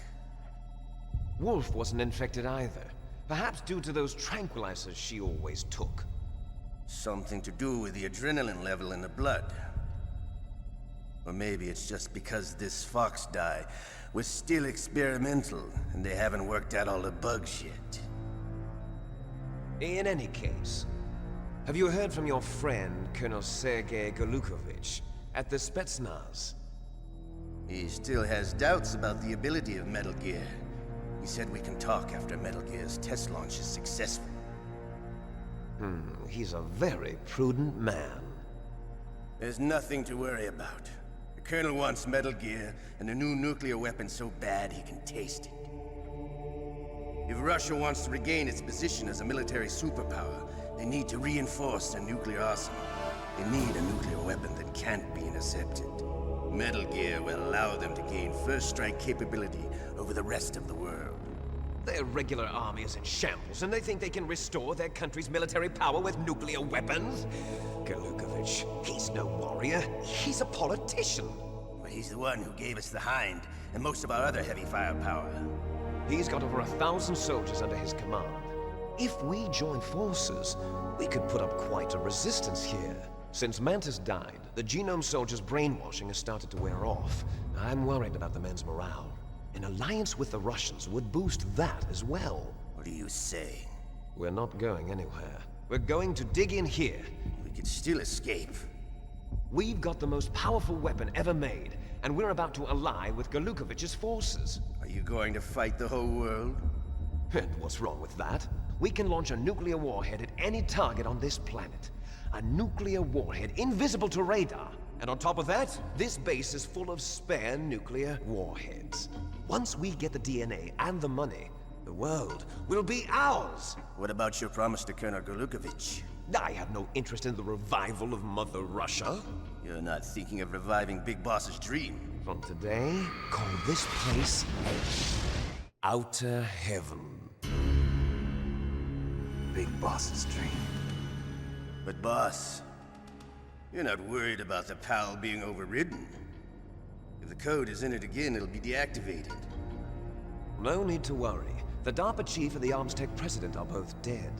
Wolf wasn't infected either. Perhaps due to those tranquilizers she always took. Something to do with the adrenaline level in the blood. Or maybe it's just because this Fox-Die was still experimental and they haven't worked out all the bugs yet. In any case, have you heard from your friend, Colonel Sergei Golukovich, at the Spetsnaz? He still has doubts about the ability of Metal Gear. He said we can talk after Metal Gear's test launch is successful. He's a very prudent man. There's nothing to worry about. The Colonel wants Metal Gear and a new nuclear weapon so bad he can taste it. If Russia wants to regain its position as a military superpower, they need to reinforce their nuclear arsenal. They need a nuclear weapon that can't be intercepted. Metal Gear will allow them to gain first strike capability over the rest of the world. Their regular army is in shambles, and they think they can restore their country's military power with nuclear weapons? Golukovich, he's no warrior. He's a politician. But he's the one who gave us the Hind and most of our other heavy firepower. He's got over 1,000 soldiers under his command. If we join forces, we could put up quite a resistance here. Since Mantis died, the genome soldiers' brainwashing has started to wear off. I'm worried about the men's morale. An alliance with the Russians would boost that as well. What are you saying? We're not going anywhere. We're going to dig in here. We could still escape. We've got the most powerful weapon ever made, and we're about to ally with Golukovich's forces. Are you going to fight the whole world? And what's wrong with that? We can launch a nuclear warhead at any target on this planet. A nuclear warhead invisible to radar. And on top of that, this base is full of spare nuclear warheads. Once we get the DNA and the money, the world will be ours! What about your promise to Colonel Golukovich? I have no interest in the revival of Mother Russia. You're not thinking of reviving Big Boss's dream. From today, call this place Outer Heaven. Big Boss's dream. But boss, you're not worried about the PAL being overridden. If the code is in it again, it'll be deactivated. No need to worry. The DARPA chief and the Armstech president are both dead.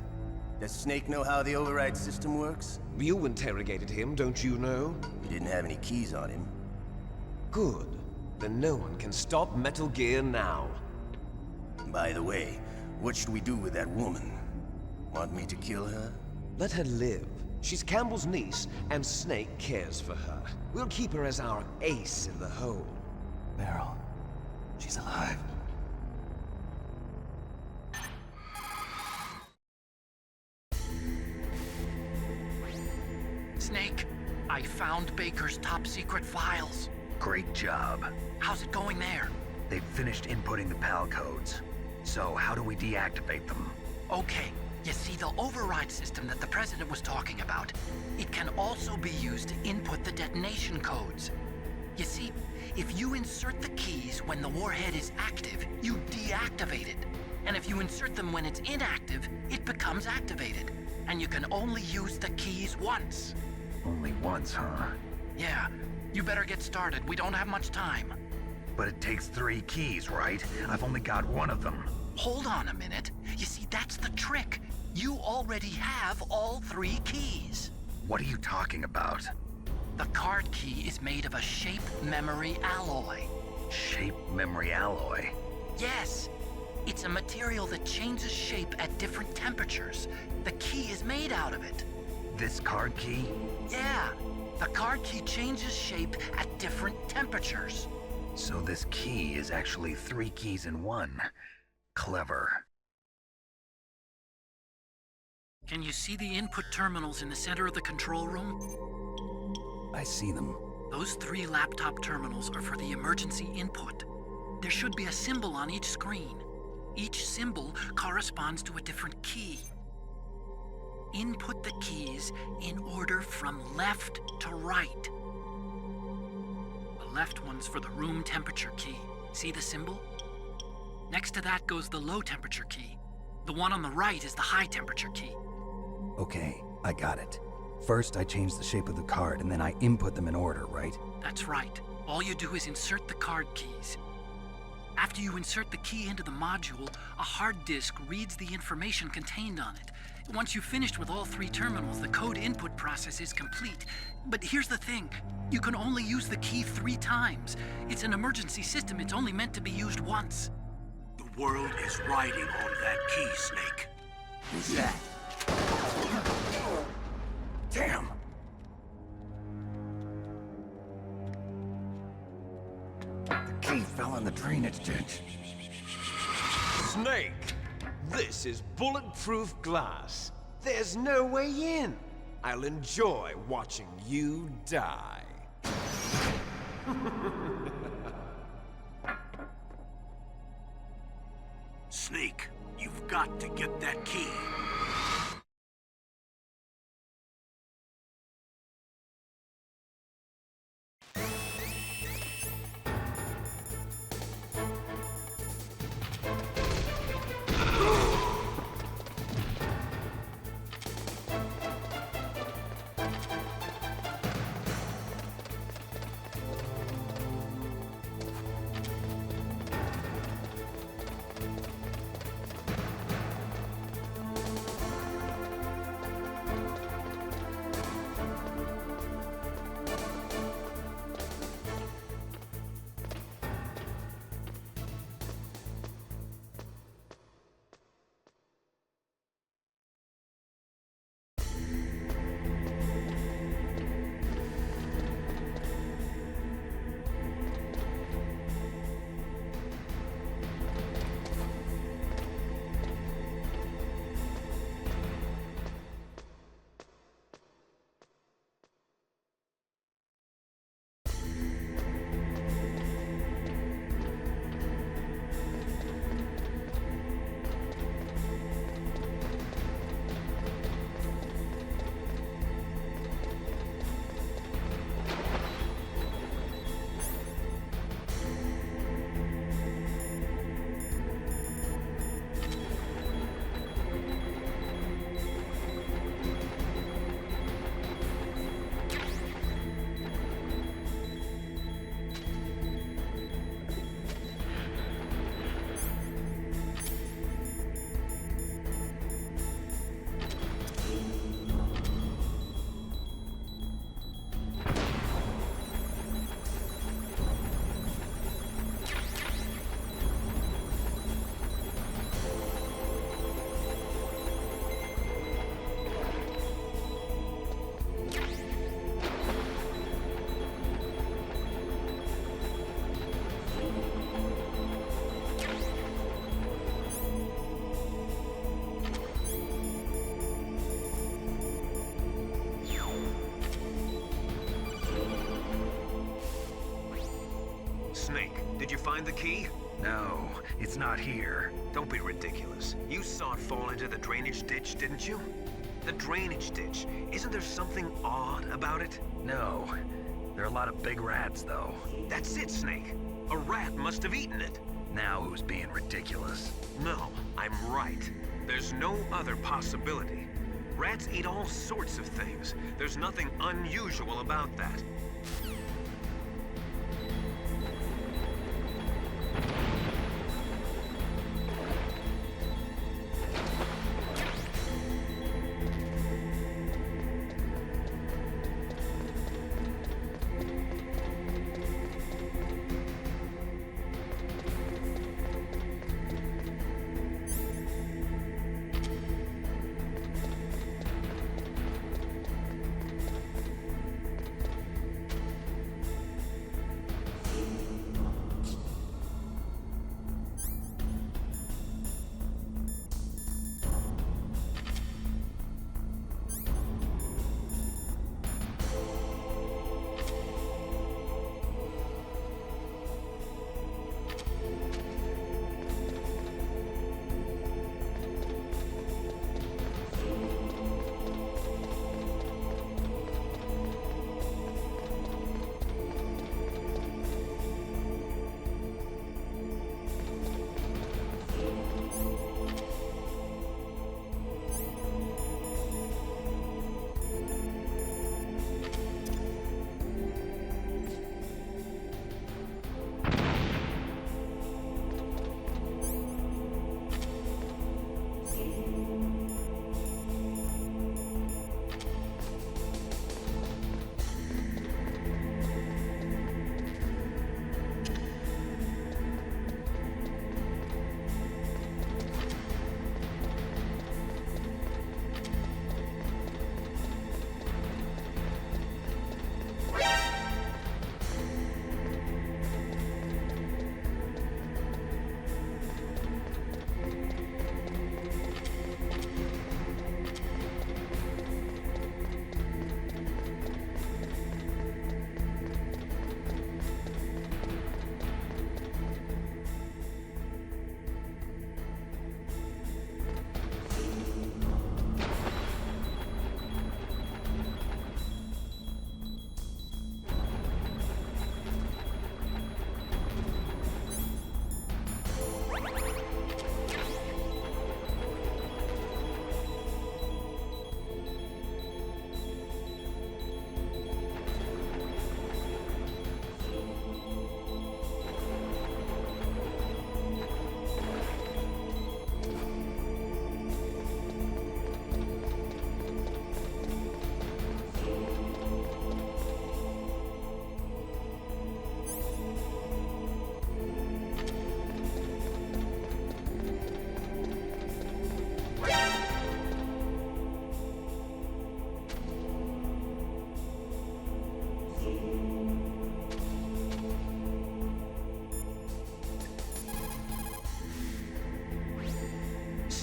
Does Snake know how the override system works? You interrogated him, don't you know? He didn't have any keys on him. Good. Then no one can stop Metal Gear now. By the way, what should we do with that woman? Want me to kill her? Let her live. She's Campbell's niece, and Snake cares for her. We'll keep her as our ace in the hole. Meryl, she's alive. Snake, I found Baker's top secret files. Great job. How's it going there? They've finished inputting the PAL codes. So how do we deactivate them? Okay, you see the override system that the President was talking about, it can also be used to input the detonation codes. You see, if you insert the keys when the warhead is active, you deactivate it. And if you insert them when it's inactive, it becomes activated. And you can only use the keys once. Only once, huh? Yeah, you better get started. We don't have much time. But it takes 3 keys, right? I've only got 1 of them. Hold on a minute. You see, that's the trick. You already have all 3 keys. What are you talking about? The card key is made of a shape memory alloy. Shape memory alloy? Yes. It's a material that changes shape at different temperatures. The key is made out of it. This card key? Yeah. The card key changes shape at different temperatures. So this key is actually 3 keys in 1. Clever. Can you see the input terminals in the center of the control room? I see them. Those 3 laptop terminals are for the emergency input. There should be a symbol on each screen. Each symbol corresponds to a different key. Input the keys in order from left to right. The left one's for the room temperature key. See the symbol? Next to that goes the low temperature key. The one on the right is the high temperature key. Okay, I got it. First, I change the shape of the card, and then I input them in order, right? That's right. All you do is insert the card keys. After you insert the key into the module, a hard disk reads the information contained on it. Once you've finished with all 3 terminals, the code input process is complete. But here's the thing. You can only use the key 3 times. It's an emergency system. It's only meant to be used once. The world is riding on that key, Snake. Who's that? Damn! The key fell in the drainage ditch. Snake! This is bulletproof glass. There's no way in. I'll enjoy watching you die. Snake, you've got to get that key. find the key? No, it's not here. Don't be ridiculous. You saw it fall into the drainage ditch, didn't you? The drainage ditch. Isn't there something odd about it? No. There are a lot of big rats, though. That's it, Snake. A rat must have eaten it. Now who's being ridiculous? No, I'm right. There's no other possibility. Rats eat all sorts of things. There's nothing unusual about that.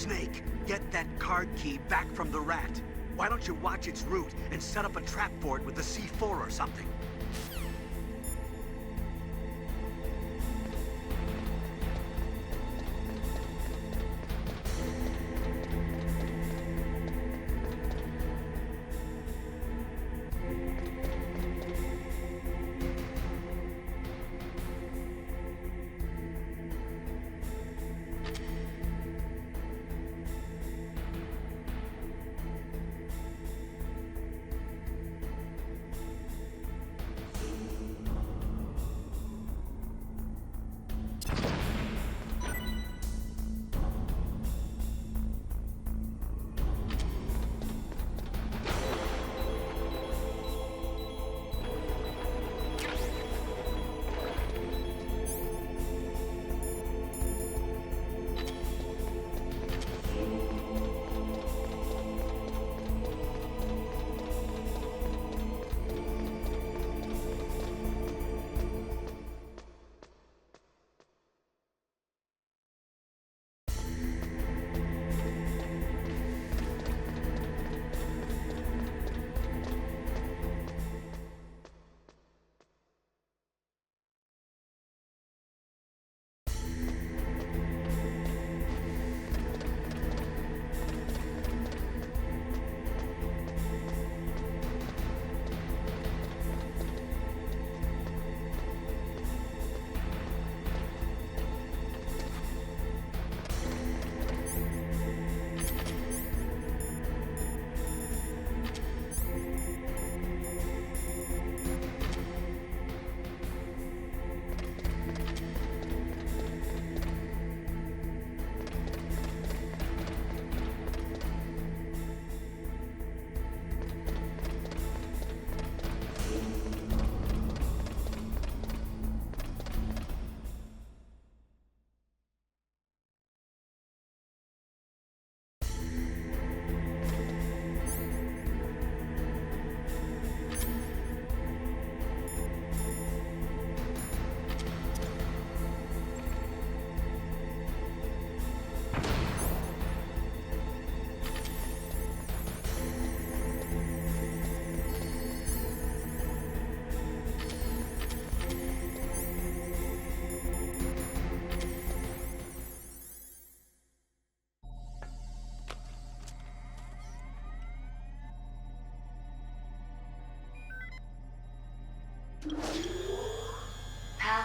Snake, get that card key back from the rat. Why don't you watch its route and set up a trap for it with the C4 or something? PAL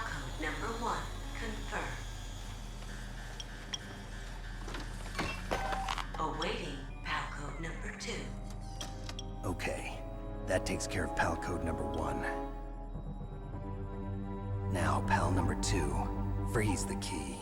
code number 1 confirmed. Awaiting PAL code number 2. Okay, that takes care of PAL code number 1. Now, PAL number 2, freeze the key.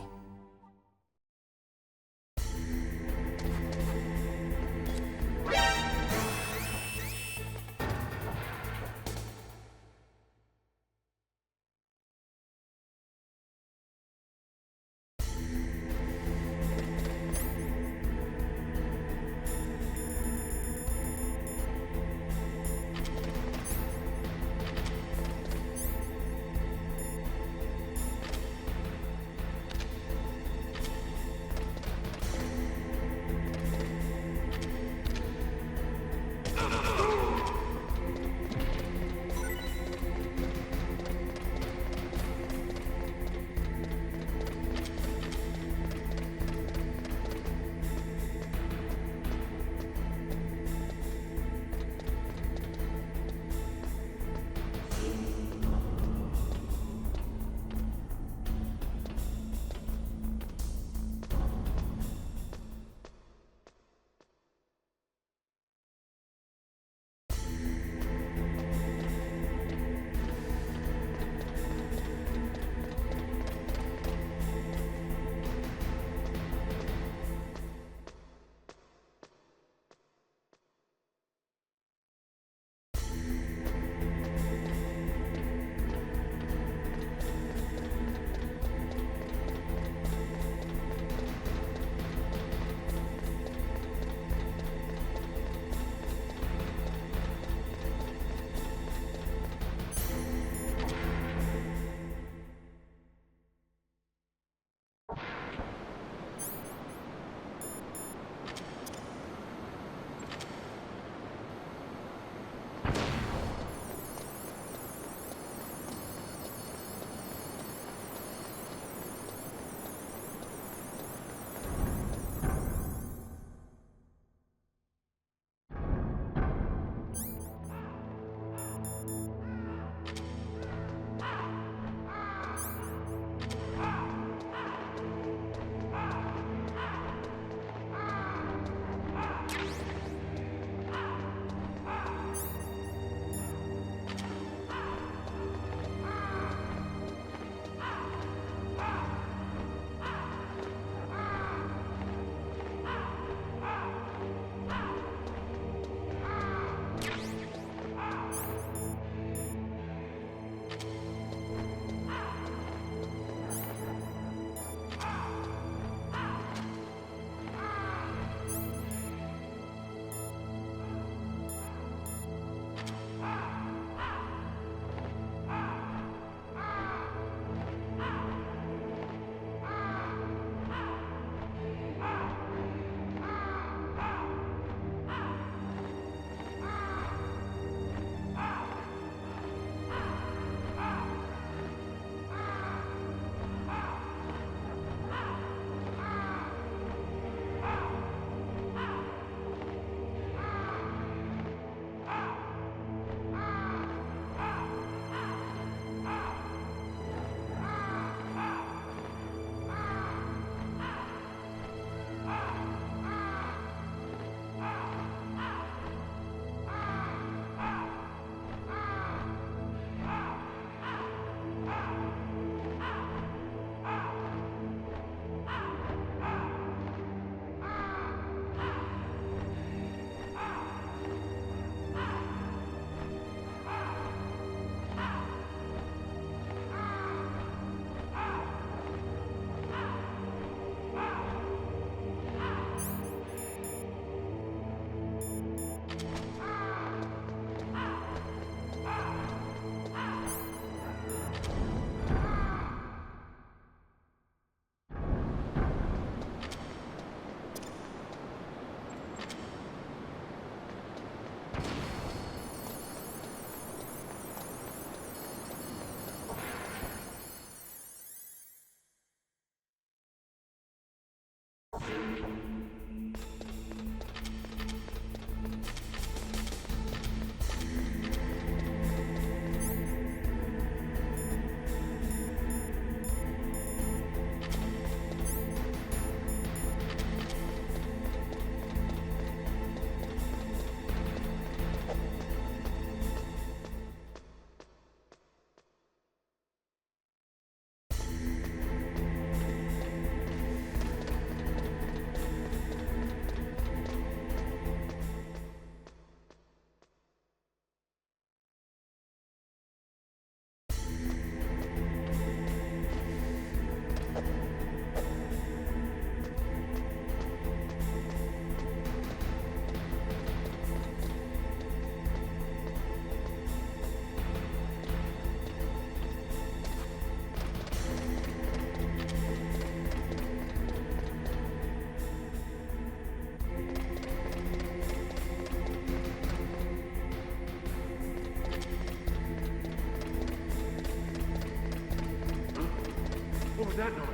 that noise?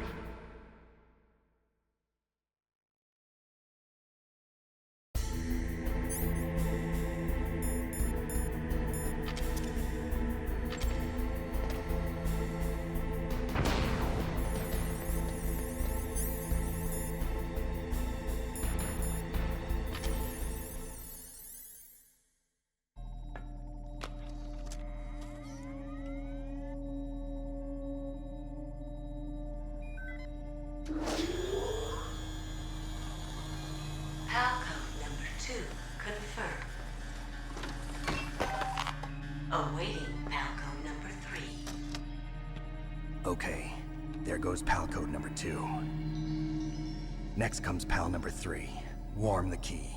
Palcode number 2 confirmed. Awaiting Palcode number 3. Okay, there goes pal code number 2. Next comes pal number 3. Warm the key.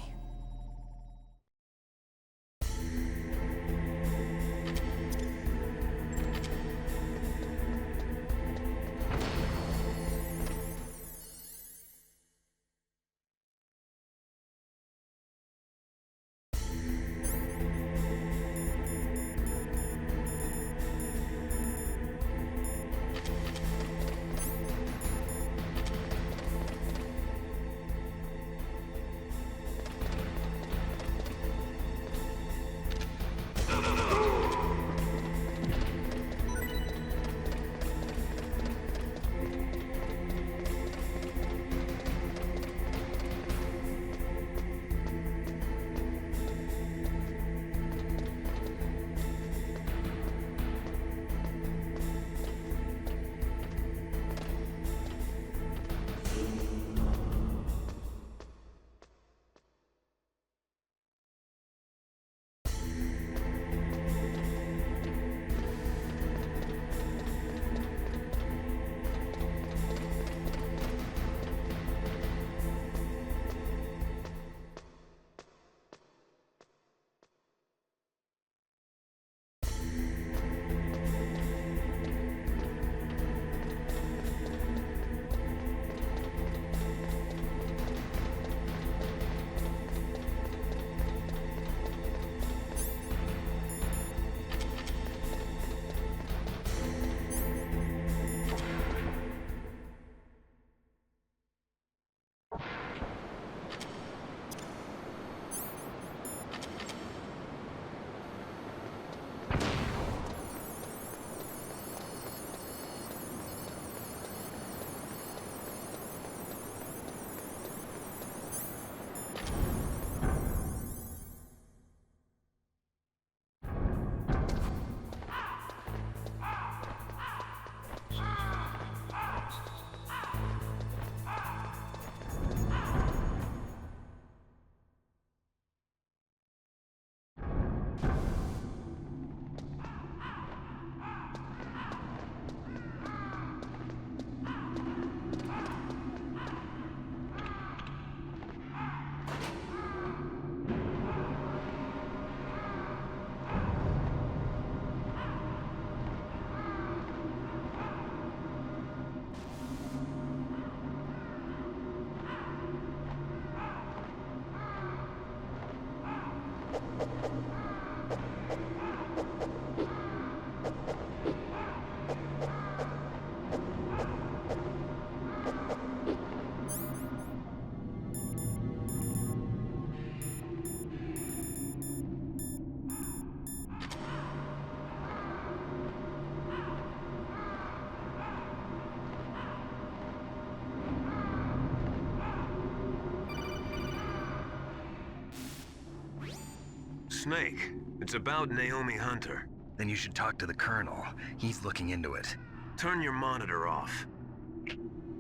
Snake, it's about Naomi Hunter. Then you should talk to the Colonel. He's looking into it. Turn your monitor off.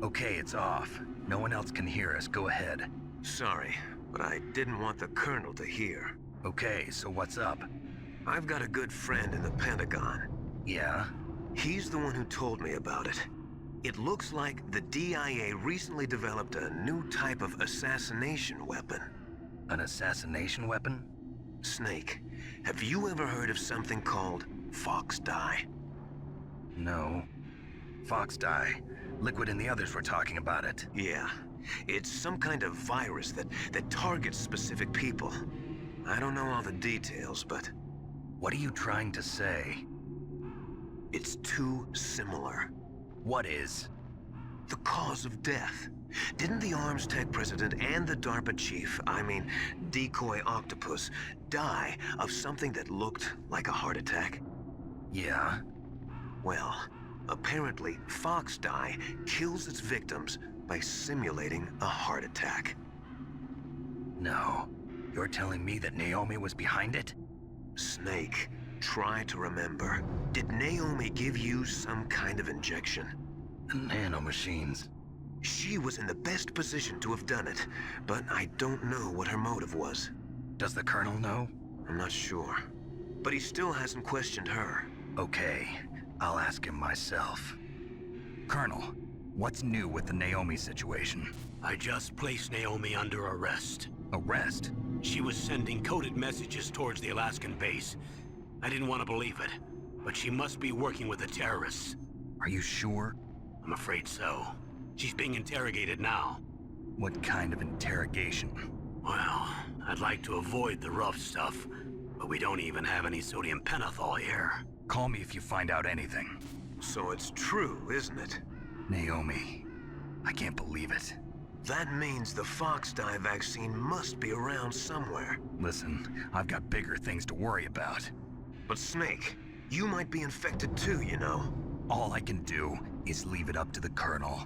Okay, it's off. No one else can hear us. Go ahead. Sorry, but I didn't want the Colonel to hear. Okay, so what's up? I've got a good friend in the Pentagon. Yeah? He's the one who told me about it. It looks like the DIA recently developed a new type of assassination weapon. An assassination weapon? Snake, have you ever heard of something called Fox Dye? No. Fox Dye. Liquid and the others were talking about it. Yeah. It's some kind of virus that targets specific people. I don't know all the details, but... What are you trying to say? It's too similar. What is? The cause of death. Didn't the Arms Tech president and the DARPA chief, Decoy Octopus, die of something that looked like a heart attack? Yeah. Well, apparently Fox Die kills its victims by simulating a heart attack. No. You're telling me that Naomi was behind it? Snake, try to remember. Did Naomi give you some kind of injection? Nanomachines. She was in the best position to have done it, but I don't know what her motive was. Does the Colonel know? I'm not sure. But he still hasn't questioned her. Okay, I'll ask him myself. Colonel, what's new with the Naomi situation? I just placed Naomi under arrest. Arrest? She was sending coded messages towards the Alaskan base. I didn't want to believe it, but she must be working with the terrorists. Are you sure? I'm afraid so. She's being interrogated now. What kind of interrogation? Well, I'd like to avoid the rough stuff, but we don't even have any sodium pentothal here. Call me if you find out anything. So it's true, isn't it? Naomi, I can't believe it. That means the Fox Die vaccine must be around somewhere. Listen, I've got bigger things to worry about. But Snake, you might be infected too, you know. All I can do is leave it up to the Colonel.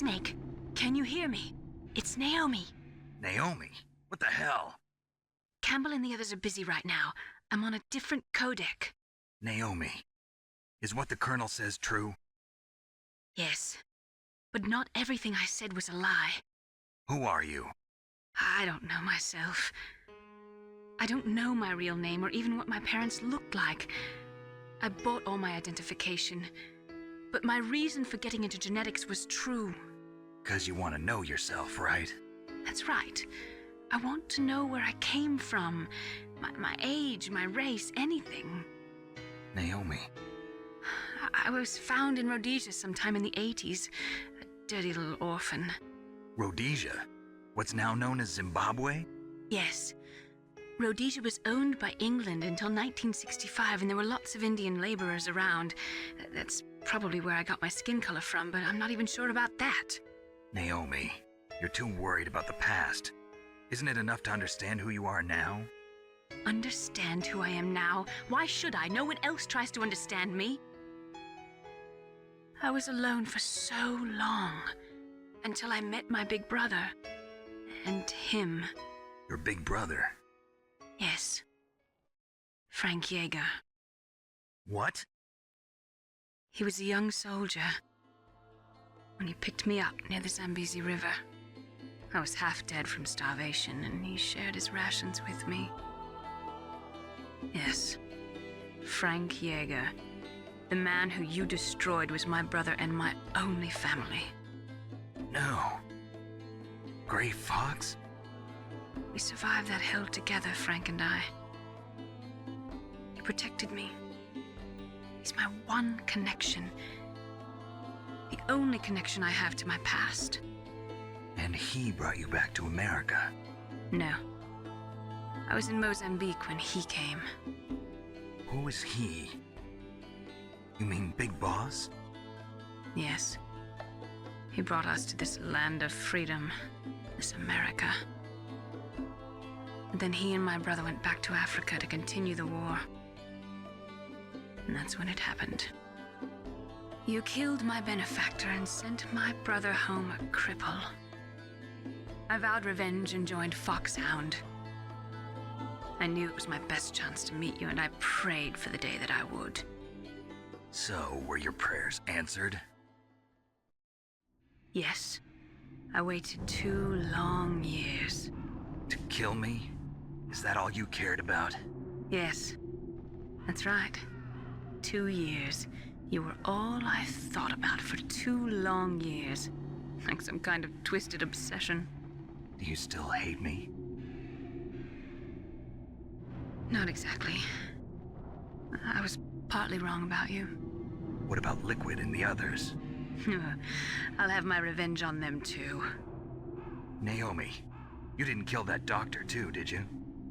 Snake, can you hear me? It's Naomi. Naomi? What the hell? Campbell and the others are busy right now. I'm on a different codec. Naomi, is what the Colonel says true? Yes, but not everything I said was a lie. Who are you? I don't know myself. I don't know my real name or even what my parents looked like. I bought all my identification, but my reason for getting into genetics was true. 'Cause you want to know yourself, right? That's right. I want to know where I came from, my age, my race, anything. Naomi. I was found in Rhodesia sometime in the 80s, a dirty little orphan. Rhodesia? What's now known as Zimbabwe? Yes. Rhodesia was owned by England until 1965, and there were lots of Indian laborers around. That's probably where I got my skin color from, but I'm not even sure about that. Naomi, you're too worried about the past. Isn't it enough to understand who you are now? Understand who I am now? Why should I? No one else tries to understand me. I was alone for so long, until I met my big brother. And him. Your big brother? Yes. Frank Yeager. What? He was a young soldier when he picked me up near the Zambezi River. I was half dead from starvation, and he shared his rations with me. Yes, Frank Yeager. The man who you destroyed was my brother and my only family. No. Gray Fox? We survived that hell together, Frank and I. He protected me. He's my one connection. The only connection I have to my past. And he brought you back to America? No. I was in Mozambique when he came. Who is he? You mean Big Boss? Yes. He brought us to this land of freedom, this America. And then he and my brother went back to Africa to continue the war. And that's when it happened. You killed my benefactor and sent my brother home a cripple. I vowed revenge and joined Foxhound. I knew it was my best chance to meet you, and I prayed for the day that I would. So, were your prayers answered? Yes. I waited 2 long years. To kill me? Is that all you cared about? Yes. That's right. 2 years. You were all I thought about for 2 long years. Like some kind of twisted obsession. Do you still hate me? Not exactly. I was partly wrong about you. What about Liquid and the others? I'll have my revenge on them too. Naomi, you didn't kill that doctor too, did you?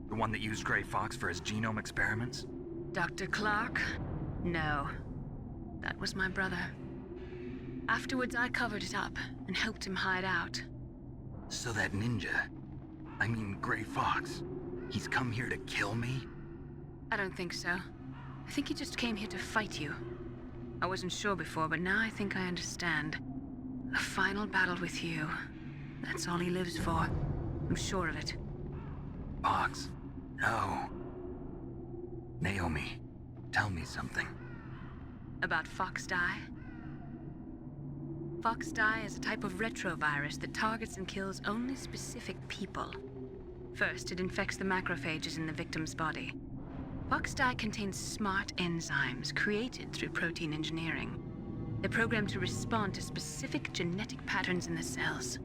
The one that used Gray Fox for his genome experiments? Dr. Clark? No. That was my brother. Afterwards, I covered it up and helped him hide out. So that ninja, I mean Gray Fox, he's come here to kill me? I don't think so. I think he just came here to fight you. I wasn't sure before, but now I think I understand. A final battle with you. That's all he lives for. I'm sure of it. Fox? No. Naomi, tell me something. About Fox Die? Fox Die is a type of retrovirus that targets and kills only specific people. First, it infects the macrophages in the victim's body. Fox Die contains smart enzymes created through protein engineering. They're programmed to respond to specific genetic patterns in the cells.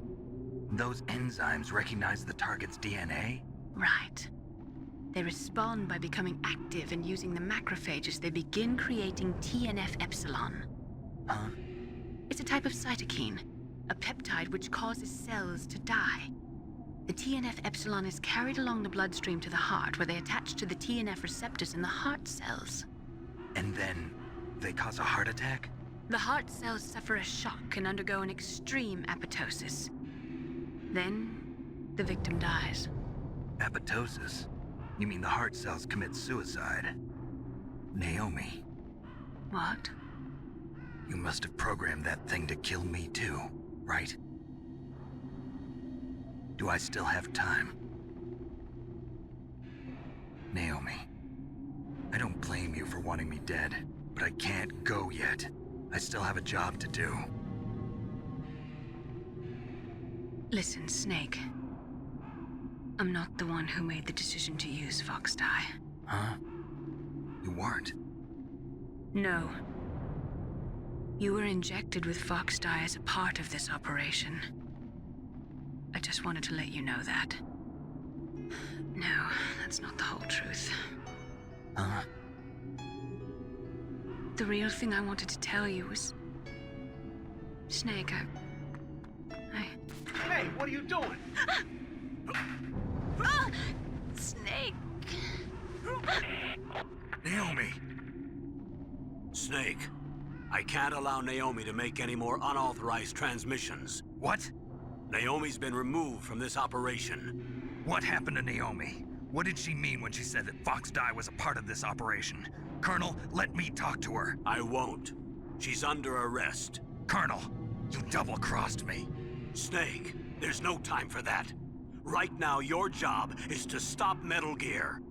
Those enzymes recognize the target's DNA? Right. They respond by becoming active and using the macrophages. They begin creating TNF-epsilon. Huh? It's a type of cytokine, a peptide which causes cells to die. The TNF-epsilon is carried along the bloodstream to the heart, where they attach to the TNF receptors in the heart cells. And then they cause a heart attack? The heart cells suffer a shock and undergo an extreme apoptosis. Then, the victim dies. Apoptosis? You mean the heart cells commit suicide? Naomi. What? You must have programmed that thing to kill me too. right? Do I still have time? Naomi, I don't blame you for wanting me dead, but I can't go yet. I still have a job to do. Listen, Snake. I'm not the one who made the decision to use Fox Dye. Huh? You weren't? No. You were injected with Fox Dye as a part of this operation. I just wanted to let you know that. No, that's not the whole truth. Huh? The real thing I wanted to tell you was... Snake, Hey, what are you doing? Snake! Naomi! Snake, I can't allow Naomi to make any more unauthorized transmissions. What? Naomi's been removed from this operation. What happened to Naomi? What did she mean when she said that Fox Dye was a part of this operation? Colonel, let me talk to her. I won't. She's under arrest. Colonel, you double-crossed me. Snake, there's no time for that. Right now, your job is to stop Metal Gear.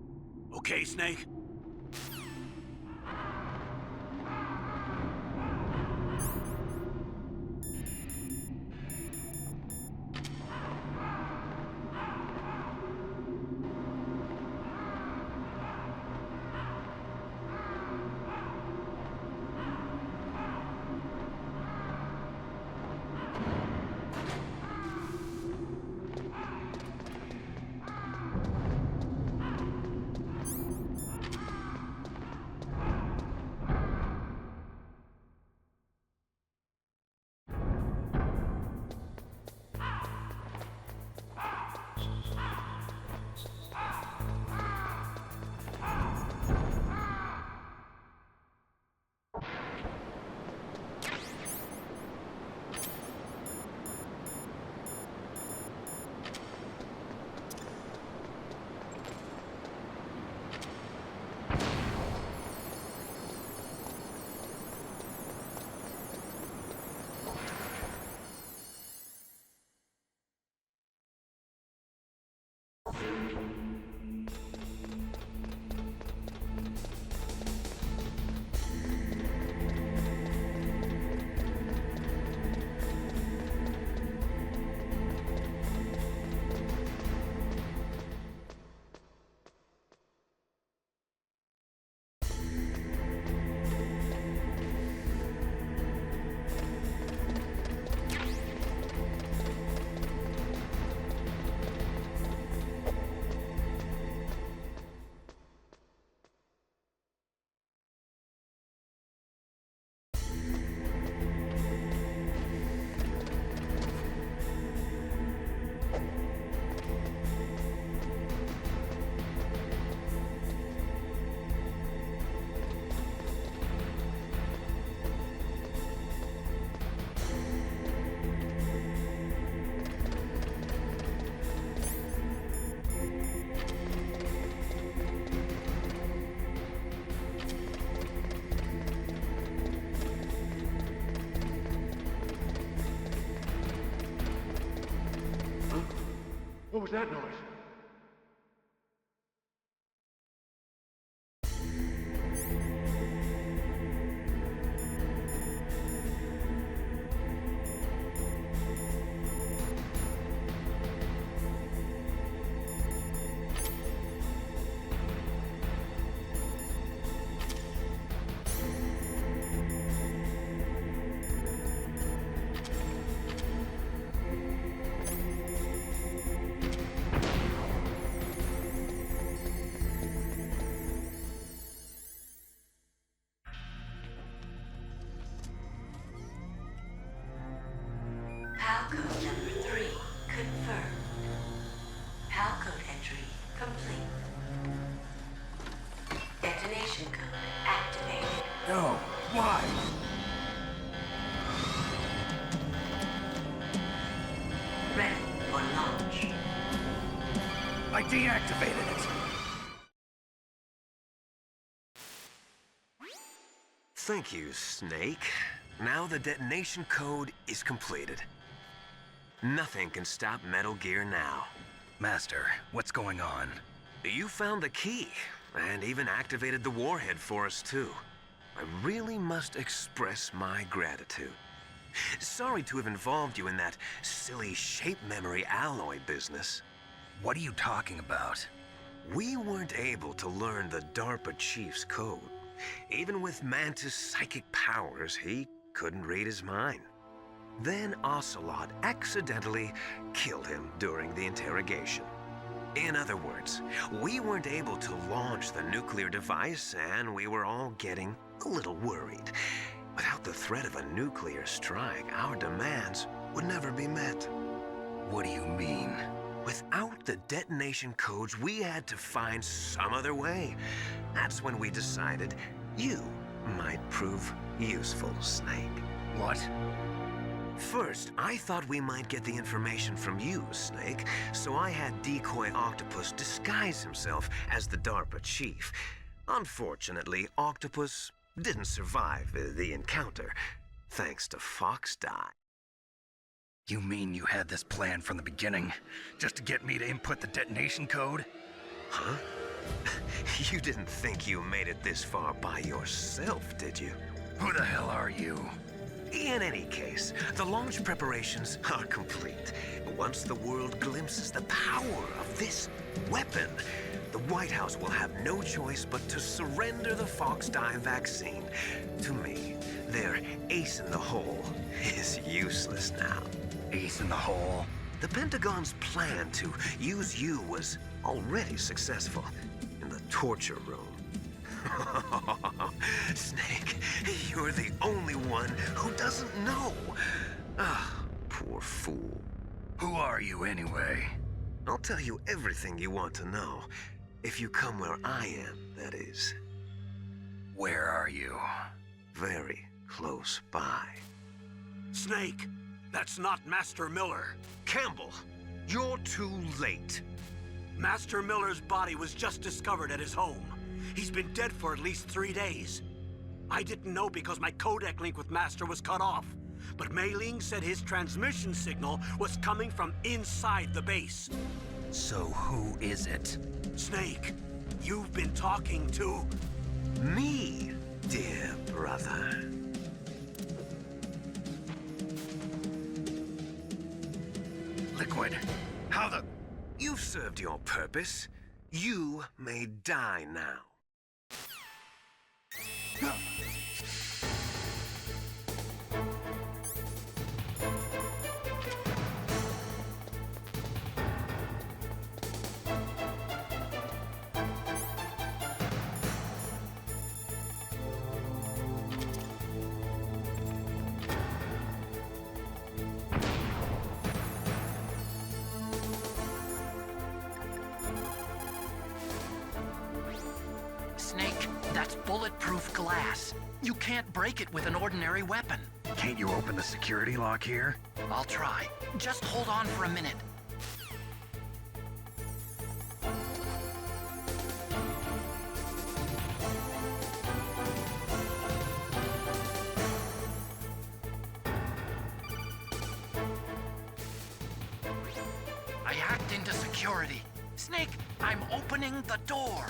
Okay, Snake? What was that noise? PAL code number 3 confirmed. PAL code entry complete. Detonation code activated. No, why? Ready for launch. I deactivated it. Thank you, Snake. Now the detonation code is completed. Nothing can stop Metal Gear now. Master, what's going on? You found the key, and even activated the warhead for us too. I really must express my gratitude. Sorry to have involved you in that silly shape memory alloy business. What are you talking about? We weren't able to learn the DARPA chief's code. Even with Mantis' psychic powers, he couldn't read his mind. Then Ocelot accidentally killed him during the interrogation. In other words, we weren't able to launch the nuclear device, and we were all getting a little worried. Without the threat of a nuclear strike, our demands would never be met. What do you mean? Without the detonation codes, we had to find some other way. That's when we decided you might prove useful, Snake. What? First, I thought we might get the information from you, Snake, so I had Decoy Octopus disguise himself as the DARPA chief. Unfortunately, Octopus didn't survive the encounter, thanks to Fox Die. You mean you had this plan from the beginning, just to get me to input the detonation code? Huh? You didn't think you made it this far by yourself, did you? Who the hell are you? In any case, the launch preparations are complete. Once the world glimpses the power of this weapon, the White House will have no choice but to surrender the Fox Die vaccine to me. Their ace in the hole is useless now. Ace in the hole? The Pentagon's plan to use you was already successful in the torture room. Snake, you're the only one who doesn't know. Ah, poor fool. Who are you anyway? I'll tell you everything you want to know. If you come where I am, that is. Where are you? Very close by. Snake, that's not Master Miller. Campbell, you're too late. Master Miller's body was just discovered at his home. He's been dead for at least 3 days. I didn't know because my codec link with Master was cut off. But Mei Ling said his transmission signal was coming from inside the base. So who is it? Snake, you've been talking to... me, dear brother. Liquid, how the... You've served your purpose. You may die now. Snake, that's bulletproof glass. You can't break it with an ordinary weapon. Can't you open the security lock here? I'll try. Just hold on for a minute. I hacked into security. Snake, I'm opening the door.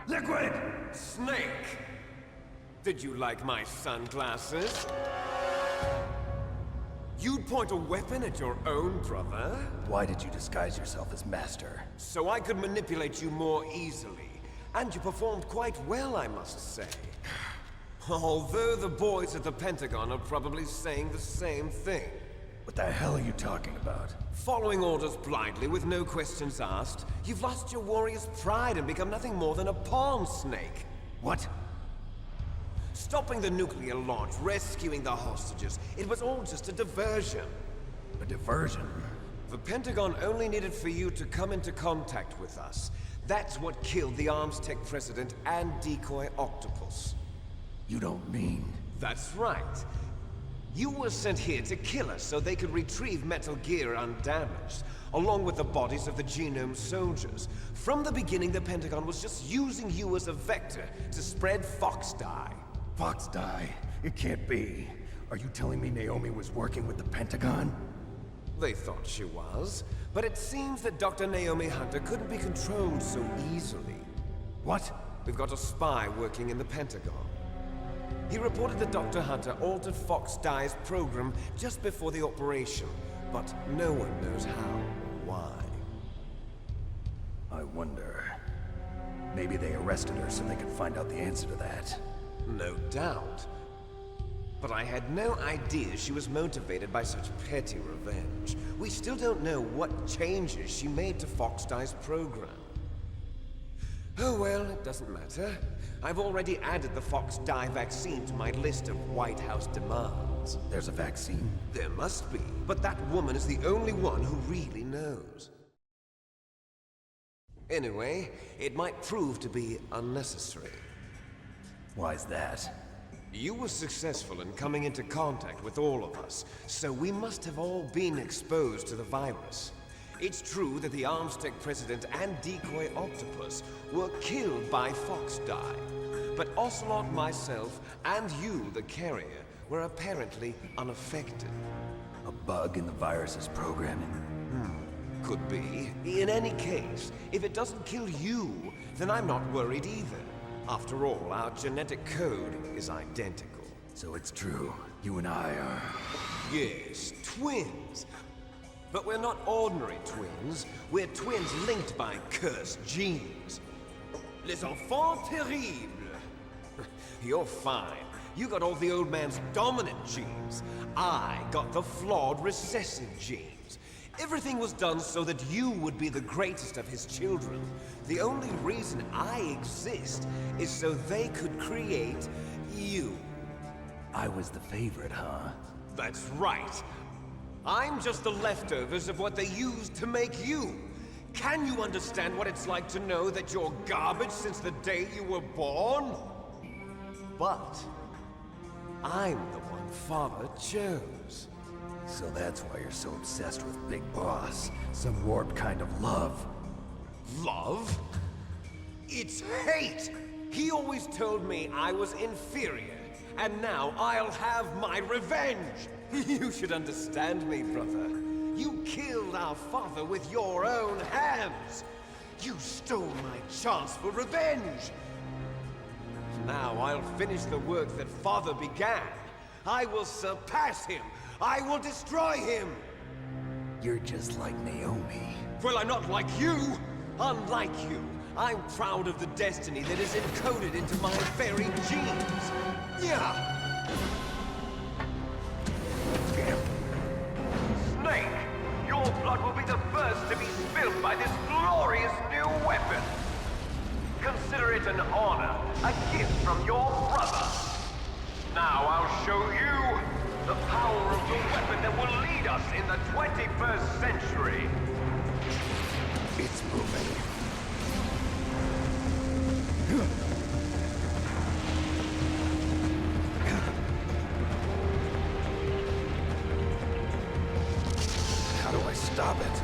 Liquid! Snake! Did you like my sunglasses? You'd point a weapon at your own brother? Why did you disguise yourself as Master? So I could manipulate you more easily. And you performed quite well, I must say. Although the boys at the Pentagon are probably saying the same thing. What the hell are you talking about? Following orders blindly with no questions asked, you've lost your warrior's pride and become nothing more than a pawn, Snake. What? Stopping the nuclear launch, rescuing the hostages, it was all just a diversion. A diversion? The Pentagon only needed for you to come into contact with us. That's what killed the Arms Tech president and Decoy Octopus. You don't mean... That's right. You were sent here to kill us so they could retrieve Metal Gear undamaged, along with the bodies of the Genome soldiers. From the beginning, the Pentagon was just using you as a vector to spread Fox dye. Fox dye? It can't be. Are you telling me Naomi was working with the Pentagon? They thought she was, but it seems that Dr. Naomi Hunter couldn't be controlled so easily. What? We've got a spy working in the Pentagon. He reported that Dr. Hunter altered Fox Dye's program just before the operation, but no one knows how or why. I wonder... Maybe they arrested her so they could find out the answer to that. No doubt. But I had no idea she was motivated by such petty revenge. We still don't know what changes she made to Fox Dye's program. Oh well, it doesn't matter. I've already added the Fox Dye vaccine to my list of White House demands. There's a vaccine? There must be, but that woman is the only one who really knows. Anyway, it might prove to be unnecessary. Why's that? You were successful in coming into contact with all of us, so we must have all been exposed to the virus. It's true that the Armstech President and Decoy Octopus were killed by Fox Dye, but Ocelot, myself, and you, the carrier, were apparently unaffected. A bug in the virus's programming? Could be. In any case, if it doesn't kill you, then I'm not worried either. After all, our genetic code is identical. So it's true. You and I are... Yes, twins. But we're not ordinary twins. We're twins linked by cursed genes. Les enfants terribles. You're fine. You got all the old man's dominant genes. I got the flawed recessive genes. Everything was done so that you would be the greatest of his children. The only reason I exist is so they could create you. I was the favorite, huh? That's right. I'm just the leftovers of what they used to make you. Can you understand what it's like to know that you're garbage since the day you were born? But I'm the one Father chose. So that's why you're so obsessed with Big Boss. Some warped kind of love. Love? It's hate! He always told me I was inferior, and now I'll have my revenge! You should understand me, brother. You killed our father with your own hands! You stole my chance for revenge! Now I'll finish the work that Father began. I will surpass him! I will destroy him! You're just like Naomi. Well, I'm not like you! Unlike you, I'm proud of the destiny that is encoded into my very genes! Yeah! Snake, your blood will be the first to be spilled by this glorious new weapon! Consider it an honor, a gift from your brother! Now I'll show you the power of the weapon that will lead us in the 21st century! It's moving. How do I stop it?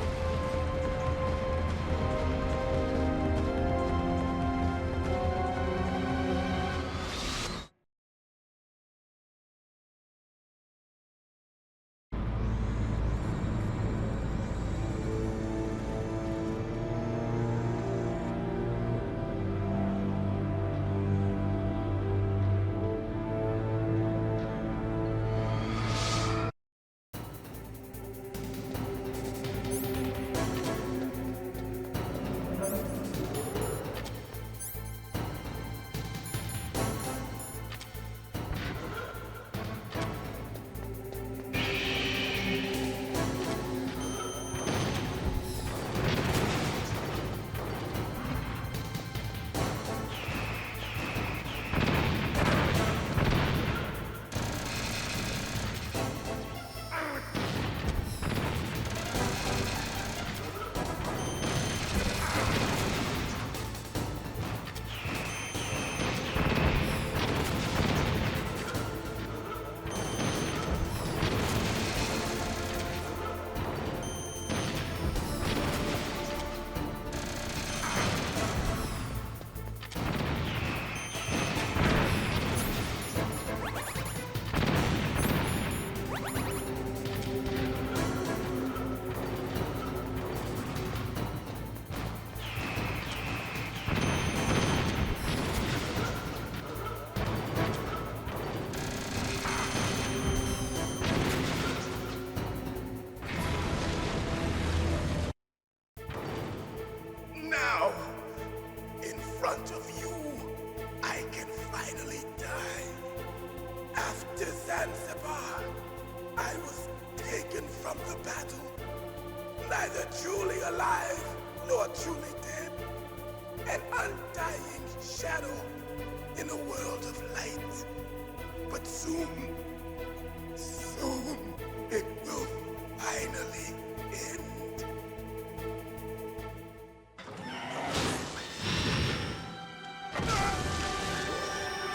awaken from the battle, neither truly alive nor truly dead, an undying shadow in a world of light. But soon, it will finally end.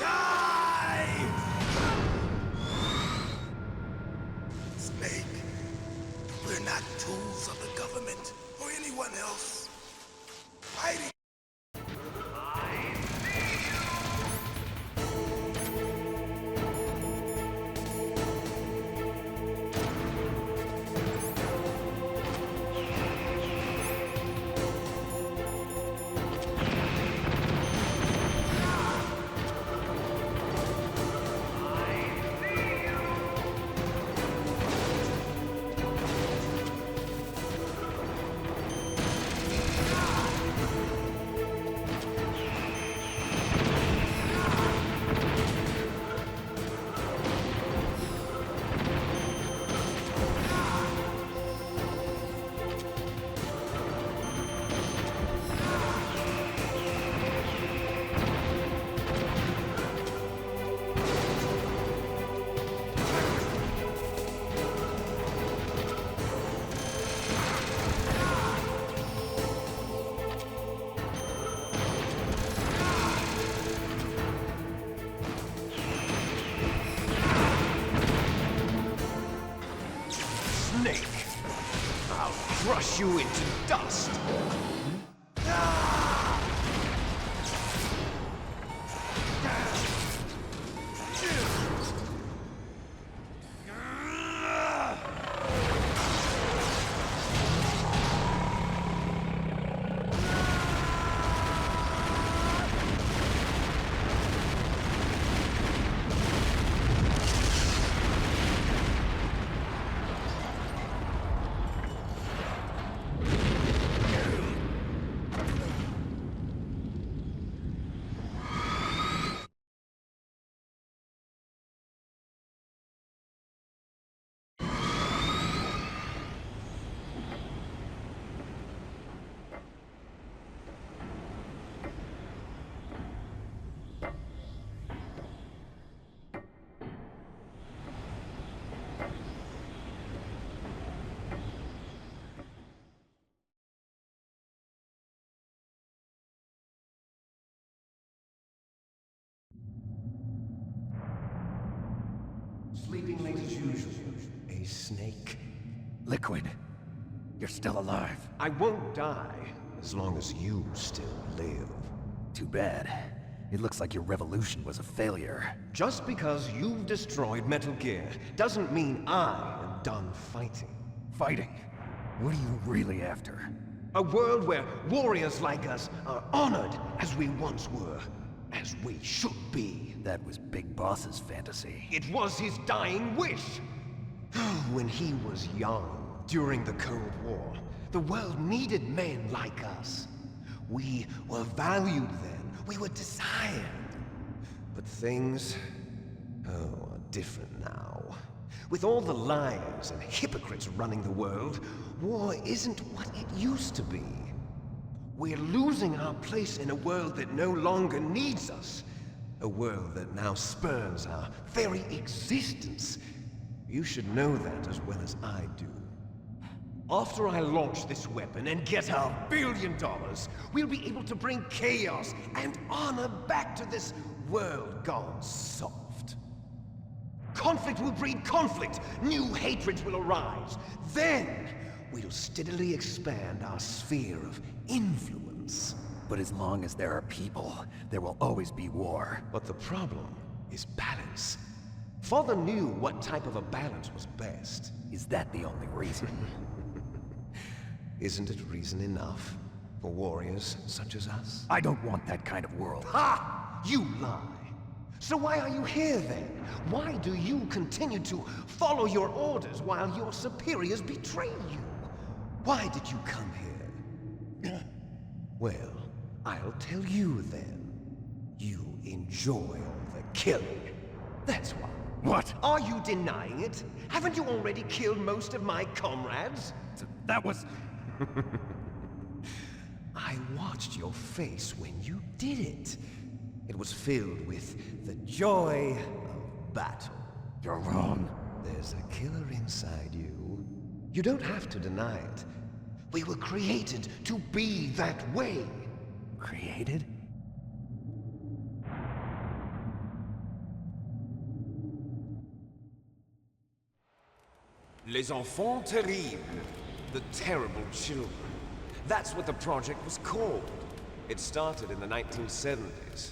Die! Snake, we're not tools of the government or anyone else. Fighting. Snake, I'll crush you into dust. Sleeping late as usual, a snake. Liquid, you're still alive. I won't die as long as you still live. Too bad. It looks like your revolution was a failure. Just because you've destroyed Metal Gear doesn't mean I am done fighting. Fighting? What are you really after? A world where warriors like us are honored as we once were, as we should be. That was Big Boss's fantasy. It was his dying wish. When he was young, during the Cold War, the world needed men like us. We were valued then. We were desired. But things, are different now. With all the liars and hypocrites running the world, war isn't what it used to be. We're losing our place in a world that no longer needs us. A world that now spurns our very existence. You should know that as well as I do. After I launch this weapon and get our $1 billion, we'll be able to bring chaos and honor back to this world gone soft. Conflict will breed conflict. New hatreds will arise. Then, we'll steadily expand our sphere of influence. But as long as there are people, there will always be war. But the problem is balance. Father knew what type of a balance was best. Is that the only reason? Isn't it reason enough for warriors such as us? I don't want that kind of world. Ha! You lie! So why are you here then? Why do you continue to follow your orders while your superiors betray you? Why did you come here? Well, I'll tell you then. You enjoy all the killing. That's why. What? Are you denying it? Haven't you already killed most of my comrades? That was... I watched your face when you did it. It was filled with the joy of battle. You're wrong. There's a killer inside you. You don't have to deny it. We were created to be that way. Created? Les enfants terribles. The terrible children. That's what the project was called. It started in the 1970s.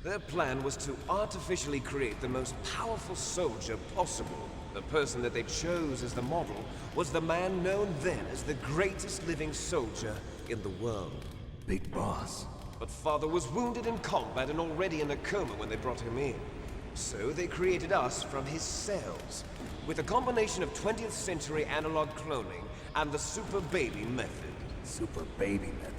Their plan was to artificially create the most powerful soldier possible. The person that they chose as the model was the man known then as the greatest living soldier in the world. Big Boss. But Father was wounded in combat and already in a coma when they brought him in. So they created us from his cells, with a combination of 20th century analog cloning and the super baby method. Super baby method.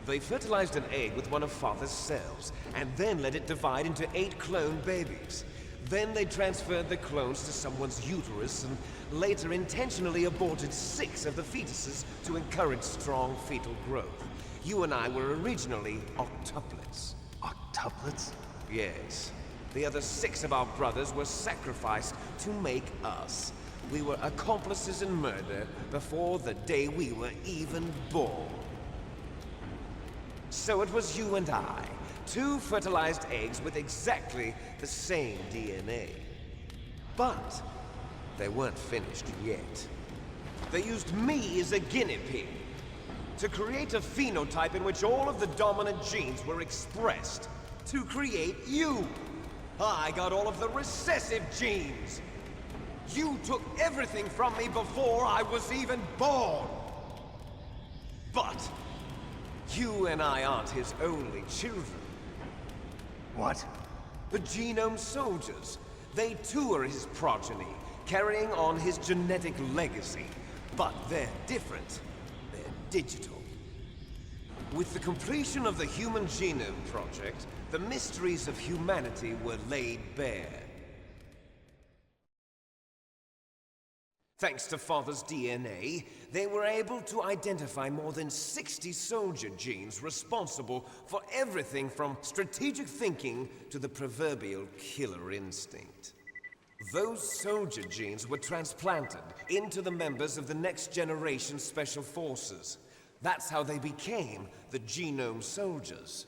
They fertilized an egg with one of Father's cells, and then let it divide into 8 clone babies. Then they transferred the clones to someone's uterus and later intentionally aborted 6 of the fetuses to encourage strong fetal growth. You and I were originally octuplets. Octuplets? Yes. The other 6 of our brothers were sacrificed to make us. We were accomplices in murder before the day we were even born. So it was you and I, 2 fertilized eggs with exactly the same DNA. But they weren't finished yet. They used me as a guinea pig to create a phenotype in which all of the dominant genes were expressed to create you. I got all of the recessive genes. You took everything from me before I was even born. But you and I aren't his only children. What? The Genome Soldiers. They too are his progeny, carrying on his genetic legacy. But they're different. They're digital. With the completion of the Human Genome Project, the mysteries of humanity were laid bare. Thanks to Father's DNA, they were able to identify more than 60 soldier genes responsible for everything from strategic thinking to the proverbial killer instinct. Those soldier genes were transplanted into the members of the next generation Special Forces. That's how they became the Genome Soldiers.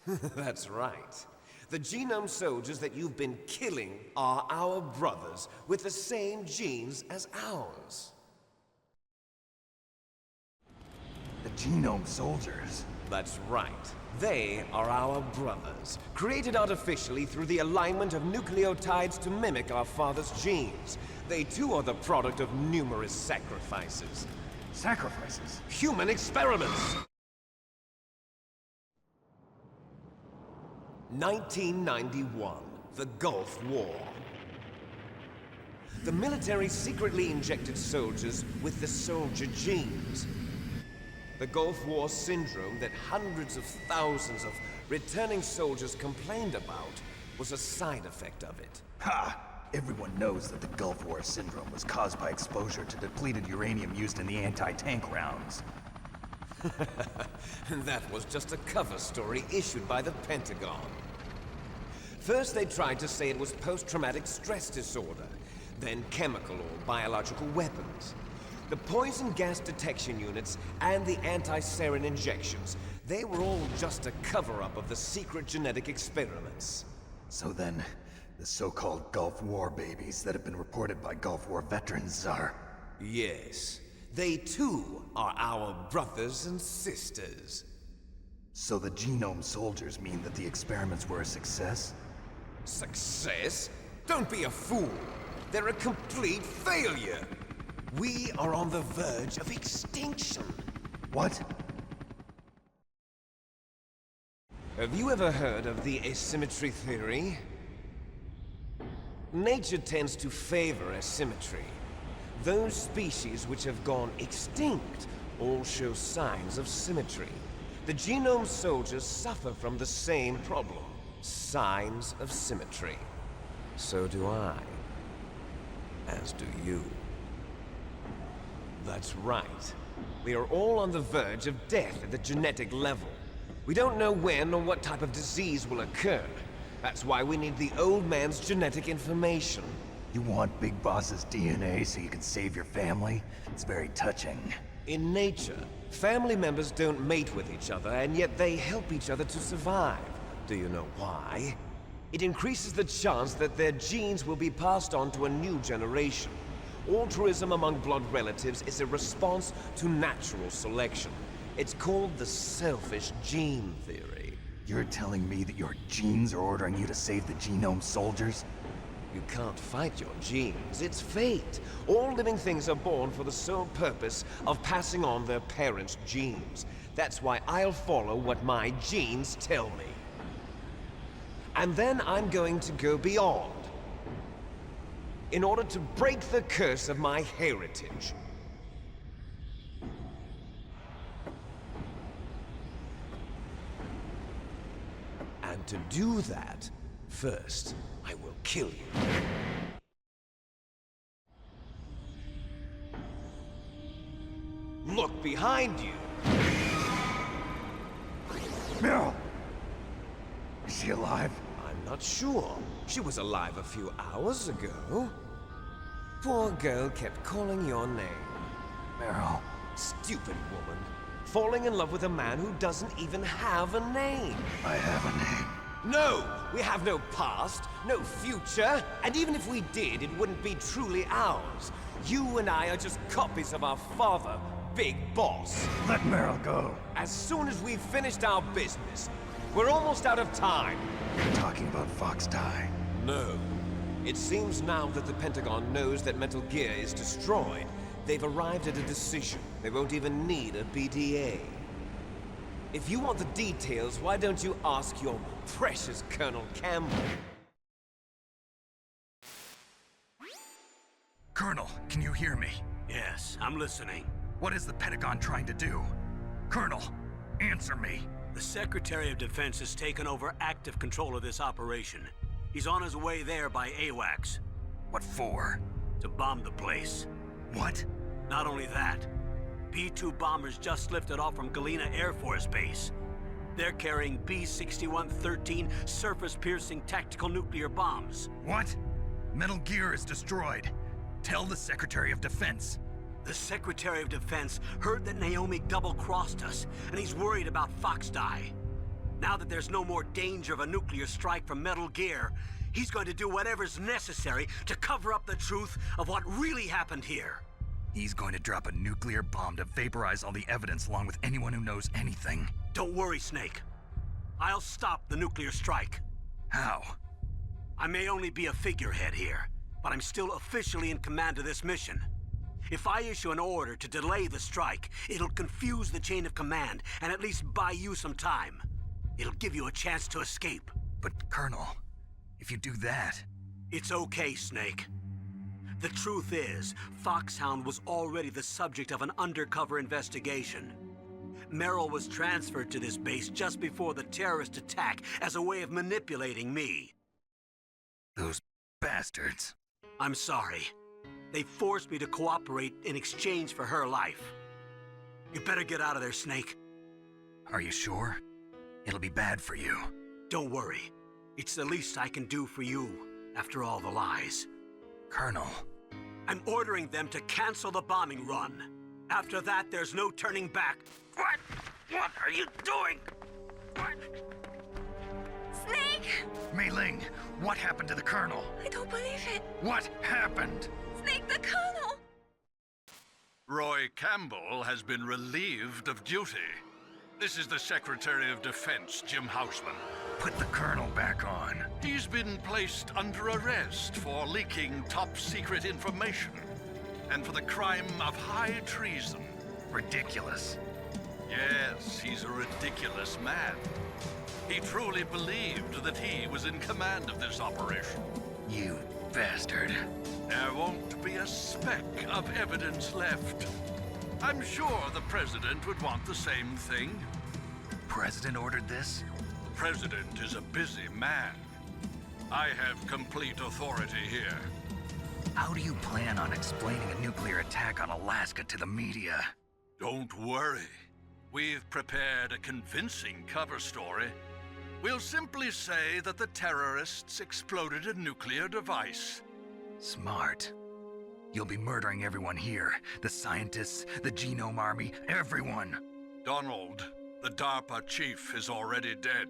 That's right. The Genome Soldiers that you've been killing are our brothers with the same genes as ours. The Genome Soldiers? That's right. They are our brothers, created artificially through the alignment of nucleotides to mimic our father's genes. They too are the product of numerous sacrifices. Sacrifices? Human experiments! 1991, the Gulf War. The military secretly injected soldiers with the soldier genes. The Gulf War syndrome that hundreds of thousands of returning soldiers complained about was a side effect of it. Ha! Everyone knows that the Gulf War syndrome was caused by exposure to depleted uranium used in the anti-tank rounds. That was just a cover story issued by the Pentagon. First they tried to say it was post-traumatic stress disorder, then chemical or biological weapons. The poison gas detection units and the anti-sarin injections, they were all just a cover-up of the secret genetic experiments. So then, the so-called Gulf War babies that have been reported by Gulf War veterans are... Yes. They too are our brothers and sisters. So the Genome Soldiers mean that the experiments were a success? Success? Don't be a fool. They're a complete failure. We are on the verge of extinction. What? Have you ever heard of the asymmetry theory? Nature tends to favor asymmetry. Those species which have gone extinct all show signs of symmetry. The Genome Soldiers suffer from the same problem. Signs of symmetry. So do I. As do you. That's right. We are all on the verge of death at the genetic level. We don't know when or what type of disease will occur. That's why we need the old man's genetic information. You want Big Boss's DNA so you can save your family? It's very touching. In nature, family members don't mate with each other, and yet they help each other to survive. Do you know why? It increases the chance that their genes will be passed on to a new generation. Altruism among blood relatives is a response to natural selection. It's called the selfish gene theory. You're telling me that your genes are ordering you to save the genome soldiers? You can't fight your genes. It's fate. All living things are born for the sole purpose of passing on their parents' genes. That's why I'll follow what my genes tell me. And then I'm going to go beyond, in order to break the curse of my heritage. And to do that, first, I will kill you. Look behind you! Meryl! Is she alive? I'm not sure. She was alive a few hours ago. Poor girl kept calling your name. Meryl. Stupid woman. Falling in love with a man who doesn't even have a name. I have a name. No! We have no past, no future, and even if we did, it wouldn't be truly ours. You and I are just copies of our father, Big Boss. Let Meryl go. As soon as we've finished our business, we're almost out of time. You're talking about Fox Die. No. It seems now that the Pentagon knows that Metal Gear is destroyed. They've arrived at a decision. They won't even need a BDA. If you want the details, why don't you ask your precious Colonel Campbell? Colonel, can you hear me? Yes, I'm listening. What is the Pentagon trying to do? Colonel, answer me. The Secretary of Defense has taken over active control of this operation. He's on his way there by AWACS. What for? To bomb the place. What? Not only that, B-2 bombers just lifted off from Galena Air Force Base. They're carrying B-6113 surface-piercing tactical nuclear bombs. What? Metal Gear is destroyed. Tell the Secretary of Defense. The Secretary of Defense heard that Naomi double-crossed us, and he's worried about Fox Die. Now that there's no more danger of a nuclear strike from Metal Gear, he's going to do whatever's necessary to cover up the truth of what really happened here. He's going to drop a nuclear bomb to vaporize all the evidence along with anyone who knows anything. Don't worry, Snake. I'll stop the nuclear strike. How? I may only be a figurehead here, but I'm still officially in command of this mission. If I issue an order to delay the strike, it'll confuse the chain of command and at least buy you some time. It'll give you a chance to escape. But, Colonel, if you do that... It's okay, Snake. The truth is, Foxhound was already the subject of an undercover investigation. Meryl was transferred to this base just before the terrorist attack as a way of manipulating me. Those bastards. I'm sorry. They forced me to cooperate in exchange for her life. You better get out of there, Snake. Are you sure? It'll be bad for you. Don't worry. It's the least I can do for you, after all the lies. Colonel. I'm ordering them to cancel the bombing run. After that, there's no turning back. What? What are you doing? What? Snake! Mei Ling, what happened to the Colonel? I don't believe it. What happened? Snake, the Colonel! Roy Campbell has been relieved of duty. This is the Secretary of Defense, Jim Houseman. Put the Colonel back on. He's been placed under arrest for leaking top-secret information and for the crime of high treason. Ridiculous. Yes, he's a ridiculous man. He truly believed that he was in command of this operation. You bastard. There won't be a speck of evidence left. I'm sure the President would want the same thing. President ordered this? The President is a busy man. I have complete authority here. How do you plan on explaining a nuclear attack on Alaska to the media? Don't worry. We've prepared a convincing cover story. We'll simply say that the terrorists exploded a nuclear device. Smart. You'll be murdering everyone here. The scientists, the Genome Army, everyone. Donald, the DARPA chief, is already dead.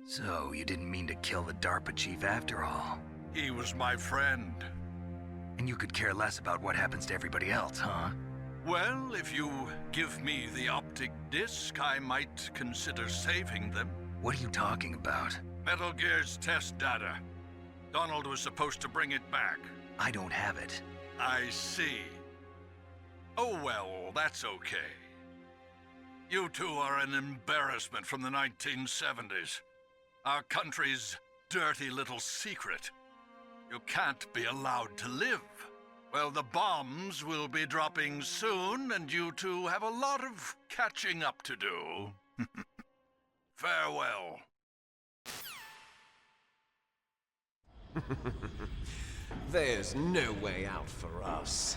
So, you didn't mean to kill the DARPA chief after all? He was my friend. And you could care less about what happens to everybody else, huh? Well, if you give me the optic disc, I might consider saving them. What are you talking about? Metal Gear's test data. Donald was supposed to bring it back. I don't have it. I see. Oh well, that's okay. You two are an embarrassment from the 1970s. Our country's dirty little secret. You can't be allowed to live. Well, the bombs will be dropping soon, and you two have a lot of catching up to do. Farewell. There's no way out for us.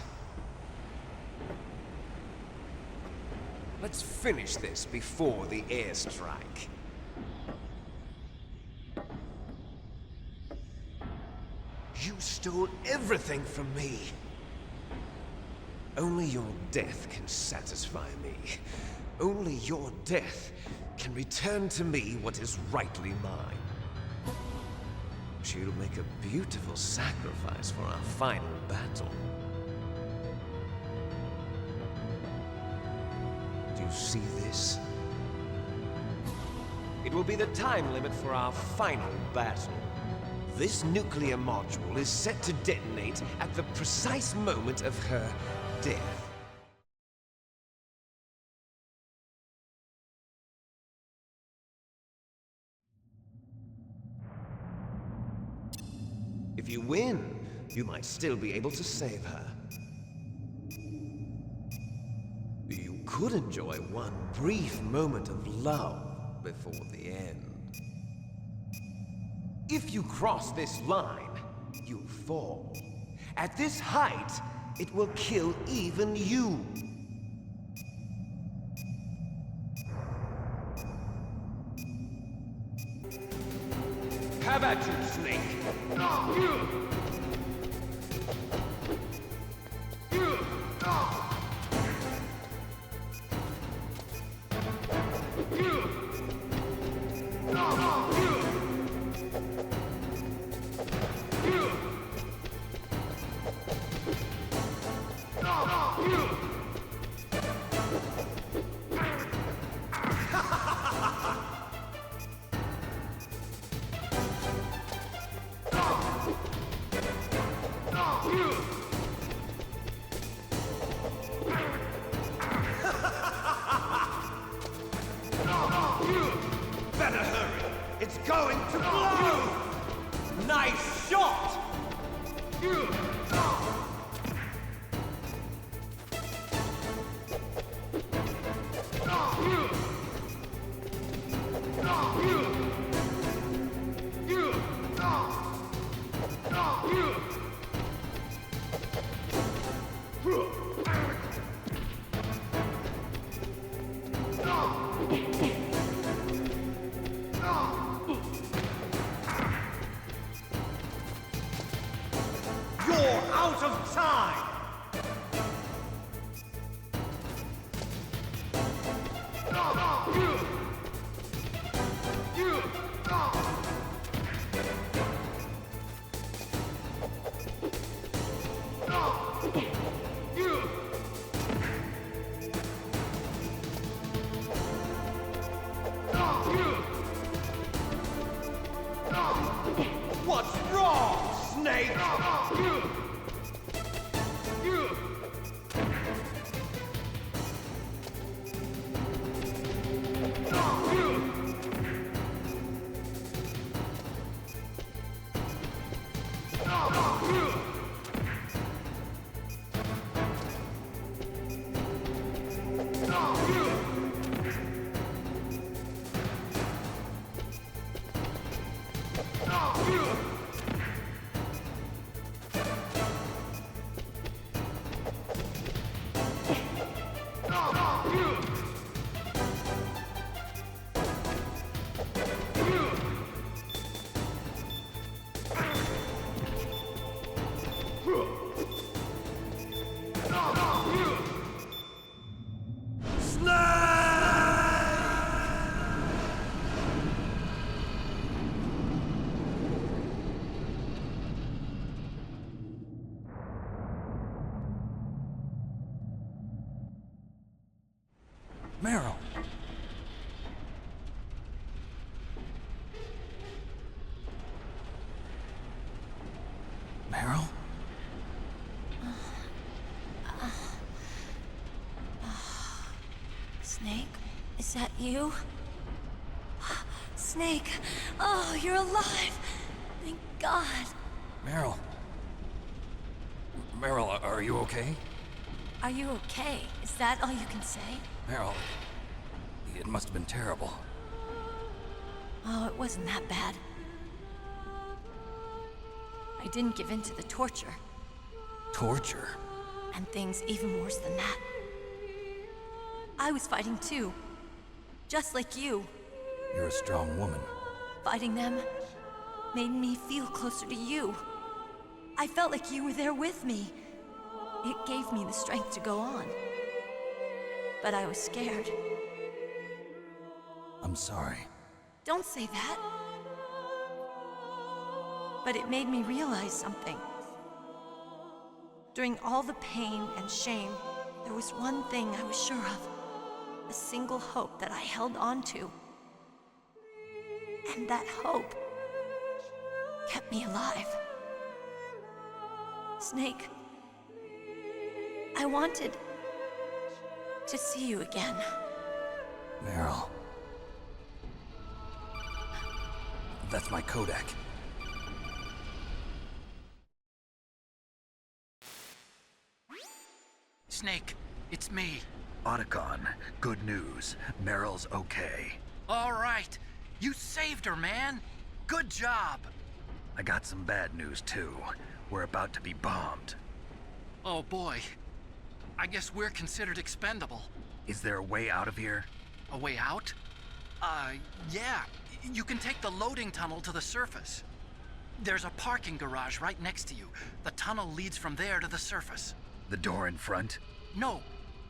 Let's finish this before the airstrike. You stole everything from me. Only your death can satisfy me. Only your death can return to me what is rightly mine. She'll make a beautiful sacrifice for our final battle. Do you see this? It will be the time limit for our final battle. This nuclear module is set to detonate at the precise moment of her death. If you win, you might still be able to save her. You could enjoy one brief moment of love before the end. If you cross this line, you'll fall. At this height, it will kill even you. How about you, Snake? Better hurry! It's going to blow! Nice shot! You're out of time! Meryl! Meryl? Snake, is that you? Snake, oh, you're alive! Thank God. Meryl. Meryl, are you okay? Are you okay? Is that all you can say? Meryl, it must have been terrible. Oh, it wasn't that bad. I didn't give in to the torture. Torture? And things even worse than that. I was fighting too. Just like you. You're a strong woman. Fighting them made me feel closer to you. I felt like you were there with me. It gave me the strength to go on. But I was scared. I'm sorry. Don't say that. But it made me realize something. During all the pain and shame, there was one thing I was sure of. A single hope that I held on to. And that hope kept me alive. Snake, I wanted to see you again. Meryl. That's my Kodak. Snake, it's me. Otacon, good news. Meryl's okay. All right. You saved her, man. Good job. I got some bad news, too. We're about to be bombed. Oh, boy. I guess we're considered expendable. Is there a way out of here? A way out? Yeah. You can take the loading tunnel to the surface. There's a parking garage right next to you. The tunnel leads from there to the surface. The door in front? No.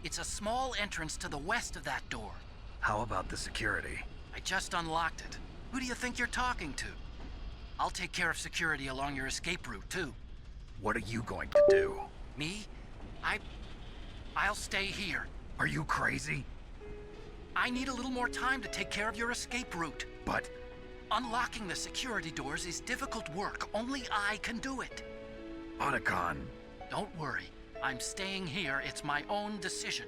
It's a small entrance to the west of that door. How about the security? I just unlocked it. Who do you think you're talking to? I'll take care of security along your escape route, too. What are you going to do? Me? I'll stay here. Are you crazy? I need a little more time to take care of your escape route. But... unlocking the security doors is difficult work. Only I can do it. Otacon. Don't worry. I'm staying here. It's my own decision.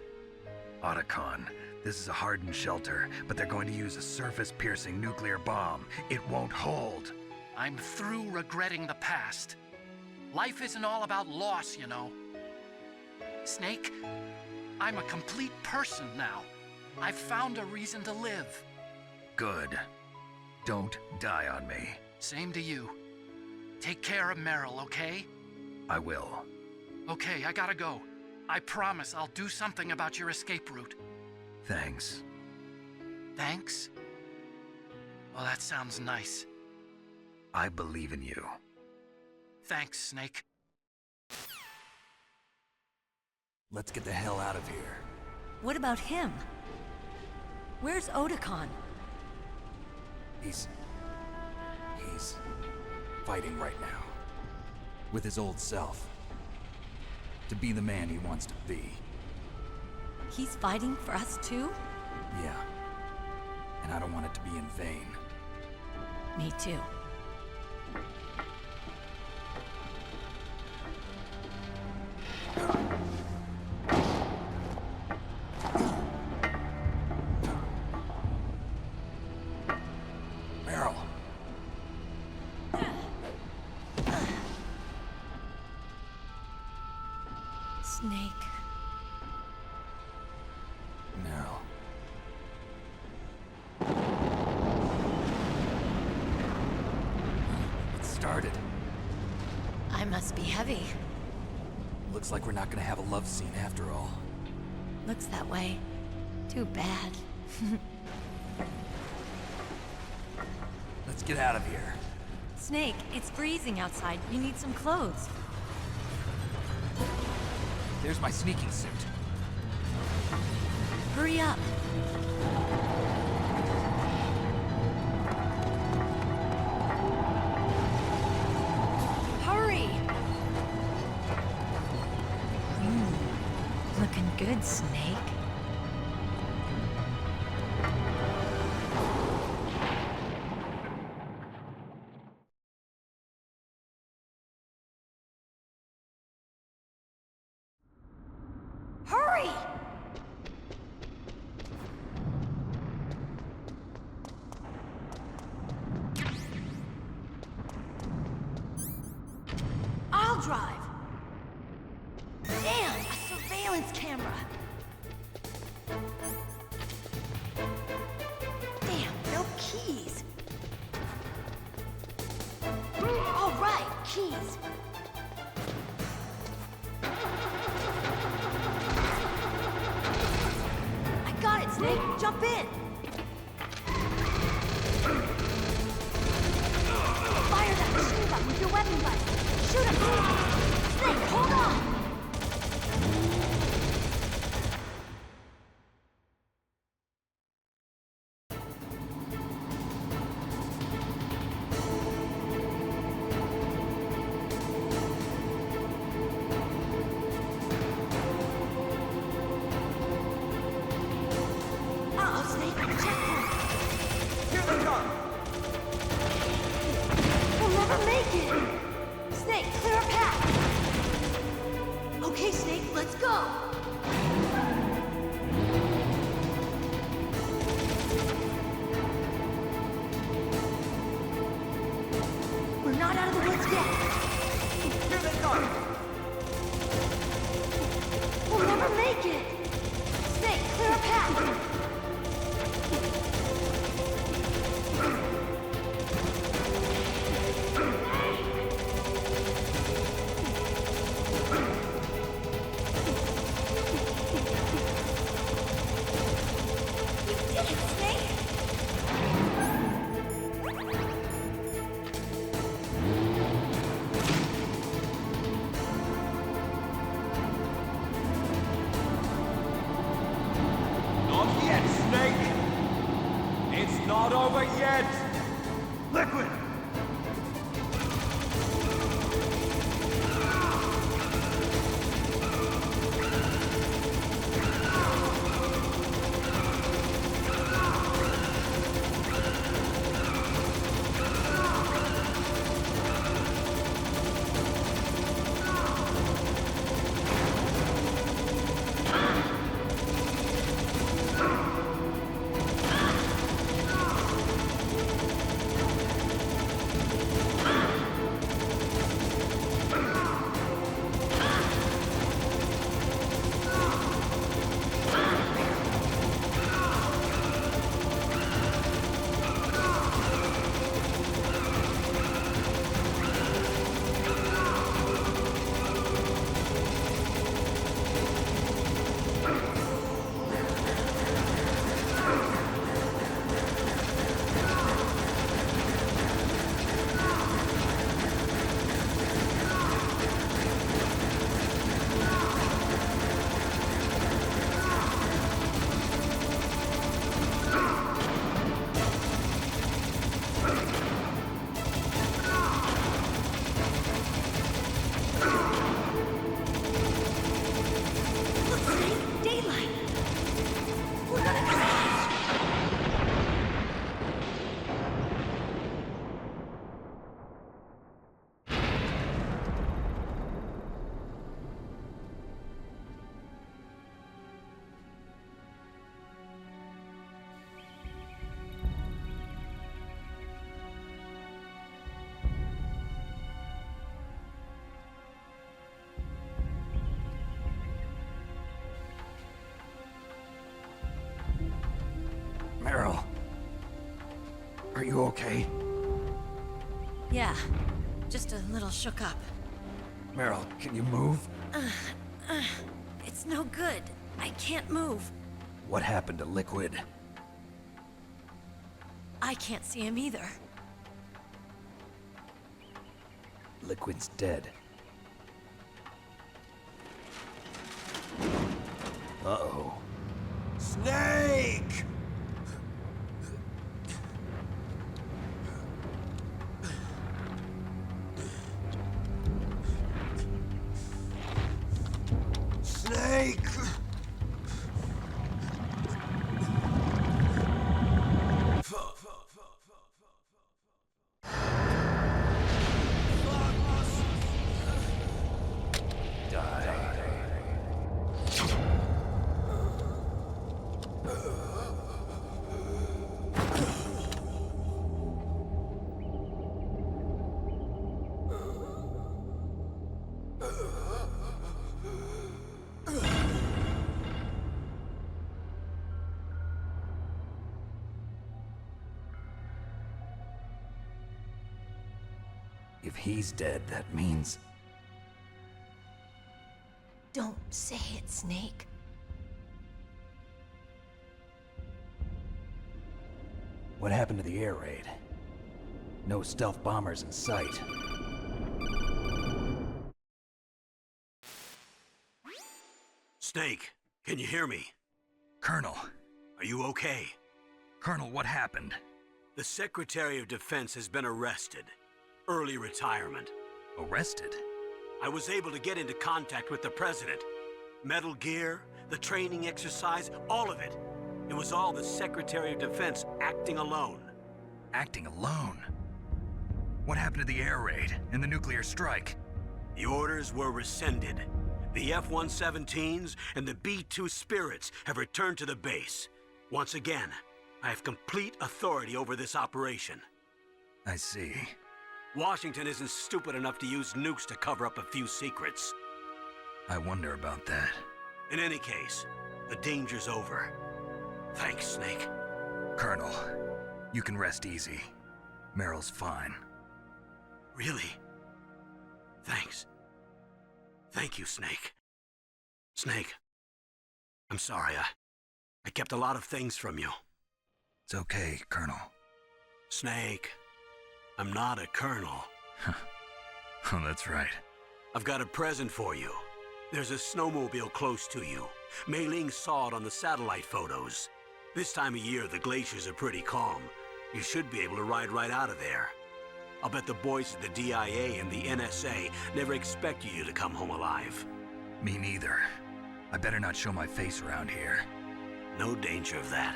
Otacon, this is a hardened shelter, but they're going to use a surface-piercing nuclear bomb. It won't hold. I'm through regretting the past. Life isn't all about loss, you know. Snake, I'm a complete person now. I've found a reason to live. Good. Don't die on me. Same to you. Take care of Meryl, okay? I will. Okay, I gotta go. I promise I'll do something about your escape route. Thanks. Thanks? Well, that sounds nice. I believe in you. Thanks, Snake. Let's get the hell out of here. What about him? Where's Otacon? He's fighting right now. With his old self. To be the man he wants to be. He's fighting for us too? Yeah. And I don't want it to be in vain. Me too. Meryl. Snake. Meryl. It started. I must be heavy. Looks like we're not gonna have a love scene after all. Looks that way. Too bad. Let's get out of here. Snake, it's freezing outside. You need some clothes. There's my sneaking suit. Hurry up. Hurry! Looking good, Snake. Hurry! I'll drive. Damn, a surveillance camera. Damn, no keys. All right, keys. I got it, Snake. Jump in. Fire that machine gun with your weapon butt. Shoot him. Snake, hold on. Uh-oh, Snake. Checkpoint. Here they come! We'll never make it! Snake, clear a path! Okay, Snake, let's go! We're not out of the woods yet! Here they come! We'll never make it! Snake, clear a path! Not yet, Snake! It's not over yet! Liquid! Meryl. Are you okay? Yeah, just a little shook up. Meryl, can you move? It's no good. I can't move. What happened to Liquid? I can't see him either. Liquid's dead. Uh-oh. Snake! Snake! If he's dead, that means... Don't say it, Snake. What happened to the air raid? No stealth bombers in sight. Snake, can you hear me? Colonel. Are you okay? Colonel, what happened? The Secretary of Defense has been arrested. Early retirement. Arrested? I was able to get into contact with the President. Metal Gear, the training exercise, all of it. It was all the Secretary of Defense acting alone. Acting alone? What happened to the air raid and the nuclear strike? The orders were rescinded. The F-117s and the B-2 Spirits have returned to the base. Once again, I have complete authority over this operation. I see. Washington isn't stupid enough to use nukes to cover up a few secrets. I wonder about that. In any case, the danger's over. Thanks, Snake. Colonel, you can rest easy. Meryl's fine. Really? Thanks. Thank you, Snake. Snake, I'm sorry. I kept a lot of things from you. It's okay, Colonel. Snake, I'm not a colonel. Oh, that's right. I've got a present for you. There's a snowmobile close to you. Mei Ling saw it on the satellite photos. This time of year, the glaciers are pretty calm. You should be able to ride right out of there. I'll bet the boys at the DIA and the NSA never expected you to come home alive. Me neither. I better not show my face around here. No danger of that.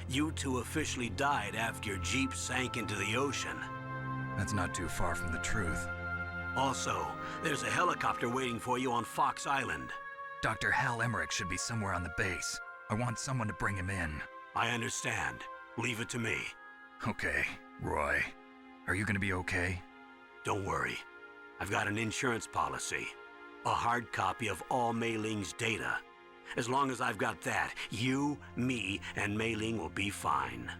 You two officially died after your Jeep sank into the ocean. That's not too far from the truth. Also, there's a helicopter waiting for you on Fox Island. Dr. Hal Emmerich should be somewhere on the base. I want someone to bring him in. I understand. Leave it to me. Okay, Roy. Are you gonna be okay? Don't worry. I've got an insurance policy. A hard copy of all Mei Ling's data. As long as I've got that, you, me, and Mei Ling will be fine.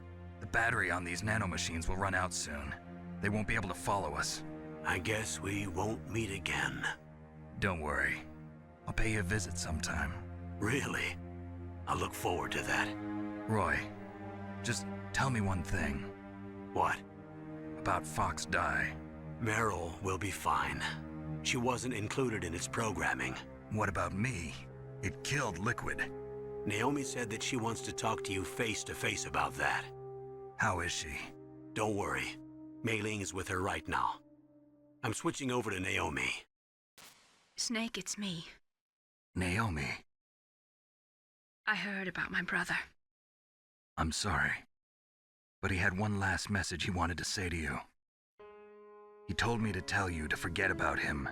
The battery on these nanomachines will run out soon. They won't be able to follow us. I guess we won't meet again. Don't worry. I'll pay you a visit sometime. Really? I look forward to that. Roy, just tell me one thing. What? About Fox Die. Meryl will be fine. She wasn't included in its programming. What about me? It killed Liquid. Naomi said that she wants to talk to you face to face about that. How is she? Don't worry. Mei Ling is with her right now. I'm switching over to Naomi. Snake, it's me. Naomi. I heard about my brother. I'm sorry. But he had one last message he wanted to say to you. He told me to tell you to forget about him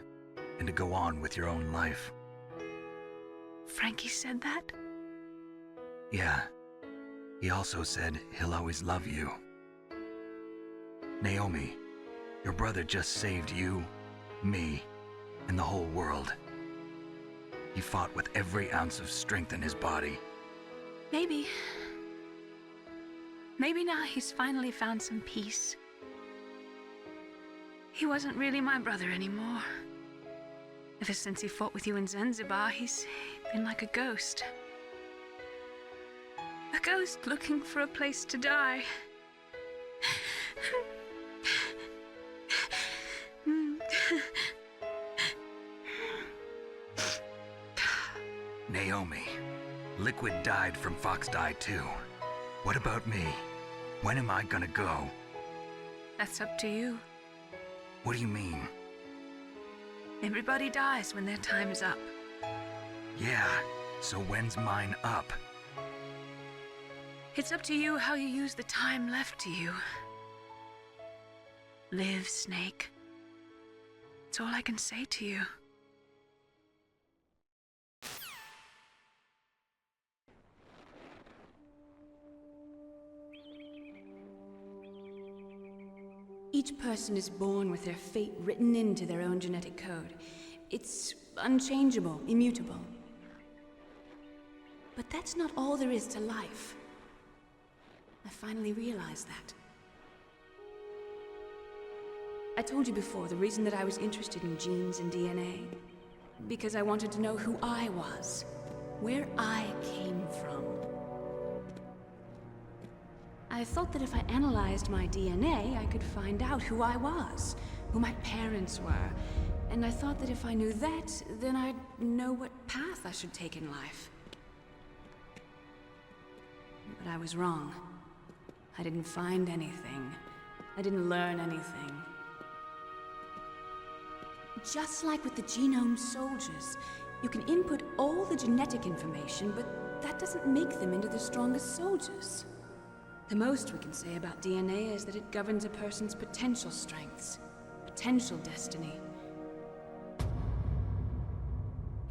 and to go on with your own life. Frankie said that? Yeah. He also said he'll always love you. Naomi, your brother just saved you, me, and the whole world. He fought with every ounce of strength in his body. Maybe now he's finally found some peace. He wasn't really my brother anymore. Ever since he fought with you in Zanzibar, he's been like a ghost. A ghost looking for a place to die. Naomi, Liquid died from Fox Die too. What about me? When am I gonna go? That's up to you. What do you mean? Everybody dies when their time is up. Yeah, so when's mine up? It's up to you how you use the time left to you. Live, Snake. That's all I can say to you. Each person is born with their fate written into their own genetic code. It's unchangeable, immutable. But that's not all there is to life. I finally realized that. I told you before the reason that I was interested in genes and DNA. Because I wanted to know who I was. Where I came from. I thought that if I analyzed my DNA, I could find out who I was, who my parents were, and I thought that if I knew that, then I'd know what path I should take in life. But I was wrong. I didn't find anything. I didn't learn anything. Just like with the genome soldiers, you can input all the genetic information, but that doesn't make them into the strongest soldiers. The most we can say about DNA is that it governs a person's potential strengths, potential destiny.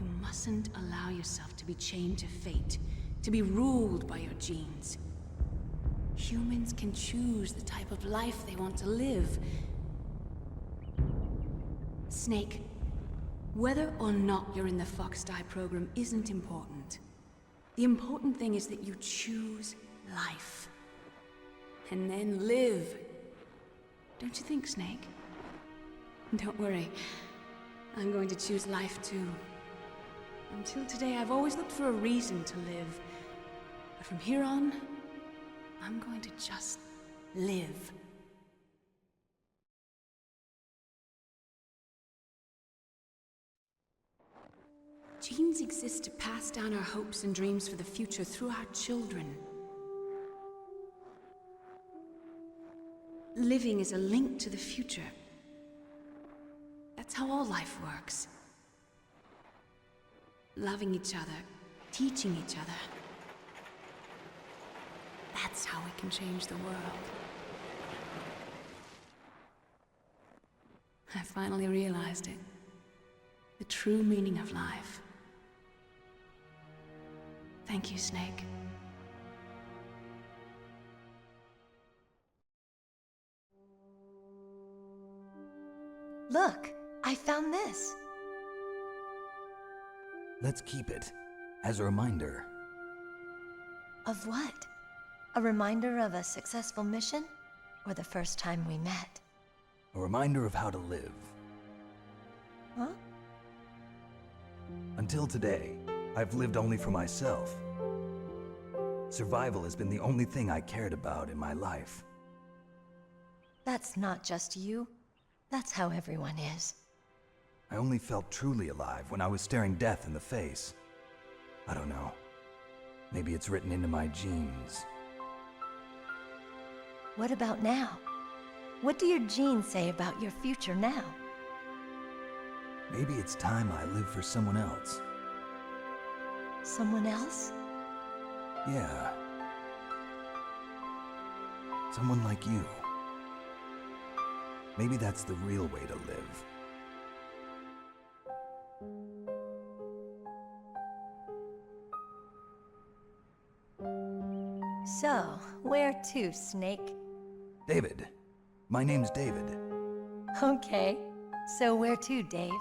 You mustn't allow yourself to be chained to fate, to be ruled by your genes. Humans can choose the type of life they want to live. Snake, whether or not you're in the Fox-Die program isn't important. The important thing is that you choose life. And then live. Don't you think, Snake? Don't worry. I'm going to choose life too. Until today, I've always looked for a reason to live. But from here on, I'm going to just live. Genes exist to pass down our hopes and dreams for the future through our children. Living is a link to the future. That's how all life works. Loving each other, teaching each other. That's how we can change the world. I finally realized it. The true meaning of life. Thank you, Snake. Look, I found this. Let's keep it as a reminder. Of what? A reminder of a successful mission? Or the first time we met? A reminder of how to live. Huh? Until today, I've lived only for myself. Survival has been the only thing I cared about in my life. That's not just you. That's how everyone is. I only felt truly alive when I was staring death in the face. I don't know. Maybe it's written into my genes. What about now? What do your genes say about your future now? Maybe it's time I live for someone else. Someone else? Yeah. Someone like you. Maybe that's the real way to live. So, where to, Snake? David. My name's David. Okay. So where to, Dave?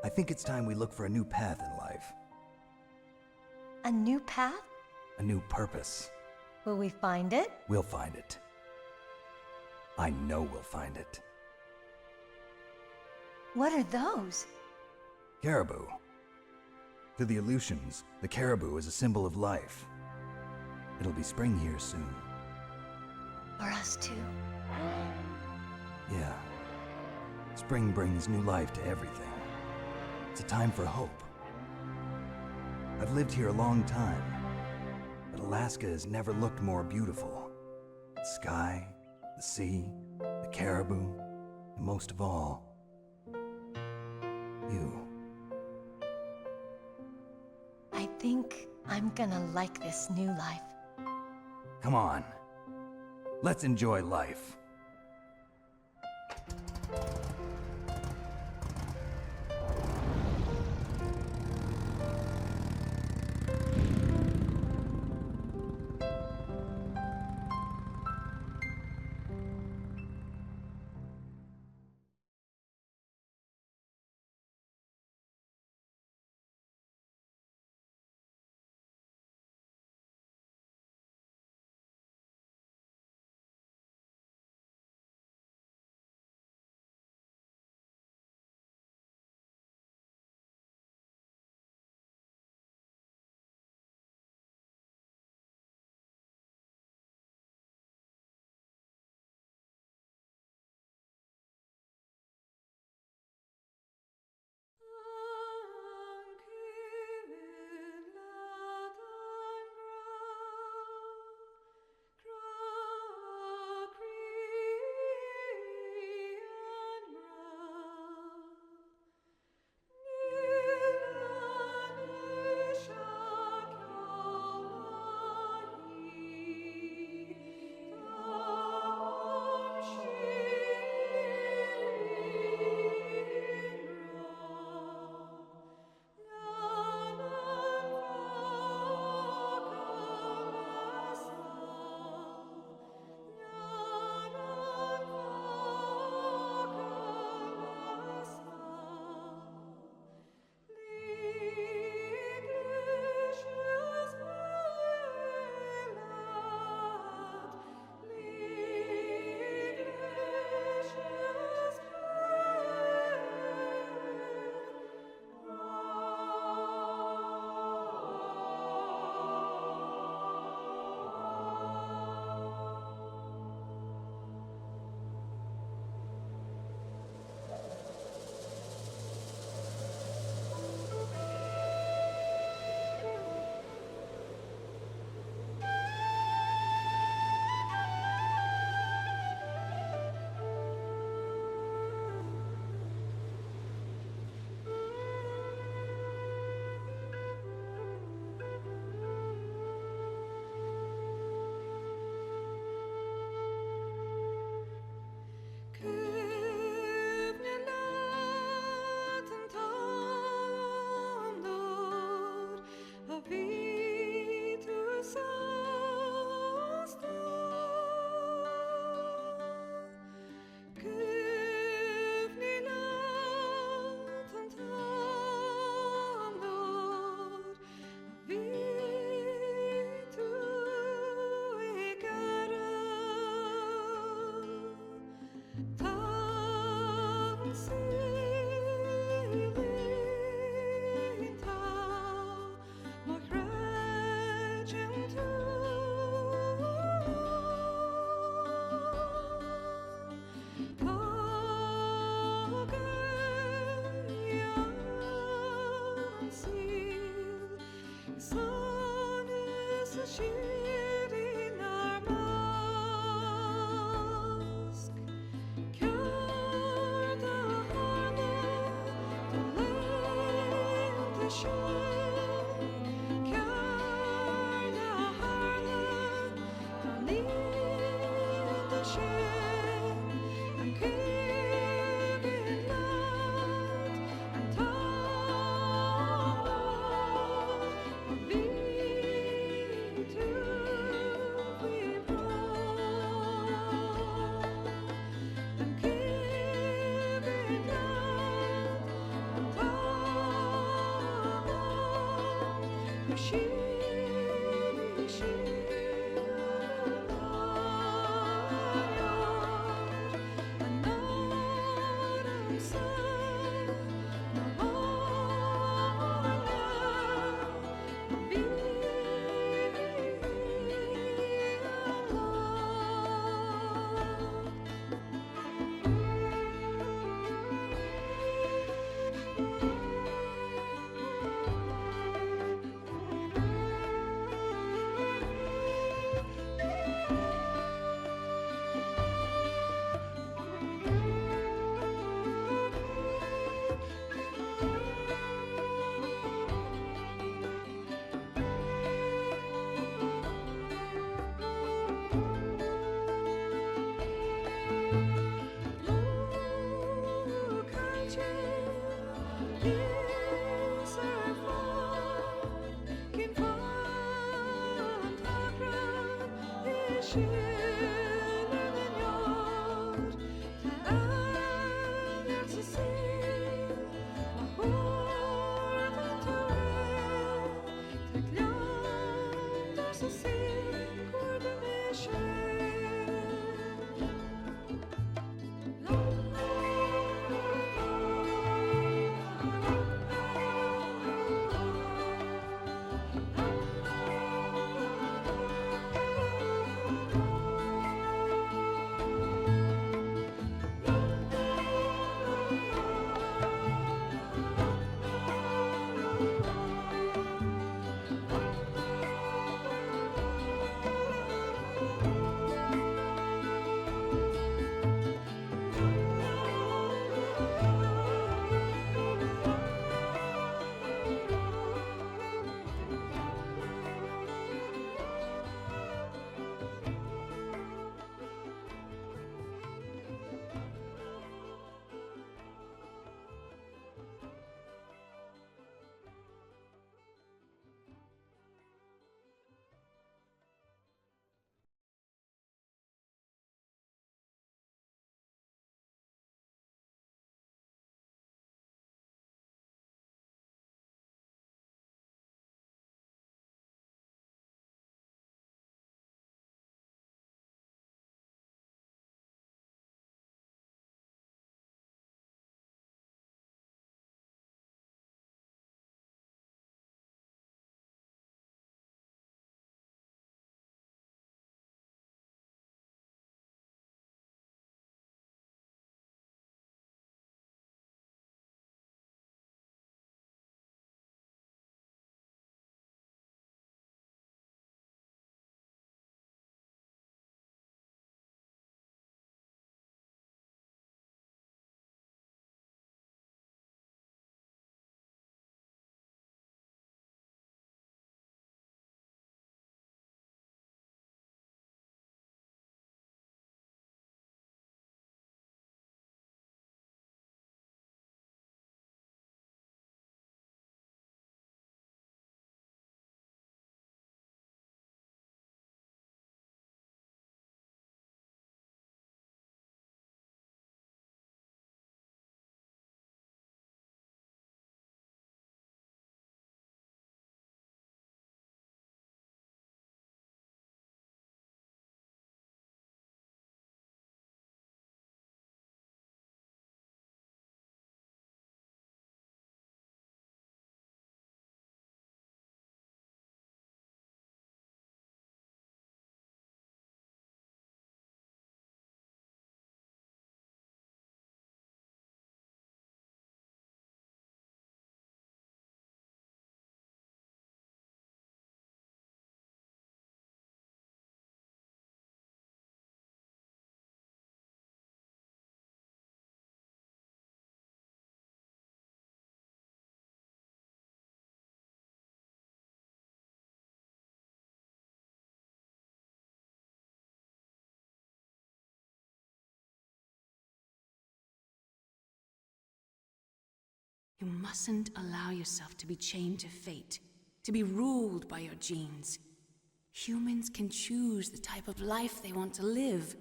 I think it's time we look for a new path in life. A new path? A new purpose. Will we find it? We'll find it. I know we'll find it. What are those? Caribou. To the Aleutians, the caribou is a symbol of life. It'll be spring here soon. For us too. Yeah. Spring brings new life to everything. It's a time for hope. I've lived here a long time, but Alaska has never looked more beautiful. The sky, the sea, the caribou, and most of all, you. I think I'm gonna like this new life. Come on. Let's enjoy life. You mustn't allow yourself to be chained to fate, to be ruled by your genes. Humans can choose the type of life they want to live.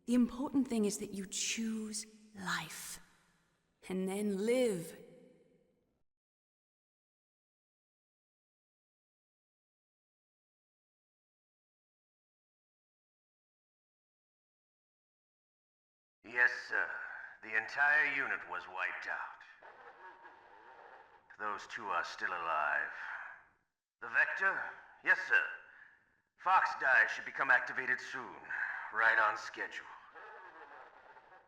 The important thing is that you choose life. And then live. Yes, sir. The entire unit was wiped out. Those two are still alive. The Vector? Yes, sir. Fox die should become activated soon. Right on schedule.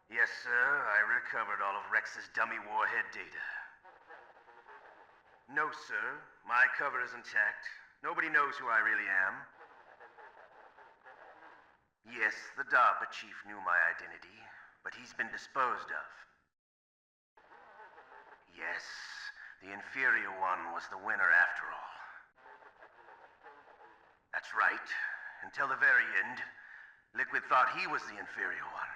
Yes, sir. I recovered all of Rex's dummy warhead data. No, sir. My cover is intact. Nobody knows who I really am. Yes, the DARPA chief knew my identity, but he's been disposed of. Yes, the inferior one was the winner after all. That's right. Until the very end, Liquid thought he was the inferior one.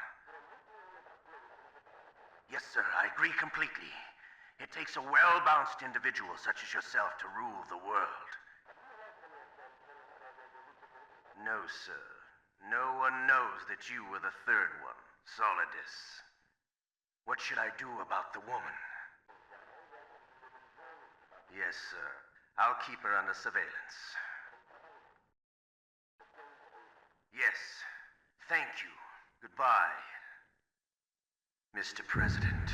Yes, sir, I agree completely. It takes a well-balanced individual such as yourself to rule the world. No, sir. No one knows that you were the third one, Solidus. What should I do about the woman? Yes, sir. I'll keep her under surveillance. Yes. Thank you. Goodbye, Mr. President.